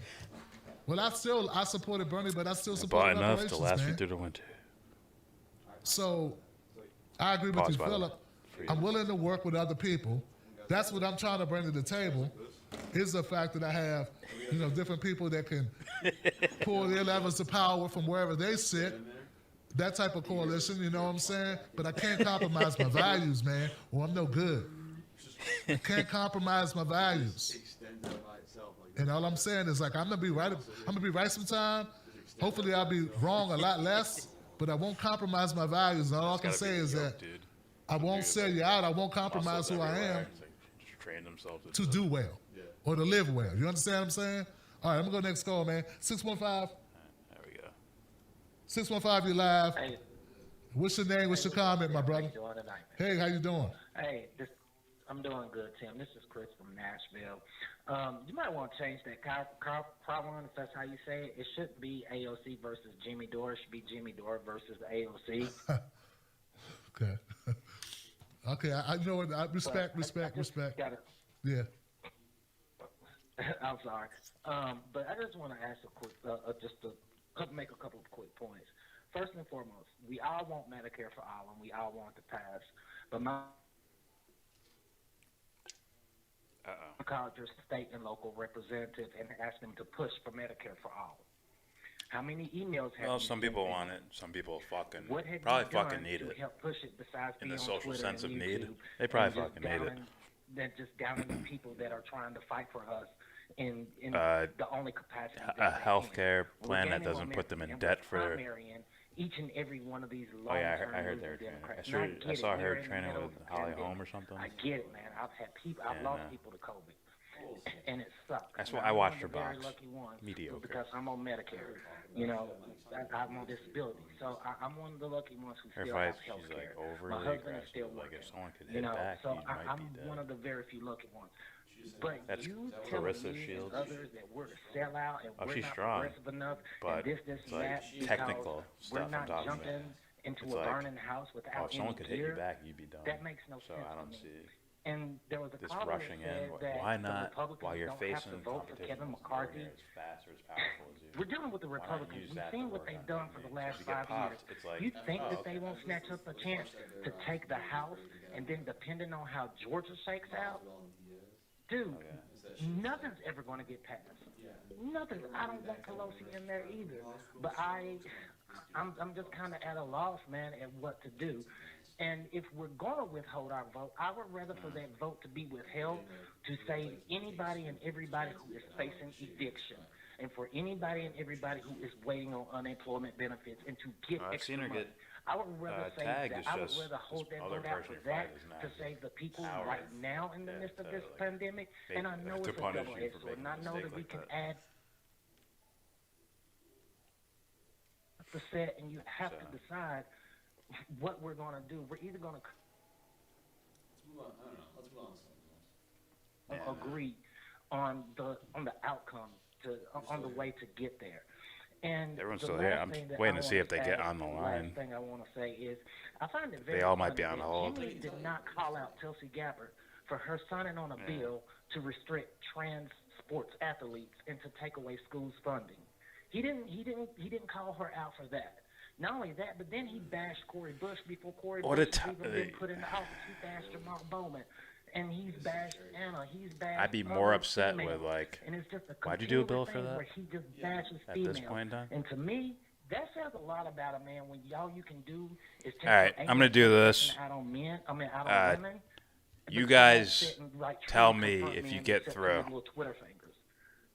Speaker 11: Well, I supported Bernie, but I still support
Speaker 4: Bought enough
Speaker 11: reparations,
Speaker 4: to last me
Speaker 11: man.
Speaker 4: through the winter.
Speaker 11: So I agree with
Speaker 4: Pause,
Speaker 11: you,
Speaker 4: by the way,
Speaker 11: Philip.
Speaker 4: for you.
Speaker 11: I'm willing to work with other people. That's what I'm trying to bring to the table, is the fact that I have, different people that can pull their levers of power from wherever they sit. That type of coalition, you know what I'm saying? But I can't compromise my values, man, or I'm no good. I can't compromise my values. And all I'm saying is, like, I'm gonna be right sometime. Hopefully I'll be wrong a lot less, but I won't compromise my values. And all I can say is that I won't sell you out. I won't compromise who I am
Speaker 4: Train themselves
Speaker 11: to do well or to live well. You understand what I'm saying? All right, I'm gonna go next call, man. 615.
Speaker 4: There we go.
Speaker 11: 615, you live.
Speaker 19: Hey.
Speaker 11: What's your name? What's your comment, my brother?
Speaker 19: How you doing tonight?
Speaker 11: Hey, how you doing?
Speaker 19: Hey, I'm doing good, Tim. This is Chris from Nashville. You might want to change that problem if that's how you say it. It shouldn't be AOC versus Jimmy Dore. It should be Jimmy Dore versus AOC.
Speaker 11: Okay. Okay, I know what. Respect. Yeah.
Speaker 19: I'm sorry. But I just want to ask a quick, make a couple of quick points. First and foremost, we all want Medicare for all, and we all want it to pass. But my called your state and local representative and asked them to push for Medicare for all. How many emails have
Speaker 4: Well,
Speaker 19: you
Speaker 4: some
Speaker 19: sent
Speaker 4: people
Speaker 19: them?
Speaker 4: want it. Some people
Speaker 19: What have
Speaker 4: probably
Speaker 19: you done
Speaker 4: fucking need
Speaker 19: to
Speaker 4: it.
Speaker 19: help push it besides
Speaker 4: In
Speaker 19: being
Speaker 4: the
Speaker 19: on
Speaker 4: social
Speaker 19: Twitter
Speaker 4: sense
Speaker 19: and
Speaker 4: of
Speaker 19: YouTube
Speaker 4: need, they probably
Speaker 19: and just
Speaker 4: fucking need it.
Speaker 19: Than just downing the people that are trying to fight for us in
Speaker 4: Uh,
Speaker 19: the only capacity.
Speaker 4: A healthcare plan that doesn't put them in debt for.
Speaker 19: Each and every one of these
Speaker 4: Oh yeah,
Speaker 19: long-term
Speaker 4: I heard they were
Speaker 19: losing
Speaker 4: training.
Speaker 19: Democrats.
Speaker 4: I saw her
Speaker 19: We're in the
Speaker 4: training
Speaker 19: middle
Speaker 4: with
Speaker 19: of the
Speaker 4: Holly
Speaker 19: pandemic.
Speaker 4: Holm or something.
Speaker 19: I get it, man. I've
Speaker 4: Yeah,
Speaker 19: lost
Speaker 4: man.
Speaker 19: people to COVID, and it sucks.
Speaker 4: That's
Speaker 19: And
Speaker 4: why I
Speaker 19: I'm
Speaker 4: watched
Speaker 19: one
Speaker 4: her
Speaker 19: of the very
Speaker 4: box.
Speaker 19: lucky ones
Speaker 4: Mediocre.
Speaker 19: because I'm on Medicare. I'm on disability, so I'm one of the lucky ones who
Speaker 4: Her
Speaker 19: still have
Speaker 4: fight,
Speaker 19: health
Speaker 4: she's like
Speaker 19: care.
Speaker 4: overly
Speaker 19: My husband is
Speaker 4: aggressive.
Speaker 19: still
Speaker 4: Like
Speaker 19: working.
Speaker 4: if someone could hit back,
Speaker 19: so
Speaker 4: you might
Speaker 19: I'm
Speaker 4: be dead.
Speaker 19: one of the very few lucky ones. But
Speaker 4: That's
Speaker 19: you
Speaker 4: Clarissa
Speaker 19: telling me
Speaker 4: Shields.
Speaker 19: and others that we're a sellout and
Speaker 4: Oh,
Speaker 19: we're
Speaker 4: she's
Speaker 19: not
Speaker 4: strong,
Speaker 19: progressive enough
Speaker 4: but
Speaker 19: and this
Speaker 4: it's
Speaker 19: and
Speaker 4: like
Speaker 19: that
Speaker 4: technical
Speaker 19: because
Speaker 4: stuff
Speaker 19: we're
Speaker 4: I'm
Speaker 19: not
Speaker 4: talking
Speaker 19: jumping
Speaker 4: about.
Speaker 19: into
Speaker 4: It's
Speaker 19: a
Speaker 4: like,
Speaker 19: burning house without
Speaker 4: oh, if someone
Speaker 19: any
Speaker 4: could hit
Speaker 19: gear,
Speaker 4: you back, you'd be done.
Speaker 19: that makes no
Speaker 4: So
Speaker 19: sense
Speaker 4: I
Speaker 19: to
Speaker 4: don't
Speaker 19: me.
Speaker 4: see
Speaker 19: And there was a
Speaker 4: this
Speaker 19: caller
Speaker 4: rushing
Speaker 19: that said
Speaker 4: in.
Speaker 19: that
Speaker 4: Why
Speaker 19: the
Speaker 4: not?
Speaker 19: Republicans
Speaker 4: While you're
Speaker 19: don't have
Speaker 4: facing
Speaker 19: to vote for
Speaker 4: competition
Speaker 19: Kevin
Speaker 4: with nowhere
Speaker 19: McCarthy.
Speaker 4: near as fast or as powerful as you,
Speaker 19: We're dealing with the
Speaker 4: why not
Speaker 19: Republicans.
Speaker 4: use
Speaker 19: We've
Speaker 4: that
Speaker 19: seen
Speaker 4: to
Speaker 19: what
Speaker 4: work
Speaker 19: they've
Speaker 4: on
Speaker 19: done
Speaker 4: it?
Speaker 19: for the
Speaker 4: If
Speaker 19: last
Speaker 4: you get
Speaker 19: 5
Speaker 4: popped,
Speaker 19: years.
Speaker 4: it's like,
Speaker 19: You think
Speaker 4: oh,
Speaker 19: that they won't snatch up a chance to take the House, and then depending on how Georgia shakes out, dude, nothing's ever going to get passed. Nothing. I don't want Pelosi in there either. But I'm just kind of at a loss, man, at what to do. And if we're going to withhold our vote, I would rather for that vote to be withheld to save anybody and everybody who is facing eviction, and for anybody and everybody who is waiting on unemployment benefits and to get
Speaker 4: I've
Speaker 19: extra
Speaker 4: seen her
Speaker 19: money.
Speaker 4: get
Speaker 19: I would rather save
Speaker 4: tagged
Speaker 19: that.
Speaker 4: as
Speaker 19: I would
Speaker 4: just
Speaker 19: rather hold
Speaker 4: this
Speaker 19: that
Speaker 4: other
Speaker 19: vote out
Speaker 4: person
Speaker 19: for
Speaker 4: you're
Speaker 19: that
Speaker 4: fighting is not
Speaker 19: to save the people
Speaker 4: power
Speaker 19: right now in the midst of this pandemic.
Speaker 4: they-
Speaker 19: And I know
Speaker 4: to
Speaker 19: it's a
Speaker 4: punish you
Speaker 19: double-edged
Speaker 4: for
Speaker 19: sword,
Speaker 4: making
Speaker 19: and I
Speaker 4: a
Speaker 19: know
Speaker 4: mistake
Speaker 19: that we
Speaker 4: like
Speaker 19: can
Speaker 4: that.
Speaker 19: add the set, and you have to decide what we're going to do. We're either going to agree on the outcome, on the way to get there. And
Speaker 4: Everyone's
Speaker 19: the
Speaker 4: still here.
Speaker 19: last
Speaker 4: I'm
Speaker 19: thing that
Speaker 4: waiting
Speaker 19: I
Speaker 4: to see
Speaker 19: wanna
Speaker 4: if they
Speaker 19: say-
Speaker 4: get on the line.
Speaker 19: Last thing I want to say is, I find it very
Speaker 4: They all might be
Speaker 19: funny
Speaker 4: on
Speaker 19: that
Speaker 4: hold.
Speaker 19: Jimmy did not call out Tulsi Gabbard for her signing on a bill to restrict trans sports athletes and to take away schools' funding. He didn't call her out for that. Not only that, but then he bashed Cori Bush before Cori
Speaker 4: What
Speaker 19: Bush
Speaker 4: a
Speaker 19: was even been put into office. He bashed Jamal Bowman. And he's bashed Anna. He's bashed
Speaker 4: I'd be more
Speaker 19: other
Speaker 4: upset
Speaker 19: females.
Speaker 4: with, like,
Speaker 19: And it's just a
Speaker 4: why'd you do a bill
Speaker 19: continual
Speaker 4: for
Speaker 19: thing
Speaker 4: that?
Speaker 19: where he just bashes
Speaker 4: At this
Speaker 19: females.
Speaker 4: point in time?
Speaker 19: And to me, that says a lot about a man when all you can do is take
Speaker 4: All right,
Speaker 19: your
Speaker 4: I'm gonna do
Speaker 19: anger
Speaker 4: this.
Speaker 19: out on men. Out on women.
Speaker 4: You
Speaker 19: but
Speaker 4: guys
Speaker 19: sit and, like,
Speaker 4: tell
Speaker 19: try to
Speaker 4: me
Speaker 19: confront
Speaker 4: if
Speaker 19: men
Speaker 4: you
Speaker 19: and
Speaker 4: get
Speaker 19: sit
Speaker 4: through.
Speaker 19: there with little Twitter fingers.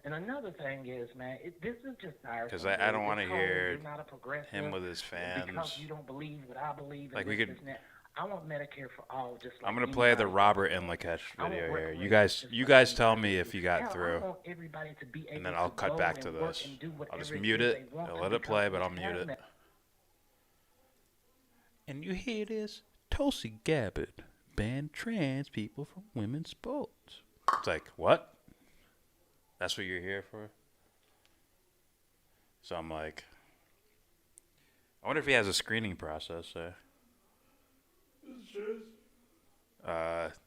Speaker 19: And another thing is, man, this is just tiresome.
Speaker 4: Because I don't want to
Speaker 19: Because
Speaker 4: hear
Speaker 19: you're not a progressive,
Speaker 4: him with his
Speaker 19: Because
Speaker 4: fans.
Speaker 19: you don't believe what I believe.
Speaker 4: Like,
Speaker 19: and
Speaker 4: we
Speaker 19: this,
Speaker 4: could-
Speaker 19: this, and that. I want Medicare for all, just like
Speaker 4: I'm gonna play the
Speaker 19: anybody.
Speaker 4: Robert Inlakesh
Speaker 19: I want
Speaker 4: video here.
Speaker 19: reparations
Speaker 4: You
Speaker 19: just
Speaker 4: guys
Speaker 19: like
Speaker 4: tell
Speaker 19: anybody
Speaker 4: me
Speaker 19: else.
Speaker 4: if you got
Speaker 19: Hell, I
Speaker 4: through,
Speaker 19: want everybody to be
Speaker 4: and
Speaker 19: able
Speaker 4: then I'll
Speaker 19: to
Speaker 4: cut
Speaker 19: go
Speaker 4: back
Speaker 19: and
Speaker 4: to
Speaker 19: work
Speaker 4: this.
Speaker 19: and do
Speaker 4: I'll
Speaker 19: whatever
Speaker 4: just
Speaker 19: it
Speaker 4: mute
Speaker 19: is
Speaker 4: it.
Speaker 19: they want
Speaker 4: I'll
Speaker 19: to
Speaker 4: let it
Speaker 19: because
Speaker 4: play, but I'll
Speaker 19: it's
Speaker 4: mute
Speaker 19: time
Speaker 4: it.
Speaker 19: that-
Speaker 4: And you hear this? Tulsi Gabbard banned trans people from women's sports. It's like, what? That's what you're here for? So I'm like, I wonder if he has a screening process there.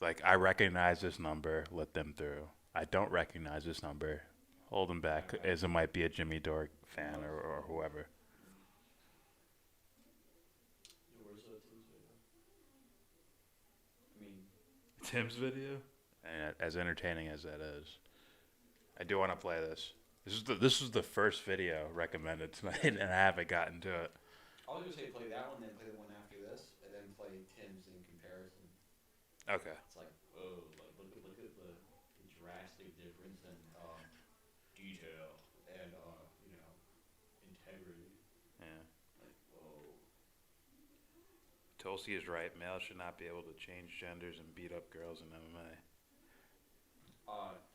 Speaker 4: Like, I recognize this number, let them through. I don't recognize this number, hold them back, as it might be a Jimmy Dore fan or whoever. Tim's video? And as entertaining as that is, I do want to play this. This is the first video recommended tonight, and I haven't gotten to it.
Speaker 5: I was gonna say play that one, then play the one after this, and then play Tim's in comparison.
Speaker 4: Okay.
Speaker 5: It's like, whoa, like look at the drastic difference in detail and integrity.
Speaker 4: Yeah.
Speaker 5: Like, whoa.
Speaker 4: Tulsi is right. Males should not be able to change genders and beat up girls in MMA.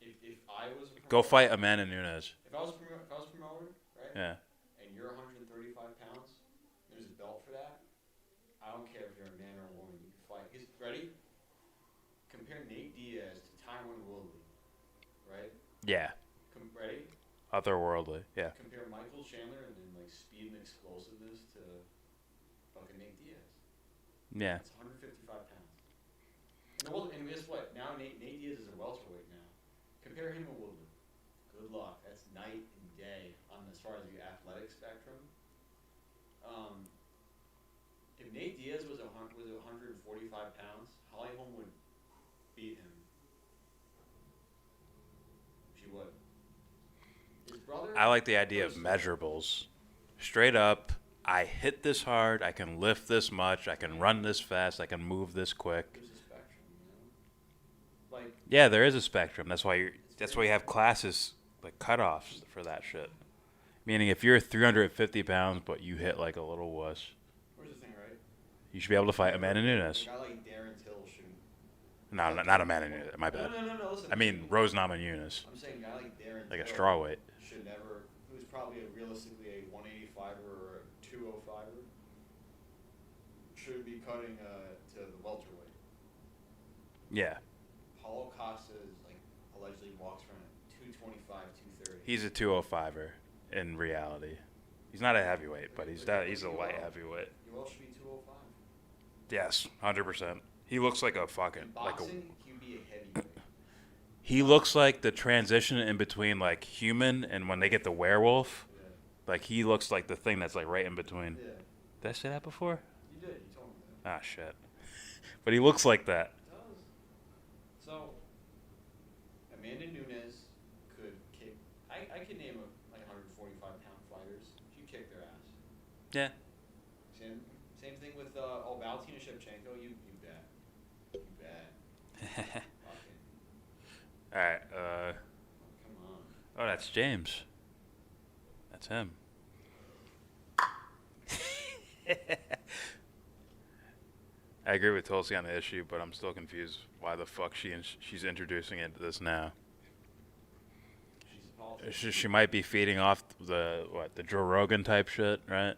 Speaker 5: If I was a
Speaker 4: Go
Speaker 5: promoter-
Speaker 4: fight Amanda Nunes.
Speaker 5: If I was a promoter, right?
Speaker 4: Yeah.
Speaker 5: And you're 135 pounds, there's a belt for that. I don't care if you're a man or a woman. You can fight. Ready? Compare Nate Diaz to Tyron Woodley, right?
Speaker 4: Yeah.
Speaker 5: Ready?
Speaker 4: Otherworldly. Yeah.
Speaker 5: Compare Michael Chandler and then like speed and explosiveness to fucking Nate Diaz.
Speaker 4: Yeah.
Speaker 5: It's 155 pounds. And guess what? Now Nate Diaz is a welterweight now. Compare him to Woodley. Good luck. That's night and day on as far as the athletic spectrum. If Nate Diaz was 145 pounds, Holly Holm would beat him. She would. His brother.
Speaker 4: I like the idea of measurables. Straight up, I hit this hard, I can lift this much, I can run this fast, I can move this quick.
Speaker 5: There's a spectrum, you know? Like,
Speaker 4: Yeah, there is a spectrum. That's why you have classes, like cutoffs for that shit. Meaning if you're 350 pounds but you hit like a little wuss,
Speaker 5: here's the thing, right?
Speaker 4: you should be able to fight Amanda Nunes.
Speaker 5: A guy like Darren Till shouldn't.
Speaker 4: No, not Amanda Nunes. My bad.
Speaker 5: No, listen.
Speaker 4: I mean Rose Namajunas.
Speaker 5: I'm saying a guy like Darren
Speaker 4: Like a
Speaker 5: Till
Speaker 4: strawweight.
Speaker 5: should never, who's probably realistically a 185er or a 205er, should be cutting to the welterweight.
Speaker 4: Yeah.
Speaker 5: Paulo Costa is like allegedly walks around at 225, 230.
Speaker 4: He's a 205er in reality. He's not a heavyweight, but he's a light heavyweight.
Speaker 5: Yoel should be 205.
Speaker 4: Yes, 100%. He looks like a fucking
Speaker 5: In
Speaker 4: like a.
Speaker 5: boxing, he would be a heavyweight.
Speaker 4: He looks like the transition in between like human and when they get the werewolf.
Speaker 5: Yeah.
Speaker 4: Like he looks like the thing that's like right in between.
Speaker 5: Yeah.
Speaker 4: Did I say that before?
Speaker 5: You did. You told me that.
Speaker 4: Ah shit. But he looks like that.
Speaker 5: It does. So, Amanda Nunes could kick. I could name like 145 pound fighters. She'd kick their ass.
Speaker 4: Yeah.
Speaker 5: Same thing with Valentina Shevchenko. You bet. You bet.
Speaker 4: All right.
Speaker 5: Come on.
Speaker 4: Oh, that's James. That's him. I agree with Tulsi on the issue, but I'm still confused why the fuck she's introducing it to this now.
Speaker 5: She's a politician.
Speaker 4: She might be feeding off the Joe Rogan type shit, right?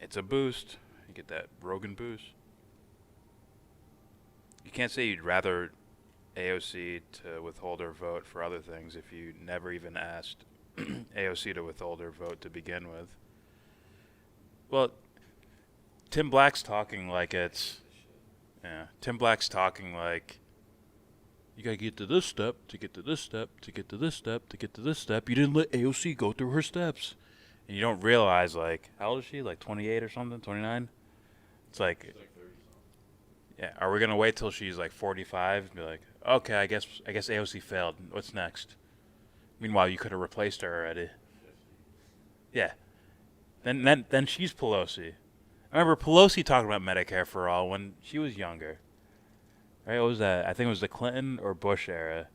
Speaker 4: It's a boost. You get that Rogan boost. You can't say you'd rather AOC to withhold her vote for other things if you never even asked AOC to withhold her vote to begin with. Well, Tim Black's talking like it's... Yeah, Tim Black's talking like... You gotta get to this step, to get to this step, to get to this step, to get to this step. You didn't let AOC go through her steps. And you don't realize, like, how old is she? Like 28 or something? 29? It's like... Yeah, are we gonna wait till she's like 45 and be like, okay, I guess AOC failed. What's next? Meanwhile, you could have replaced her already. Yeah. Then she's Pelosi. I remember Pelosi talking about Medicare for all when she was younger. Right? What was that? I think it was the Clinton or Bush era.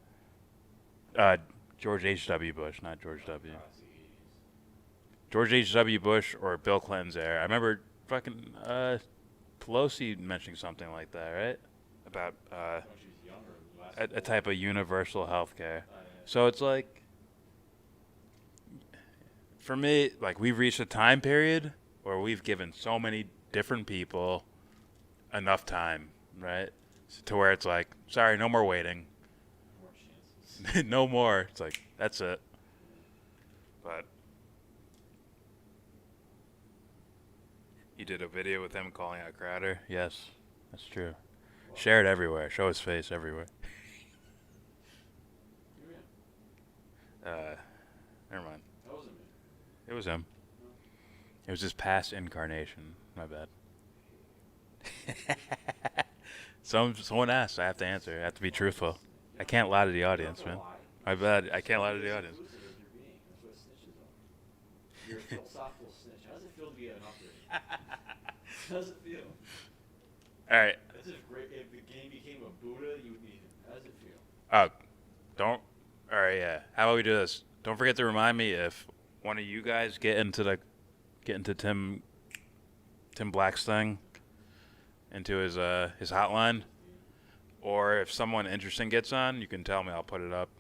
Speaker 4: George H.W. Bush, not George W. George H.W. Bush or Bill Clinton's era. I remember fucking Pelosi mentioning something like that, right? About a type of universal health care. So it's like, for me, like, we've reached a time period where we've given so many different people enough time, right? To where it's like, sorry, no more waiting. No more. It's like, that's it. But you did a video with him calling out Crowder? Yes, that's true. Share it everywhere. Show his face everywhere. Never mind.
Speaker 5: That wasn't me.
Speaker 4: It was him. It was his past incarnation. My bad. Someone asked. I have to answer. I have to be truthful. I can't lie to the audience, man. My bad. I can't lie to the audience.
Speaker 5: You're a philosophical snitch. How does it feel to be an upgrade? How does it feel?
Speaker 4: All right.
Speaker 5: That's if the game became a Buddha, you would need him. How does it feel?
Speaker 4: Don't. All right, yeah. How about we do this? Don't forget to remind me if one of you guys get into Tim Black's thing, into his hotline, or if someone interesting gets on, you can tell me. I'll put it up.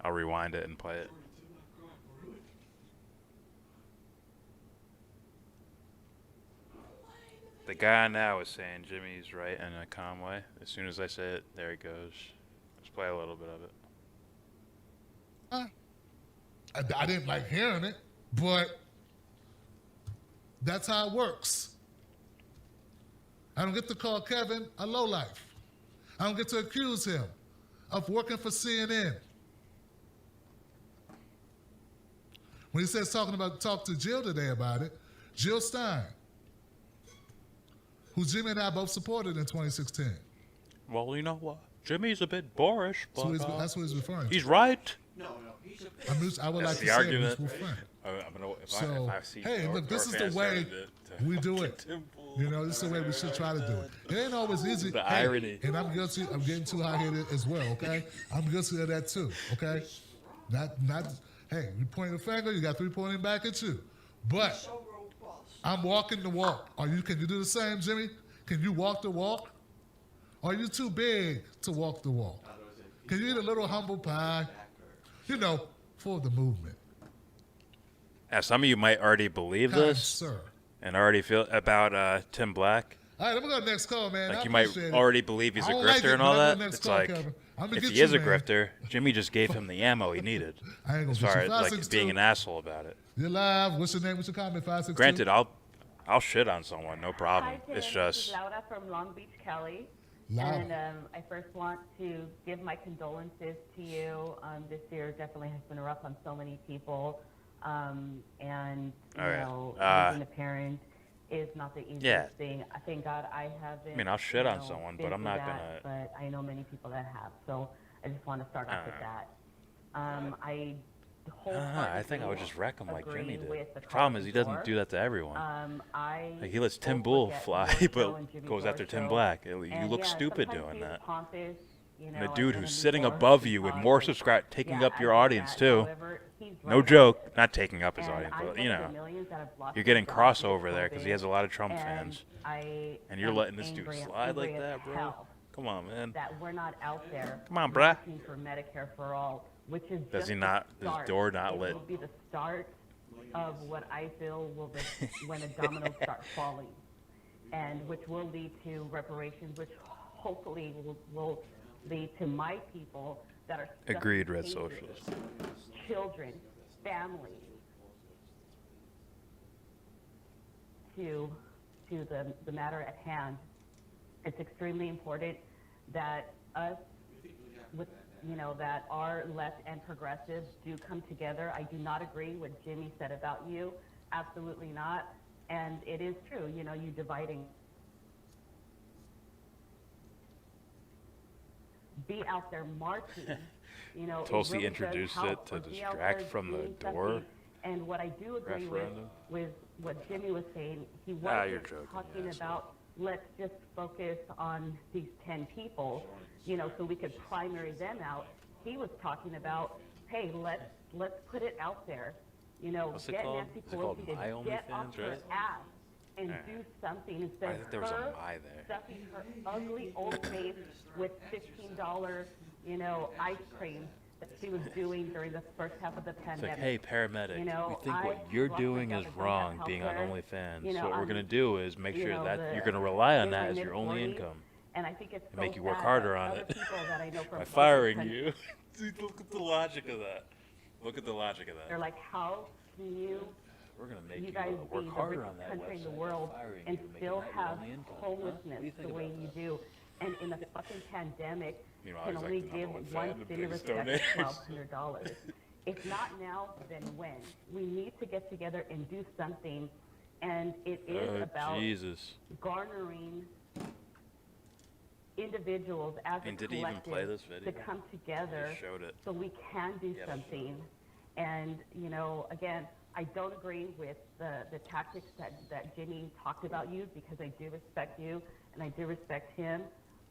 Speaker 4: I'll rewind it and play it. The guy on now is saying Jimmy's right in a calm way. As soon as I say it, there he goes. Let's play a little bit of it.
Speaker 11: I didn't like hearing it, but that's how it works. I don't get to call Kevin a lowlife. I don't get to accuse him of working for CNN. When he says talk to Jill today about it, Jill Stein, who Jimmy and I both supported in 2016.
Speaker 4: Well, you know what? Jimmy's a bit boorish, but
Speaker 11: that's what he's referring to.
Speaker 4: he's right.
Speaker 5: No, he's a
Speaker 11: I would
Speaker 4: That's
Speaker 11: like
Speaker 4: the
Speaker 11: to
Speaker 4: argument.
Speaker 11: say mutual friend.
Speaker 4: If I see
Speaker 11: hey, look, this is the way we do it. You know, this is the way we should try to do it. It ain't always easy.
Speaker 4: The irony.
Speaker 11: And I'm guilty of getting too high-headed as well, okay? I'm guilty of that too, okay? Hey, you point the finger, you got three pointing back at you. But I'm walking the walk. Can you do the same, Jimmy? Can you walk the walk? Are you too big to walk the walk? Can you eat a little humble pie? You know, for the movement.
Speaker 4: Now, some of you might already believe
Speaker 11: Kind
Speaker 4: this
Speaker 11: sir.
Speaker 4: and already feel about Tim Black.
Speaker 11: All right, let me go to the next call, man.
Speaker 4: Like,
Speaker 11: I
Speaker 4: you might
Speaker 11: appreciate it.
Speaker 4: already believe he's a
Speaker 11: I don't like
Speaker 4: grifter
Speaker 11: it,
Speaker 4: and
Speaker 11: but
Speaker 4: all
Speaker 11: I'll go
Speaker 4: that.
Speaker 11: to the next
Speaker 4: It's
Speaker 11: call,
Speaker 4: like,
Speaker 11: Kevin. I'm gonna
Speaker 4: if
Speaker 11: get
Speaker 4: he
Speaker 11: you,
Speaker 4: is a
Speaker 11: man.
Speaker 4: grifter, Jimmy just gave him the ammo he needed.
Speaker 11: I ain't gonna
Speaker 4: as
Speaker 11: get
Speaker 4: far
Speaker 11: you.
Speaker 4: as like
Speaker 11: 562.
Speaker 4: being an asshole about it.
Speaker 11: You're live. What's your name? What's your comment? 562.
Speaker 4: Granted, I'll shit on someone, no problem.
Speaker 20: Hi, Tim.
Speaker 4: It's
Speaker 20: This
Speaker 4: just
Speaker 20: is Laura from Long Beach, Cali.
Speaker 11: Laura.
Speaker 20: And I first want to give my condolences to you. This year definitely has been rough on so many people. And, you
Speaker 4: All right.
Speaker 20: know, losing a parent is not the easiest
Speaker 4: Yeah.
Speaker 20: thing. I thank God I haven't.
Speaker 4: I mean, I'll shit
Speaker 20: you
Speaker 4: on
Speaker 20: know,
Speaker 4: someone,
Speaker 20: been
Speaker 4: but I'm
Speaker 20: through
Speaker 4: not
Speaker 20: that,
Speaker 4: gonna-
Speaker 20: But I know many people that have. So I just want to start off with that. I
Speaker 4: I think I would just wreck him like Jimmy did.
Speaker 20: with the
Speaker 4: The problem is he doesn't
Speaker 20: caller.
Speaker 4: do that to everyone.
Speaker 20: I
Speaker 4: Like, he lets Tim
Speaker 20: both
Speaker 4: Bull
Speaker 20: look at
Speaker 4: fly,
Speaker 20: your show
Speaker 4: but
Speaker 20: and Jimmy
Speaker 4: goes after
Speaker 20: Dore's
Speaker 4: Tim
Speaker 20: show.
Speaker 4: Black. You
Speaker 20: And
Speaker 4: look
Speaker 20: yeah,
Speaker 4: stupid
Speaker 20: sometimes
Speaker 4: doing
Speaker 20: he's
Speaker 4: that.
Speaker 20: pompous, you
Speaker 4: And
Speaker 20: know,
Speaker 4: the
Speaker 20: I've
Speaker 4: dude
Speaker 20: met
Speaker 4: who's
Speaker 20: him
Speaker 4: sitting
Speaker 20: before.
Speaker 4: above you with more
Speaker 20: Like,
Speaker 4: subscribe, taking
Speaker 20: yeah,
Speaker 4: up
Speaker 20: I
Speaker 4: your
Speaker 20: get
Speaker 4: audience
Speaker 20: that.
Speaker 4: too.
Speaker 20: However, he's
Speaker 4: No
Speaker 20: right
Speaker 4: joke,
Speaker 20: about it.
Speaker 4: not taking up his
Speaker 20: And
Speaker 4: audience,
Speaker 20: I'm
Speaker 4: but
Speaker 20: one
Speaker 4: you
Speaker 20: of the
Speaker 4: know,
Speaker 20: millions that have lost
Speaker 4: you're
Speaker 20: their
Speaker 4: getting
Speaker 20: jobs due to
Speaker 4: crossover there because he has a lot of Trump
Speaker 20: and
Speaker 4: fans.
Speaker 20: I
Speaker 4: And you're
Speaker 20: am
Speaker 4: letting this dude
Speaker 20: angry. I'm
Speaker 4: slide like
Speaker 20: angry as
Speaker 4: that, bro?
Speaker 20: hell
Speaker 4: Come on, man.
Speaker 20: that we're not out there
Speaker 4: Come on, bruh.
Speaker 20: marching for Medicare for all, which is
Speaker 4: Does
Speaker 20: just
Speaker 4: he
Speaker 20: the
Speaker 4: not? Does
Speaker 20: start.
Speaker 4: door not
Speaker 20: It
Speaker 4: lit?
Speaker 20: will be the start of what I feel will be when the dominoes start falling, and which will lead to reparations, which hopefully will lead to my people that are stuck in
Speaker 4: Agreed, Red
Speaker 20: cages,
Speaker 4: Socialist.
Speaker 20: children, families, to the matter at hand. It's extremely important that us, with that are left and progressives do come together. I do not agree with what Jimmy said about you. Absolutely not. And it is true, you dividing. Be out there marching.
Speaker 4: Tulsi
Speaker 20: really
Speaker 4: introduced
Speaker 20: does
Speaker 4: it
Speaker 20: help.
Speaker 4: to
Speaker 20: Or be out
Speaker 4: distract
Speaker 20: there
Speaker 4: from the
Speaker 20: doing
Speaker 4: door
Speaker 20: something. And what I do agree
Speaker 4: referendum.
Speaker 20: with what Jimmy was saying, he
Speaker 4: You're
Speaker 20: wasn't
Speaker 4: joking,
Speaker 20: talking
Speaker 4: yeah,
Speaker 20: about let's just focus on these 10 people, so we could primary them out. He was talking about, hey, let's put it out there.
Speaker 4: What's it
Speaker 20: Get
Speaker 4: called?
Speaker 20: Nancy
Speaker 4: Is it called
Speaker 20: Pelosi
Speaker 4: My
Speaker 20: to get off
Speaker 4: OnlyFans,
Speaker 20: her
Speaker 4: right?
Speaker 20: ass and
Speaker 4: Alright.
Speaker 20: do something instead
Speaker 4: I
Speaker 20: of
Speaker 4: think there was a
Speaker 20: her
Speaker 4: My there.
Speaker 20: stuffing her ugly old face with $15, ice cream that she was doing during the first half of the
Speaker 4: It's
Speaker 20: pandemic.
Speaker 4: like, hey, paramedic, we think
Speaker 20: I
Speaker 4: what you're
Speaker 20: lost
Speaker 4: doing
Speaker 20: myself
Speaker 4: is
Speaker 20: at going
Speaker 4: wrong,
Speaker 20: out
Speaker 4: being on
Speaker 20: healthcare.
Speaker 4: OnlyFans. So what we're
Speaker 20: I'm,
Speaker 4: going to do is make sure that
Speaker 20: the-
Speaker 4: you're going to rely on
Speaker 20: in
Speaker 4: that
Speaker 20: my
Speaker 4: as your only
Speaker 20: mid-40s,
Speaker 4: income.
Speaker 20: And I think it's
Speaker 4: And make
Speaker 20: so
Speaker 4: you work
Speaker 20: sad
Speaker 4: harder
Speaker 20: that
Speaker 4: on
Speaker 20: other
Speaker 4: it
Speaker 20: people that I know from
Speaker 4: by
Speaker 20: other
Speaker 4: firing
Speaker 20: countries,
Speaker 4: you. Dude, look at the logic of that. Look at the logic of that.
Speaker 20: They're like, how can you,
Speaker 4: We're going to make you
Speaker 20: guys
Speaker 4: work
Speaker 20: be the
Speaker 4: harder
Speaker 20: richest
Speaker 4: on that
Speaker 20: country in the
Speaker 4: website
Speaker 20: world
Speaker 4: by firing
Speaker 20: and
Speaker 4: you, making
Speaker 20: still
Speaker 4: that your
Speaker 20: have
Speaker 4: only income?
Speaker 20: homelessness
Speaker 4: What do you think
Speaker 20: the way
Speaker 4: about
Speaker 20: you
Speaker 4: that?
Speaker 20: do? And in a fucking pandemic,
Speaker 4: Meanwhile,
Speaker 20: can
Speaker 4: he's like
Speaker 20: only
Speaker 4: the
Speaker 20: give
Speaker 4: number one
Speaker 20: one
Speaker 4: fan, the
Speaker 20: stimulus
Speaker 4: biggest
Speaker 20: check of
Speaker 4: donors.
Speaker 20: $1,200. If not now, then when? We need to get together and do something, and it is
Speaker 4: Oh,
Speaker 20: about
Speaker 4: Jesus.
Speaker 20: garnering individuals as
Speaker 4: And
Speaker 20: a
Speaker 4: did he even play
Speaker 20: collective
Speaker 4: this video?
Speaker 20: to come together
Speaker 4: He showed it.
Speaker 20: so we can do
Speaker 4: Yeah, they showed
Speaker 20: something. And, again, I don't agree with the tactics that Jimmy talked about you, because I do respect you and I do respect him.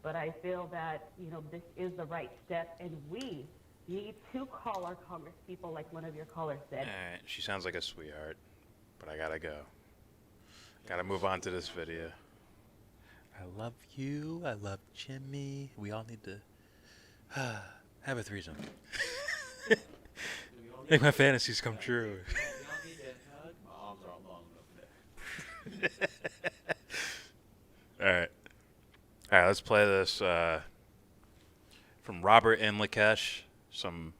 Speaker 20: But I feel that, this is the right step, and we need to call our Congress people, like one of your callers said.
Speaker 4: Alright, she sounds like a sweetheart, but I gotta go. Gotta move on to this video. I love you. I love Jimmy. We all need to have a threesome. Make my fantasies come true. Alright. Alright, let's play this from Robert in Lakesh. Some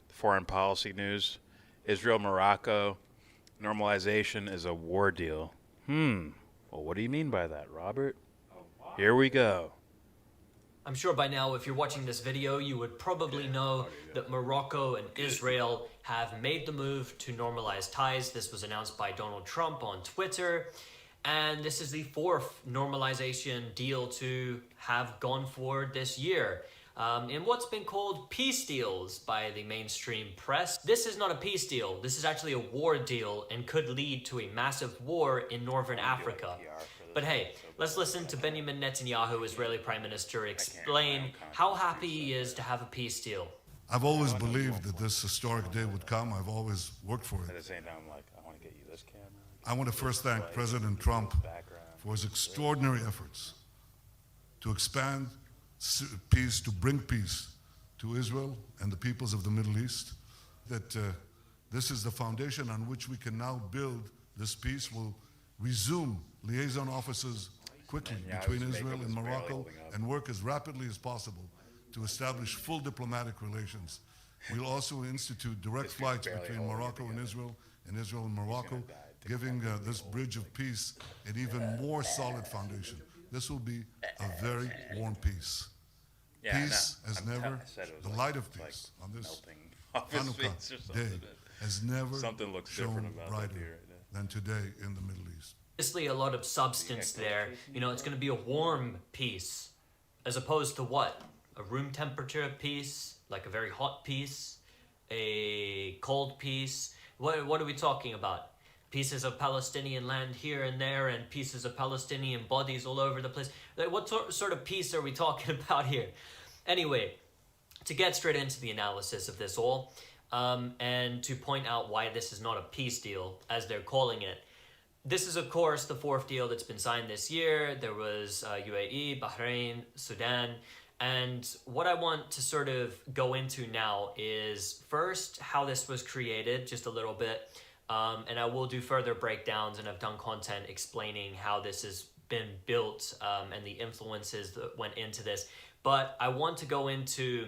Speaker 4: foreign policy news. Israel, Morocco. Normalization is a war deal. Well, what do you mean by that, Robert? Here we go.
Speaker 21: I'm sure by now, if you're watching this video, you would probably know that Morocco and Israel have made the move to normalize ties. This was announced by Donald Trump on Twitter. And this is the fourth normalization deal to have gone forward this year. In what's been called peace deals by the mainstream press. This is not a peace deal. This is actually a war deal and could lead to a massive war in northern Africa. But hey, let's listen to Benjamin Netanyahu, Israeli Prime Minister, explain how happy he is to have a peace deal.
Speaker 22: I've always believed that this historic day would come. I've always worked for it.
Speaker 4: At the same time, like, I want to get you this camera.
Speaker 22: I want to first thank President Trump for his extraordinary efforts to expand peace, to bring peace to Israel and the peoples of the Middle East. That this is the foundation on which we can now build this peace. We'll resume liaison offices quickly between Israel and Morocco and work as rapidly as possible to establish full diplomatic relations. We'll also institute direct flights between Morocco and Israel and Morocco, giving this bridge of peace an even more solid foundation. This will be a very warm peace.
Speaker 4: Yeah,
Speaker 22: Peace has never, the light of peace on this Hanukkah day has never shone brighter than today in the Middle East.
Speaker 21: Obviously a lot of substance there. It's going to be a warm peace, as opposed to what? A room temperature peace, like a very hot peace, a cold peace. What are we talking about? Pieces of Palestinian land here and there, and pieces of Palestinian bodies all over the place. Like, what sort of peace are we talking about here? Anyway, to get straight into the analysis of this all, and to point out why this is not a peace deal, as they're calling it. This is, of course, the fourth deal that's been signed this year. There was UAE, Bahrain, Sudan. And what I want to sort of go into now is, first, how this was created, just a little bit. And I will do further breakdowns, and I've done content explaining how this has been built and the influences that went into this. But I want to go into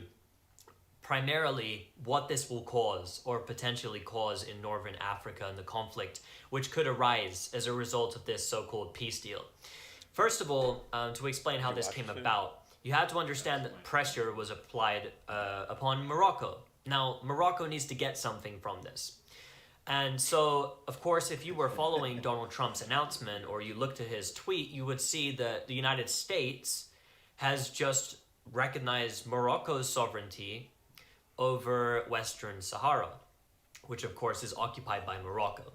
Speaker 21: primarily what this will cause or potentially cause in Northern Africa and the conflict which could arise as a result of this so-called peace deal. First of all, to explain how this came about, you have to understand that pressure was applied upon Morocco. Now, Morocco needs to get something from this. And so, of course, if you were following Donald Trump's announcement or you looked at his tweet, you would see that the United States has just recognized Morocco's sovereignty over Western Sahara, which of course is occupied by Morocco.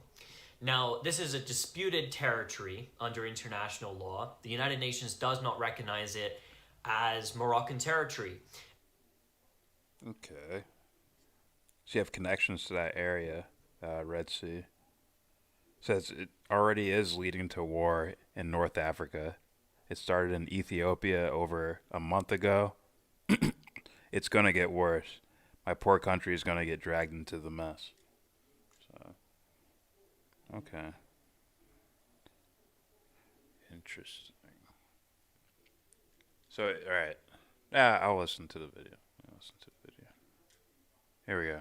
Speaker 21: Now, this is a disputed territory under international law. The United Nations does not recognize it as Moroccan territory.
Speaker 4: Okay. So you have connections to that area, Red Sea. Says it already is leading to war in North Africa. It started in Ethiopia over a month ago. It's going to get worse. My poor country is going to get dragged into the mess. So, okay. Interesting. So, all right. I'll listen to the video. Here we go.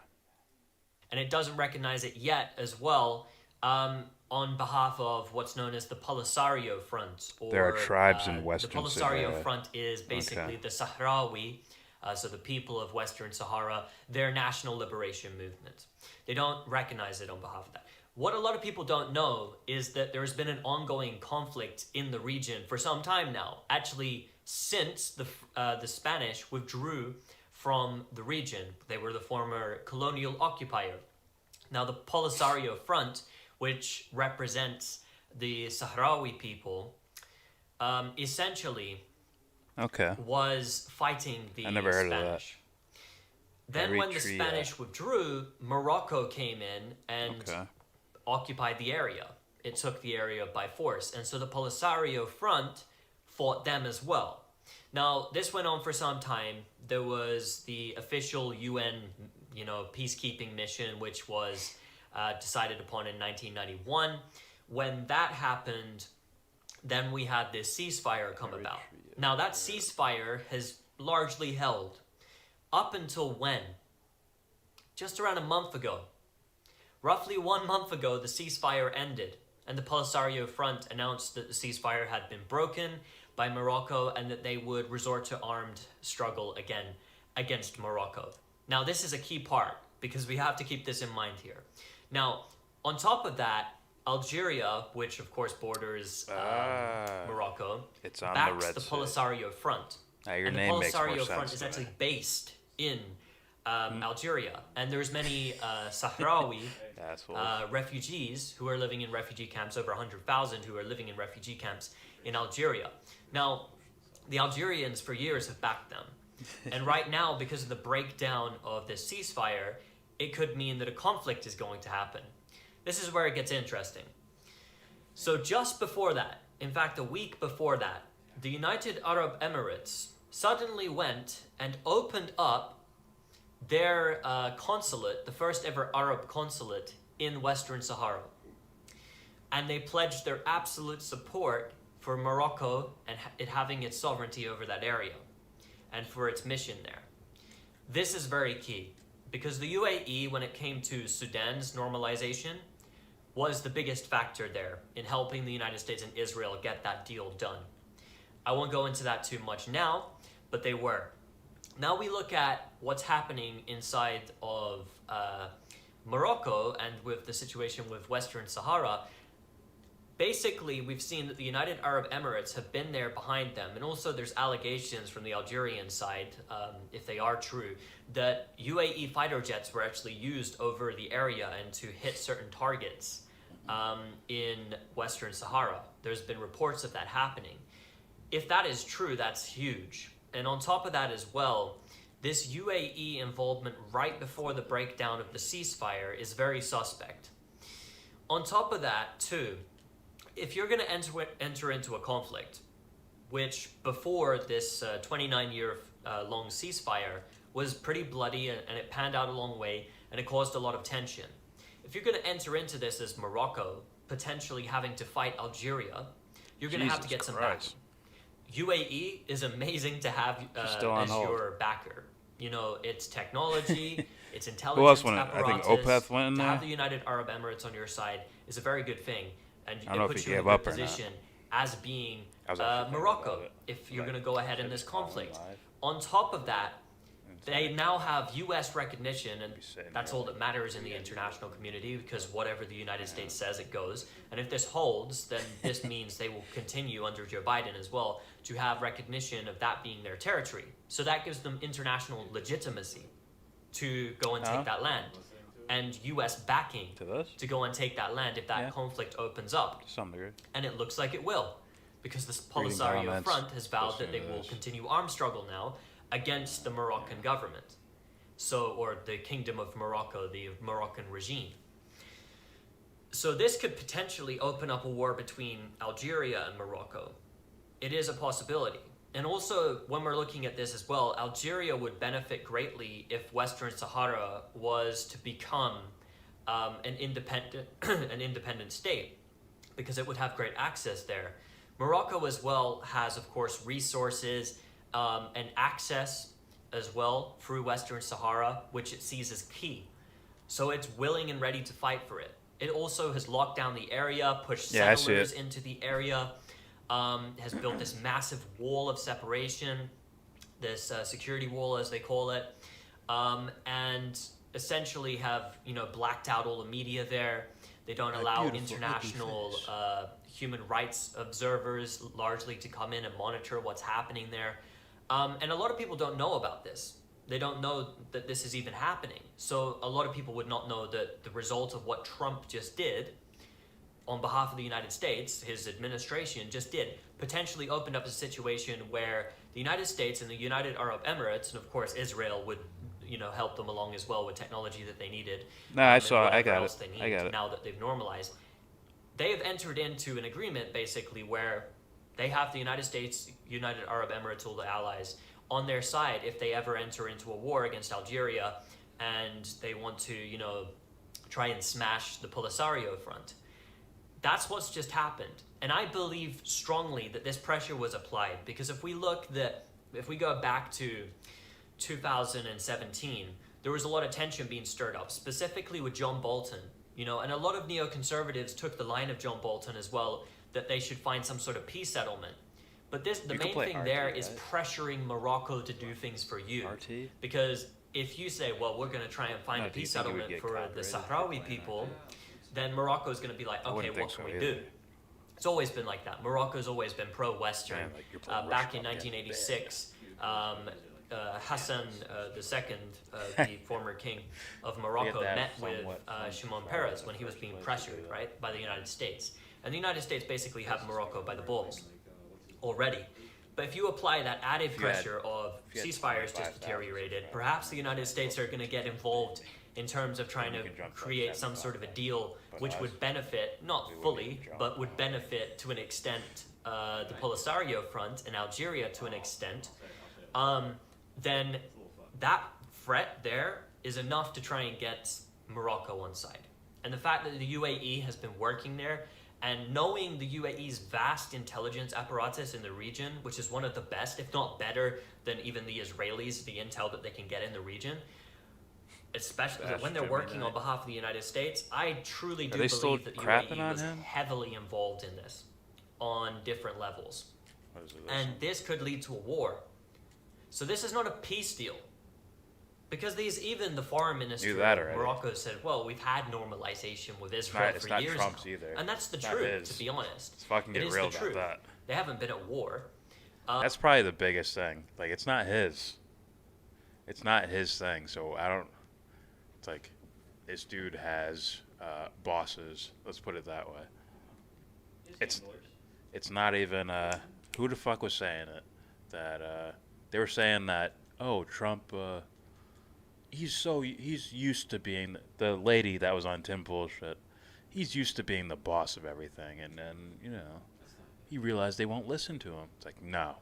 Speaker 21: And it doesn't recognize it yet as well on behalf of what's known as the Polisario Front. Or,
Speaker 4: there are tribes in Western
Speaker 21: Sahara. The Polisario Front is basically the Sahrawi, so the people of Western Sahara, their national liberation movement. They don't recognize it on behalf of that. What a lot of people don't know is that there has been an ongoing conflict in the region for some time now. Actually, since the Spanish withdrew from the region. They were the former colonial occupier. Now, the Polisario Front, which represents the Sahrawi people, essentially was fighting the
Speaker 4: I never heard
Speaker 21: Spanish.
Speaker 4: Of that.
Speaker 21: Then when the Spanish withdrew, Morocco came in and occupied the area. It took the area by force. And so the Polisario Front fought them as well. Now, this went on for some time. There was the official UN, peacekeeping mission, which was decided upon in 1991. When that happened, then we had this ceasefire come about. Now, that ceasefire has largely held up until when? Just around a month ago. Roughly 1 month ago, the ceasefire ended, and the Polisario Front announced that the ceasefire had been broken by Morocco and that they would resort to armed struggle again against Morocco. Now, this is a key part because we have to keep this in mind here. Now, on top of that, Algeria, which of course borders Morocco,
Speaker 4: it's on
Speaker 21: backs
Speaker 4: the Red
Speaker 21: the
Speaker 4: Sea.
Speaker 21: Polisario Front.
Speaker 4: Your
Speaker 21: and
Speaker 4: name
Speaker 21: the
Speaker 4: makes more
Speaker 21: Polisario
Speaker 4: sense
Speaker 21: Front is
Speaker 4: to
Speaker 21: actually
Speaker 4: me.
Speaker 21: based in Algeria, and there's many Sahrawi refugees who are living in refugee camps, over 100,000 who are living in refugee camps in Algeria. Now, the Algerians for years have backed them, and right now, because of the breakdown of this ceasefire, it could mean that a conflict is going to happen. This is where it gets interesting. So just before that, in fact a week before that, the United Arab Emirates suddenly went and opened up their consulate, the first ever Arab consulate in Western Sahara. And they pledged their absolute support for Morocco and it having its sovereignty over that area and for its mission there. This is very key because the UAE, when it came to Sudan's normalization, was the biggest factor there in helping the United States and Israel get that deal done. I won't go into that too much now, but they were. Now we look at what's happening inside of Morocco and with the situation with Western Sahara. Basically, we've seen that the United Arab Emirates have been there behind them, and also there's allegations from the Algerian side, if they are true, that UAE fighter jets were actually used over the area and to hit certain targets in Western Sahara. There's been reports of that happening. If that is true, that's huge. And on top of that as well, this UAE involvement right before the breakdown of the ceasefire is very suspect. On top of that, too, if you're going to enter into a conflict, which before this 29-year long ceasefire was pretty bloody and it panned out a long way and it caused a lot of tension. if you're going to enter into this as Morocco, potentially having to fight Algeria, you're going to have to get some backing. UAE is amazing to have as your backer. You know, it's technology, it's intelligence.
Speaker 4: Who else went?
Speaker 21: Apparatus.
Speaker 4: I think Opeth went in
Speaker 21: to
Speaker 4: there.
Speaker 21: have the United Arab Emirates on your side is a very good thing, and
Speaker 4: I don't know
Speaker 21: it
Speaker 4: if
Speaker 21: puts
Speaker 4: he
Speaker 21: you in
Speaker 4: gave
Speaker 21: a
Speaker 4: up
Speaker 21: good
Speaker 4: or not.
Speaker 21: position as being
Speaker 4: I was actually thinking
Speaker 21: Morocco
Speaker 4: about it.
Speaker 21: if you're
Speaker 4: Like,
Speaker 21: going to go ahead in
Speaker 4: should
Speaker 21: this
Speaker 4: I just call him
Speaker 21: conflict.
Speaker 4: live?
Speaker 21: On top of that, they now have U.S. recognition, and that's all that matters in the international community, because whatever the United States says, it goes. And if this holds, then this means they will continue under Joe Biden as well to have recognition of that being their territory. So that gives them international legitimacy to go and take that land, and U.S. backing to go and take that land if that conflict opens up.
Speaker 4: To some degree.
Speaker 21: And it looks like it will, because the
Speaker 4: Reading
Speaker 21: Polisario
Speaker 4: comments,
Speaker 21: Front has vowed that they
Speaker 4: listening to
Speaker 21: will
Speaker 4: this.
Speaker 21: continue armed struggle now against the Moroccan government, or the Kingdom of Morocco, the Moroccan regime. So this could potentially open up a war between Algeria and Morocco. It is a possibility. And also, when we're looking at this as well, Algeria would benefit greatly if Western Sahara was to become an independent state, because it would have great access there. Morocco as well has, of course, resources and access as well through Western Sahara, which it sees as key. So it's willing and ready to fight for it. It also has locked down the area, pushed settlers into the area, has built this massive wall of separation, this security wall as they call it, and essentially have, you know, blacked out all the media there. They don't allow international human rights observers largely to come in and monitor what's happening there. And a lot of people don't know about this. They don't know that this is even happening. So a lot of people would not know that the result of what Trump just did on behalf of the United States, his administration just did, potentially opened up a situation where the United States and the United Arab Emirates, and of course Israel would, you know, help them along as well with technology that they needed.
Speaker 4: No, I got it. I got it.
Speaker 21: Now that they've normalized. They have entered into an agreement basically where they have the United States, United Arab Emirates, all the allies on their side if they ever enter into a war against Algeria and they want to, you know, try and smash the Polisario Front. That's what's just happened. And I believe strongly that this pressure was applied, because if we go back to 2017, there was a lot of tension being stirred up, specifically with John Bolton, you know, and a lot of neoconservatives took the line of John Bolton as well, that they should find some sort of peace settlement. But the main thing there is pressuring Morocco to do things for you. Because if you say, well, we're going to try and find a peace settlement for the Sahrawi people, then Morocco is going to be like, okay, what can we do? It's always been like that. Morocco's always been pro-Western. Back in 1986, Hassan II, the former king of Morocco, met with Shimon Peres when he was being pressured, right, by the United States. And the United States basically have Morocco by the balls already. But if you apply that added pressure of ceasefires just deteriorated, perhaps the United States are going to get involved in terms of trying to create some sort of a deal which would benefit, not fully, but would benefit to an extent the Polisario Front and Algeria to an extent, then that threat there is enough to try and get Morocco on side. And the fact that the UAE has been working there, and knowing the UAE's vast intelligence apparatus in the region, which is one of the best, if not better than even the Israelis, the intel that they can get in the region, especially when they're working on behalf of the United States, I truly do believe that the UAE was heavily involved in this on different levels. And this could lead to a war. So this is not a peace deal. Because even the foreign minister of Morocco said, well, we've had normalization with Israel for years now.
Speaker 4: Trump's either.
Speaker 21: And that's the truth, to be honest.
Speaker 4: Let's fucking get real about that.
Speaker 21: They haven't been at war.
Speaker 4: That's probably the biggest thing. Like, it's not his. It's not his thing, so I don't... It's like, this dude has bosses. Let's put it that way. It's not even... who the fuck was saying it? That they were saying that, oh, Trump... he's used to being the lady that was on Tim Bullshit. He's used to being the boss of everything, and then, you know, he realized they won't listen to him. It's like, no.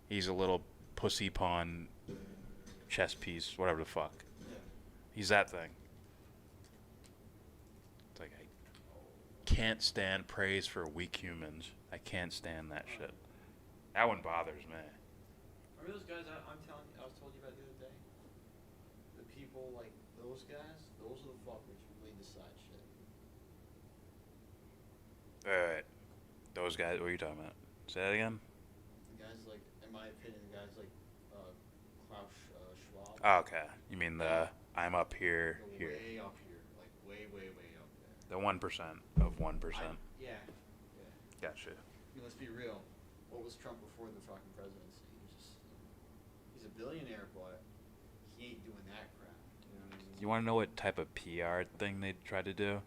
Speaker 4: He's a little pussy pawn chess piece, whatever the fuck. He's that thing. can't stand praise for weak humans. I can't stand that shit. That one bothers me.
Speaker 5: Remember those guys I'm telling you, I was told you about the other day? The people like those guys, those are the fuckers who really decide shit.
Speaker 4: Alright. Those guys, what are you talking about? Say that again?
Speaker 5: The guys like, in my opinion, the guys like Klaus Schwab.
Speaker 4: Oh, okay. You mean the I'm up here, here.
Speaker 5: Way up here. Like way up there.
Speaker 4: The 1% of 1%.
Speaker 5: Yeah.
Speaker 4: Gotcha.
Speaker 5: I mean, let's be real. What was Trump before the fucking presidency? He's a billionaire, but he ain't doing that crap. You know what I mean?
Speaker 4: You want to know what type of PR thing they tried to do?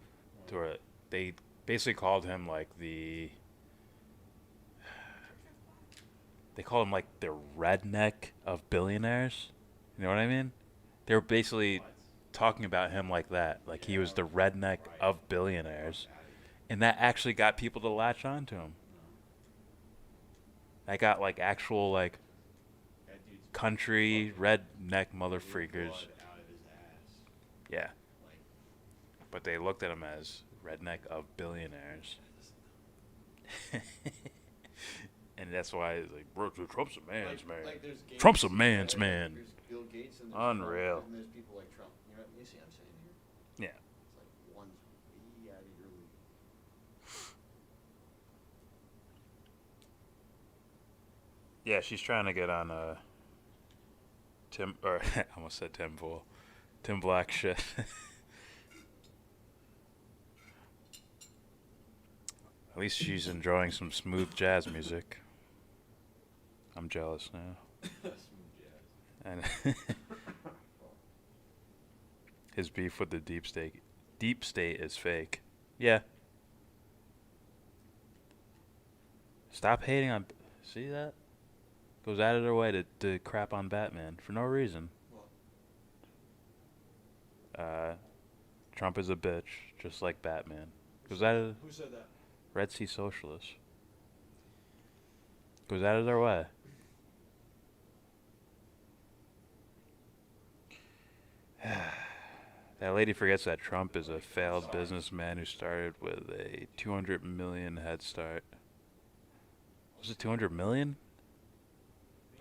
Speaker 4: To where they basically called him like the... They called him like the redneck of billionaires. You know what I mean? They were basically talking about him like that. Like he was the redneck of billionaires. And that actually got people to latch on to him. That got like actual like country redneck motherfreakers. Yeah. But they looked at him as redneck of billionaires. And that's why it's like, bro, Trump's a man's man. Trump's a man's man.
Speaker 5: There's Bill Gates and
Speaker 4: Unreal.
Speaker 5: Trump, and there's people like Trump. You know, you see what I'm saying here?
Speaker 4: Yeah.
Speaker 5: It's like one's way out of your league.
Speaker 4: Yeah, she's trying to get on Tim, or I almost said Tim Pool. Tim Black shit. At least she's enjoying some smooth jazz music. I'm jealous now. And his beef with the deep state is fake. Yeah. Stop hating on. See that? Goes out of their way to crap on Batman for no reason. Trump is a bitch, just like Batman. Goes out of.
Speaker 5: Who said that?
Speaker 4: Red Sea Socialists. Goes out of their way. That lady forgets that Trump is a failed businessman who started with a 200 million head start. Was it 200 million?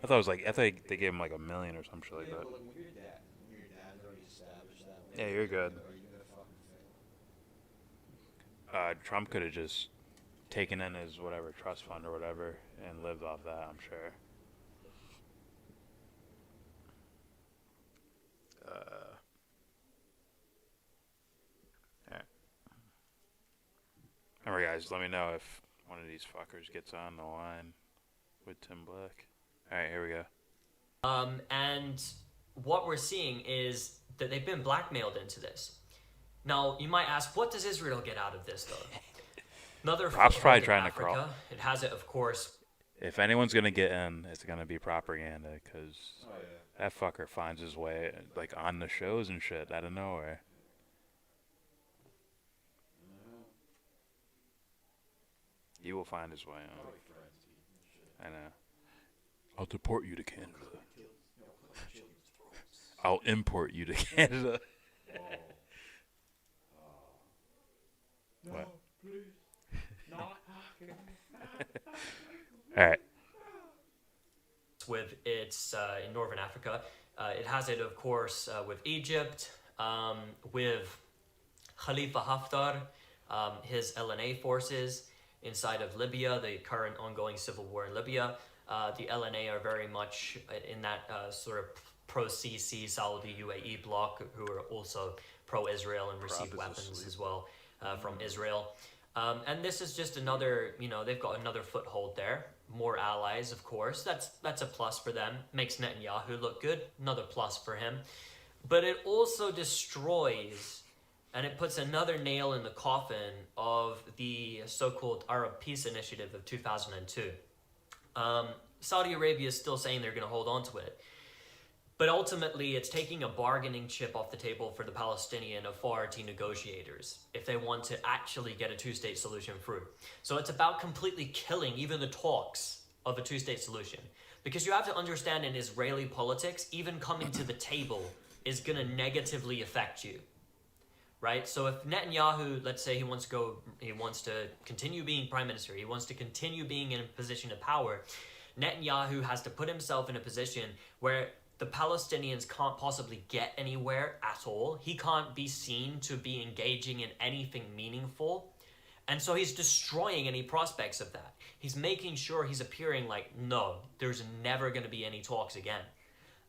Speaker 4: I thought they gave him like $1 million or some shit like that. Yeah, you're good. Trump could have just taken in his whatever trust fund or whatever and lived off that, I'm sure. Alright. Remember guys, let me know if one of these fuckers gets on the line with Tim Black. Alright, here we go.
Speaker 21: And what we're seeing is that they've been blackmailed into this. Now, you might ask, what does Israel get out of this, though? Another
Speaker 4: Pop's probably
Speaker 21: foothold in
Speaker 4: trying to
Speaker 21: Africa.
Speaker 4: crawl.
Speaker 21: It has it, of course.
Speaker 4: If anyone's gonna get in, it's gonna be propaganda, because that fucker finds his way like on the shows and shit out of nowhere. He will find his way on. I know. I'll deport you to Canada. I'll import you to Canada. What? All right.
Speaker 21: With its in Northern Africa, it has it, of course, with Egypt, with Khalifa Haftar, his LNA forces inside of Libya, the current ongoing civil war in Libya. The LNA are very much in that sort of pro-CC Saudi UAE bloc, who are also pro-Israel and receive weapons as well from Israel. And this is just another, they've got another foothold there. More allies, of course. That's a plus for them. Makes Netanyahu look good. Another plus for him. But it also destroys, and it puts another nail in the coffin of the so-called Arab Peace Initiative of 2002. Saudi Arabia is still saying they're going to hold on to it. But ultimately, it's taking a bargaining chip off the table for the Palestinian Authority negotiators if they want to actually get a two-state solution through. So it's about completely killing even the talks of a two-state solution. Because you have to understand, in Israeli politics, even coming to the table is going to negatively affect you. right? So if Netanyahu, let's say he wants to continue being prime minister, he wants to continue being in a position of power, Netanyahu has to put himself in a position where the Palestinians can't possibly get anywhere at all. He can't be seen to be engaging in anything meaningful. And so he's destroying any prospects of that. He's making sure he's appearing like, no, there's never going to be any talks again.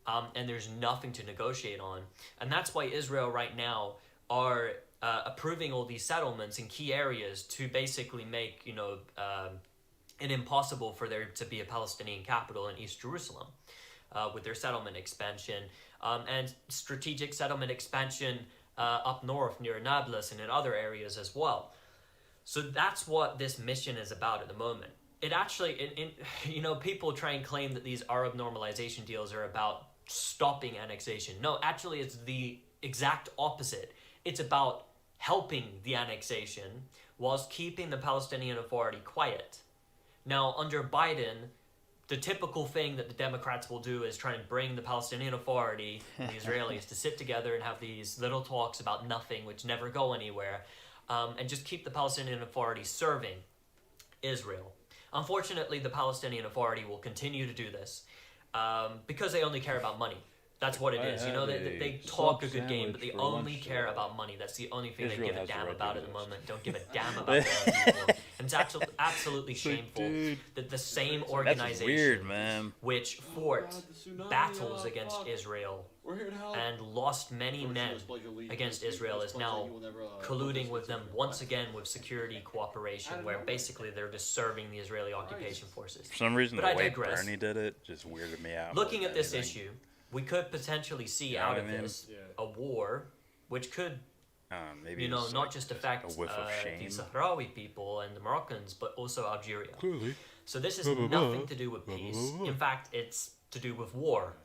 Speaker 21: And there's nothing to negotiate on. And that's why Israel right now are approving all these settlements in key areas to basically make, it impossible for there to be a Palestinian capital in East Jerusalem with their settlement expansion and strategic settlement expansion up north near Nablus and in other areas as well. So that's what this mission is about at the moment. It actually, people try and claim that these Arab normalization deals are about stopping annexation. No, actually it's the exact opposite. It's about helping the annexation whilst keeping the Palestinian Authority quiet. Now, under Biden, the typical thing that the Democrats will do is try and bring the Palestinian Authority and the Israelis to sit together and have these little talks about nothing, which never go anywhere, and just keep the Palestinian Authority serving Israel. Unfortunately, the Palestinian Authority will continue to do this because they only care about money. That's what it is. They talk a good game, but they only care about money. That's the only thing they give a damn about at the moment. Don't give a damn about the other people. And it's absolutely shameful that the same organization which fought battles against Israel and lost many men against Israel is now colluding with them once again with security cooperation, where basically they're just serving the Israeli occupation forces.
Speaker 4: For some reason, the way Bernie did it just weirded me out.
Speaker 21: Looking at this issue, we could potentially see out of this a war, which could,
Speaker 4: maybe
Speaker 21: not just affect the Sahrawi people and the Moroccans, but also Algeria.
Speaker 4: Clearly.
Speaker 21: So this is nothing to do with peace. In fact, it's to do with war.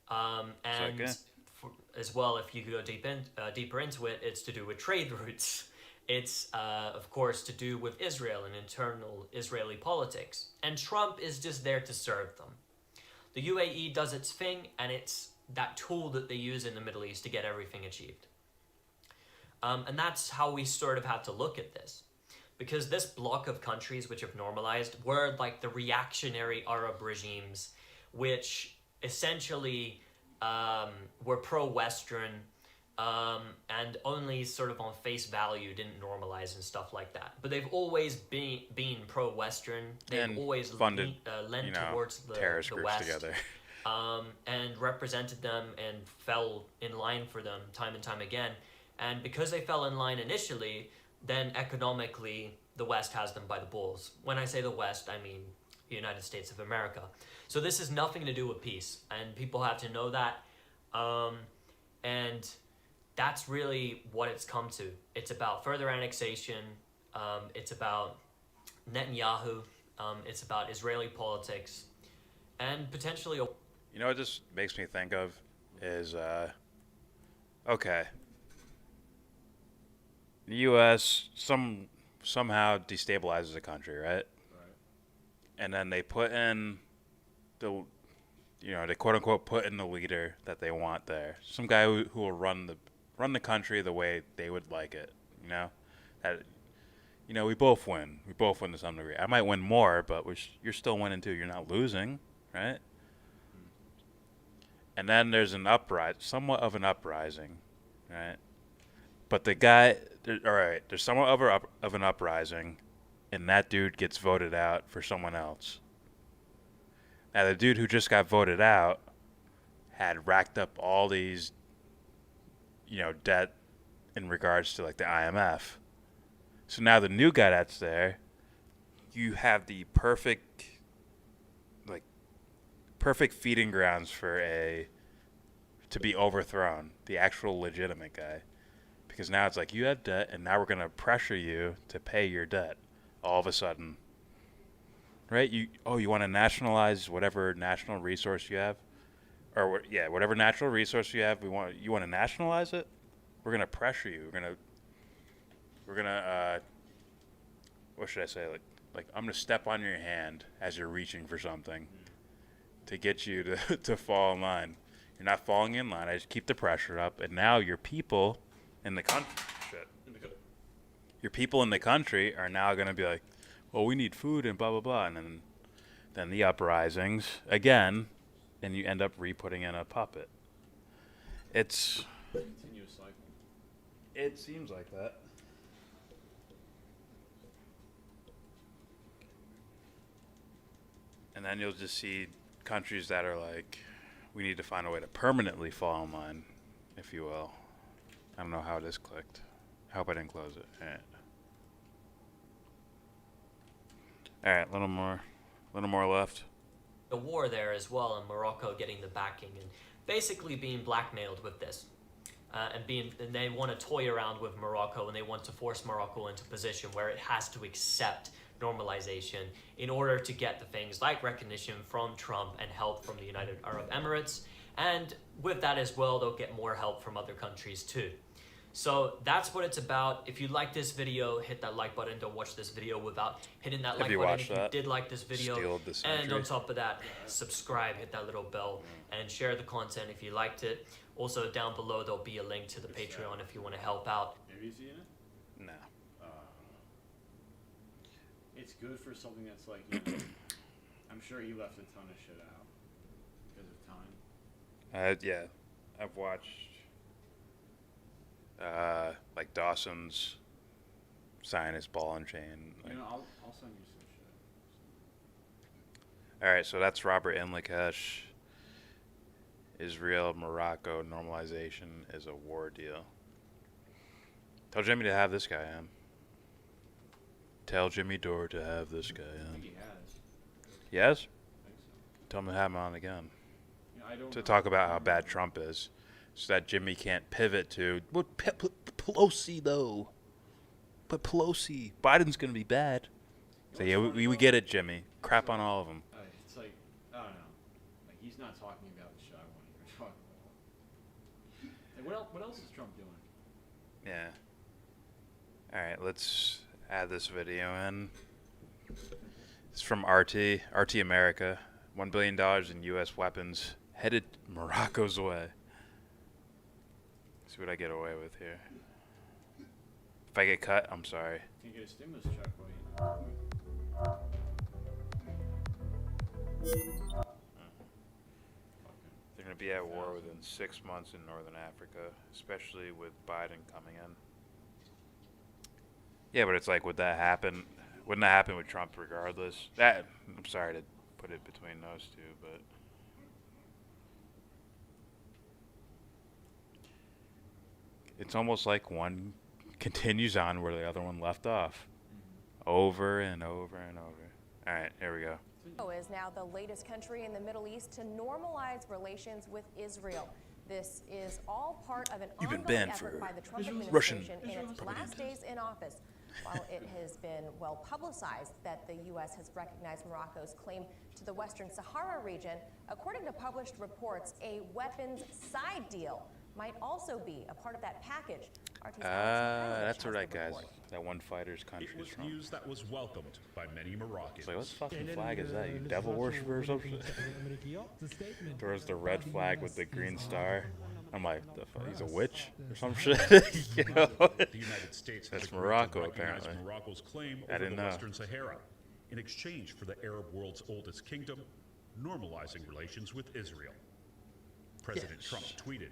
Speaker 21: As well, if you go deeper into it, it's to do with trade routes. It's, of course, to do with Israel and internal Israeli politics. And Trump is just there to serve them. The UAE does its thing, and it's that tool that they use in the Middle East to get everything achieved. And that's how we sort of have to look at this. Because this block of countries which have normalized were like the reactionary Arab regimes, which essentially were pro-Western and only sort of on face value didn't normalize and stuff like that. But they've always been pro-Western. They've always
Speaker 4: funded,
Speaker 21: lent towards the
Speaker 4: terrorist groups
Speaker 21: West,
Speaker 4: together.
Speaker 21: and represented them and fell in line for them time and time again. And because they fell in line initially, then economically the West has them by the balls. When I say the West, I mean the United States of America. So this has nothing to do with peace, and people have to know that. And that's really what it's come to. It's about further annexation. It's about Netanyahu. It's about Israeli politics, and potentially.
Speaker 4: You know what this makes me think of is, okay, the U.S. somehow destabilizes the country, right? And then they put in they quote unquote put in the leader that they want there, some guy who will run the country the way they would like it. We both win. We both win to some degree. I might win more, but you're still winning too. You're not losing, right? And then there's somewhat of an uprising, right? But the guy, there's somewhat of an uprising, and that dude gets voted out for someone else. Now, the dude who just got voted out had racked up all these, debt in regards to, like, the IMF. So now the new guy that's there, you have the perfect feeding grounds to be overthrown, the actual legitimate guy. Because now it's like, you have debt, and now we're going to pressure you to pay your debt all of a sudden. Right? You want to nationalize whatever national resource you have? Or, whatever natural resource you have, you want to nationalize it? We're going to pressure you. We're going to, what should I say? Like I'm going to step on your hand as you're reaching for something to get you to fall in line. You're not falling in line. I just keep the pressure up. And now your people in the country, your people in the country are now going to be like, well, we need food and blah, blah, blah. And then the uprisings again, and you end up re-putting in a puppet. It's...
Speaker 5: Continuous cycle.
Speaker 4: It seems like that. And then you'll just see countries that are like, we need to find a way to permanently fall in line, if you will. I don't know how this clicked. I hope I didn't close it. Alright, a little more left.
Speaker 21: The war there as well, and Morocco getting the backing and basically being blackmailed with this. And they want to toy around with Morocco, and they want to force Morocco into a position where it has to accept normalization in order to get the things like recognition from Trump and help from the United Arab Emirates. And with that as well, they'll get more help from other countries too. So that's what it's about. If you like this video, hit that like button. Don't watch this video without hitting that like button. If you did like this video, and on top of that, subscribe, hit that little bell, and share the content if you liked it. Also, down below, there'll be a link to the Patreon if you want to help out.
Speaker 5: Have you seen it?
Speaker 4: No.
Speaker 5: It's good for something that's like, I'm sure he left a ton of shit out because of time.
Speaker 4: Yeah, I've watched like Dawson's Zionist Ball and Chain. Like.
Speaker 5: I'll send you some shit.
Speaker 4: All right, so that's Robert Inlakesh. Israel, Morocco, normalization is a war deal. Tell Jimmy to have this guy on. Tell Jimmy Dore to have this guy on.
Speaker 5: I think he has.
Speaker 4: He has?
Speaker 5: I think so.
Speaker 4: Tell him to have him on again.
Speaker 5: I don't
Speaker 4: to
Speaker 5: know.
Speaker 4: talk about how bad Trump is. So that Jimmy can't pivot to, but Pelosi, though. But Pelosi. Biden's going to be bad. So, yeah, we get it, Jimmy. Crap on all of them.
Speaker 5: It's like, I don't know. Like, he's not talking about the shit I want to hear talk about. Like, what else is Trump doing?
Speaker 4: Yeah. All right, let's add this video in. It's from RT America. $1 billion in U.S. weapons headed Morocco's way. See what I get away with here. If I get cut, I'm sorry.
Speaker 5: Can't get a stimulus check, buddy.
Speaker 4: They're going to be at war within 6 months in Northern Africa, especially with Biden coming in. Yeah, but it's like, would that happen? Wouldn't that happen with Trump regardless? I'm sorry to put it between those two, but... It's almost like one continues on where the other one left off. Over and over and over. All right, here we go.
Speaker 2: Is now the latest country in the Middle East to normalize relations with Israel. This is all part of an ongoing effort by the Trump administration in its last days in office. While it has been well publicized that the U.S. has recognized Morocco's claim to the Western Sahara region, according to published reports, a weapons side deal might also be a part of that package.
Speaker 4: That's where that one fighter's country is from.
Speaker 3: News that was welcomed by many Moroccans.
Speaker 4: It's like, what fucking flag is that? You devil worshiper or something? Throws the red flag with the green star. I'm like, the fuck? He's a witch or some shit? You know?
Speaker 3: The United States
Speaker 4: That's Morocco, apparently.
Speaker 3: Morocco's claim
Speaker 4: I
Speaker 3: over
Speaker 4: didn't
Speaker 3: the
Speaker 4: know.
Speaker 3: Western Sahara in exchange for the Arab world's oldest kingdom, normalizing relations with Israel. President Trump tweeted,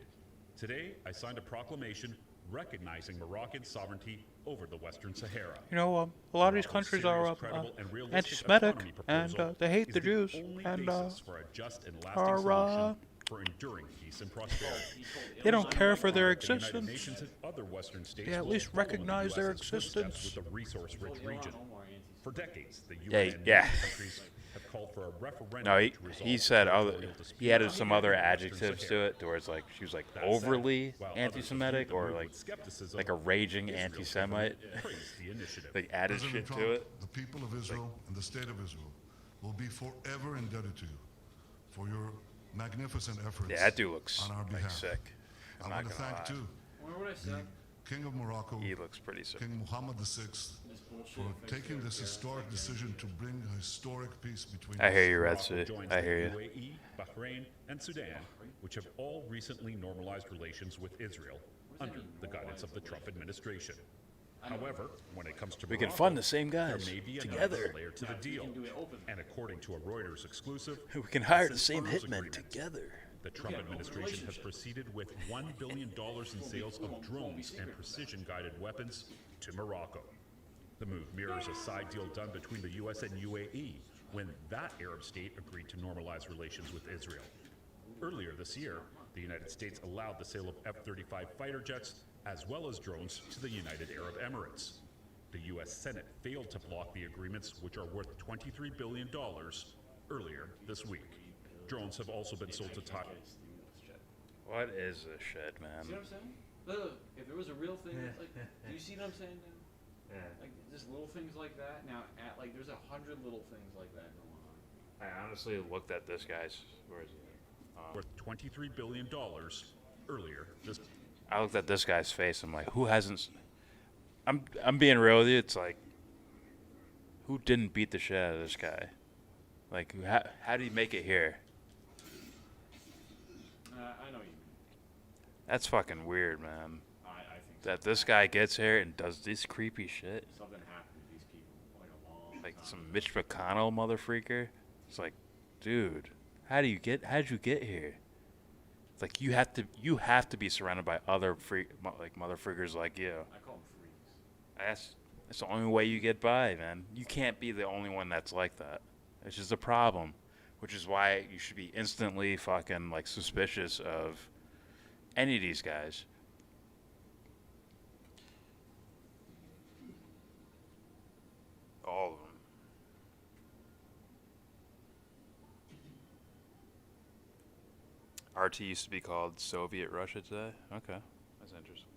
Speaker 3: "Today, I signed a proclamation recognizing Moroccan sovereignty over the Western Sahara."
Speaker 4: You know, a lot of these countries are anti-Semitic, and they hate the Jews, and are
Speaker 3: for enduring peace and prosperity.
Speaker 4: they don't care for their existence. They at least recognize their existence.
Speaker 3: With the resource-rich region. For decades, the
Speaker 4: Yeah,
Speaker 3: UN
Speaker 4: yeah.
Speaker 3: countries have called for a referendum
Speaker 4: No,
Speaker 3: to resolve
Speaker 4: he said other.
Speaker 3: territorial disputes
Speaker 4: He added
Speaker 3: on
Speaker 4: some
Speaker 3: the
Speaker 4: other
Speaker 3: Western
Speaker 4: adjectives to
Speaker 3: Sahara.
Speaker 4: it, to where it's like she was like
Speaker 3: That said,
Speaker 4: overly
Speaker 3: while others
Speaker 4: anti-Semitic,
Speaker 3: viewed the
Speaker 4: or
Speaker 3: move
Speaker 4: like
Speaker 3: with skepticism,
Speaker 4: a raging
Speaker 3: Israel's
Speaker 4: anti-Semite.
Speaker 3: government praised the initiative.
Speaker 4: Like added
Speaker 22: President
Speaker 4: shit
Speaker 22: Trump,
Speaker 4: to it.
Speaker 22: the people of Israel and the state of Israel will be forever indebted to you for your magnificent efforts
Speaker 4: Yeah, that dude looks
Speaker 22: on our
Speaker 4: like
Speaker 22: behalf.
Speaker 4: sick. I'm
Speaker 22: I
Speaker 4: not
Speaker 22: want to
Speaker 4: gonna
Speaker 22: thank,
Speaker 4: lie.
Speaker 22: too,
Speaker 5: Wonder what I
Speaker 22: the
Speaker 5: said?
Speaker 22: King of Morocco,
Speaker 4: He looks pretty sick.
Speaker 22: King Mohammed VI,
Speaker 5: This bullshit
Speaker 22: for
Speaker 5: fake
Speaker 22: taking this
Speaker 5: Arab
Speaker 22: historic decision to bring a historic peace between
Speaker 4: I
Speaker 22: us.
Speaker 4: hear you, Red
Speaker 3: Morocco
Speaker 4: Sea.
Speaker 3: joins
Speaker 4: I hear
Speaker 3: the
Speaker 4: you.
Speaker 3: UAE, Bahrain, and Sudan, which have all recently normalized relations with Israel under the guidance of the Trump administration. However, when it comes to
Speaker 4: We can
Speaker 3: Morocco,
Speaker 4: fund the same guys
Speaker 3: there may be
Speaker 4: together.
Speaker 3: another layer to the deal. And according to a Reuters exclusive,
Speaker 4: We can hire the
Speaker 3: since
Speaker 4: same
Speaker 3: arms
Speaker 4: hitmen
Speaker 3: agreement,
Speaker 4: together.
Speaker 3: The Trump administration has proceeded with $1 billion in sales of drones and precision-guided weapons to Morocco. The move mirrors a side deal done between the U.S. and UAE when that Arab state agreed to normalize relations with Israel. Earlier this year, the United States allowed the sale of F-35 fighter jets as well as drones to the United Arab Emirates. The U.S. Senate failed to block the agreements, which are worth $23 billion, earlier this week. Drones have also been sold to Taiwan.
Speaker 4: What is this shit, man?
Speaker 5: See what I'm saying? Look, if there was a real thing, like, do you see what I'm saying now?
Speaker 4: Yeah.
Speaker 5: Like, just little things like that. Now, there's 100 little things like that going on.
Speaker 4: I honestly looked at this guy's. Where is he?
Speaker 3: Worth $23 billion earlier this.
Speaker 4: I looked at this guy's face. I'm like, who hasn't? I'm being real with you. It's like, who didn't beat the shit out of this guy? Like, how did he make it here?
Speaker 5: I know you mean.
Speaker 4: That's fucking weird, man.
Speaker 5: I think
Speaker 4: that this guy gets here and does this creepy shit.
Speaker 5: Something happened to these people like a long
Speaker 4: Like
Speaker 5: time.
Speaker 4: some Mitch McConnell motherfreaker. It's like, dude, how'd you get here? It's like you have to be surrounded by other motherfreakers like you.
Speaker 5: I call them freaks.
Speaker 4: That's the only way you get by, man. You can't be the only one that's like that. It's just a problem, which is why you should be instantly fucking like suspicious of any of these guys. All of them. RT used to be called Soviet Russia today. Okay, that's interesting.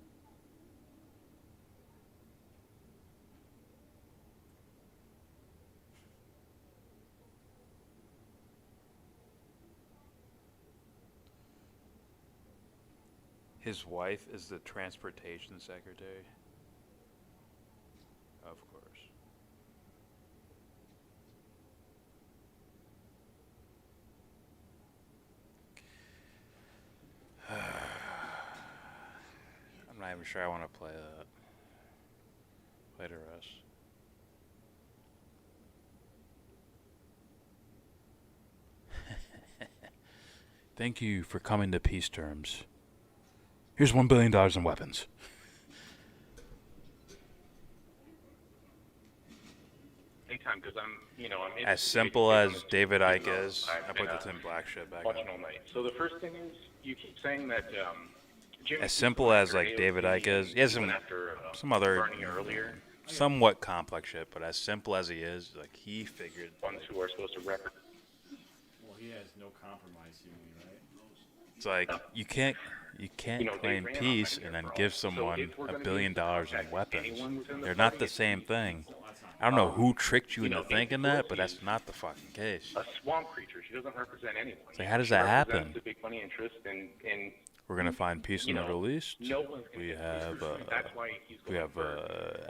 Speaker 4: His wife is the transportation secretary. Of course. I'm not even sure I want to play that. Play the rest. Thank you for coming to peace terms. Here's $1 billion in weapons.
Speaker 13: Anytime, because I'm
Speaker 4: As simple as David Icke is, I put the Tim Black shit back on.
Speaker 13: watching all night. So the first thing is, you keep saying that Jimmy
Speaker 4: As simple as like David Icke is, he has some other
Speaker 13: Bernie earlier,
Speaker 4: somewhat complex shit, but as simple as he is, like he figured.
Speaker 13: ones who are supposed to represent.
Speaker 5: Well, he has no compromise, seemingly, right?
Speaker 4: It's like you can't claim peace and then give someone $1 billion in weapons. They're not the same thing. I don't know who tricked you into thinking that, but that's not the fucking case.
Speaker 13: A swamp creature. She doesn't represent anyone.
Speaker 4: It's like, how does
Speaker 13: She
Speaker 4: that
Speaker 13: represents
Speaker 4: happen?
Speaker 13: The big money interest in
Speaker 4: We're gonna find peace in the Middle East.
Speaker 13: no one's gonna
Speaker 4: We
Speaker 13: get
Speaker 4: have
Speaker 13: That's why he's going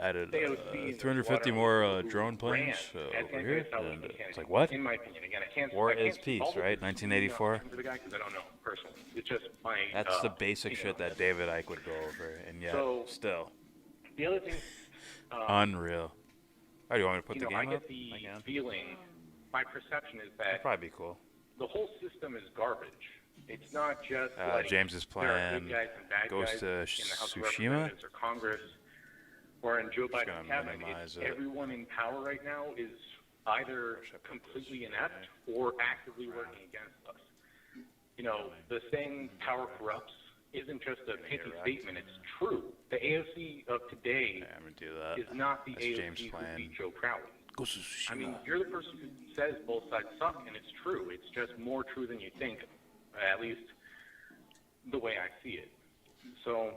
Speaker 4: added
Speaker 13: AOC and
Speaker 4: 350
Speaker 13: Water
Speaker 4: more
Speaker 13: who
Speaker 4: drone planes
Speaker 13: ran
Speaker 4: over here,
Speaker 13: anti-establishment
Speaker 4: and it's
Speaker 13: candidates.
Speaker 4: like what?
Speaker 13: In my opinion, again, I can't.
Speaker 4: War
Speaker 13: I can't
Speaker 4: is peace,
Speaker 13: fault
Speaker 4: right? 1984.
Speaker 13: the guy 'cause I don't know personally. It's just my.
Speaker 4: That's the basic shit that David Icke would go over, and yet
Speaker 13: So,
Speaker 4: still
Speaker 13: The other thing.
Speaker 4: unreal. Oh, do you want me to put the
Speaker 13: I
Speaker 4: game
Speaker 13: get
Speaker 4: up?
Speaker 13: the
Speaker 4: I can.
Speaker 13: feeling. My perception is
Speaker 4: That'd
Speaker 13: that
Speaker 4: probably be cool.
Speaker 13: the whole system is garbage. It's not just like
Speaker 4: James is
Speaker 13: there are good
Speaker 4: playing
Speaker 13: guys and bad
Speaker 4: Ghost
Speaker 13: guys
Speaker 4: of
Speaker 13: in the House of
Speaker 4: Tsushima.
Speaker 13: Representatives or Congress or in Joe
Speaker 4: Just
Speaker 13: Biden's
Speaker 4: gonna
Speaker 13: cabinet.
Speaker 4: minimize
Speaker 13: It's
Speaker 4: it.
Speaker 13: everyone in power right now is either completely inept or actively working against us. The saying "power corrupts" isn't just a pithy statement; it's true. The AOC of today
Speaker 4: I'm gonna do that.
Speaker 13: is not the
Speaker 4: That's
Speaker 13: AOC
Speaker 4: James
Speaker 13: who
Speaker 4: playing
Speaker 13: beat Joe Crowley.
Speaker 4: Ghost of Tsushima.
Speaker 13: I mean, you're the person who says both sides suck, and it's true. It's just more true than you think, at least the way I see it. So,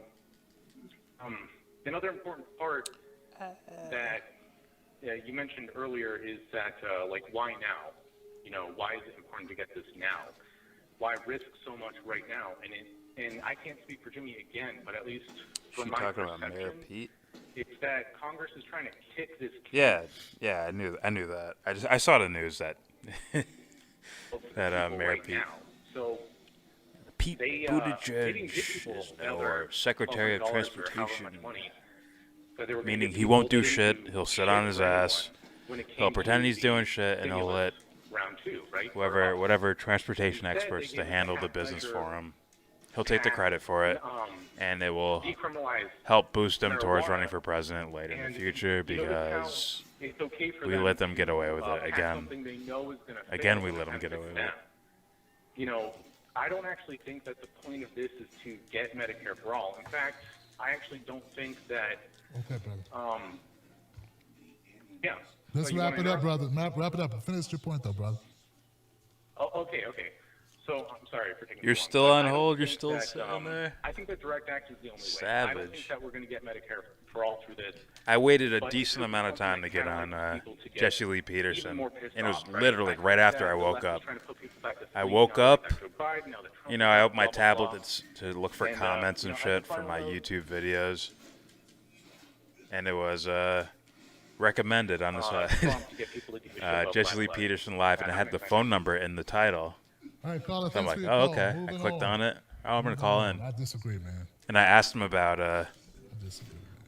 Speaker 13: another important part that you mentioned earlier is that, why now? Why is it important to get this now? Why risk so much right now? And I can't speak for Jimmy again, but at least from
Speaker 4: She
Speaker 13: my
Speaker 4: talking about
Speaker 13: perception,
Speaker 4: Mayor Pete?
Speaker 13: it's that Congress is trying to kick this
Speaker 4: Yeah, I knew that. I saw the news that that Mayor
Speaker 13: right
Speaker 4: Pete.
Speaker 13: now. So
Speaker 4: Pete
Speaker 13: they didn't give
Speaker 4: Buttigieg
Speaker 13: people
Speaker 4: is
Speaker 13: another
Speaker 4: now Secretary of
Speaker 13: $1,000 or however
Speaker 4: Transportation.
Speaker 13: much money that they were gonna
Speaker 4: Meaning
Speaker 13: give
Speaker 4: he won't
Speaker 13: people
Speaker 4: do
Speaker 13: that
Speaker 4: shit.
Speaker 13: didn't do
Speaker 4: He'll sit
Speaker 13: shit
Speaker 4: on his
Speaker 13: for anyone
Speaker 4: ass.
Speaker 13: when it
Speaker 4: He'll
Speaker 13: came
Speaker 4: pretend
Speaker 13: to
Speaker 4: he's doing shit, and he'll
Speaker 13: stimulus
Speaker 4: let
Speaker 13: round 2, right? For us.
Speaker 4: whatever transportation
Speaker 13: Instead,
Speaker 4: experts
Speaker 13: they
Speaker 4: to
Speaker 13: gave us a
Speaker 4: handle the
Speaker 13: half
Speaker 4: business
Speaker 13: measure
Speaker 4: for him. He'll take the credit for it, and it will
Speaker 13: decriminalize
Speaker 4: help boost him towards
Speaker 13: marijuana.
Speaker 4: running for president later in
Speaker 13: And
Speaker 4: the future
Speaker 13: you notice how
Speaker 4: because
Speaker 13: it's okay for
Speaker 4: we
Speaker 13: them
Speaker 4: let them get away with
Speaker 13: to,
Speaker 4: it
Speaker 13: pass
Speaker 4: again.
Speaker 13: something they know is gonna
Speaker 4: Again,
Speaker 13: fail
Speaker 4: we
Speaker 13: and
Speaker 4: let them
Speaker 13: have
Speaker 4: get away with it.
Speaker 13: success. You know, I don't actually think that the point of this is to get Medicare for all. In fact, I actually don't think that.
Speaker 11: Okay, brother.
Speaker 13: Yeah.
Speaker 11: Let's
Speaker 13: So you
Speaker 11: wrap
Speaker 13: wanna
Speaker 11: it up,
Speaker 13: interrupt?
Speaker 11: brother. Wrap it up. Finish your point, though, brother.
Speaker 13: Oh, okay. So I'm sorry for taking.
Speaker 4: You're
Speaker 13: so long,
Speaker 4: still
Speaker 13: but
Speaker 4: on
Speaker 13: I don't
Speaker 4: hold. You're
Speaker 13: think
Speaker 4: still
Speaker 13: that,
Speaker 4: sitting there.
Speaker 13: I think that direct action is the only way. I
Speaker 4: Savage.
Speaker 13: don't think that we're going to get Medicare for all through this.
Speaker 4: I waited a
Speaker 13: But
Speaker 4: decent
Speaker 13: it's
Speaker 4: amount of
Speaker 13: something
Speaker 4: time
Speaker 13: that
Speaker 4: to get on
Speaker 13: catalyzes people to get
Speaker 4: Jesse Lee
Speaker 13: even
Speaker 4: Peterson,
Speaker 13: more pissed
Speaker 4: and it was
Speaker 13: off, right?
Speaker 4: literally
Speaker 13: I think
Speaker 4: right after
Speaker 13: that
Speaker 4: I
Speaker 13: the
Speaker 4: woke
Speaker 13: left is
Speaker 4: up.
Speaker 13: trying to put people back to
Speaker 4: I
Speaker 13: sleep,
Speaker 4: woke
Speaker 13: now
Speaker 4: up,
Speaker 13: that Joe Biden, now that Trump
Speaker 4: you
Speaker 13: is
Speaker 4: know, I
Speaker 13: back,
Speaker 4: opened my
Speaker 13: blah, blah,
Speaker 4: tablet
Speaker 13: blah.
Speaker 4: to look for
Speaker 13: And,
Speaker 4: comments
Speaker 13: you
Speaker 4: and
Speaker 13: know, I
Speaker 4: shit
Speaker 13: just
Speaker 4: for
Speaker 13: find
Speaker 4: my
Speaker 13: those-
Speaker 4: YouTube videos, and it was recommended on the side.
Speaker 13: Trump to get people to give a shit about
Speaker 4: Jesse
Speaker 13: Black
Speaker 4: Lee
Speaker 13: lives.
Speaker 4: Peterson live, and it had the phone number in the title.
Speaker 11: All right, caller,
Speaker 4: So I'm
Speaker 11: thanks
Speaker 4: like,
Speaker 11: for your
Speaker 4: oh,
Speaker 11: call.
Speaker 4: okay. I
Speaker 11: Moving
Speaker 4: clicked
Speaker 11: on.
Speaker 4: on it. Oh, I'm gonna
Speaker 11: Moving
Speaker 4: call
Speaker 11: on.
Speaker 4: in.
Speaker 11: I disagree, man.
Speaker 4: And I asked him about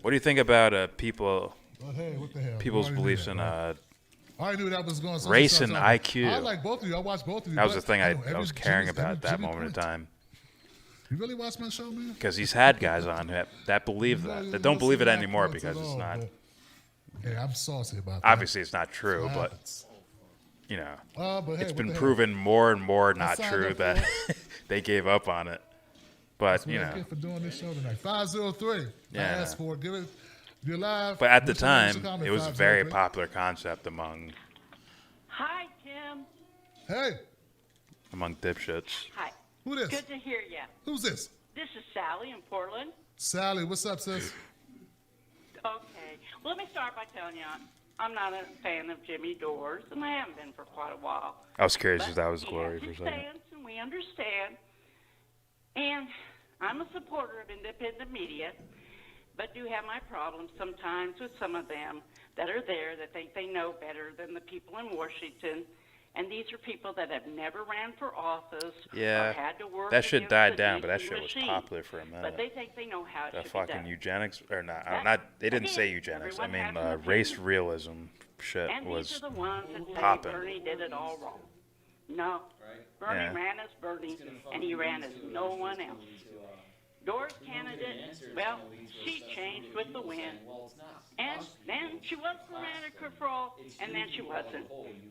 Speaker 4: what do you think about people,
Speaker 11: But hey, what the hell?
Speaker 4: people's
Speaker 11: We already knew
Speaker 4: beliefs
Speaker 11: that,
Speaker 4: in
Speaker 11: right? I already knew that was going. So
Speaker 4: race
Speaker 11: so-
Speaker 4: and
Speaker 11: so-
Speaker 4: IQ.
Speaker 11: I like both of you. I watched both of you.
Speaker 4: That was
Speaker 11: but
Speaker 4: the thing
Speaker 11: know
Speaker 4: I was
Speaker 11: every
Speaker 4: caring
Speaker 11: Jimmy's-
Speaker 4: about
Speaker 11: every
Speaker 4: at that
Speaker 11: Jimmy
Speaker 4: moment in
Speaker 11: point.
Speaker 4: time.
Speaker 11: You really watch my show, man?
Speaker 4: Because he's had guys on that believe
Speaker 11: You know,
Speaker 4: that.
Speaker 11: you
Speaker 4: That don't believe it
Speaker 11: listen to my
Speaker 4: anymore
Speaker 11: points at
Speaker 4: because it's
Speaker 11: all,
Speaker 4: not.
Speaker 11: but- Hey, I'm saucy about that.
Speaker 4: Obviously, it's not true,
Speaker 11: What
Speaker 4: but
Speaker 11: happens?
Speaker 4: you know,
Speaker 11: But hey,
Speaker 4: it's
Speaker 11: what
Speaker 4: been
Speaker 11: the hell?
Speaker 4: proven more and more
Speaker 11: I
Speaker 4: not
Speaker 11: signed
Speaker 4: true
Speaker 11: up
Speaker 4: that
Speaker 11: for
Speaker 4: they gave up on it. But
Speaker 11: That's what
Speaker 4: you
Speaker 11: I
Speaker 4: know,
Speaker 11: get for doing this show tonight. 503. I
Speaker 4: Yeah.
Speaker 11: asked for it. Give it. You're live.
Speaker 4: but at the
Speaker 11: What's your name? What's
Speaker 4: time,
Speaker 11: your comment?
Speaker 4: it was a very
Speaker 11: 503.
Speaker 4: popular concept among
Speaker 1: Hi, Tim.
Speaker 11: Hey,
Speaker 4: dipshits.
Speaker 1: Hi.
Speaker 11: who this?
Speaker 1: Good to hear you.
Speaker 11: Who's this?
Speaker 1: This is Sally in Portland.
Speaker 11: Sally, what's up, sis?
Speaker 1: Okay. Well, let me start by telling you, I'm not a fan of Jimmy Dore's, and I haven't been for quite a while.
Speaker 4: I was curious
Speaker 1: But
Speaker 4: if that was
Speaker 1: he
Speaker 4: Glory
Speaker 1: has
Speaker 4: for a
Speaker 1: his
Speaker 4: second.
Speaker 1: stance, and we understand. And I'm a supporter of independent media, but do have my problems sometimes with some of them that are there that think they know better than the people in Washington. And these are people that have never ran for office
Speaker 4: Yeah,
Speaker 1: or had to work
Speaker 4: that shit
Speaker 1: against
Speaker 4: died
Speaker 1: the
Speaker 4: down, but that
Speaker 1: DC
Speaker 4: shit was
Speaker 1: machine.
Speaker 4: popular for a minute.
Speaker 1: But they think they know how it
Speaker 4: The
Speaker 1: should be
Speaker 4: fucking
Speaker 1: done.
Speaker 4: eugenics, or not?
Speaker 1: That-
Speaker 4: Not. They didn't
Speaker 1: again,
Speaker 4: say eugenics. I
Speaker 1: everyone
Speaker 4: mean,
Speaker 1: has an opinion.
Speaker 4: race realism shit
Speaker 1: And
Speaker 4: was
Speaker 1: these are the ones that say
Speaker 4: popping.
Speaker 1: Bernie did it all wrong. No. Bernie
Speaker 4: Yeah.
Speaker 1: ran as Bernie, and he ran as no one else. Dore's candidate, well, she changed with the wind. And then she was for Medicare for all, and then she wasn't.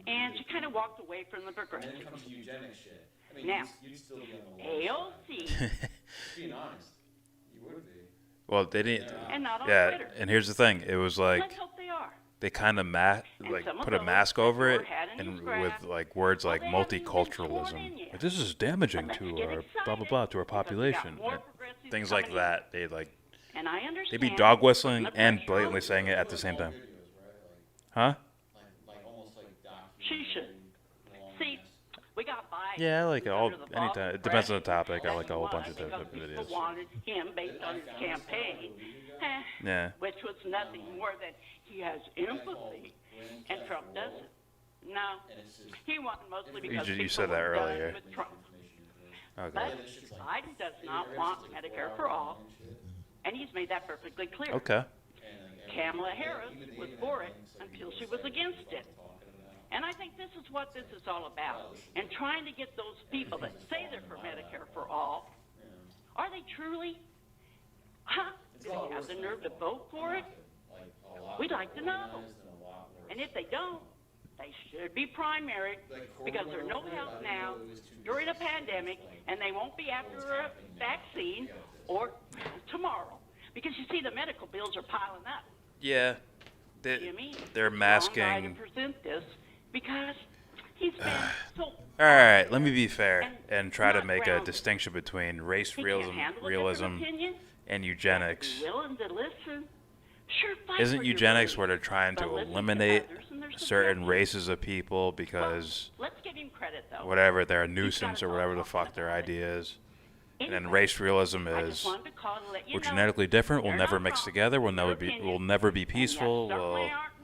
Speaker 1: And she kind of walked away from the progressive. Now, AOC,
Speaker 5: Being honest, you would be.
Speaker 4: Well, they didn't.
Speaker 1: And not on
Speaker 4: Yeah,
Speaker 1: Twitter.
Speaker 4: and here's the thing. It was like
Speaker 1: let's hope they are.
Speaker 4: they kind of like
Speaker 1: some of
Speaker 4: put a
Speaker 1: those
Speaker 4: mask
Speaker 1: that
Speaker 4: over it,
Speaker 1: Gore had in
Speaker 4: and
Speaker 1: his graph,
Speaker 4: with like words like
Speaker 1: they haven't even been sworn in
Speaker 4: multiculturalism.
Speaker 1: yet.
Speaker 4: Like, this is damaging
Speaker 1: But let's
Speaker 4: to
Speaker 1: get
Speaker 4: our
Speaker 1: excited
Speaker 4: blah blah blah to our
Speaker 1: because we got
Speaker 4: population.
Speaker 1: more
Speaker 4: and
Speaker 1: progressives
Speaker 4: things like
Speaker 1: coming in.
Speaker 4: that. They like
Speaker 1: And I
Speaker 4: they'd
Speaker 1: understand.
Speaker 4: be dog whistling
Speaker 1: putting the
Speaker 4: and
Speaker 1: pressure
Speaker 4: blatantly
Speaker 1: on.
Speaker 4: saying it at the same time. Huh?
Speaker 1: She should. See, we got Biden.
Speaker 4: Yeah, I like it all.
Speaker 1: under the
Speaker 4: Anytime
Speaker 1: false
Speaker 4: it depends on the
Speaker 1: impression
Speaker 4: topic. I like a whole
Speaker 1: that
Speaker 4: bunch of
Speaker 1: he was
Speaker 4: different
Speaker 1: because people
Speaker 4: videos.
Speaker 1: wanted him based on his campaign,
Speaker 4: Yeah.
Speaker 1: which was nothing more than he has empathy, and Trump doesn't. No, he won mostly because
Speaker 4: You
Speaker 1: people
Speaker 4: said that
Speaker 1: were done
Speaker 4: earlier.
Speaker 1: with Trump.
Speaker 4: Okay.
Speaker 1: But Biden does not want Medicare for all, and he's made that perfectly clear.
Speaker 4: Okay.
Speaker 1: Kamala Harris was for it until she was against it. And I think this is what this is all about. And trying to get those people that say they're for Medicare for all, are they truly? Huh? Do they have the nerve to vote for it? We'd like to know. And if they don't, they should be primaried because there's no health now during a pandemic, and they won't be after a vaccine or tomorrow. Because you see, the medical bills are piling up.
Speaker 4: Yeah.
Speaker 1: Jimmy,
Speaker 4: They're
Speaker 1: wrong guy to
Speaker 4: masking.
Speaker 1: present this because he's been so.
Speaker 4: All right, let me be fair and try to
Speaker 1: not
Speaker 4: make a
Speaker 1: grounded.
Speaker 4: distinction between race
Speaker 1: He can't
Speaker 4: realism,
Speaker 1: handle a different opinion.
Speaker 4: and eugenics.
Speaker 1: Be willing to listen. Sure, fight
Speaker 4: Isn't
Speaker 1: for your
Speaker 4: eugenics
Speaker 1: beliefs,
Speaker 4: where they're trying to
Speaker 1: but listen
Speaker 4: eliminate
Speaker 1: others and their
Speaker 4: certain
Speaker 1: suggestions.
Speaker 4: races of people because
Speaker 1: Let's give him credit though.
Speaker 4: whatever they're a nuisance or whatever the fuck their idea is? And then race realism
Speaker 1: I just
Speaker 4: is
Speaker 1: wanted to call to let you
Speaker 4: we're
Speaker 1: know
Speaker 4: genetically different. We'll
Speaker 1: they're
Speaker 4: never
Speaker 1: not
Speaker 4: mix
Speaker 1: wrong.
Speaker 4: together. We'll
Speaker 1: Your
Speaker 4: never be.
Speaker 1: opinion.
Speaker 4: We'll never be
Speaker 1: And you
Speaker 4: peaceful.
Speaker 1: certainly
Speaker 4: We'll
Speaker 1: aren't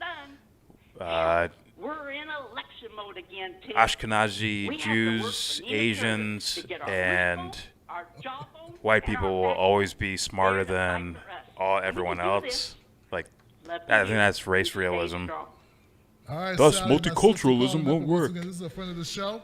Speaker 1: done. We're in election mode again, Tim.
Speaker 4: Ashkenazi
Speaker 1: We have to work
Speaker 4: Jews,
Speaker 1: for neither
Speaker 4: Asians,
Speaker 1: service to get our
Speaker 4: and
Speaker 1: whistle, our jawbone,
Speaker 4: white
Speaker 1: and our
Speaker 4: people will
Speaker 1: back.
Speaker 4: always be smarter
Speaker 1: They're to fight
Speaker 4: than
Speaker 1: for us.
Speaker 4: all
Speaker 1: And
Speaker 4: everyone
Speaker 1: we will do
Speaker 4: else.
Speaker 1: this.
Speaker 4: Like
Speaker 1: left.
Speaker 4: I think that's race realism.
Speaker 11: All right,
Speaker 4: Thus,
Speaker 11: Sally, my sister
Speaker 4: multiculturalism
Speaker 11: calling
Speaker 4: won't
Speaker 11: up. Once
Speaker 4: work.
Speaker 11: again, this is a friend of the show.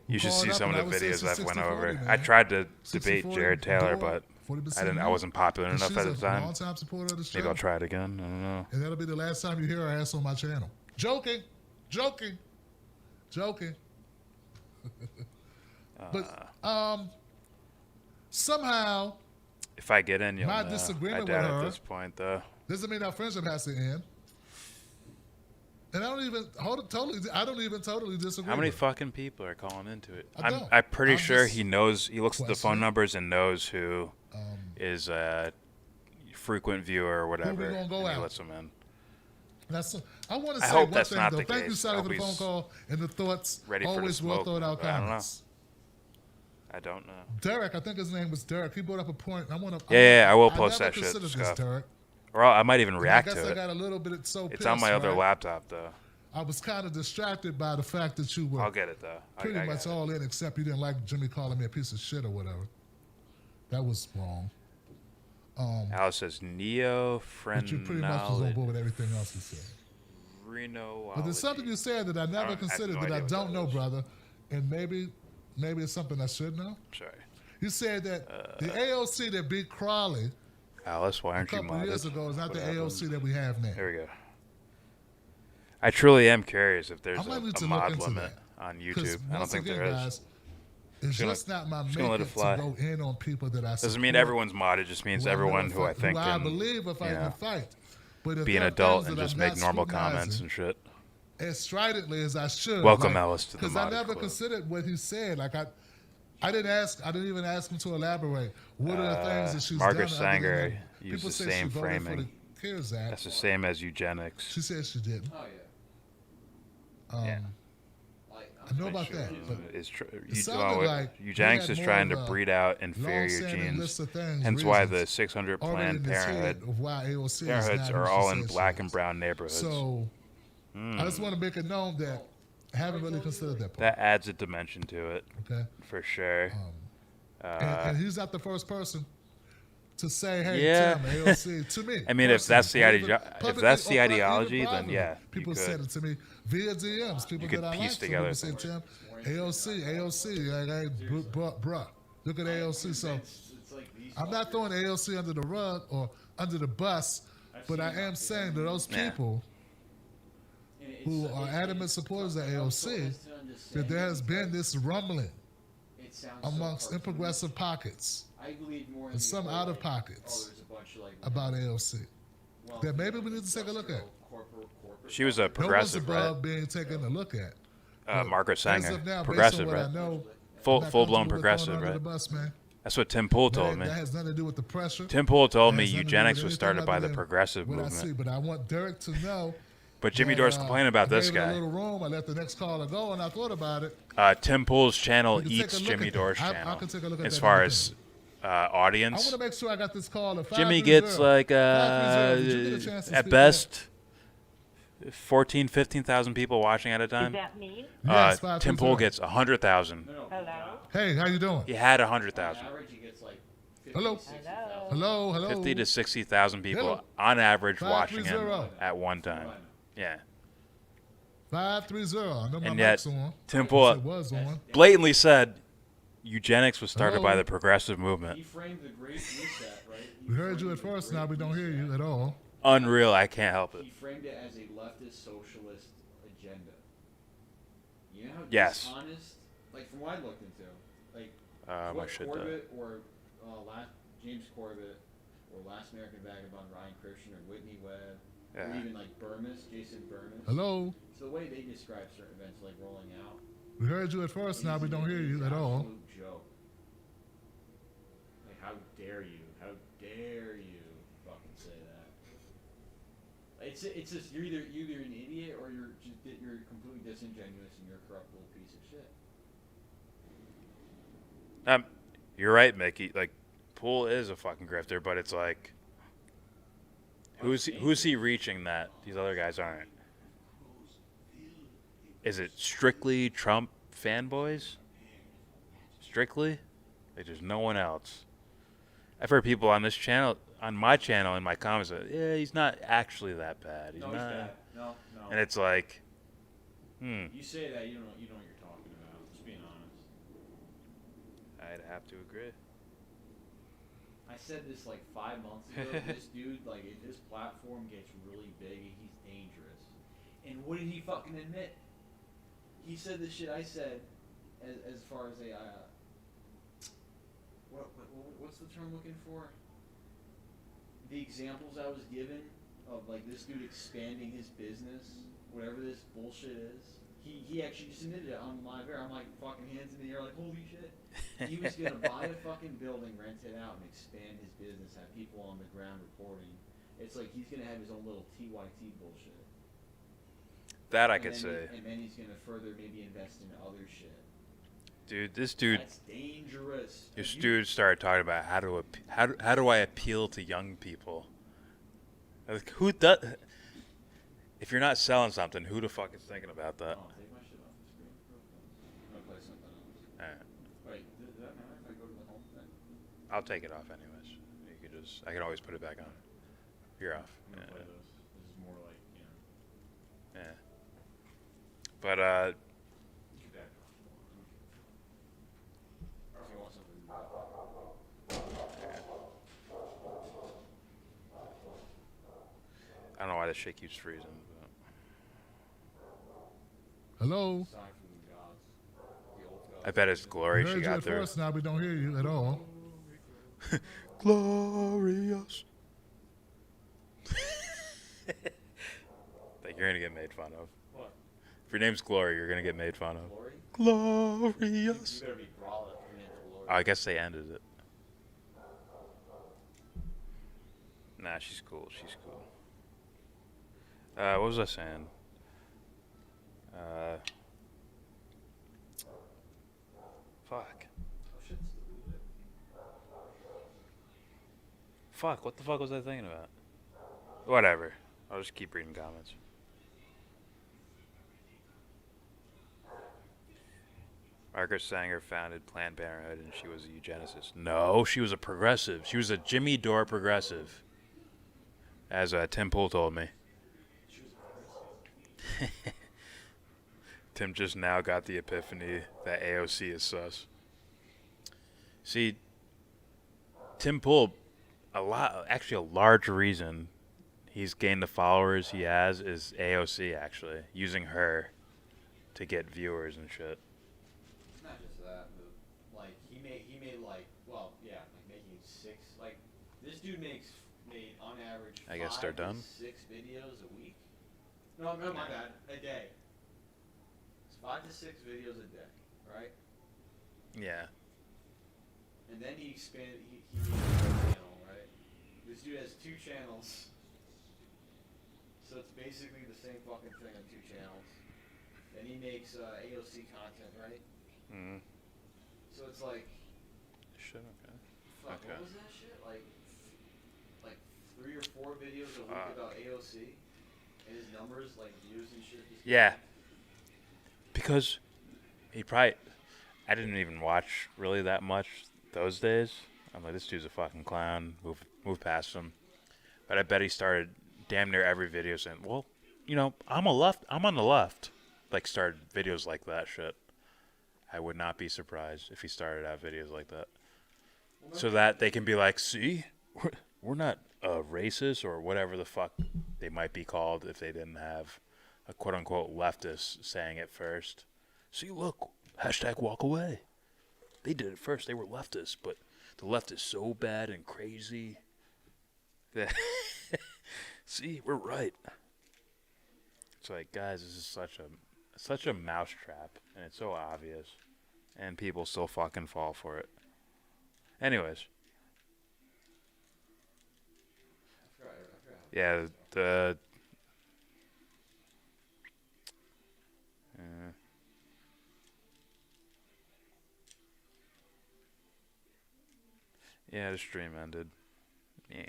Speaker 4: You should
Speaker 11: Called
Speaker 4: see
Speaker 11: up
Speaker 4: some
Speaker 11: and I
Speaker 4: of the
Speaker 11: would say
Speaker 4: videos
Speaker 11: it's a
Speaker 4: I've went
Speaker 11: 60-40,
Speaker 4: over.
Speaker 11: man.
Speaker 4: I tried to
Speaker 11: 60-40
Speaker 4: debate Jared Taylor,
Speaker 11: Dora,
Speaker 4: but
Speaker 11: 40%
Speaker 4: I wasn't popular
Speaker 11: And
Speaker 4: enough
Speaker 11: she's
Speaker 4: at the
Speaker 11: a
Speaker 4: time.
Speaker 11: longtime supporter of the show.
Speaker 4: Maybe I'll try it again. I don't know.
Speaker 11: And that'll be the last time you hear her ass on my channel. Joking. But somehow,
Speaker 4: If I get in, you'll
Speaker 11: my
Speaker 4: know.
Speaker 11: disagreement
Speaker 4: I
Speaker 11: with
Speaker 4: doubt
Speaker 11: her
Speaker 4: at this point, though.
Speaker 11: doesn't mean our friendship has to end. And I don't even totally disagree.
Speaker 4: How many
Speaker 11: with her.
Speaker 4: fucking people are calling into it?
Speaker 11: I don't.
Speaker 4: I'm pretty
Speaker 11: I'm
Speaker 4: sure
Speaker 11: just
Speaker 4: he knows. He looks at the phone
Speaker 11: questioning.
Speaker 4: numbers and knows who is a frequent viewer or whatever.
Speaker 11: gonna go
Speaker 4: and he
Speaker 11: out?
Speaker 4: lets them in.
Speaker 11: I want to
Speaker 4: I
Speaker 11: say
Speaker 4: hope
Speaker 11: one
Speaker 4: that's
Speaker 11: thing,
Speaker 4: not
Speaker 11: though.
Speaker 4: the
Speaker 11: Thank you,
Speaker 4: case.
Speaker 11: Sally,
Speaker 4: I
Speaker 11: for the
Speaker 4: hope
Speaker 11: phone
Speaker 4: he's
Speaker 11: call and the thoughts.
Speaker 4: ready for the
Speaker 11: Always well
Speaker 4: smoke,
Speaker 11: thought out
Speaker 4: but I don't know.
Speaker 11: comments.
Speaker 4: I don't know.
Speaker 11: Derek, I think his name was Derek. He brought up a point. I want to.
Speaker 4: Yeah, I will post
Speaker 11: never
Speaker 4: that shit.
Speaker 11: considered this,
Speaker 4: Scuff.
Speaker 11: Derek.
Speaker 4: Or I might even
Speaker 11: And
Speaker 4: react
Speaker 11: I guess
Speaker 4: to
Speaker 11: I
Speaker 4: it.
Speaker 11: got a little bit so
Speaker 4: It's on my
Speaker 11: pissed,
Speaker 4: other
Speaker 11: right?
Speaker 4: laptop, though.
Speaker 11: I was kind of distracted by the fact that you were
Speaker 4: I'll get it, though.
Speaker 11: pretty
Speaker 4: I got
Speaker 11: much
Speaker 4: it.
Speaker 11: all in, except you didn't like Jimmy calling me a piece of shit or whatever. That was wrong.
Speaker 4: Alice says neo
Speaker 11: But you pretty much was on board with everything else he said.
Speaker 4: Reno.
Speaker 11: But there's something you said that I never considered that I don't know, brother, and maybe it's something I should know.
Speaker 4: Sorry.
Speaker 11: You said that the AOC that beat Crawley
Speaker 4: Alice, why
Speaker 11: a
Speaker 4: aren't you
Speaker 11: couple
Speaker 4: modded?
Speaker 11: years ago is not the
Speaker 4: What happened?
Speaker 11: AOC that we have now.
Speaker 4: There we go. I truly am curious if there's
Speaker 11: I might need
Speaker 4: a
Speaker 11: to look
Speaker 4: mod
Speaker 11: into
Speaker 4: limit
Speaker 11: that.
Speaker 4: on
Speaker 11: 'Cause
Speaker 4: YouTube. I don't
Speaker 11: once
Speaker 4: think
Speaker 11: again,
Speaker 4: there is.
Speaker 11: guys, it's
Speaker 4: gonna-
Speaker 11: just not my
Speaker 4: just gonna let
Speaker 11: makeup
Speaker 4: it fly.
Speaker 11: to go in on people that I
Speaker 4: Doesn't mean
Speaker 11: support,
Speaker 4: everyone's modded. It just means
Speaker 11: who I know
Speaker 4: everyone
Speaker 11: if
Speaker 4: who I think
Speaker 11: who I
Speaker 4: can,
Speaker 11: believe if I
Speaker 4: you
Speaker 11: can
Speaker 4: know,
Speaker 11: fight. But if
Speaker 4: be an
Speaker 11: there are
Speaker 4: adult
Speaker 11: things
Speaker 4: and
Speaker 11: that
Speaker 4: just
Speaker 11: I'm
Speaker 4: make
Speaker 11: not
Speaker 4: normal comments
Speaker 11: scrutinizing
Speaker 4: and shit.
Speaker 11: as stridently as I should.
Speaker 4: Welcome, Alice, to the
Speaker 11: Because I
Speaker 4: modded
Speaker 11: never
Speaker 4: club.
Speaker 11: considered what he said. Like I didn't even ask him to elaborate. What are the things that she's
Speaker 4: Margaret
Speaker 11: done? other than
Speaker 4: Sanger
Speaker 11: that?
Speaker 4: used
Speaker 11: People
Speaker 4: the
Speaker 11: say
Speaker 4: same
Speaker 11: she voted for
Speaker 4: framing.
Speaker 11: the CARES Act.
Speaker 4: That's the same as eugenics.
Speaker 11: She said she didn't.
Speaker 5: Oh yeah.
Speaker 4: Yeah.
Speaker 11: I know about that, but
Speaker 4: It's
Speaker 11: it sounded like
Speaker 4: eugenics
Speaker 11: he
Speaker 4: is
Speaker 11: had
Speaker 4: trying
Speaker 11: more
Speaker 4: to
Speaker 11: of a
Speaker 4: breed out inferior
Speaker 11: long-standing list
Speaker 4: genes.
Speaker 11: of things,
Speaker 4: Hence why the
Speaker 11: reasons
Speaker 4: 600
Speaker 11: already
Speaker 4: Planned
Speaker 11: in his head
Speaker 4: Parenthood
Speaker 11: of why AOC is
Speaker 4: Parenthoods
Speaker 11: not
Speaker 4: are
Speaker 11: who
Speaker 4: all
Speaker 11: she
Speaker 4: in
Speaker 11: says she
Speaker 4: black
Speaker 11: is.
Speaker 4: and brown neighborhoods.
Speaker 11: So I just want to make it known that I haven't really considered that part.
Speaker 4: That adds a dimension to it.
Speaker 11: Okay.
Speaker 4: For sure.
Speaker 11: And he's not the first person to say, "Hey,
Speaker 4: Yeah.
Speaker 11: Tim, AOC," to me.
Speaker 4: I mean, if that's the
Speaker 11: personally,
Speaker 4: if that's the
Speaker 11: publicly or
Speaker 4: ideology,
Speaker 11: even
Speaker 4: then
Speaker 11: privately.
Speaker 4: yeah,
Speaker 11: people
Speaker 4: you
Speaker 11: said
Speaker 4: could.
Speaker 11: it to me via DMs. People
Speaker 4: could
Speaker 11: that I
Speaker 4: piece
Speaker 11: like.
Speaker 4: together
Speaker 11: People say,
Speaker 4: things.
Speaker 11: "Tim, AOC, bruh, look at AOC." So I'm not throwing AOC under the rug or under the bus, but I am saying to those people who are adamant supporters of AOC that there has been this rumbling amongst progressive pockets and some out of pockets about AOC that maybe we need to take a look at.
Speaker 4: She was a
Speaker 11: No one's
Speaker 4: progressive,
Speaker 11: above
Speaker 4: right?
Speaker 11: being taken a look at. But
Speaker 4: Margaret
Speaker 11: as
Speaker 4: Sanger,
Speaker 11: of now, based
Speaker 4: progressive,
Speaker 11: on what
Speaker 4: right?
Speaker 11: I know,
Speaker 4: Full
Speaker 11: I'm not
Speaker 4: blown
Speaker 11: comfortable with
Speaker 4: progressive,
Speaker 11: throwing her
Speaker 4: right?
Speaker 11: under the bus, man.
Speaker 4: That's what Tim Pool
Speaker 11: That
Speaker 4: told me.
Speaker 11: has nothing to do with the pressure.
Speaker 4: Tim Pool told
Speaker 11: That
Speaker 4: me
Speaker 11: has nothing to do
Speaker 4: eugenics
Speaker 11: with
Speaker 4: was
Speaker 11: anything
Speaker 4: started
Speaker 11: other
Speaker 4: by the
Speaker 11: than
Speaker 4: progressive
Speaker 11: what I see,
Speaker 4: movement.
Speaker 11: but I want Derek to know.
Speaker 4: But Jimmy
Speaker 11: that,
Speaker 4: Dore's complaining about
Speaker 11: I
Speaker 4: this
Speaker 11: gave it
Speaker 4: guy.
Speaker 11: a little room. I let the next caller go, and I thought about it.
Speaker 4: Tim Pool's channel
Speaker 11: We can take
Speaker 4: eats
Speaker 11: a look
Speaker 4: Jimmy
Speaker 11: at that.
Speaker 4: Dore's
Speaker 11: I
Speaker 4: channel.
Speaker 11: can take a look at
Speaker 4: As
Speaker 11: that
Speaker 4: far
Speaker 11: independently.
Speaker 4: as
Speaker 11: I
Speaker 4: audience,
Speaker 11: want to make sure I got this call at 530.
Speaker 4: Jimmy gets like
Speaker 11: 530. Did you get a chance to
Speaker 4: at
Speaker 11: speak
Speaker 4: best 14, 15,000 people watching at a time.
Speaker 8: Is that me?
Speaker 11: Yes,
Speaker 4: Tim
Speaker 11: 530.
Speaker 4: Pool gets 100,000.
Speaker 8: Hello?
Speaker 11: Hey, how you doing?
Speaker 4: He had 100,000.
Speaker 11: Hello? Hello, hello.
Speaker 4: 50 to 60,000 people
Speaker 11: Hello.
Speaker 4: on average watching him
Speaker 11: 530.
Speaker 4: at one time. Yeah.
Speaker 11: 530. I know my
Speaker 4: And yet,
Speaker 11: mic's on.
Speaker 4: Tim
Speaker 11: It
Speaker 4: Pool
Speaker 11: was on.
Speaker 4: blatantly said eugenics was started by
Speaker 11: Hello.
Speaker 4: the progressive movement.
Speaker 5: He framed the Great Reset, right?
Speaker 11: We heard you at first. Now we don't hear you at all.
Speaker 4: Unreal. I can't help it.
Speaker 5: He framed it as a leftist socialist agenda. You know how
Speaker 4: Yes.
Speaker 5: dishonest, like from what I looked into, like
Speaker 4: my
Speaker 5: what
Speaker 4: shit
Speaker 5: Corbett or James Corbett or Last American Vagabond Ryan Christian or Whitney Webb or
Speaker 4: Yeah.
Speaker 5: even like Jason Burmis.
Speaker 11: Hello?
Speaker 5: So the way they describe certain events like rolling out.
Speaker 11: We heard you at first. Now we don't hear you at all.
Speaker 5: Absolute joke. Like how dare you? How dare you fucking say that? It's just you're either an idiot or you're completely disingenuous and you're a corrupt little piece of shit.
Speaker 4: You're right, Mickey. Like, Poole is a fucking grifter, but it's like, who's he reaching that these other guys aren't? Is it strictly Trump fanboys? Strictly? Like, there's no one else. I've heard people on this channel, on my channel in my comments, yeah, he's not actually that bad. He's
Speaker 8: no,
Speaker 4: not.
Speaker 8: he's bad. No.
Speaker 4: And it's like,
Speaker 8: You say that, you know what you're talking about. Just being honest.
Speaker 4: I'd have to agree.
Speaker 8: I said this like 5 months ago. This dude, like, if his platform gets really big, he's dangerous. And what did he fucking admit? He said the shit I said, as far as a what's the term I'm looking for? The examples I was given of like this dude expanding his business, whatever this bullshit is. He actually just admitted it on live air. I'm like fucking hands in the air, like holy shit. He was gonna buy a fucking building, rent it out, and expand his business, have people on the ground reporting. It's like he's gonna have his own little TYT bullshit.
Speaker 4: That I could say.
Speaker 8: And then he's gonna further maybe invest in other shit.
Speaker 4: Dude, this dude.
Speaker 8: That's dangerous.
Speaker 4: This dude started talking about how do I appeal to young people? Like, who does? If you're not selling something, who the fuck is thinking about that?
Speaker 8: Oh, take my shit off the screen. I'm gonna play something else.
Speaker 4: Alright.
Speaker 8: Wait, does that matter if I go to the home thing?
Speaker 4: I'll take it off anyways. I can always put it back on. You're off.
Speaker 8: I'm gonna play this. This is more like,
Speaker 4: Yeah. But
Speaker 8: keep that off. If you want something.
Speaker 4: I don't know why this shit keeps freezing. But.
Speaker 11: Hello.
Speaker 4: I bet it's glory
Speaker 11: We
Speaker 4: she
Speaker 11: heard you
Speaker 4: got
Speaker 11: at
Speaker 4: there.
Speaker 11: first, now we don't hear you at all.
Speaker 4: Glorious. Like you're gonna get made fun of.
Speaker 8: What?
Speaker 4: If your name's Glory, you're gonna get made fun of.
Speaker 8: Glory?
Speaker 4: Glorious.
Speaker 8: You better be brawling if your name's Glory.
Speaker 4: I guess they ended it. Nah, she's cool. She's cool. What was I saying? Fuck. Fuck, what the fuck was I thinking about? Whatever. I'll just keep reading comments. Margaret Sanger founded Planned Parenthood and she was a eugenicist. No, she was a progressive. She was a Jimmy Dore progressive. As Tim Pool told me. Tim just now got the epiphany that AOC is sus. See, Tim Pool, a large reason he's gained the followers he has is AOC, actually. Using her to get viewers and shit.
Speaker 8: It's not just that, but like he made like, well, yeah, like making 6, like this dude made on average
Speaker 4: I guess they're
Speaker 8: 5 to
Speaker 4: done.
Speaker 8: 6 videos a week. No, my bad, a day. It's 5 to 6 videos a day, right?
Speaker 4: Yeah.
Speaker 8: And then he expanded. He made a channel, right? This dude has 2 channels, so it's basically the same fucking thing on 2 channels. Then he makes AOC content, right?
Speaker 4: Mm-hmm.
Speaker 8: So it's like,
Speaker 4: Shit, okay.
Speaker 8: fuck,
Speaker 4: Okay.
Speaker 8: what was that shit? Like 3 or 4 videos a week about AOC, and his numbers, like views and shit. Just
Speaker 4: Yeah. Because he probably... I didn't even watch really that much those days. I'm like, this dude's a fucking clown. Move past him. But I bet he started damn near every video saying, well, you know, I'm on the left. Like, started videos like that shit. I would not be surprised if he started out videos like that. So that they can be like, see, we're not racist or whatever the fuck they might be called if they didn't have a quote-unquote leftist saying it first. See, look, hashtag walk away. They did it first. They were leftists, but the left is so bad and crazy. That see, we're right. It's like, guys, this is such a mousetrap, and it's so obvious, and people still fucking fall for it. Anyways. Yeah, yeah, the stream ended. Yeah.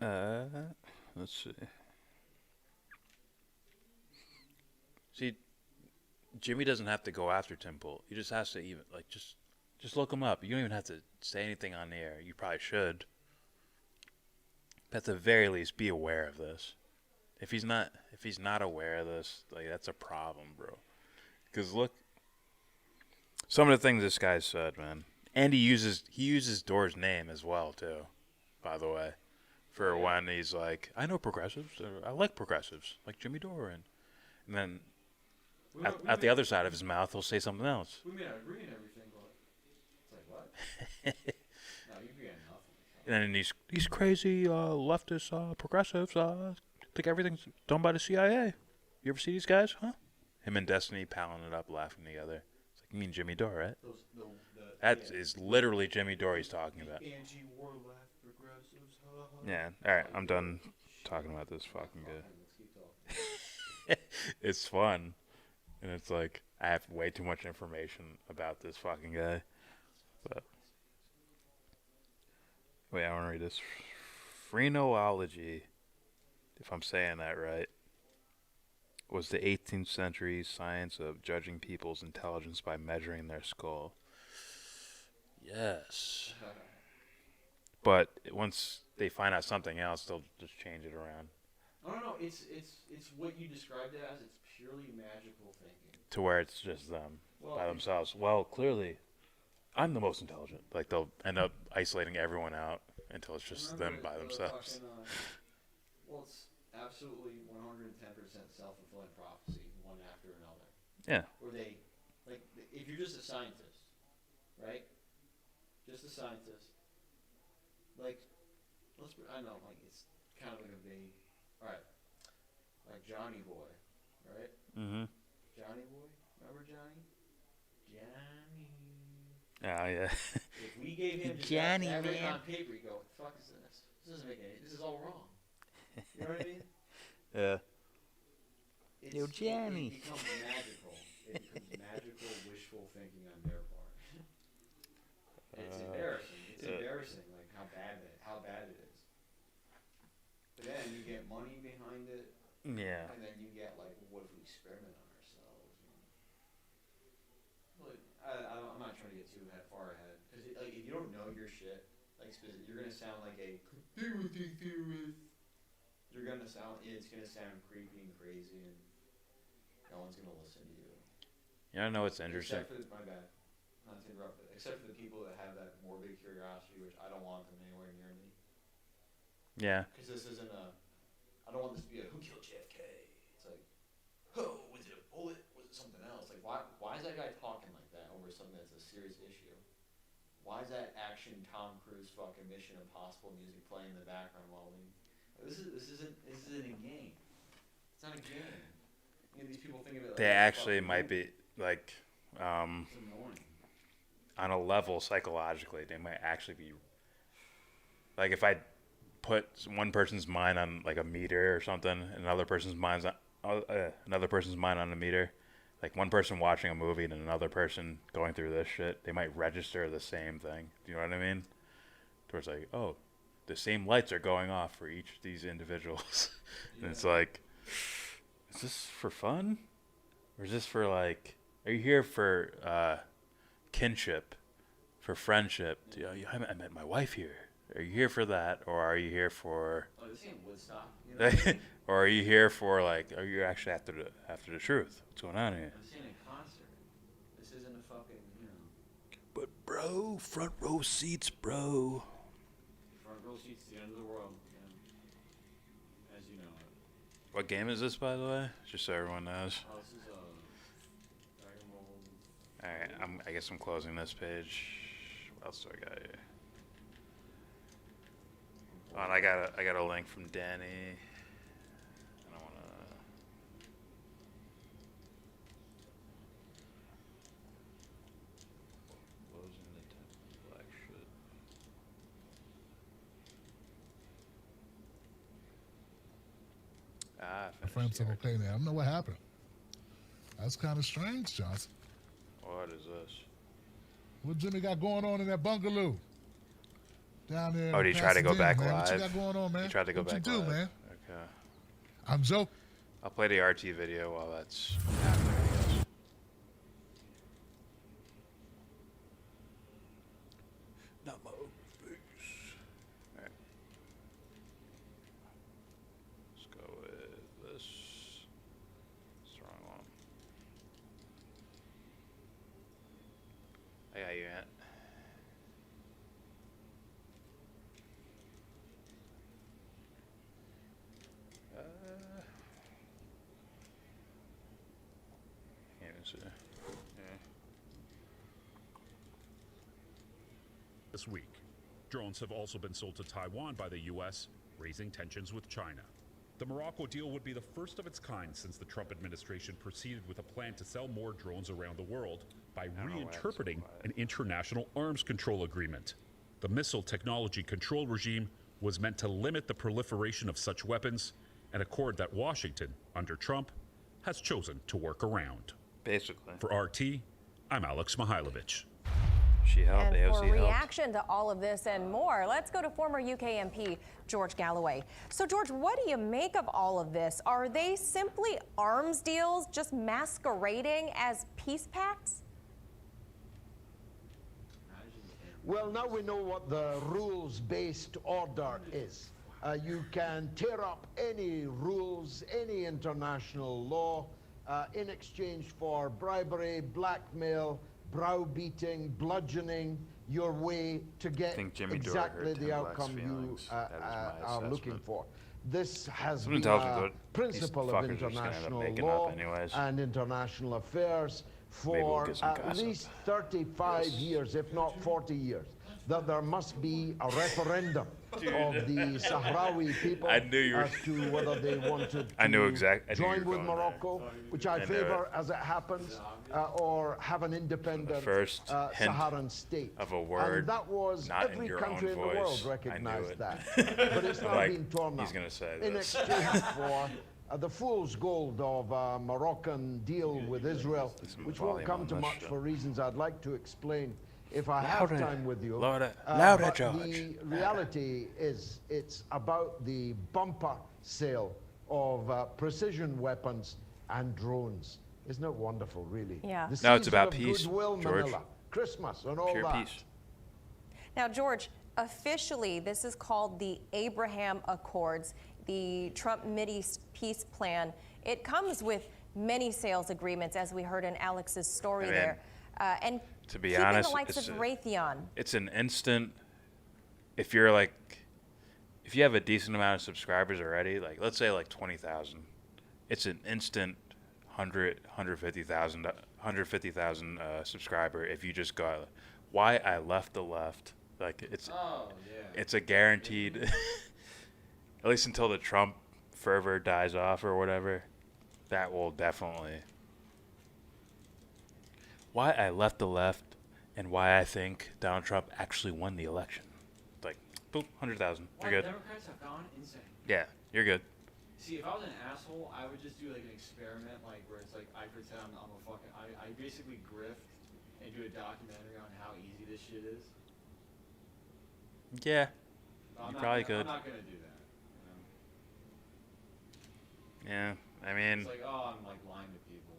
Speaker 4: Alright. Let's see. See, Jimmy doesn't have to go after Tim Pool. He just has to even like just look him up. You don't even have to say anything on the air. You probably should. But at the very least, be aware of this. If he's not aware of this, like that's a problem, bro. Because look, some of the things this guy said, man, and he uses Door's name as well too. By the way, for when he's like, I know progressives. I like progressives, like Jimmy Dore, and then at the other side of his mouth, he'll say something else.
Speaker 5: We may not agree on everything, but it's like what? No, you agree on nothing.
Speaker 4: And then these crazy leftist progressives think everything's done by the CIA. You ever see these guys, huh? Him and Destiny palling it up, laughing together. It's like, you mean Jimmy Dore, right? That is literally Jimmy Dore he's talking about.
Speaker 5: Anti-war left progressives.
Speaker 4: Yeah. All right, I'm done talking about this fucking guy. It's fun, and it's like I have way too much information about this fucking guy. But wait, I want to read this. Phrenology, if I'm saying that right, was the 18th century science of judging people's intelligence by measuring their skull. Yes. But once they find out something else, they'll just change it around.
Speaker 5: No. It's what you described it as. It's purely magical thinking.
Speaker 4: To where it's just them by themselves. Well, clearly, I'm the most intelligent. Like they'll end up isolating everyone out until it's just them by themselves.
Speaker 5: Well, it's absolutely 110% self-fulfilling prophecy, one after another.
Speaker 4: Yeah.
Speaker 5: Where they, like, if you're just a scientist, right? Just a scientist. Like, I know, like, it's kind of like a vague, alright. Like Johnny Boy, right?
Speaker 4: Mm-hmm.
Speaker 5: Johnny Boy? Remember Johnny? Johnny.
Speaker 4: Oh, yeah.
Speaker 5: If we gave him just
Speaker 4: Johnny,
Speaker 5: everything
Speaker 4: man.
Speaker 5: on paper, he'd go, what the fuck is this? This doesn't make any, this is all wrong. You know what I mean?
Speaker 4: Yeah.
Speaker 5: Yo, Johnny. It becomes magical. It becomes magical wishful thinking on their part. It's embarrassing. It's embarrassing, like how bad it is. But then you get money behind it.
Speaker 4: Yeah.
Speaker 5: And then you get like, well, what if we experiment on ourselves? Well, I'm not trying to get too far ahead, because like if you don't know your shit, like you're gonna sound like a conspiracy theorist. You're gonna sound. It's gonna sound creepy and crazy, and no one's gonna listen to you.
Speaker 4: You don't know what's interesting?
Speaker 5: Except for my bad, not to interrupt it. Except for the people that have that morbid curiosity, which I don't want them anywhere near me.
Speaker 4: Yeah.
Speaker 5: Because this isn't a. I don't want this to be a who killed JFK. It's like, oh, was it a bullet? Was it something else? Like, why is that guy talking like that over something that's a serious issue? Why is that action Tom Cruise fucking Mission Impossible music playing in the background while we? This isn't a game. It's not a game. You know, these people think of it like
Speaker 4: They actually might be like, on a level psychologically, they might actually be like if I put one person's mind on like a meter or something, and another person's mind on a meter, like one person watching a movie and another person going through this shit, they might register the same thing. Do you know what I mean? Towards like, oh, the same lights are going off for each of these individuals. And it's like, is this for fun? Or is this for like, are you here for kinship, for friendship? I met my wife here. Are you here for that? Or are you here for...
Speaker 5: Oh, this ain't Woodstock. You know?
Speaker 4: Or are you here for like, are you actually after the truth? What's going on here?
Speaker 5: This ain't a concert. This isn't a fucking, you know.
Speaker 4: But bro, front row seats, bro.
Speaker 5: Front row seats to the end of the world, yeah. As you know it.
Speaker 4: What game is this, by the way? Just so everyone knows.
Speaker 5: Oh, this is Dragon Ball.
Speaker 4: Alright, I guess I'm closing this page. What else do I got here? Oh, and I got a link from Danny. I don't wanna... Closing the temple, black shit.
Speaker 11: My friend said, okay, now I don't know what happened. That's kind of strange, Johnson.
Speaker 4: What is this?
Speaker 11: What Jimmy got going on in that bungalow? Down there.
Speaker 4: Oh, did he try to go back
Speaker 11: man?
Speaker 4: live?
Speaker 11: What you got going on, man?
Speaker 4: He tried to go
Speaker 11: what
Speaker 4: back
Speaker 11: you do,
Speaker 4: live.
Speaker 11: man?
Speaker 4: Okay.
Speaker 11: I'm joking.
Speaker 4: I'll play the RT video while that's happening, I guess. see. Yeah.
Speaker 3: This week, drones have also been sold to Taiwan by the U.S., raising tensions with China. The Morocco deal would be the first of its kind since the Trump administration proceeded with a plan to sell more drones around the world by reinterpreting an international arms control agreement. The missile technology control regime was meant to limit the proliferation of such weapons, an accord that Washington, under Trump, has chosen to work around.
Speaker 4: Basically.
Speaker 3: For RT, I'm Alex Mihailovich.
Speaker 4: She helped.
Speaker 2: And
Speaker 4: AOC
Speaker 2: for
Speaker 4: helped.
Speaker 2: reaction to all of this and more, let's go to former UK MP George Galloway. So, George, what do you make of all of this? Are they simply arms deals just masquerading as peace pacts?
Speaker 7: Well, now we know what the rules-based order is. You can tear up any rules, any international law, in exchange for bribery, blackmail, browbeating, bludgeoning your way to get exactly the outcome you are looking for. This has been a principle of international law and international affairs for at least 35 years, if not 40 years, that there must be a referendum of the Sahrawi people as to whether they wanted to join with Morocco, which I favor as it happens, or have an independent Saharan state.
Speaker 4: Of a word,
Speaker 7: and that was
Speaker 4: not
Speaker 7: every
Speaker 4: in your
Speaker 7: country
Speaker 4: own
Speaker 7: in the world
Speaker 4: voice.
Speaker 7: recognized that. But it's now been torn up in exchange for the fool's gold of a Moroccan deal with Israel, which won't come to much for reasons I'd like to explain if I have time with you.
Speaker 4: Louder,
Speaker 7: but
Speaker 4: George.
Speaker 7: the reality is it's about the bumper sale of precision weapons and drones. Isn't it wonderful, really?
Speaker 2: Yeah.
Speaker 7: No,
Speaker 4: it's about
Speaker 7: of
Speaker 4: peace,
Speaker 7: goodwill,
Speaker 4: George.
Speaker 7: Manila, Christmas, and all
Speaker 4: Pure
Speaker 7: that.
Speaker 4: peace.
Speaker 2: Now, George, officially, this is called the Abraham Accords, the Trump Mideast peace plan. It comes with many sales agreements, as we heard in Alex's story there. And
Speaker 4: to be
Speaker 2: keeping
Speaker 4: honest,
Speaker 2: the likes of Raytheon.
Speaker 4: It's an instant. If you're like, if you have a decent amount of subscribers already, like let's say like 20,000, it's an instant 150,000 subscriber. If you just got why I left the left, like it's a guaranteed. At least until the Trump fervor dies off or whatever, that will definitely. Why I left the left and why I think Donald Trump actually won the election. Like, boop, 100,000. You're good.
Speaker 8: Democrats have gone insane.
Speaker 4: Yeah, you're good.
Speaker 8: See, if I was an asshole, I would just do like an experiment, like where it's like I pretend I'm a fucking. I basically grift and do a documentary on how easy this shit is.
Speaker 4: Yeah,
Speaker 8: I'm
Speaker 4: you
Speaker 8: not
Speaker 4: probably
Speaker 8: gonna,
Speaker 4: could.
Speaker 8: I'm not gonna do that. You know?
Speaker 4: Yeah, I mean.
Speaker 8: It's like, oh, I'm like lying to people.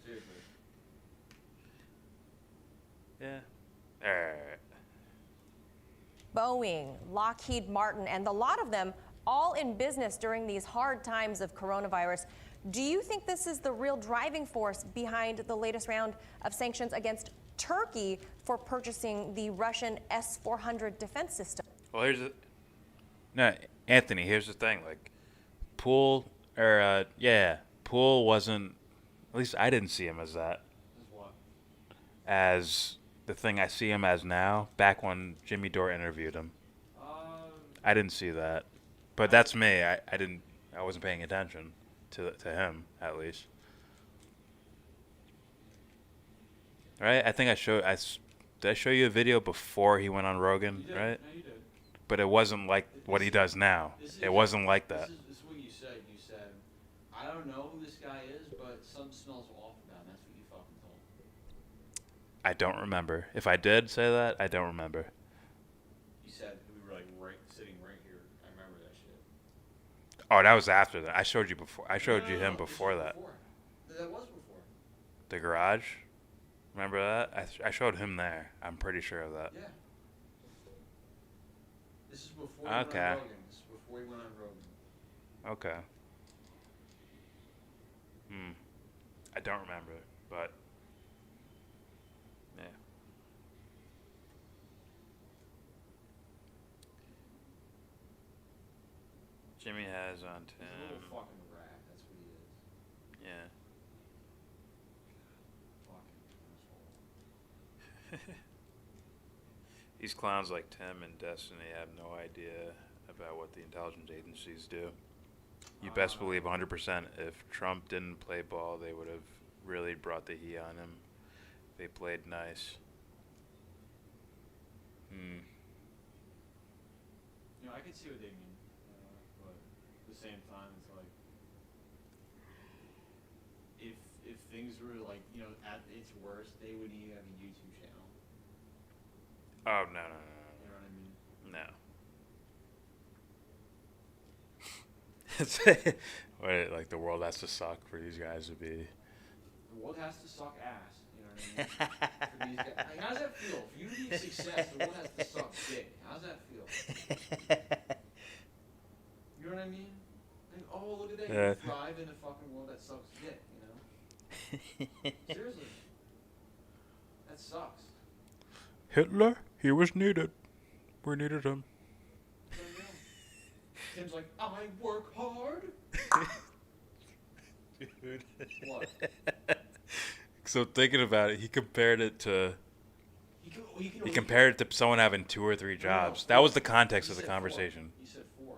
Speaker 8: Seriously.
Speaker 4: Yeah. Alright.
Speaker 2: Boeing, Lockheed Martin, and a lot of them all in business during these hard times of coronavirus. Do you think this is the real driving force behind the latest round of sanctions against Turkey for purchasing the Russian S-400 defense system?
Speaker 4: Well, no, Anthony, here's the thing. Like, Poole wasn't, at least I didn't see him as that.
Speaker 8: As what?
Speaker 4: As the thing I see him as now, back when Jimmy Dore interviewed him. I didn't see that. But that's me. I wasn't paying attention to him, at least. Right? I think did I show you a video before he went on Rogan, right?
Speaker 8: No, you did.
Speaker 4: But it wasn't like what he does now. It wasn't like that.
Speaker 8: This is what you said. You said, I don't know who this guy is, but something smells off about him. That's what you fucking told me.
Speaker 4: I don't remember. If I did say that, I don't remember.
Speaker 8: You said we were like sitting right here. I remember that shit.
Speaker 4: Oh, that was after that. I showed you before. I showed you him before that.
Speaker 8: That was before.
Speaker 4: The garage. Remember that? I showed him there. I'm pretty sure of that.
Speaker 8: Yeah. This is before he went on Rogan. This is before he went on Rogan.
Speaker 4: Okay. I don't remember, but yeah. Jimmy has on
Speaker 8: He's a little fucking rat. That's what he is.
Speaker 4: Yeah. These clowns like Tim and Destiny have no idea about what the intelligence agencies do. You best believe 100% if Trump didn't play ball, they would have really brought the heat on him. They played nice.
Speaker 5: You know, I can see what they mean, but at the same time, it's like if things were like, you know, at its worst, they wouldn't even have a YouTube channel.
Speaker 4: Oh no.
Speaker 5: You know what I mean?
Speaker 4: No. It's what, like the world has to suck for these guys to be.
Speaker 5: The world has to suck ass. You know what I mean? For these guys. Like, how does that feel? For you to be a success, the world has to suck dick. How does that feel? You know what I mean? Like, oh, look at that. You thrive in a fucking world that sucks dick, you know? Seriously. That sucks.
Speaker 4: Hitler, he was needed. We needed him.
Speaker 5: Tim's like, I work hard.
Speaker 4: Dude.
Speaker 5: What?
Speaker 4: So thinking about it, he compared it to. He compared it to someone having 2 or 3 jobs. That was the context of the conversation.
Speaker 5: You said 4.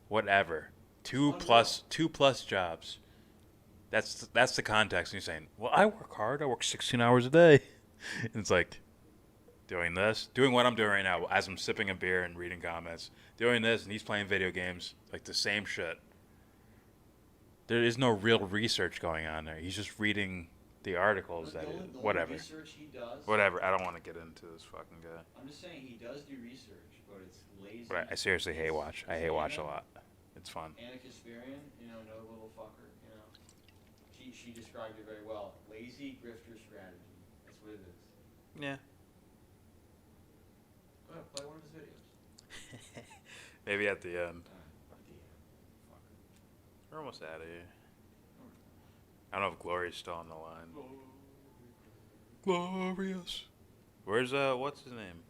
Speaker 4: Whatever. 2 plus jobs. That's the context. And you're saying, well, I work hard. I work 16 hours a day. And it's like, doing what I'm doing right now as I'm sipping a beer and reading comments. Doing this, and he's playing video games. Like the same shit. There is no real research going on there. He's just reading the articles whatever.
Speaker 5: Research he does.
Speaker 4: Whatever. I don't want to get into this fucking guy.
Speaker 5: I'm just saying he does do research, but it's lazy.
Speaker 4: But I seriously hate watch. I hate watch a lot. It's fun.
Speaker 5: Anna Kasparian, you know, no little fucker, you know. She described it very well. Lazy grifter strategy. That's what it is.
Speaker 4: Yeah.
Speaker 5: Go ahead, play one of his videos.
Speaker 4: Maybe at the end. We're almost out of here. I don't know if Glory's still on the line. Glorious. Where's what's his name?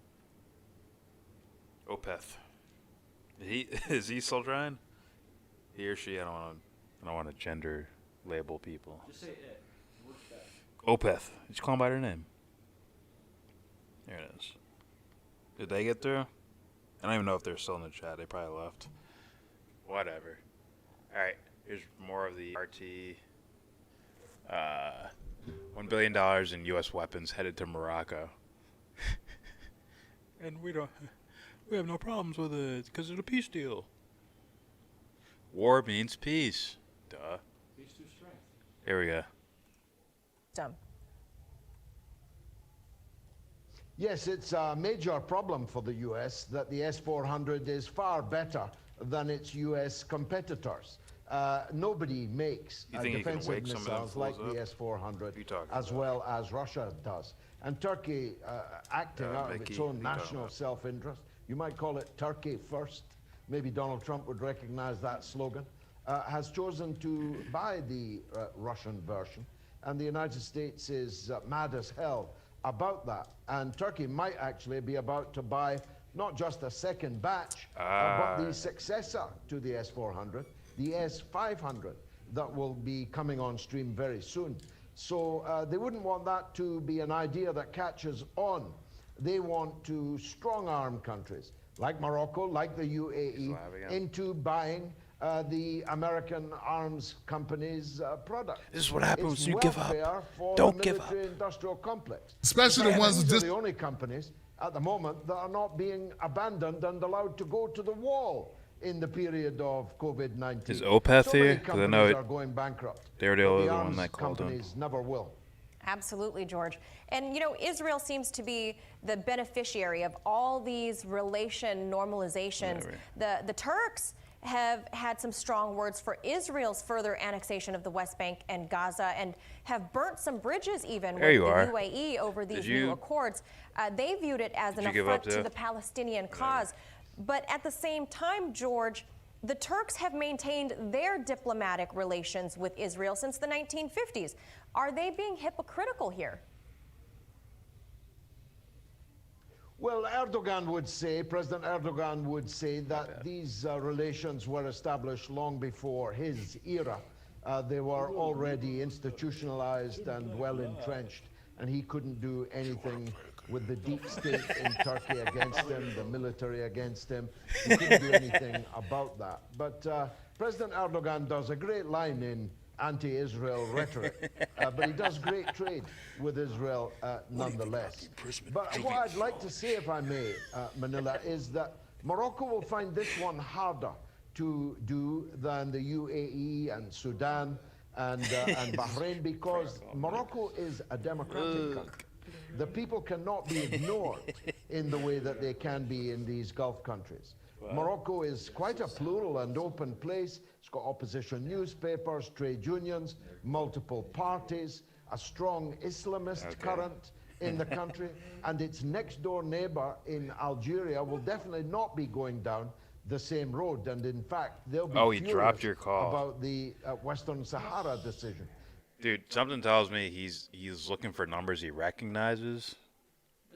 Speaker 4: Opeth. Is he still trying? He or she? I don't want to gender label people.
Speaker 5: Just say it. What's that?
Speaker 4: Opeth. Just call him by their name. There it is. Did they get through? I don't even know if they're still in the chat. They probably left. Whatever. All right. Here's more of the RT. $1 billion in U.S. weapons headed to Morocco. And we have no problems with it because of the peace deal. War means peace. Duh.
Speaker 5: Peace through strength.
Speaker 4: Here we go.
Speaker 2: Dumb.
Speaker 7: Yes, it's a major problem for the U.S. that the S-400 is far better than its U.S. competitors. Nobody makes defensive missiles like the S-400 as well as Russia does. And Turkey, acting out of its own national self-interest, you might call it Turkey first, maybe Donald Trump would recognize that slogan, has chosen to buy the Russian version. And the United States is mad as hell about that. And Turkey might actually be about to buy not just a second batch, but the successor to the S-400, the S-500, that will be coming on stream very soon. So they wouldn't want that to be an idea that catches on. They want to strong-arm countries, like Morocco, like the UAE, into buying the American arms company's product.
Speaker 4: This is what happens when you give up.
Speaker 7: For
Speaker 4: Don't
Speaker 7: the
Speaker 4: give up.
Speaker 7: military-industrial complex.
Speaker 11: Especially the ones that
Speaker 7: These
Speaker 11: just...
Speaker 7: are the only companies at the moment that are not being abandoned and allowed to go to the wall in the period of COVID-19.
Speaker 4: Is Opeth
Speaker 7: so
Speaker 4: here? Because I know
Speaker 7: are going bankrupt.
Speaker 4: They're the other one that called him.
Speaker 7: Companies never will.
Speaker 2: Absolutely, George. And, you know, Israel seems to be the beneficiary of all these relation normalizations. The Turks have had some strong words for Israel's further annexation of the West Bank and Gaza, and have burnt some bridges even with the UAE over these new accords. They viewed it as an affront to the Palestinian cause. But at the same time, George, the Turks have maintained their diplomatic relations with Israel since the 1950s. Are they being hypocritical here?
Speaker 7: Well, Erdogan would say, President Erdogan would say that these relations were established long before his era. They were already institutionalized and well entrenched, and he couldn't do anything with the deep state in Turkey against him, the military against him. He couldn't do anything about that. But President Erdogan does a great line in anti-Israel rhetoric, but he does great trade with Israel nonetheless. But what I'd like to say, if I may, Manila, is that Morocco will find this one harder to do than the UAE and Sudan and Bahrain, because Morocco is a democratic country. The people cannot be ignored in the way that they can be in these Gulf countries. Morocco is quite a plural and open place. It's got opposition newspapers, trade unions, multiple parties, a strong Islamist current in the country, and its next door neighbor in Algeria will definitely not be going down the same road, and in fact they'll be
Speaker 4: he dropped your call
Speaker 7: about the Western Sahara decision.
Speaker 4: Dude, something tells me he's looking for numbers he recognizes.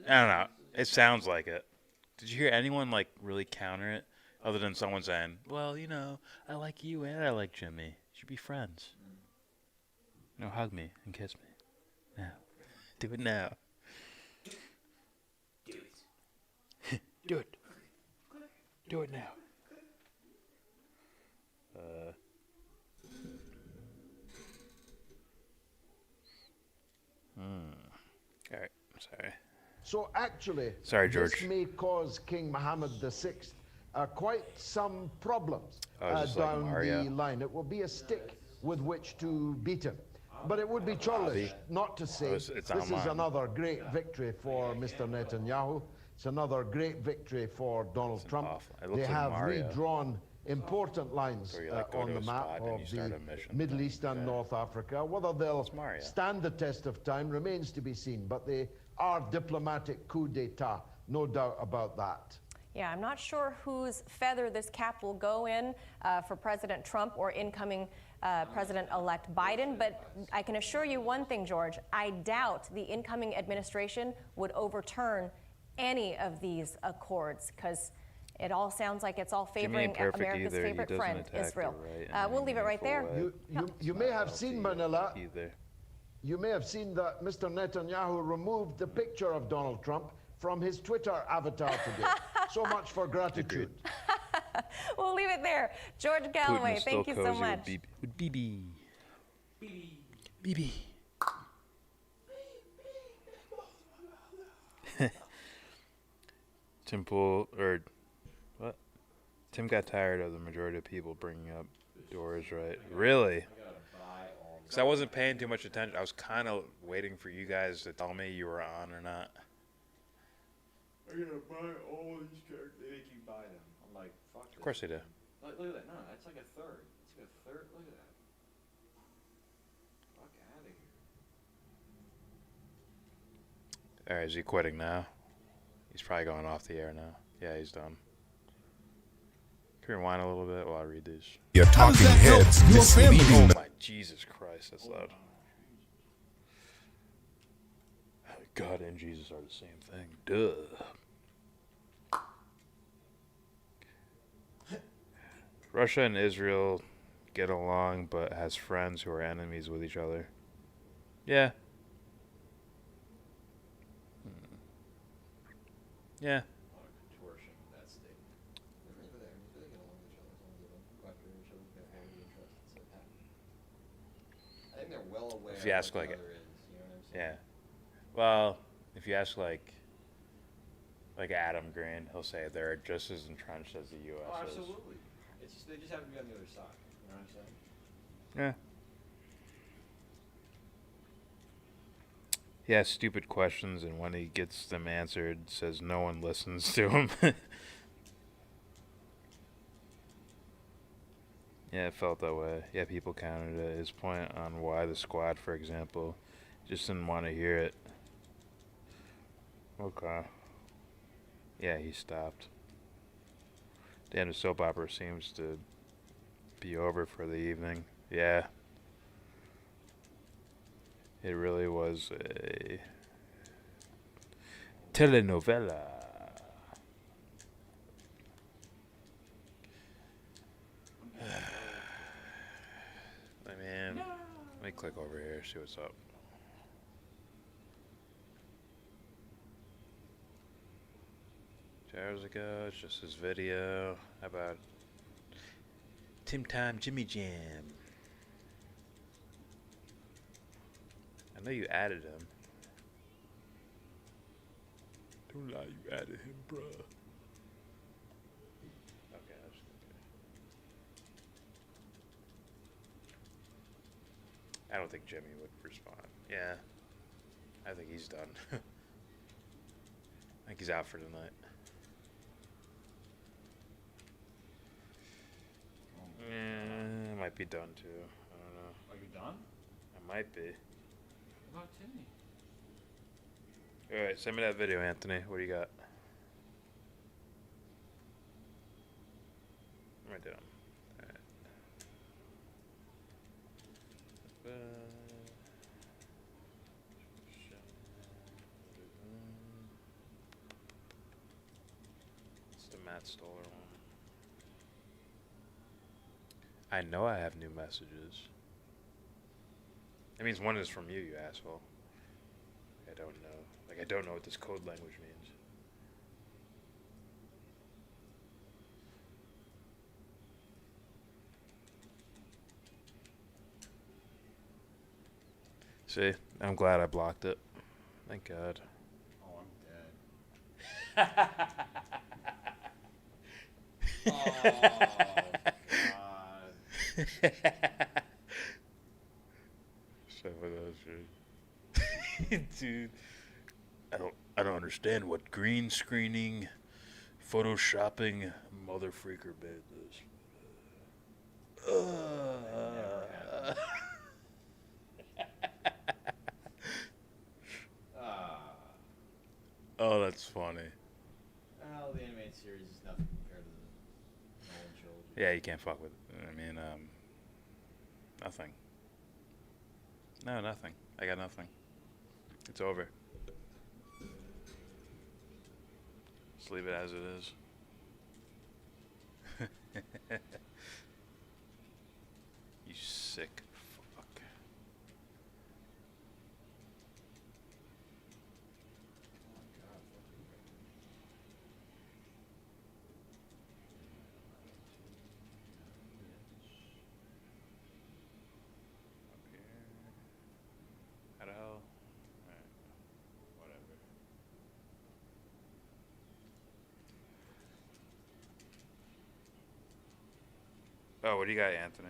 Speaker 4: I don't know. It sounds like it. Did you hear anyone like really counter it, other than someone saying, "Well, you know, I like you and I like Jimmy. You should be friends. You know, hug me and kiss me. Now, do it now.
Speaker 21: Do it.
Speaker 4: Do it. Do it now." All right. Sorry.
Speaker 7: So actually,
Speaker 4: Sorry, George.
Speaker 7: this may cause King Mohammed VI quite some problems down the line. It will be a stick with which to beat him. But it would be churlish not to say this is another great victory for Mr. Netanyahu. It's another great victory for Donald Trump. They have redrawn important lines on the map of the Middle East and North Africa. Whether they'll stand the test of time remains to be seen, but they are diplomatic coup d'etat, no doubt about that.
Speaker 2: Yeah, I'm not sure whose feather this cap will go in for President Trump or incoming President-elect Biden, but I can assure you one thing, George, I doubt the incoming administration would overturn any of these accords, because it all sounds like it's all favoring America's favorite friend, Israel. We'll leave it right there.
Speaker 7: You may have seen, Manila, you may have seen that Mr. Netanyahu removed the picture of Donald Trump from his Twitter avatar today. So much for gratitude.
Speaker 2: We'll leave it there. George Galloway, thank you so much.
Speaker 4: With BB. BB. Tim got tired of the majority of people bringing up Doors Right. Really? Because I wasn't paying too much attention. I was kind of waiting for you guys to tell me you were on or not.
Speaker 5: Are you gonna buy all these characters? They make you buy them. I'm like, fuck.
Speaker 4: Of course they do.
Speaker 5: Look at that. No, that's like a third. It's like a third. Look at that. Fuck out of here.
Speaker 4: Alright, is he quitting now? He's probably going off the air now. Yeah, he's done. Can you rewind a little bit while I read these?
Speaker 9: Your talking heads misleading.
Speaker 4: Oh my Jesus Christ, that's loud. God and Jesus are the same thing. Duh. Russia and Israel get along, but has friends who are enemies with each other. Yeah. Yeah.
Speaker 5: I think they're well aware
Speaker 4: if you ask
Speaker 5: of
Speaker 4: like
Speaker 5: what
Speaker 4: it,
Speaker 5: the other is, you know what I'm saying?
Speaker 4: yeah. Well, if you ask like Adam Green, he'll say they're just as entrenched as the U.S.
Speaker 5: Oh,
Speaker 4: is.
Speaker 5: absolutely. It's just, they just have to be on the other side. You know what I'm saying?
Speaker 4: Yeah. He asks stupid questions, and when he gets them answered, says no one listens to him. Yeah, it felt that way. Yeah, people countered it. His point on why the squad, for example, just didn't want to hear it. Okay. Yeah, he stopped. Damn, the soap opera seems to be over for the evening. Yeah. It really was a telenovela. Man, let me click over here, see what's up. far as it goes. Just his video. How about Tim Time Jimmy Jam? I know you added him. Don't lie, you added him, bruh. Okay, that's okay. I don't think Jimmy would respond. Yeah. I think he's done. I think he's out for tonight. Yeah, might be done too. I don't know.
Speaker 5: Are you done?
Speaker 4: I might be.
Speaker 5: What about Timmy?
Speaker 4: Alright, send me that video, Anthony. What do you got? What am I doing? Alright. It's the Matt Stoller one. I know I have new messages. That means one is from you, you asshole. I don't know. Like, I don't know what this code language means. See? I'm glad I blocked it. Thank God.
Speaker 5: Oh, I'm dead.
Speaker 4: Dude, I don't understand what green screening, photoshopping, mother freaker bit is. Oh, that's funny.
Speaker 5: Well, the animated series is nothing compared to the Nolan trilogy.
Speaker 4: Yeah, you can't fuck with it. I mean, nothing. No, nothing. I got nothing. It's over. Just leave it as it is. You sick fuck. How the hell? Alright. Whatever. Oh, what do you got, Anthony?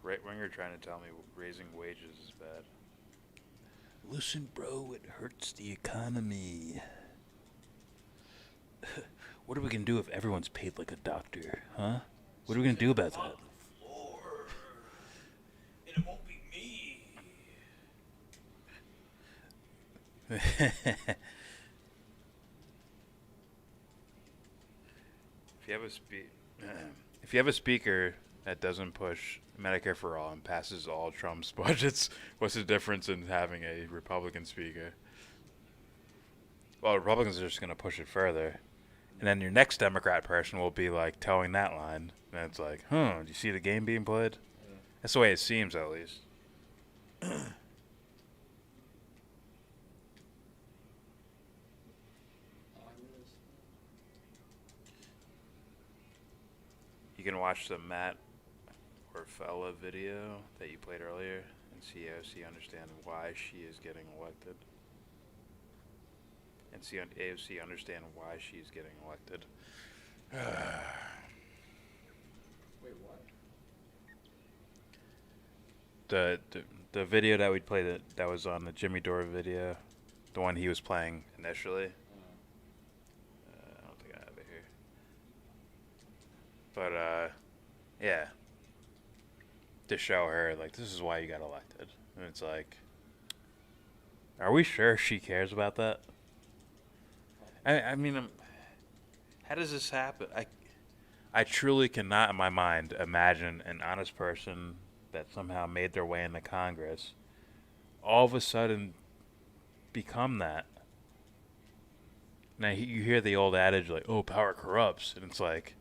Speaker 4: Right winger trying to tell me raising wages is bad.
Speaker 16: Listen, bro, it hurts the economy. What are we gonna do if everyone's paid like a doctor, huh? What are we gonna do about that?
Speaker 21: And it won't be me.
Speaker 4: If you have a speaker that doesn't push Medicare for all and passes all Trump's budgets, what's the difference in having a Republican speaker? Well, Republicans are just going to push it further. And then your next Democrat person will be like towing that line. And it's like, do you see the game being played? Yeah. That's the way it seems, at least. You can watch the Matt Orfella video that you played earlier and see AOC understand why she is getting elected. And see AOC understand why she's getting elected.
Speaker 5: Wait, what?
Speaker 4: The video that we played that was on the Jimmy Dore video, the one he was playing initially. I don't think I have it here. But yeah, to show her like this is why you got elected, and it's like, are we sure she cares about that? I mean, how does this happen? I truly cannot in my mind imagine an honest person that somehow made their way into Congress all of a sudden become that. Now you hear the old adage like, "Oh, power corrupts," and it's like,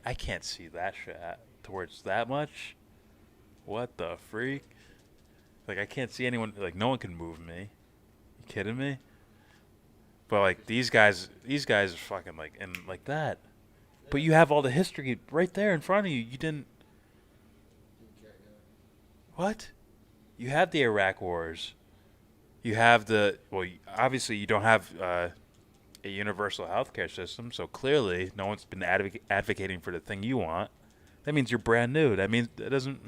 Speaker 4: I can't see that shit towards that much. What the freak? Like, I can't see anyone. Like, no one can move me. You kidding me? But like these guys are fucking like and like that. But you have all the history right there in front of you. You didn't. What? You have the Iraq wars. You have the obviously you don't have a universal healthcare system, so clearly no one's been advocating for the thing you want. That means you're brand new. That means that doesn't.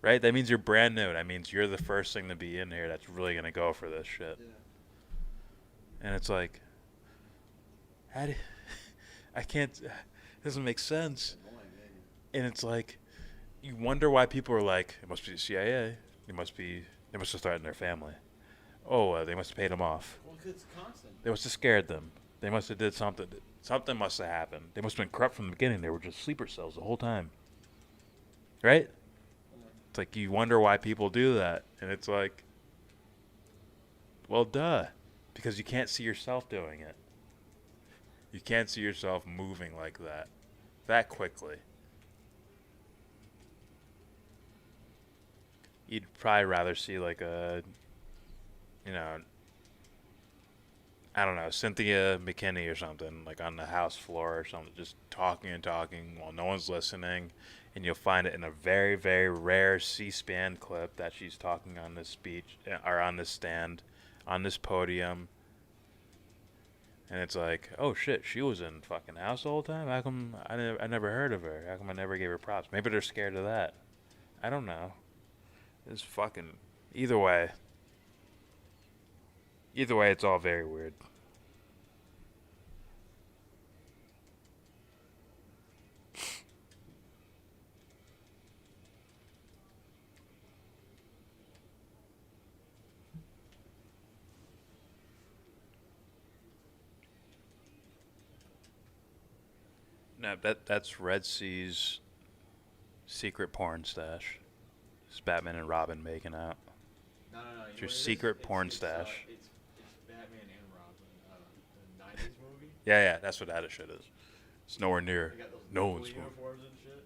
Speaker 4: Right? That means you're brand new. That means you're the first thing to be in here that's really gonna go for this shit.
Speaker 5: Yeah.
Speaker 4: And it's like, I can't, it doesn't make sense. And it's like, you wonder why people are like, it must be the CIA. They must have threatened their family. Oh, they must have paid them off.
Speaker 5: Well, it's constant.
Speaker 4: They must have scared them. They must have did something. Something must have happened. They must have been corrupt from the beginning. They were just sleeper cells the whole time. Right? It's like, you wonder why people do that. And it's like, well, duh. Because you can't see yourself doing it. You can't see yourself moving like that quickly. You'd probably rather see like a, I don't know, Cynthia McKinney or something, like on the House floor or something, just talking and talking while no one's listening. And you'll find it in a very, very rare C-SPAN clip that she's talking on this speech, or on this stand, on this podium. And it's like, oh shit, she was in fucking House the whole time? How come I never heard of her? How come I never gave her props? Maybe they're scared of that. I don't know. It's fucking... Either way, it's all very weird. No, that's Red Sea's secret porn stash. It's Batman and Robin making out.
Speaker 5: No.
Speaker 4: It's your secret porn stash.
Speaker 5: It's Batman and Robin, the 90s movie.
Speaker 4: Yeah, that's what that shit is. It's nowhere near
Speaker 5: They got those
Speaker 4: Nolan's movie.
Speaker 5: uniforms and shit.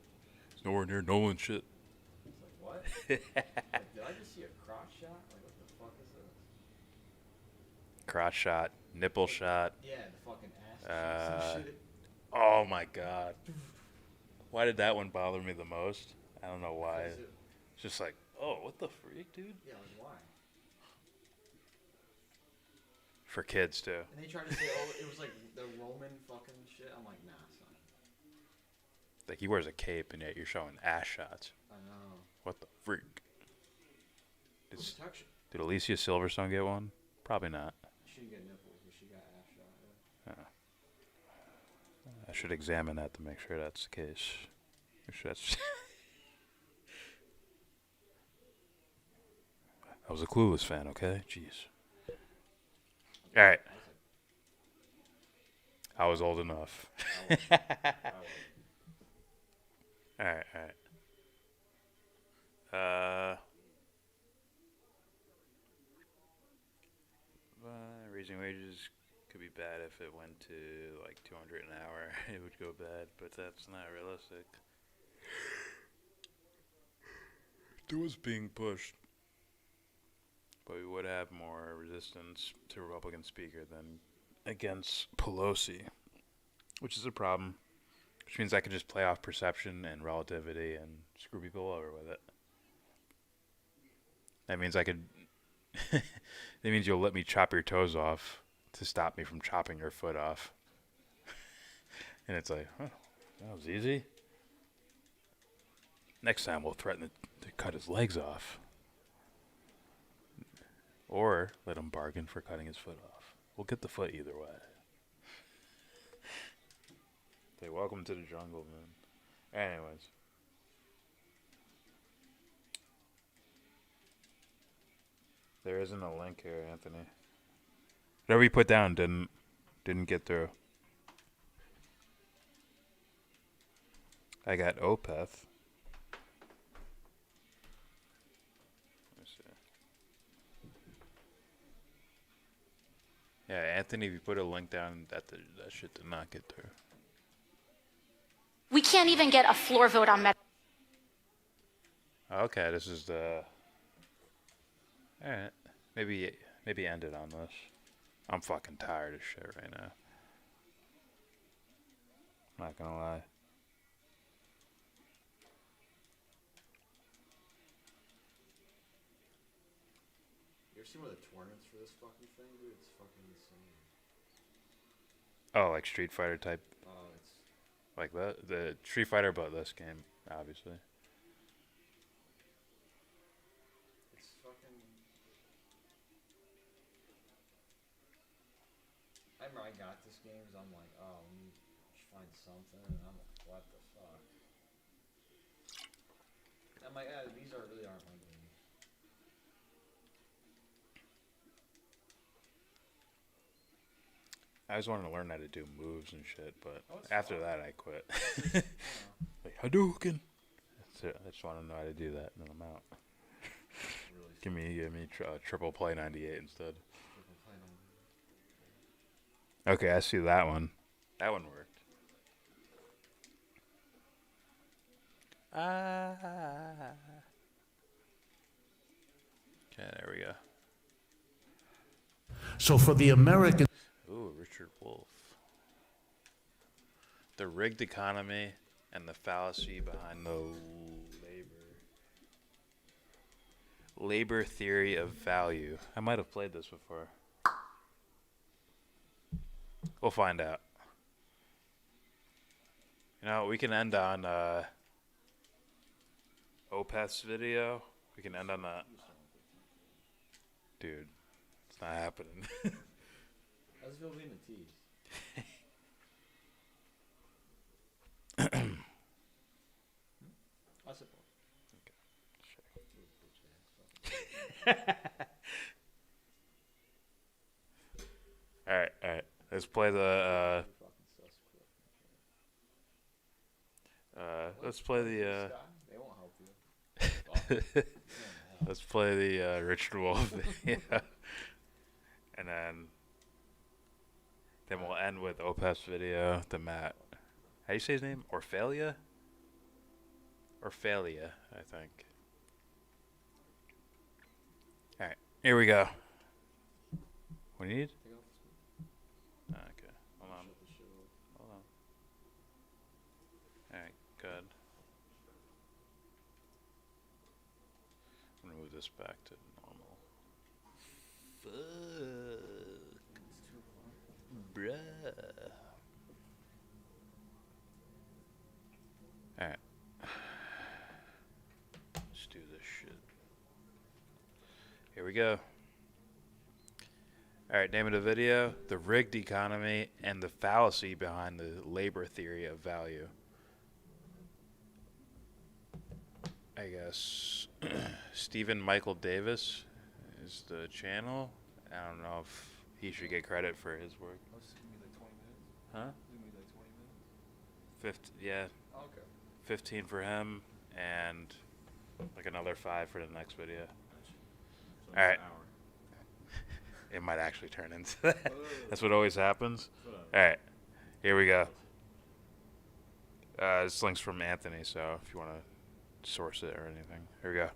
Speaker 4: It's nowhere near Nolan's shit.
Speaker 5: It's like, what? Like, did I just see a crotch shot? Like, what the fuck is this?
Speaker 4: Crotch shot, nipple shot.
Speaker 5: Yeah, the fucking ass cheeks and shit.
Speaker 4: Oh my god. Why did that one bother me the most? I don't know why. It's just like, oh, what the freak, dude?
Speaker 5: Yeah, like, why?
Speaker 4: For kids, too.
Speaker 5: And they tried to say, oh, it was like the Roman fucking shit. I'm like, nah, son.
Speaker 4: Like, he wears a cape, and yet you're showing ass shots.
Speaker 5: I know.
Speaker 4: What the freak?
Speaker 5: Protection.
Speaker 4: Did Alicia Silverstone get one? Probably not.
Speaker 5: She didn't get nipples, but she got ass shot, yeah.
Speaker 4: I should examine that to make sure that's the case. Make sure that's... I was a Clueless fan, okay? Jeez. Alright. I was old enough. Alright. Raising wages could be bad if it went to like 200 an hour. It would go bad, but that's not realistic. It was being pushed. But we would have more resistance to Republican speaker than against Pelosi, which is a problem. Which means I could just play off perception and relativity and screw people over with it. That means I could... that means you'll let me chop your toes off to stop me from chopping your foot off. And it's like, oh, that was easy. Next time we'll threaten to cut his legs off. Or let him bargain for cutting his foot off. We'll get the foot either way. Say, welcome to the jungle, man. Anyways. There isn't a link here, Anthony. Whatever you put down didn't get through. I got Opeth. Yeah, Anthony, if you put a link down, that shit did not get through.
Speaker 10: We can't even get a floor vote on Medicare.
Speaker 4: Okay, this is the All right, maybe end it on this. I'm fucking tired of shit right now. Not gonna lie.
Speaker 5: You ever seen one of the tournaments for this fucking thing, dude? It's fucking insane.
Speaker 4: Oh, like Street Fighter type.
Speaker 5: It's
Speaker 4: Like the Street Fighter, but this game, obviously.
Speaker 5: it's fucking. I remember I got this game because I'm like, oh, let me find something, and I'm like, what the fuck? I'm like, these really aren't my games.
Speaker 4: I always wanted to learn how to do moves and shit, but
Speaker 5: it's
Speaker 4: after
Speaker 5: fun.
Speaker 4: that I quit. Like Hadouken. I just want to know how to do that, and then I'm out. give me triple play 98 instead. Okay, I see that one. That one worked. Okay, there we go.
Speaker 7: So for the American...
Speaker 4: Ooh, Richard Wolff. The rigged economy and the fallacy behind the labor theory of value. I might have played this before. We'll find out. You know, we can end on Opeth's video. We can end on that. Dude, it's not happening.
Speaker 5: How's it feel being a tease? I suppose.
Speaker 4: Alright. Let's play the let's play the
Speaker 5: They won't help you.
Speaker 4: let's play the Richard Wolff video. And then we'll end with Opeth's video, the Matt. How do you say his name? Orphalia, I think. Alright, here we go. What do you need? Okay, hold on. Alright, good. I'm gonna move this back to normal. Fuck. Bruh. Alright. Let's do this shit. Here we go. Alright, name of the video: The Rigged Economy and the Fallacy Behind the Labor Theory of Value. I guess Stephen Michael Davis is the channel. I don't know if he should get credit for his work.
Speaker 5: Oh, it's gonna be like 20 minutes?
Speaker 4: Huh?
Speaker 5: It's gonna be like 20 minutes?
Speaker 4: Yeah.
Speaker 5: Oh, okay.
Speaker 4: 15 for him and like another 5 for the next video.
Speaker 5: So
Speaker 4: Alright.
Speaker 5: an hour.
Speaker 4: It might actually turn into that. That's what always happens. Alright. Here we go. This link's from Anthony, so if you want to source it or anything. Here we go.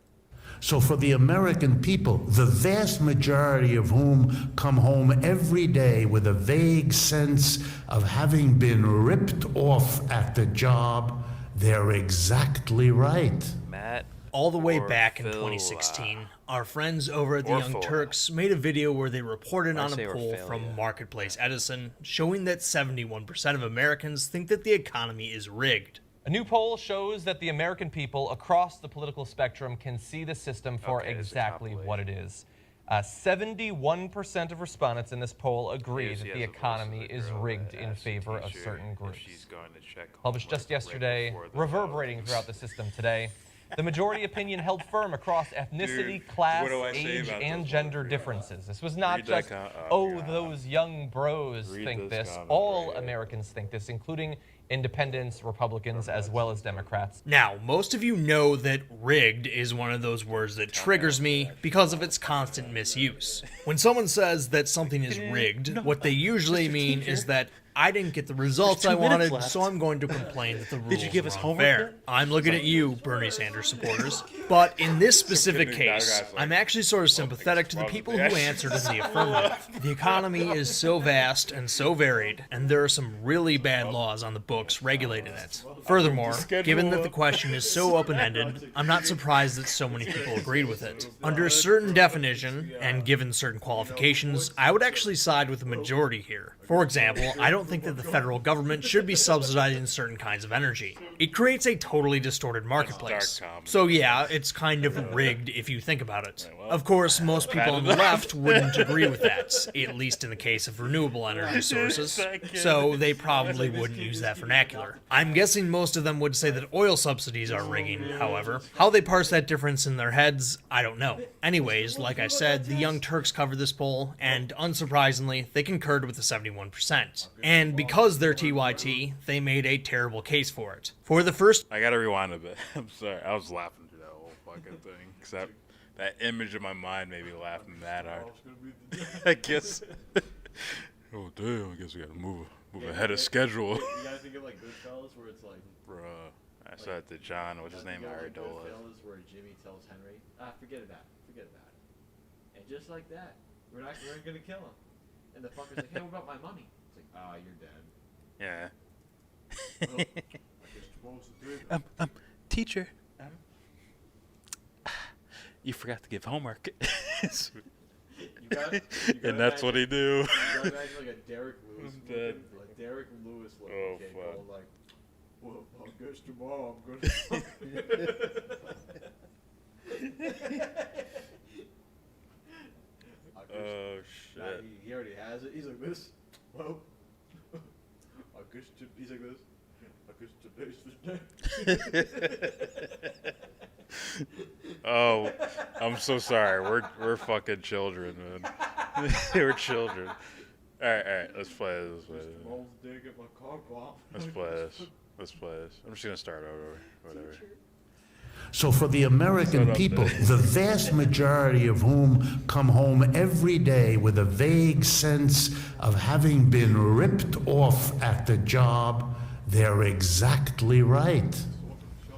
Speaker 7: So for the American people, the vast majority of whom come home every day with a vague sense of having been ripped off at the job, they're exactly right.
Speaker 4: Matt.
Speaker 10: All the way back in 2016, our friends over at the Young Turks made a video where they reported on a poll from Marketplace Edison showing that 71% of Americans think that the economy is rigged.
Speaker 12: A new poll shows that the American people across the political spectrum can see the system for exactly what it is. 71% of respondents in this poll agree that the economy is rigged in favor of certain groups. Published just yesterday, reverberating throughout the system today. The majority opinion held firm across ethnicity, class, age, and gender differences. This was not just, those young bros think this. All Americans think this, including Independents, Republicans, as well as Democrats.
Speaker 10: Now, most of you know that rigged is one of those words that triggers me because of its constant misuse. When someone says that something is rigged, what they usually mean is that I didn't get the results I wanted, so I'm going to complain that the rules were unfair. I'm looking at you, Bernie Sanders supporters. But in this specific case, I'm actually sort of sympathetic to the people who answered in the affirmative. The economy is so vast and so varied, and there are some really bad laws on the books regulating it. Furthermore, given that the question is so open-ended, I'm not surprised that so many people agreed with it. Under a certain definition, and given certain qualifications, I would actually side with the majority here. For example, I don't think that the federal government should be subsidizing certain kinds of energy. It creates a totally distorted marketplace. So yeah, it's kind of rigged if you think about it. Of course, most people on the left wouldn't agree with that, at least in the case of renewable energy sources, so they probably wouldn't use that vernacular. I'm guessing most of them would say that oil subsidies are rigging, however. How they parse that difference in their heads, I don't know. Anyways, like I said, the Young Turks covered this poll, and unsurprisingly, they concurred with the 71%. And because they're TYT, they made a terrible case for it. For the first...
Speaker 4: I gotta rewind a bit. I'm sorry. I was laughing through that whole fucking thing. Except that image in my mind made me laugh that hard. I guess... Oh, damn. I guess we gotta move ahead of schedule.
Speaker 5: You gotta think of like Goodfellas, where it's like...
Speaker 4: Bruh. I saw it to John. What's his name? Aridola.
Speaker 5: Goodfellas, where Jimmy tells Henry, forget about it. And just like that, we're gonna kill him. And the fucker's like, hey, what about my money? It's like, you're dead.
Speaker 4: Yeah.
Speaker 5: Well, I guess tomorrow's the day.
Speaker 16: Teacher, you forgot to give homework.
Speaker 4: And that's what he do.
Speaker 5: You gotta imagine like a Derek Lewis looking, like Derek Lewis looking kid going like, well, I guess tomorrow I'm gonna...
Speaker 4: Oh shit.
Speaker 5: He already has it. He's like this. Well, I guess he's like this. I guess today's the day.
Speaker 4: Oh, I'm so sorry. We're fucking children, man. We're children. All right. Let's play this. Let's play this. I'm just gonna start over. Whatever.
Speaker 6: So for the American people, the vast majority of whom come home every day with a vague sense of having been ripped off at the job, they're exactly right.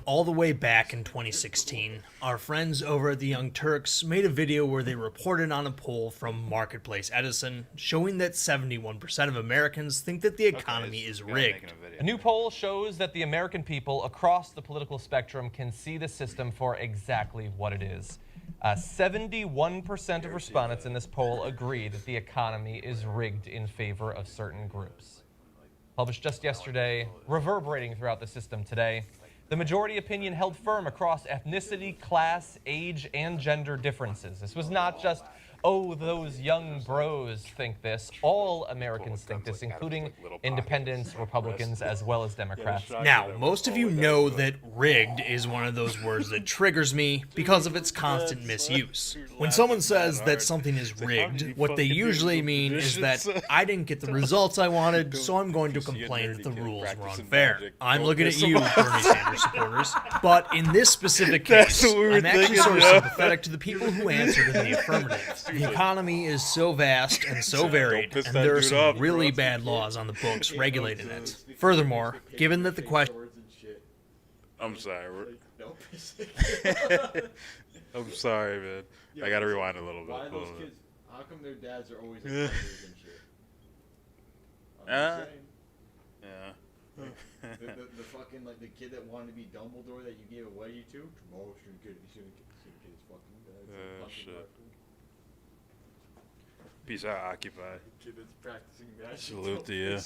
Speaker 10: All the way back in 2016, our friends over at the Young Turks made a video where they reported on a poll from Marketplace Edison showing that 71% of Americans think that the economy is rigged.
Speaker 12: A new poll shows that the American people across the political spectrum can see the system for exactly what it is. 71% of respondents in this poll agree that the economy is rigged in favor of certain groups. Published just yesterday, reverberating throughout the system today, the majority opinion held firm across ethnicity, class, age, and gender differences. This was not just, oh, those young bros think this. All Americans think this, including independents, Republicans, as well as Democrats.
Speaker 10: Now, most of you know that rigged is one of those words that triggers me because of its constant misuse. When someone says that something is rigged, what they usually mean is that I didn't get the results I wanted, so I'm going to complain that the rules were unfair. I'm looking at you, Bernie Sanders supporters. But in this specific case, I'm actually sort of sympathetic to the people who answered in the affirmative. The economy is so vast and so varied, and there are some really bad laws on the books regulating it. Furthermore, given that the question...
Speaker 4: I'm sorry. I'm sorry, man. I gotta rewind a little bit.
Speaker 5: Why those kids? How come their dads are always like predators and shit? I'm
Speaker 4: Yeah.
Speaker 5: The fucking like the kid that wanted to be Dumbledore that you gave away to. Tomorrow's gonna get his fucking dad.
Speaker 4: Shit. Peace out, Occupy.
Speaker 5: Kid that's practicing magic.
Speaker 4: Salute to you.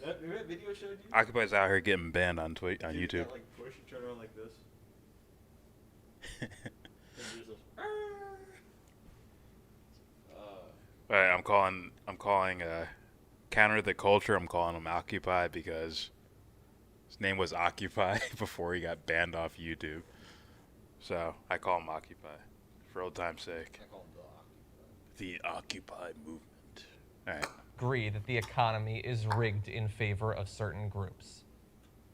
Speaker 5: That video showed you?
Speaker 4: Occupy's out here getting banned on YouTube.
Speaker 5: Got, like, push and turn around like this.
Speaker 4: Alright, I'm calling counter the culture. I'm calling him Occupy because his name was Occupy before he got banned off YouTube. So I call him Occupy for old time's sake.
Speaker 5: I call him
Speaker 4: the Occupy movement. All right.
Speaker 12: agree that the economy is rigged in favor of certain groups.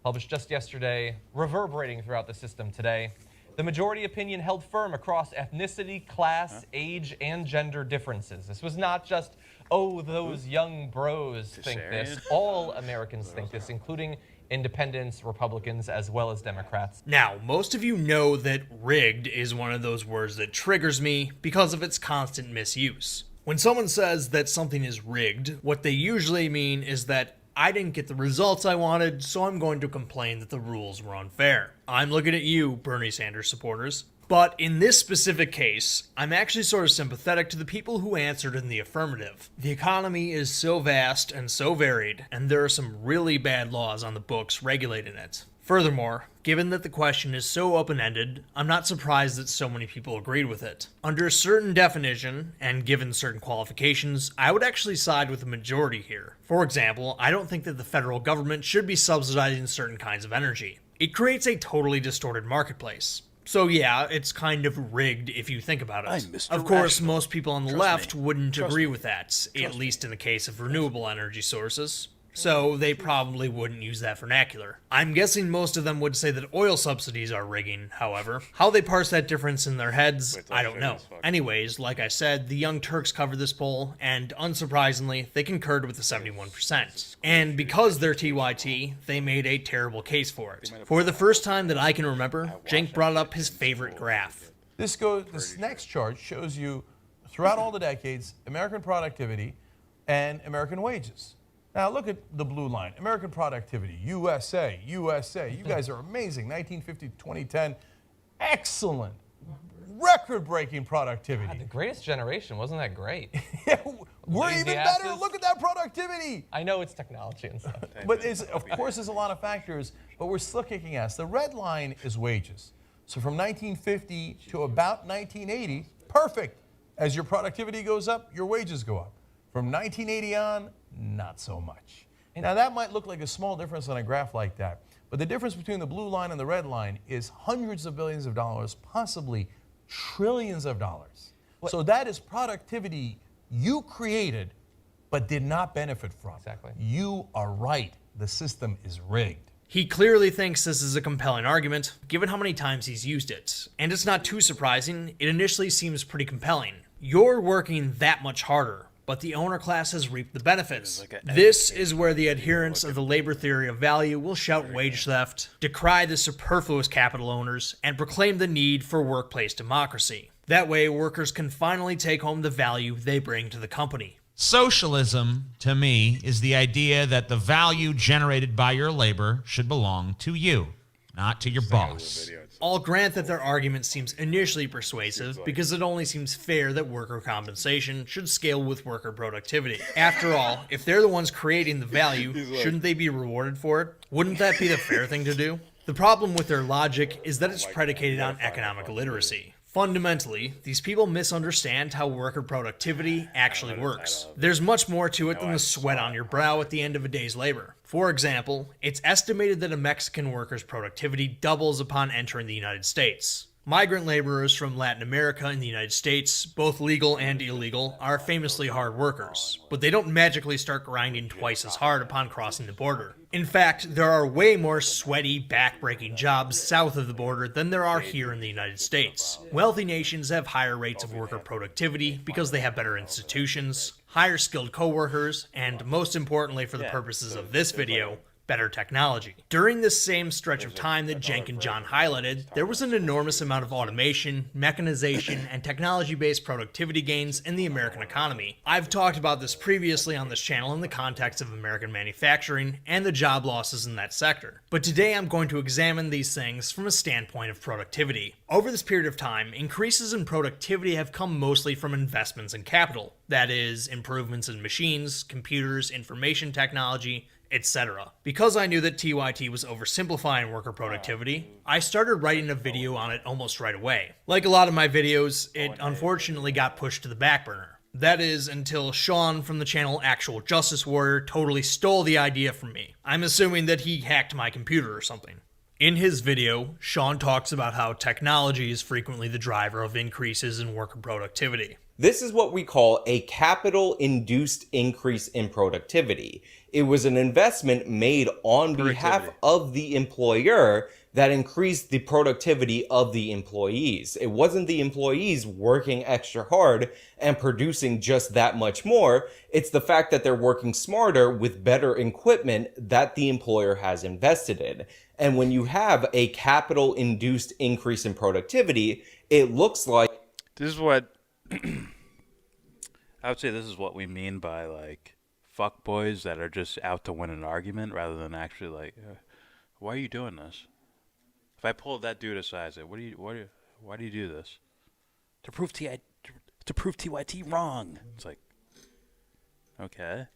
Speaker 12: Published just yesterday, reverberating throughout the system today, the majority opinion held firm across ethnicity, class, age, and gender differences. This was not just, oh, those young bros think this. All Americans think this, including independents, Republicans, as well as Democrats.
Speaker 10: Now, most of you know that rigged is one of those words that triggers me because of its constant misuse. When someone says that something is rigged, what they usually mean is that I didn't get the results I wanted, so I'm going to complain that the rules were unfair. I'm looking at you, Bernie Sanders supporters. But in this specific case, I'm actually sort of sympathetic to the people who answered in the affirmative. The economy is so vast and so varied, and there are some really bad laws on the books regulating it. Furthermore, given that the question is so open-ended, I'm not surprised that so many people agreed with it. Under a certain definition, and given certain qualifications, I would actually side with the majority here. For example, I don't think that the federal government should be subsidizing certain kinds of energy. It creates a totally distorted marketplace. So yeah, it's kind of rigged if you think about it. Of course, most people on the left wouldn't agree with that, at least in the case of renewable energy sources. So they probably wouldn't use that vernacular. I'm guessing most of them would say that oil subsidies are rigging, however. How they parse that difference in their heads, I don't know. Anyways, like I said, the Young Turks covered this poll, and unsurprisingly, they concurred with the 71%. And because they're TYT, they made a terrible case for it. For the first time that I can remember, Cenk brought up his favorite graph.
Speaker 14: This next chart shows you, throughout all the decades, American productivity and American wages. Now look at the blue line, American productivity, USA, USA. You guys are amazing. 1950 to 2010, excellent, record-breaking productivity.
Speaker 12: God, the greatest generation, wasn't that great?
Speaker 14: Yeah, we're even better. Look at that productivity.
Speaker 12: I know it's technology and stuff.
Speaker 14: But of course, there's a lot of factors, but we're still kicking ass. The red line is wages. So from 1950 to about 1980, perfect. As your productivity goes up, your wages go up. From 1980 on, not so much. Now that might look like a small difference on a graph like that, but the difference between the blue line and the red line is hundreds of billions of dollars, possibly trillions of dollars. So that is productivity you created but did not benefit from.
Speaker 12: Exactly.
Speaker 14: You are right. The system is rigged.
Speaker 10: He clearly thinks this is a compelling argument, given how many times he's used it. And it's not too surprising, it initially seems pretty compelling. You're working that much harder, but the owner class has reaped the benefits. This is where the adherents of the labor theory of value will shout wage theft, decry the superfluous capital owners, and proclaim the need for workplace democracy. That way, workers can finally take home the value they bring to the company.
Speaker 15: Socialism, to me, is the idea that the value generated by your labor should belong to you, not to your boss.
Speaker 10: I'll grant that their argument seems initially persuasive because it only seems fair that worker compensation should scale with worker productivity. After all, if they're the ones creating the value, shouldn't they be rewarded for it? Wouldn't that be the fair thing to do? The problem with their logic is that it's predicated on economic illiteracy. Fundamentally, these people misunderstand how worker productivity actually works. There's much more to it than the sweat on your brow at the end of a day's labor. For example, it's estimated that a Mexican worker's productivity doubles upon entering the United States. Migrant laborers from Latin America and the United States, both legal and illegal, are famously hard workers, but they don't magically start grinding twice as hard upon crossing the border. In fact, there are way more sweaty, back-breaking jobs south of the border than there are here in the United States. Wealthy nations have higher rates of worker productivity because they have better institutions, higher skilled co-workers, and most importantly for the purposes of this video, better technology. During this same stretch of time that Cenk and John highlighted, there was an enormous amount of automation, mechanization, and technology-based productivity gains in the American economy. I've talked about this previously on this channel in the context of American manufacturing and the job losses in that sector. But today I'm going to examine these things from a standpoint of productivity. Over this period of time, increases in productivity have come mostly from investments in capital. That is, improvements in machines, computers, information technology, etc. Because I knew that TYT was oversimplifying worker productivity, I started writing a video on it almost right away. Like a lot of my videos, it unfortunately got pushed to the back burner. That is, until Sean from the channel Actual Justice Warrior totally stole the idea from me. I'm assuming that he hacked my computer or something. In his video, Sean talks about how technology is frequently the driver of increases in worker productivity.
Speaker 17: This is what we call a capital-induced increase in productivity. It was an investment made on behalf of the employer that increased the productivity of the employees. It wasn't the employees working extra hard and producing just that much more. It's the fact that they're working smarter with better equipment that the employer has invested in. And when you have a capital-induced increase in productivity, it looks like...
Speaker 4: This is what... I would say this is what we mean by, like, fuckboys that are just out to win an argument rather than actually, like, why are you doing this? If I pulled that dude aside, I say, why do you do this? To prove TYT wrong. It's like, okay.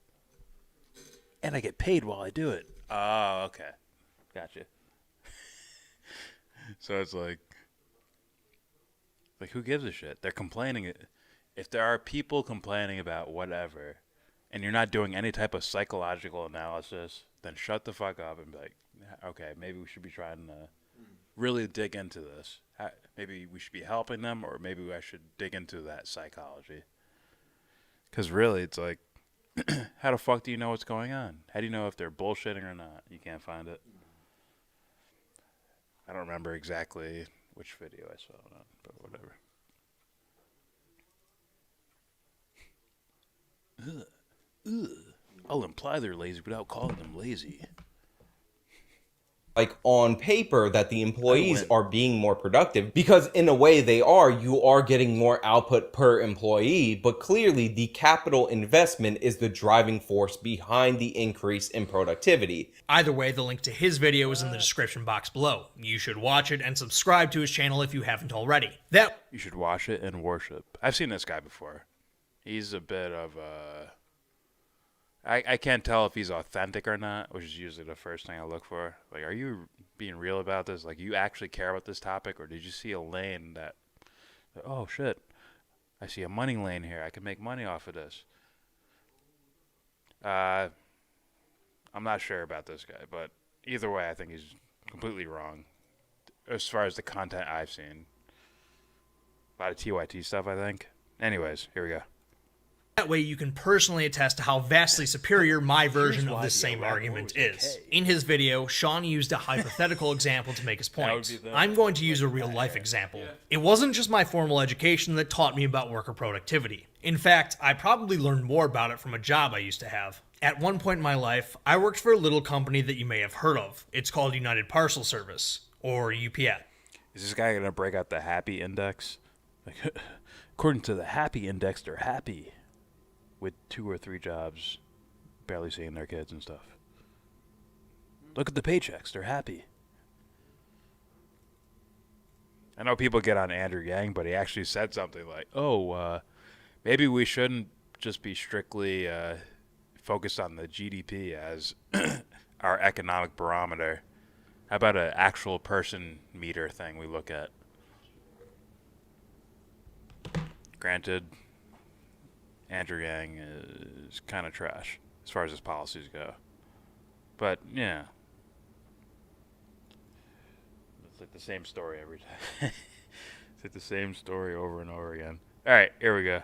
Speaker 4: And I get paid while I do it. Oh, okay. Gotcha. So it's like who gives a shit? They're complaining. If there are people complaining about whatever, and you're not doing any type of psychological analysis, then shut the fuck up and be like, okay, maybe we should be trying to really dig into this. Maybe we should be helping them, or maybe I should dig into that psychology. Because really, it's like, how the fuck do you know what's going on? How do you know if they're bullshitting or not? You can't find it. I don't remember exactly which video I saw it on, but whatever. I'll imply they're lazy without calling them lazy.
Speaker 17: Like on paper that the employees are being more productive, because in a way they are. You are getting more output per employee, but clearly the capital investment is the driving force behind the increase in productivity.
Speaker 10: Either way, the link to his video is in the description box below. You should watch it and subscribe to his channel if you haven't already.
Speaker 4: You should watch it and worship. I've seen this guy before. He's a bit of a... I can't tell if he's authentic or not, which is usually the first thing I look for. Like, are you being real about this? Like, you actually care about this topic, or did you see a lane that, oh shit, I see a money lane here. I can make money off of this. I'm not sure about this guy, but either way, I think he's completely wrong as far as the content I've seen. A lot of TYT stuff, I think. Anyways, here we go.
Speaker 10: That way you can personally attest to how vastly superior my version of this same argument is. In his video, Sean used a hypothetical example to make his point. I'm going to use a real-life example. It wasn't just my formal education that taught me about worker productivity. In fact, I probably learned more about it from a job I used to have. At one point in my life, I worked for a little company that you may have heard of. It's called United Parcel Service, or UPS.
Speaker 4: Is this guy going to break out the happy index? Like, according to the happy index, they're happy. With 2 or 3 jobs, barely seeing their kids and stuff. Look at the paychecks, they're happy. I know people get on Andrew Yang, but he actually said something like, maybe we shouldn't just be strictly focused on the GDP as our economic barometer. How about an actual person meter thing we look at? Granted, Andrew Yang is kind of trash as far as his policies go. But, yeah. It's like the same story every time. It's like the same story over and over again. Alright, here we go.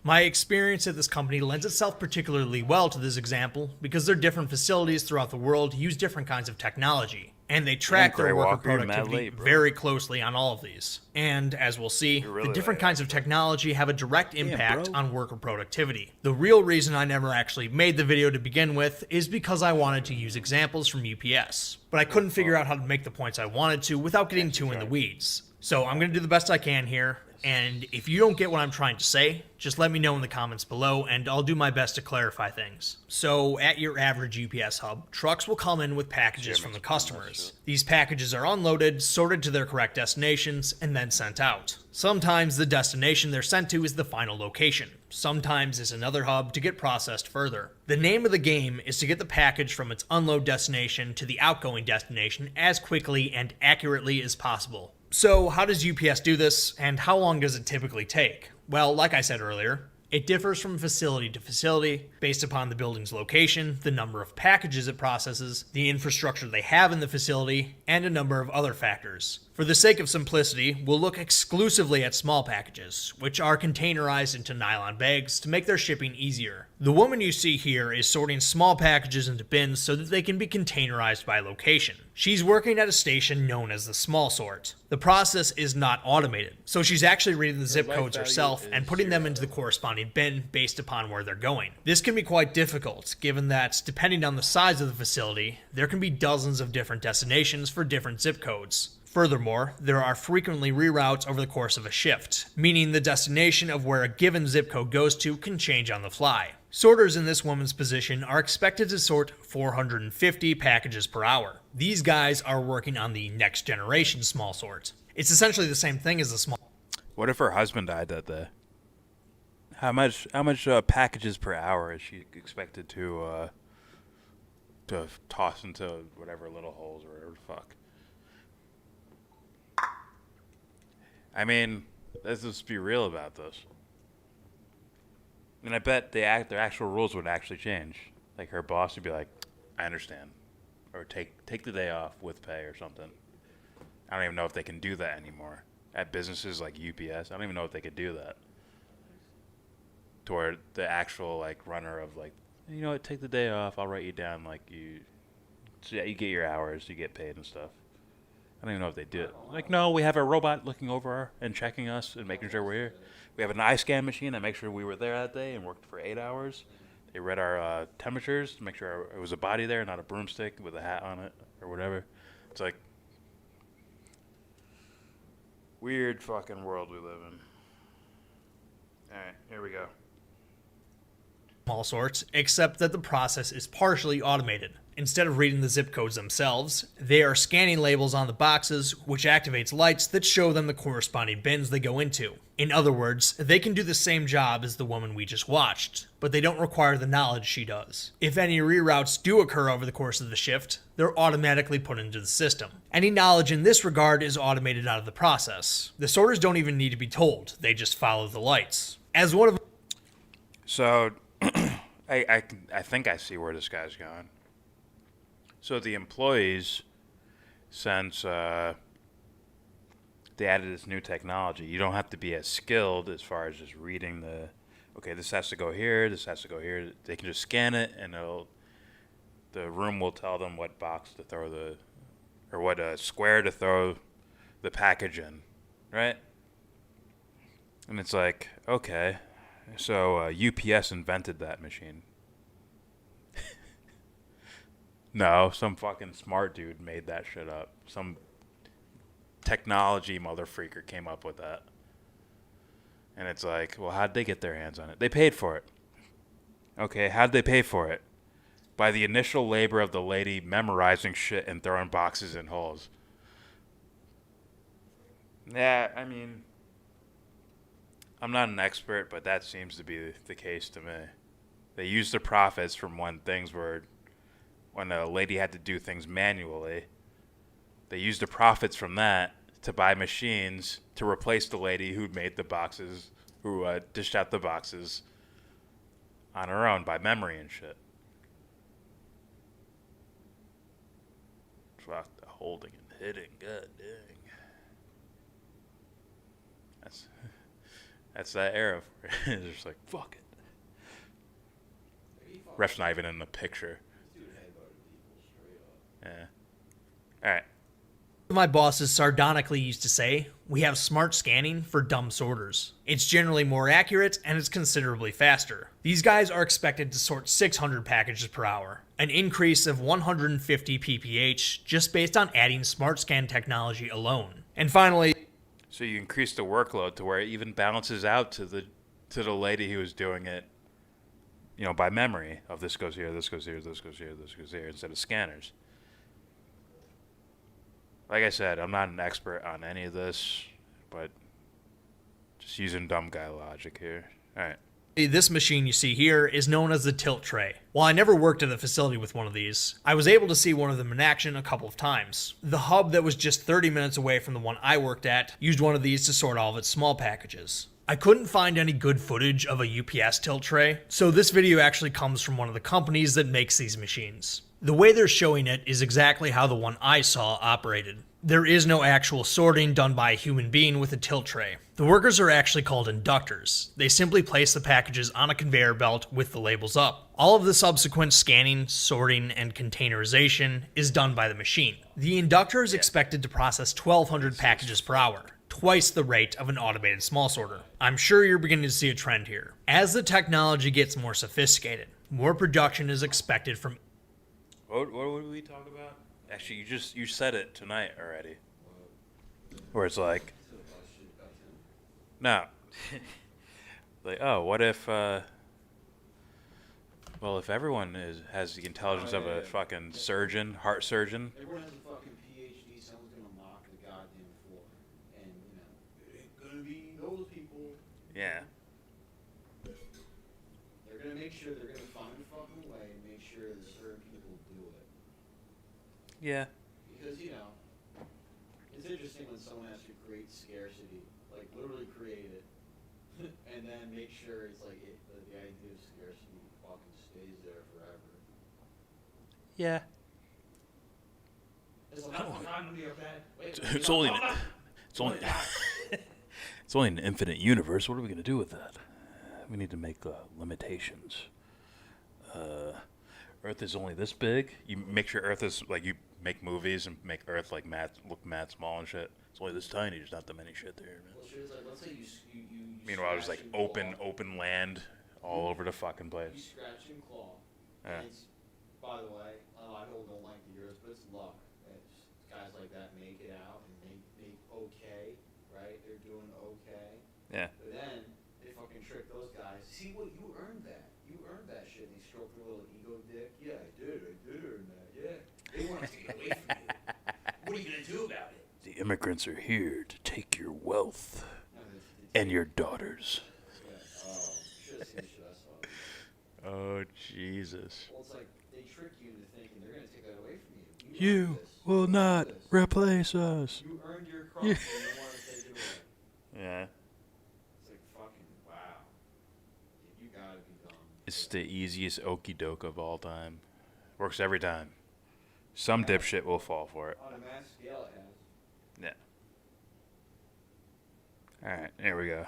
Speaker 10: My experience at this company lends itself particularly well to this example because their different facilities throughout the world use different kinds of technology, and they track their worker productivity very closely on all of these. And as we'll see, the different kinds of technology have a direct impact on worker productivity. The real reason I never actually made the video to begin with is because I wanted to use examples from UPS, but I couldn't figure out how to make the points I wanted to without getting too in the weeds. So I'm going to do the best I can here. And if you don't get what I'm trying to say, just let me know in the comments below and I'll do my best to clarify things. So at your average UPS hub, trucks will come in with packages from the customers. These packages are unloaded, sorted to their correct destinations, and then sent out. Sometimes the destination they're sent to is the final location. Sometimes it's another hub to get processed further. The name of the game is to get the package from its unload destination to the outgoing destination as quickly and accurately as possible. So how does UPS do this, and how long does it typically take? Well, like I said earlier, it differs from facility to facility based upon the building's location, the number of packages it processes, the infrastructure they have in the facility, and a number of other factors. For the sake of simplicity, we'll look exclusively at small packages, which are containerized into nylon bags to make their shipping easier. The woman you see here is sorting small packages into bins so that they can be containerized by location. She's working at a station known as the small sort. The process is not automated, so she's actually reading the zip codes herself and putting them into the corresponding bin based upon where they're going. This can be quite difficult, given that, depending on the size of the facility, there can be dozens of different destinations for different zip codes. Furthermore, there are frequently reroutes over the course of a shift, meaning the destination of where a given zip code goes to can change on the fly. Sorters in this woman's position are expected to sort 450 packages per hour. These guys are working on the next generation small sort. It's essentially the same thing as the small.
Speaker 4: What if her husband died that day? How much packages per hour is she expected to toss into whatever little holes or whatever the fuck? I mean, let's just be real about this. And I bet their actual rules would actually change. Like her boss would be like, "I understand," or take the day off with pay or something. I don't even know if they can do that anymore at businesses like UPS. I don't even know if they could do that. To where the actual like runner of like, you know what, take the day off. I'll write you down like so yeah, you get your hours, you get paid and stuff. I don't even know if they do it. Like, no, we have a robot looking over and checking us and making sure we're here. We have an eye scan machine that makes sure we were there that day and worked for 8 hours. They read our temperatures to make sure it was a body there, not a broomstick with a hat on it or whatever. It's like, weird fucking world we live in. Alright, here we go.
Speaker 10: Small sorts, except that the process is partially automated. Instead of reading the zip codes themselves, they are scanning labels on the boxes, which activates lights that show them the corresponding bins they go into. In other words, they can do the same job as the woman we just watched, but they don't require the knowledge she does. If any reroutes do occur over the course of the shift, they're automatically put into the system. Any knowledge in this regard is automated out of the process. The sorters don't even need to be told, they just follow the lights. As one of
Speaker 4: So, I think I see where this guy's going. So the employees, since they added this new technology, you don't have to be as skilled as far as just reading okay, this has to go here, this has to go here. They can just scan it, and the room will tell them what box to throw or what square to throw the package in, right? And it's like, okay, so UPS invented that machine. No, some fucking smart dude made that shit up. Some technology motherfreaker came up with that. And it's like, well, how'd they get their hands on it? They paid for it. Okay, how'd they pay for it? By the initial labor of the lady memorizing shit and throwing boxes in holes. Yeah, I mean, I'm not an expert, but that seems to be the case to me. They used the profits from when a lady had to do things manually, they used the profits from that to buy machines to replace the lady who made the boxes, who dished out the boxes on her own by memory and shit. Fuck the holding and hitting, god dang. That's that era. It's just like, fuck it. Ref's not even in the picture. Yeah. Alright.
Speaker 10: My bosses sardonically used to say, we have smart scanning for dumb sorters. It's generally more accurate and it's considerably faster. These guys are expected to sort 600 packages per hour, an increase of 150 pph just based on adding smart scan technology alone. And finally,
Speaker 4: so you increase the workload to where it even balances out to the lady who was doing it, you know, by memory of this goes here, this goes here, this goes here, this goes here, instead of scanners. Like I said, I'm not an expert on any of this, but just using dumb guy logic here. All right.
Speaker 10: This machine you see here is known as the tilt tray. While I never worked at a facility with one of these, I was able to see one of them in action a couple of times. The hub that was just 30 minutes away from the one I worked at used one of these to sort all of its small packages. I couldn't find any good footage of a UPS tilt tray, so this video actually comes from one of the companies that makes these machines. The way they're showing it is exactly how the one I saw operated. There is no actual sorting done by a human being with a tilt tray. The workers are actually called inductors. They simply place the packages on a conveyor belt with the labels up. All of the subsequent scanning, sorting, and containerization is done by the machine. The inductor is expected to process 1,200 packages per hour, twice the rate of an automated small sorter. I'm sure you're beginning to see a trend here. As the technology gets more sophisticated, more production is expected from...
Speaker 4: What would we talk about? Actually, you said it tonight already. Where it's like, no, like, oh, what if, well, if everyone has the intelligence of a fucking surgeon, heart surgeon.
Speaker 8: Everyone has a fucking PhD. Someone's gonna mock the goddamn floor, and you know, it ain't gonna be those people.
Speaker 4: Yeah.
Speaker 8: They're gonna make sure they're gonna find a fucking way and make sure that certain people do it.
Speaker 4: Yeah.
Speaker 8: Because, you know, it's interesting when someone has to create scarcity, like literally create it, and then make sure it's like the idea of scarcity fucking stays there forever.
Speaker 4: Yeah.
Speaker 8: It's like, I'm gonna be okay. Wait,
Speaker 16: It's only an infinite universe. What are we gonna do with that? We need to make limitations. Earth is only this big.
Speaker 4: You make sure Earth is like, you make movies and make Earth like look mad small and shit.
Speaker 16: It's only this tiny. There's not that many shit there, man.
Speaker 8: Well, shit is like, let's say you
Speaker 4: Meanwhile, there's like open land all over the fucking
Speaker 8: You
Speaker 4: place.
Speaker 8: scratch and claw.
Speaker 4: Yeah.
Speaker 8: And it's, by the way, a lot of people don't like the Earth, but it's luck. It's, guys like that make it out and make okay, right? They're doing okay.
Speaker 4: Yeah.
Speaker 8: But then they fucking trick those guys. See what you earned that. You earned that shit. And they stroke their little ego dick. Yeah, I did earn that. Yeah. They want to take it away from you. What are you gonna do about it?
Speaker 16: The immigrants are here to take your wealth and your daughters.
Speaker 8: Yeah. Oh, you should have seen the shit I saw.
Speaker 4: Oh, Jesus.
Speaker 8: Well, it's like they trick you into thinking they're gonna take that away from you.
Speaker 16: You will not replace us.
Speaker 8: You earned your crop, and they want to take it away.
Speaker 4: Yeah.
Speaker 8: It's like fucking wow. You gotta be dumb.
Speaker 4: It's the easiest okie doke of all time. Works every time. Some dipshit will fall for it.
Speaker 8: On a mass scale, it has.
Speaker 4: Yeah. Alright, here we go.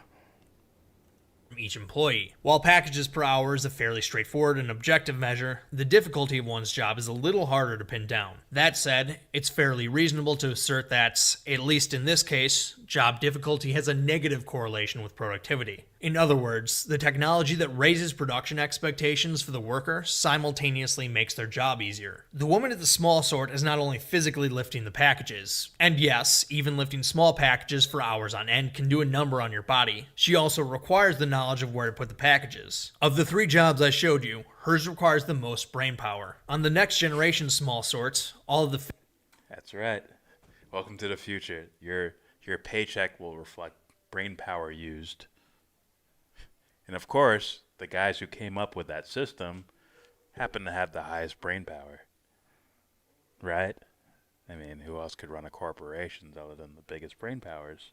Speaker 10: from each employee. While packages per hour is a fairly straightforward and objective measure, the difficulty of one's job is a little harder to pin down. That said, it's fairly reasonable to assert that, at least in this case, job difficulty has a negative correlation with productivity. In other words, the technology that raises production expectations for the worker simultaneously makes their job easier. The woman at the small sort is not only physically lifting the packages, and yes, even lifting small packages for hours on end can do a number on your body, she also requires the knowledge of where to put the packages. Of the 3 jobs I showed you, hers requires the most brain power. On the next generation small sorts, all of the...
Speaker 4: That's right. Welcome to the future. Your paycheck will reflect brain power used. And of course, the guys who came up with that system happen to have the highest brain power. Right? I mean, who else could run a corporation other than the biggest brain powers?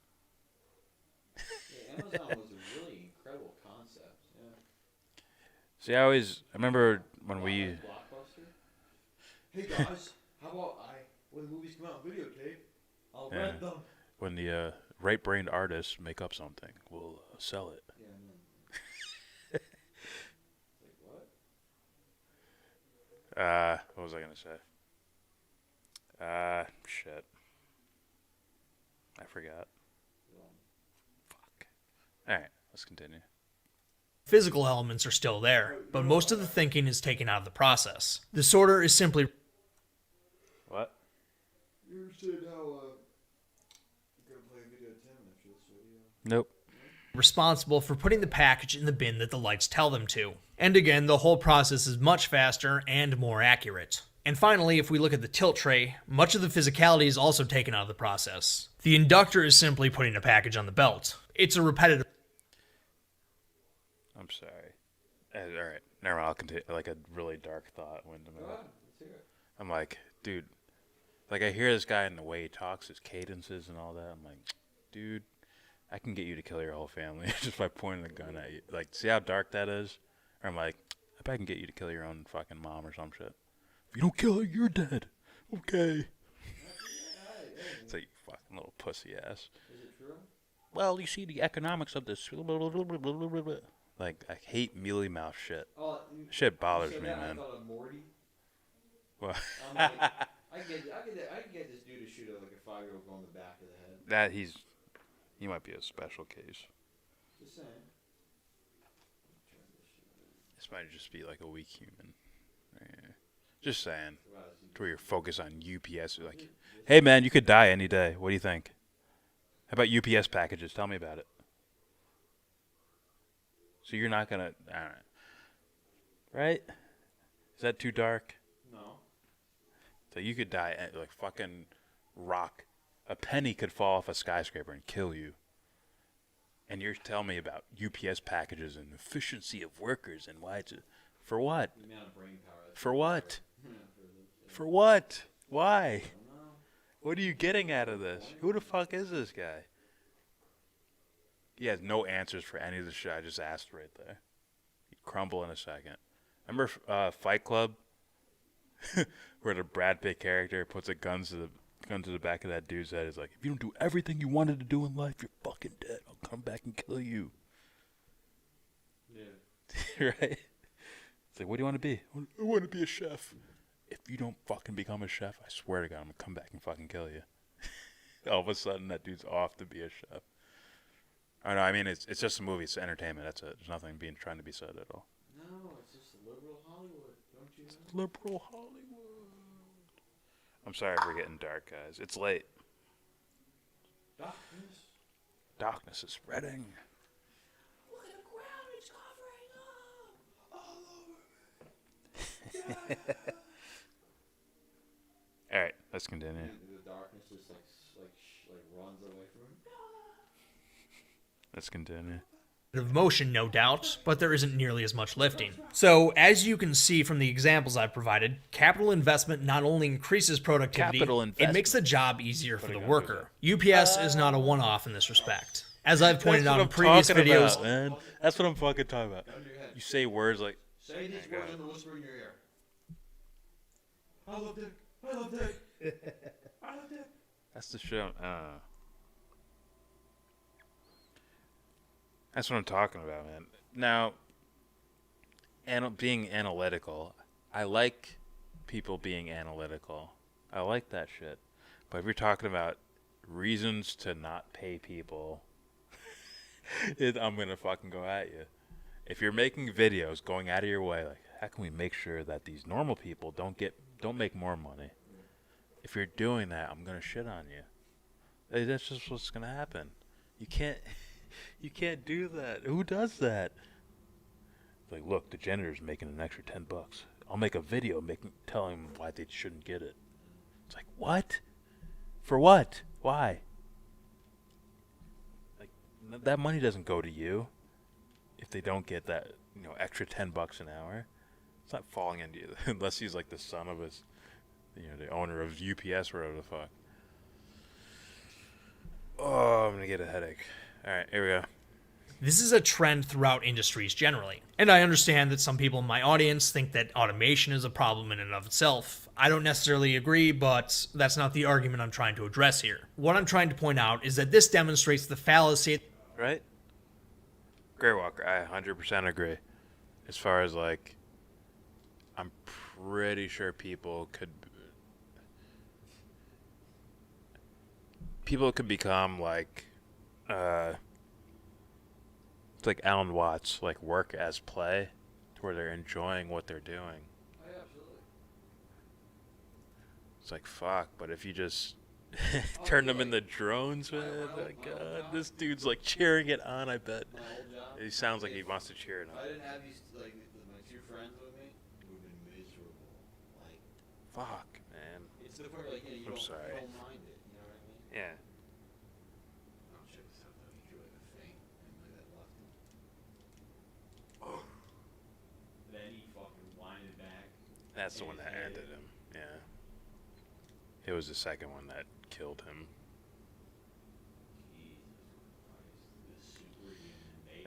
Speaker 8: Yeah, Amazon was a really incredible concept. Yeah.
Speaker 4: See, I remember when we...
Speaker 8: Blockbuster? Hey guys, how about when the movies come out on videotape, I'll rent them.
Speaker 4: When the right-brained artists make up something, we'll sell it.
Speaker 8: Yeah,
Speaker 4: what was I gonna say? Shit. I forgot. Fuck. Alright, let's continue.
Speaker 10: Physical elements are still there, but most of the thinking is taken out of the process. The sorter is simply...
Speaker 4: What?
Speaker 8: You understand how, you're gonna play a video 10 minutes for this video?
Speaker 4: Nope.
Speaker 10: Responsible for putting the package in the bin that the lights tell them to. And again, the whole process is much faster and more accurate. And finally, if we look at the tilt tray, much of the physicality is also taken out of the process. The inductor is simply putting a package on the belt. It's a repetitive...
Speaker 4: I'm sorry. Alright, never mind, I'll continue. Like a really dark thought went to me. I'm like, dude, like I hear this guy and the way he talks, his cadences and all that, I'm like, dude, I can get you to kill your whole family just by pointing a gun at you. Like, see how dark that is? Or I'm like, I bet I can get you to kill your own fucking mom or some shit. If you don't kill her, you're dead. Okay. It's like, fucking little pussy ass.
Speaker 5: Is it true?
Speaker 4: Well, you see the economics of this. Like, I hate mealy mouth shit.
Speaker 5: Oh,
Speaker 4: Shit bothers
Speaker 5: so
Speaker 4: me,
Speaker 5: that
Speaker 4: man.
Speaker 5: I thought of Morty.
Speaker 4: Well,
Speaker 5: I'm like, I can get this dude to shoot like a 5-year-old girl in the back of the head.
Speaker 4: that he might be a special case.
Speaker 5: Just saying.
Speaker 4: This might just be like a weak human. Yeah. Just saying. To where you're focused on UPS. You're like, hey man, you could die any day. What do you think? How about UPS packages? Tell me about it. So you're not gonna, right? Is that too dark?
Speaker 5: No.
Speaker 4: So you could die at like fucking rock. A penny could fall off a skyscraper and kill you. And you're telling me about UPS packages and efficiency of workers and why it's for what?
Speaker 5: The amount of brain power.
Speaker 4: For what? For what? Why? What are you getting out of this? Who the fuck is this guy? He has no answers for any of the shit I just asked right there. He'd crumble in a second. Remember Fight Club? Where the Brad Pitt character puts a gun to the back of that dude's head. Is like, if you don't do everything you wanted to do in life, you're fucking dead. I'll come back and kill you.
Speaker 5: Yeah.
Speaker 4: Right? It's like, what do you want to be? I want to be a chef. If you don't fucking become a chef, I swear to God, I'm going to come back and fucking kill you. All of a sudden, that dude's off to be a chef. I know, I mean, it's just a movie. It's entertainment. That's it. There's nothing trying to be said at all.
Speaker 5: No, it's just liberal Hollywood. Don't you know?
Speaker 4: It's liberal Hollywood. I'm sorry for getting dark, guys. It's late.
Speaker 5: Darkness.
Speaker 4: Darkness is spreading.
Speaker 5: Look at the ground. It's covering up all over me. Yeah.
Speaker 4: All right, let's continue.
Speaker 5: The darkness just like runs away from him.
Speaker 4: Let's continue.
Speaker 10: Of motion, no doubt, but there isn't nearly as much lifting. So, as you can see from the examples I've provided, capital investment not only increases productivity, it makes the job easier for the worker. UPS is not a one-off in this respect. As I've pointed out in previous videos,
Speaker 4: about, man. That's what I'm fucking talking about. You say words like,
Speaker 5: say these words and whisper in your ear. I love dick. I love dick. I love dick.
Speaker 4: That's the shit. That's what I'm talking about, man. Now, being analytical, I like people being analytical. I like that shit. But if you're talking about reasons to not pay people, I'm gonna fucking go at you. If you're making videos, going out of your way, like, how can we make sure that these normal people don't make more money? If you're doing that, I'm gonna shit on you. That's just what's gonna happen. You can't do that. Who does that? Like, look, the janitor's making an extra $10. I'll make a video telling them why they shouldn't get it. It's like, what? For what? Why? Like, that money doesn't go to you if they don't get that, extra $10 an hour. It's not falling into you unless he's like the son of his, the owner of UPS or whatever the fuck. Oh, I'm gonna get a headache. All right, here we go.
Speaker 10: This is a trend throughout industries generally. And I understand that some people in my audience think that automation is a problem in and of itself. I don't necessarily agree, but that's not the argument I'm trying to address here. What I'm trying to point out is that this demonstrates the fallacy.
Speaker 4: Right? Grey Walker, I 100% agree. As far as, like, I'm pretty sure people could become, like, it's like Alan Watts, like work as play, to where they're enjoying what they're doing.
Speaker 5: Oh, yeah, absolutely.
Speaker 4: It's like, fuck, but if you just turn them into drones, man, my God, this dude's like cheering it on, I bet. He sounds like he wants to cheer it on.
Speaker 5: If I didn't have these, like, my two friends with me, it would have been miserable. Like,
Speaker 4: fuck, man.
Speaker 5: It's to the point where, like, you don't mind it, you know what I mean?
Speaker 4: Yeah.
Speaker 5: Oh, check this out, though. He drew like a thing, and like that left him. Then he fucking winded back.
Speaker 4: That's the one that ended him, yeah. It was the second one that killed him.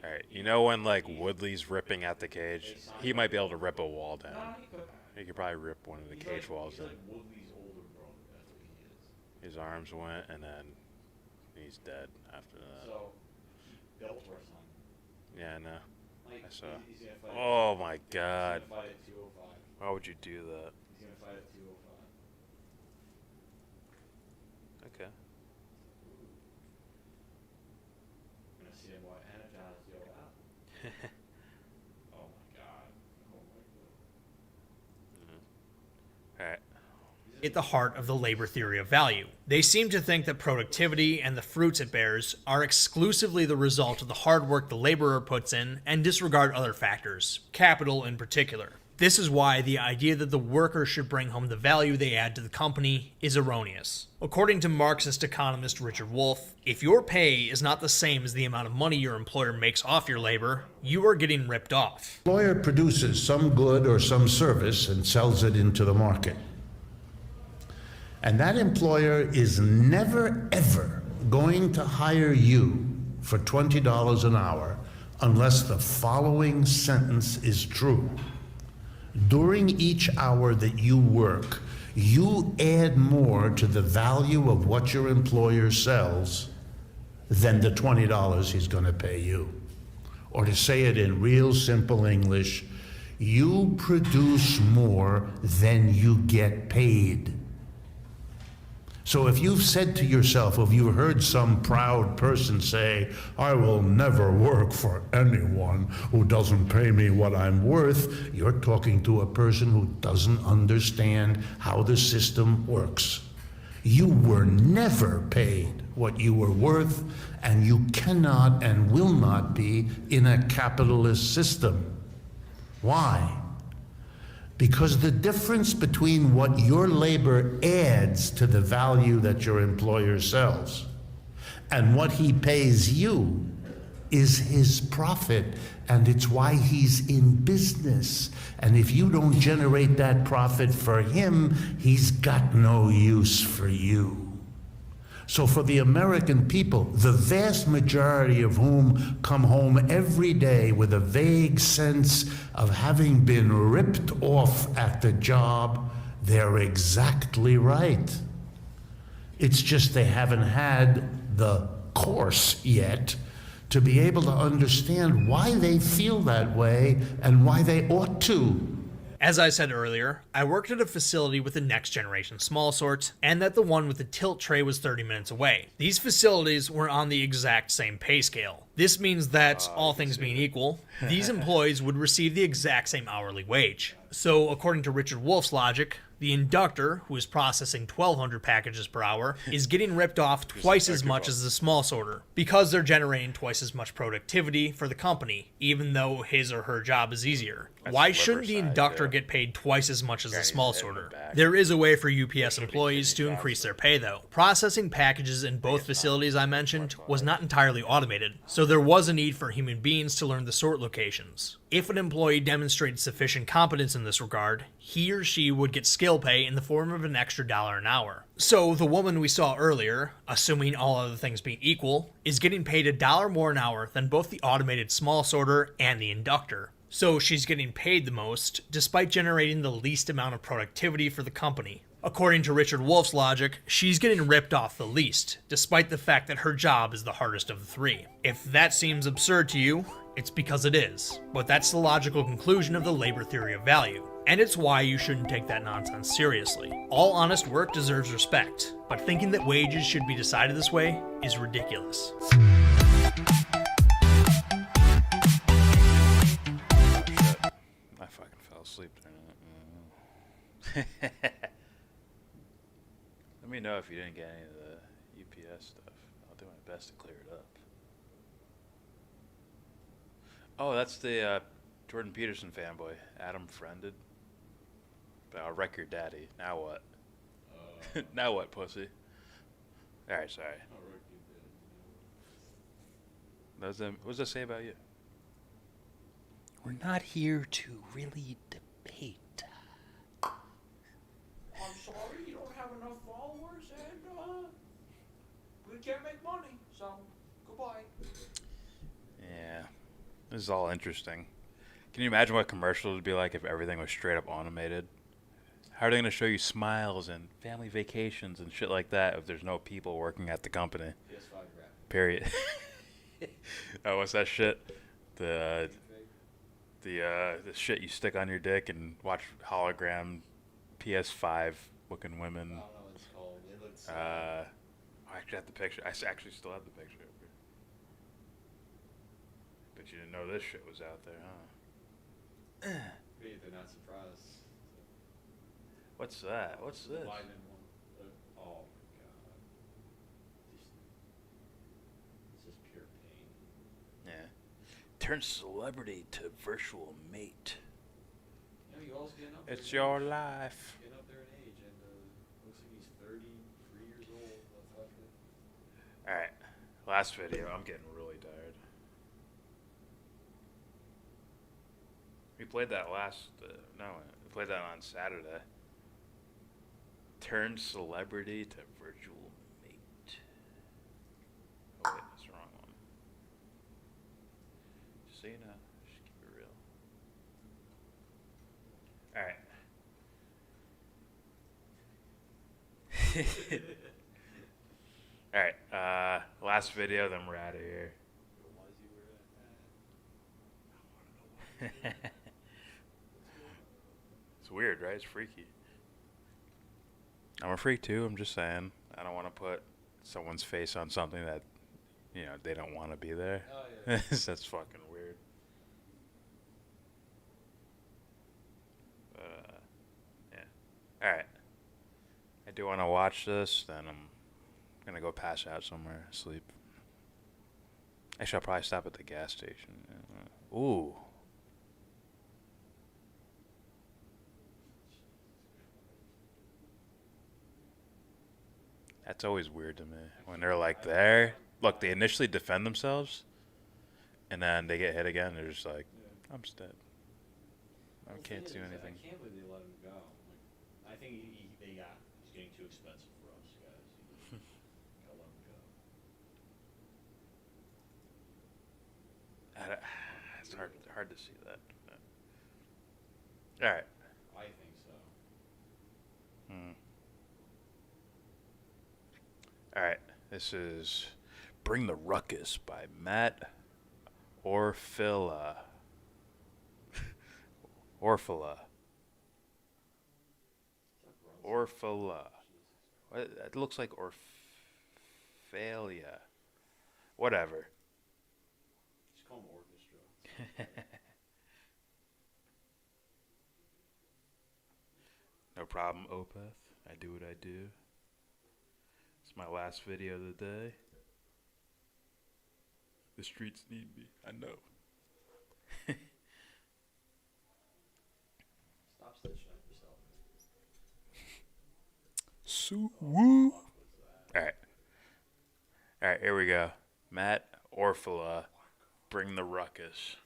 Speaker 4: Alright, when, like, Woodley's ripping at the cage, he might be able to rip a wall down. He could probably rip one of the cage walls
Speaker 5: He's
Speaker 4: in.
Speaker 5: like Woodley's older brother, that's what he is.
Speaker 4: His arms went, and then he's dead after that.
Speaker 8: So, Bellator son.
Speaker 4: Yeah, I know.
Speaker 8: Like,
Speaker 4: I saw.
Speaker 8: He's gonna fight
Speaker 4: Oh my God.
Speaker 8: He's gonna fight at 205.
Speaker 4: Why would you do that?
Speaker 8: He's gonna fight at 205.
Speaker 4: Okay.
Speaker 8: I'm gonna see him what energize yo out. Oh my God. Oh my God.
Speaker 4: All right.
Speaker 10: At the heart of the labor theory of value. They seem to think that productivity and the fruits it bears are exclusively the result of the hard work the laborer puts in and disregard other factors, capital in particular. This is why the idea that the worker should bring home the value they add to the company is erroneous. According to Marxist economist Richard Wolff, if your pay is not the same as the amount of money your employer makes off your labor, you are getting ripped off.
Speaker 6: Employer produces some good or some service and sells it into the market. And that employer is never, ever going to hire you for $20 an hour unless the following sentence is true. During each hour that you work, you add more to the value of what your employer sells than the $20 he's going to pay you. Or to say it in real simple English, you produce more than you get paid. So if you've said to yourself, if you've heard some proud person say, I will never work for anyone who doesn't pay me what I'm worth, you're talking to a person who doesn't understand how the system works. You were never paid what you were worth, and you cannot and will not be in a capitalist system. Why? Because the difference between what your labor adds to the value that your employer sells and what he pays you is his profit, and it's why he's in business. And if you don't generate that profit for him, he's got no use for you. So for the American people, the vast majority of whom come home every day with a vague sense of having been ripped off at the job, they're exactly right. It's just they haven't had the course yet to be able to understand why they feel that way and why they ought to.
Speaker 10: As I said earlier, I worked at a facility with the next generation small sort, and that the one with the tilt tray was 30 minutes away. These facilities were on the exact same pay scale. This means that, all things being equal, these employees would receive the exact same hourly wage. So, according to Richard Wolff's logic, the inductor, who is processing 1,200 packages per hour, is getting ripped off twice as much as the small sorter, because they're generating twice as much productivity for the company, even though his or her job is easier. Why shouldn't the inductor get paid twice as much as the small sorter? There is a way for UPS employees to increase their pay, though. Processing packages in both facilities I mentioned was not entirely automated, so there was a need for human beings to learn the sort locations. If an employee demonstrated sufficient competence in this regard, he or she would get skill pay in the form of an extra $1 an hour. So the woman we saw earlier, assuming all other things being equal, is getting paid $1 more an hour than both the automated small sorter and the inductor. So she's getting paid the most, despite generating the least amount of productivity for the company. According to Richard Wolff's logic, she's getting ripped off the least, despite the fact that her job is the hardest of the three. If that seems absurd to you, it's because it is. But that's the logical conclusion of the labor theory of value. And it's why you shouldn't take that nonsense seriously. All honest work deserves respect, but thinking that wages should be decided this way is ridiculous.
Speaker 4: I fucking fell asleep during it. Let me know if you didn't get any of the UPS stuff. I'll do my best to clear it up. Oh, that's the Jordan Peterson fanboy, Adam Friended. But I'll wreck your daddy. Now what? Now what, pussy? Alright, sorry. What does that say about you?
Speaker 16: We're not here to really debate.
Speaker 18: I'm sorry you don't have enough followers and we can't make money, so goodbye.
Speaker 4: Yeah. This is all interesting. Can you imagine what commercials would be like if everything was straight up automated? How are they going to show you smiles and family vacations and shit like that if there's no people working at the company?
Speaker 5: PS5 graphic.
Speaker 4: Period. Oh, what's that shit? The shit you stick on your dick and watch hologram PS5 looking women.
Speaker 5: I don't know what it's called. It looks.
Speaker 4: I actually have the picture. I actually still have the picture. But you didn't know this shit was out there, huh?
Speaker 5: Maybe they're not surprised.
Speaker 4: What's that? What's this?
Speaker 5: Biden one. Oh my god. This is pure pain.
Speaker 16: Yeah. Turn celebrity to virtual mate.
Speaker 5: You know, you always getting up
Speaker 4: It's
Speaker 5: there,
Speaker 4: your life.
Speaker 5: Getting up there in age, and looks like he's 33 years old.
Speaker 4: Alright. Last video. I'm getting really tired. We played that we played that on Saturday. Turn celebrity to virtual mate. Oh wait, that's the wrong one. Just so you know, just keep it real. Alright. Last video, then we're out of here. It's weird, right? It's freaky. I'm a freak too, I'm just saying. I don't want to put someone's face on something that, you know, they don't want to be there.
Speaker 5: Oh, yeah.
Speaker 4: That's fucking weird. Yeah. Alright. I do want to watch this, then I'm gonna go pass out somewhere, sleep. Actually, I'll probably stop at the gas station. Ooh. That's always weird to me. When they're like there, look, they initially defend themselves, and then they get hit again, they're just like, I'm just dead. I can't do anything.
Speaker 5: I can't believe they let him go. Like, I think he's getting too expensive for us, guys. Gotta let him go.
Speaker 4: It's hard to see that. Alright.
Speaker 5: I think so.
Speaker 4: Alright, this is Bring the Ruckus by Matt Orfila. Orfila. What? It looks like Orphalia. Whatever.
Speaker 5: Just call him orchestra.
Speaker 4: No problem, Opeth. I do what I do. It's my last video of the day. The streets need me. I know.
Speaker 5: Stop stitching up yourself.
Speaker 4: So woo. Alright, here we go. Matt Orfila, Bring the Ruckus.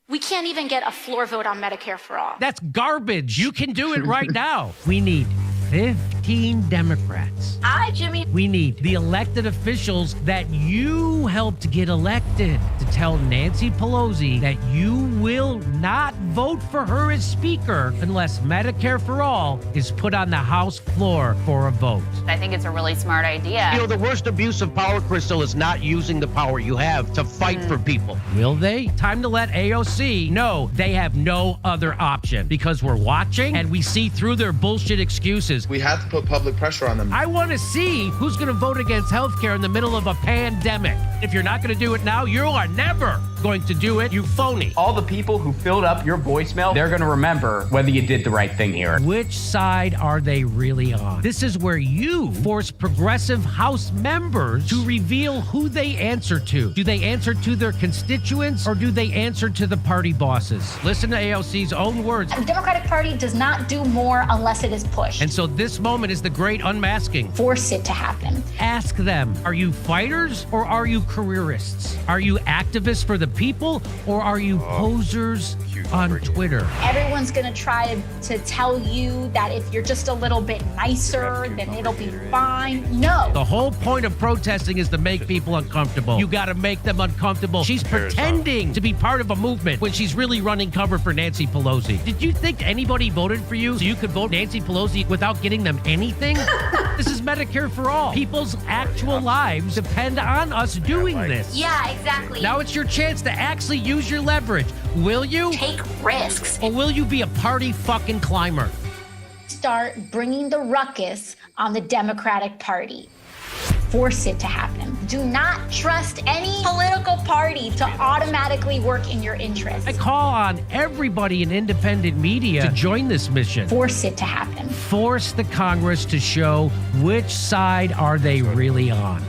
Speaker 19: We can't even get a floor vote on Medicare for all.
Speaker 20: That's garbage. You can do it right now. We need 15 Democrats.
Speaker 19: Hi, Jimmy.
Speaker 20: We need the elected officials that you helped get elected to tell Nancy Pelosi that you will not vote for her as Speaker unless Medicare for All is put on the House floor for a vote.
Speaker 19: I think it's a really smart idea.
Speaker 23: You know, the worst abuse of power, Crystal, is not using the power you have to fight for people.
Speaker 20: Will they? Time to let AOC know they have no other option because we're watching and we see through their bullshit excuses.
Speaker 24: We have to put public pressure on them.
Speaker 20: I want to see who's going to vote against healthcare in the middle of a pandemic. If you're not going to do it now, you are never going to do it, you phony.
Speaker 25: All the people who filled up your voicemail, they're going to remember whether you did the right thing here.
Speaker 20: Which side are they really on? This is where you force progressive House members to reveal who they answer to. Do they answer to their constituents or do they answer to the party bosses? Listen to AOC's own words.
Speaker 19: The Democratic Party does not do more unless it is pushed.
Speaker 20: And so this moment is the great unmasking.
Speaker 19: Force it to happen.
Speaker 20: Ask them, are you fighters or are you careerists? Are you activists for the people or are you posers on Twitter.
Speaker 19: Everyone's going to try to tell you that if you're just a little bit nicer, then it'll be fine. No.
Speaker 20: The whole point of protesting is to make people uncomfortable. You got to make them uncomfortable. She's pretending to be part of a movement when she's really running cover for Nancy Pelosi. Did you think anybody voted for you so you could vote Nancy Pelosi without getting them anything? This is Medicare for all. People's actual lives depend on us doing this.
Speaker 19: Yeah, exactly.
Speaker 20: Now it's your chance to actually use your leverage. Will you?
Speaker 19: Take risks.
Speaker 20: Or will you be a party fucking climber?
Speaker 19: Start bringing the ruckus on the Democratic Party. Force it to happen. Do not trust any political party to automatically work in your interest.
Speaker 20: I call on everybody in independent media to join this mission.
Speaker 19: Force it to happen.
Speaker 20: Force the Congress to show which side are they really on.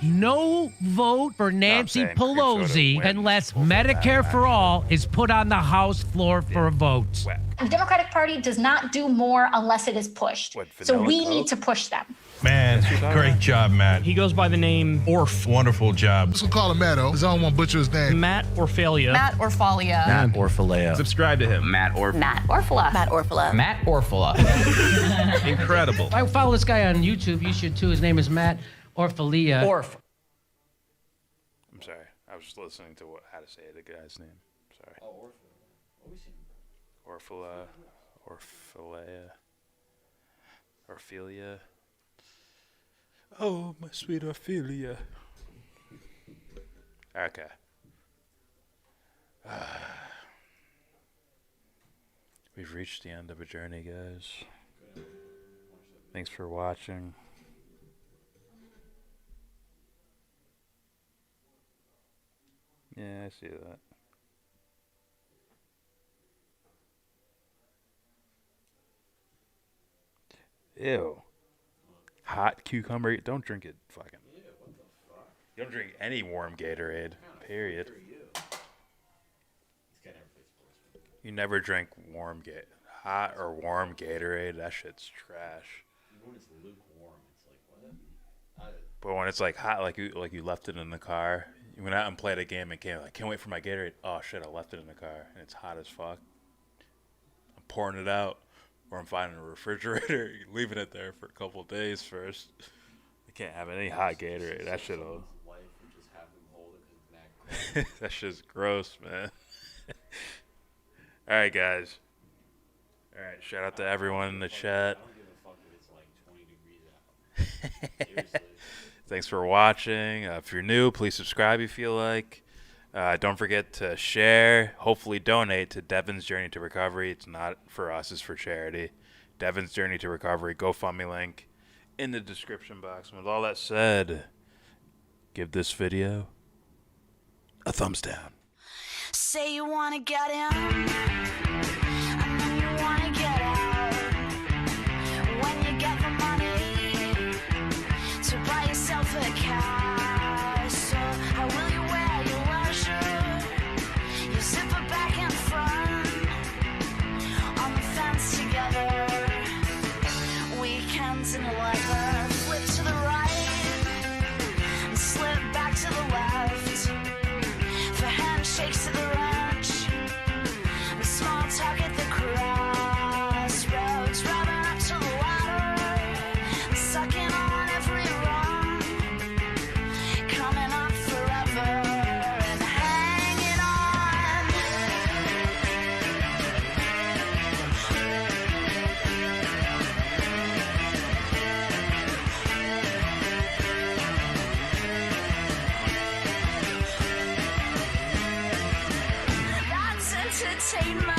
Speaker 20: No vote for Nancy Pelosi unless Medicare for All is put on the House floor for a vote.
Speaker 19: The Democratic Party does not do more unless it is pushed. So we need to push them.
Speaker 14: Man, great job, Matt.
Speaker 1: He goes by the name Orf.
Speaker 14: Wonderful job.
Speaker 9: Let's call him Matto, because I don't want to butcher his name.
Speaker 1: Matt Orfalia.
Speaker 3: Matt Orfalia.
Speaker 15: Matt Orfalea.
Speaker 1: Subscribe to him.
Speaker 3: Matt Orfala. Matt Orfala.
Speaker 12: Matt Orfala.
Speaker 1: Incredible.
Speaker 20: I follow this guy on YouTube. You should too. His name is Matt Orfalia.
Speaker 3: Orf.
Speaker 4: I'm sorry. I was just listening to how to say the guy's name. Sorry.
Speaker 5: Oh,
Speaker 4: Orfala. Orfalea. Orphelia. Oh, my sweet Ophelia. Okay. We've reached the end of a journey, guys. Thanks for watching. Yeah, I see that. Ew. Hot cucumber. Don't drink it. Fucking.
Speaker 5: Yeah, what the fuck?
Speaker 4: You don't drink any warm Gatorade. Period. You never drink hot or warm Gatorade. That shit's trash.
Speaker 5: Even when it's lukewarm, it's like what?
Speaker 4: But when it's like hot, like you left it in the car. You went out and played a game and came like, can't wait for my Gatorade. Oh shit, I left it in the car and it's hot as fuck. I'm pouring it out. Or I'm finding a refrigerator, leaving it there for a couple of days first. I can't have any hot Gatorade. That shit'll. That shit's gross, man. All right, guys. All right, shout out to everyone in the chat. Thanks for watching. If you're new, please subscribe if you like. Don't forget to share, hopefully donate to Devon's Journey to Recovery. It's not for us, it's for charity. Devon's Journey to Recovery, GoFundMe link in the description box. And with all that said, give this video a thumbs down.
Speaker 11: Say you want to get in, and then you want to get out. When you get the money to buy yourself a car, so how will you wear your leisure? You zipper back and front on the fence together. Weekends in leather, flip to the right and slip back to the left. For handshakes to the ranch, and small talk at the crossroads, driving up to the ladder, and sucking on every rung, coming up forever and hanging on. That's entertainment.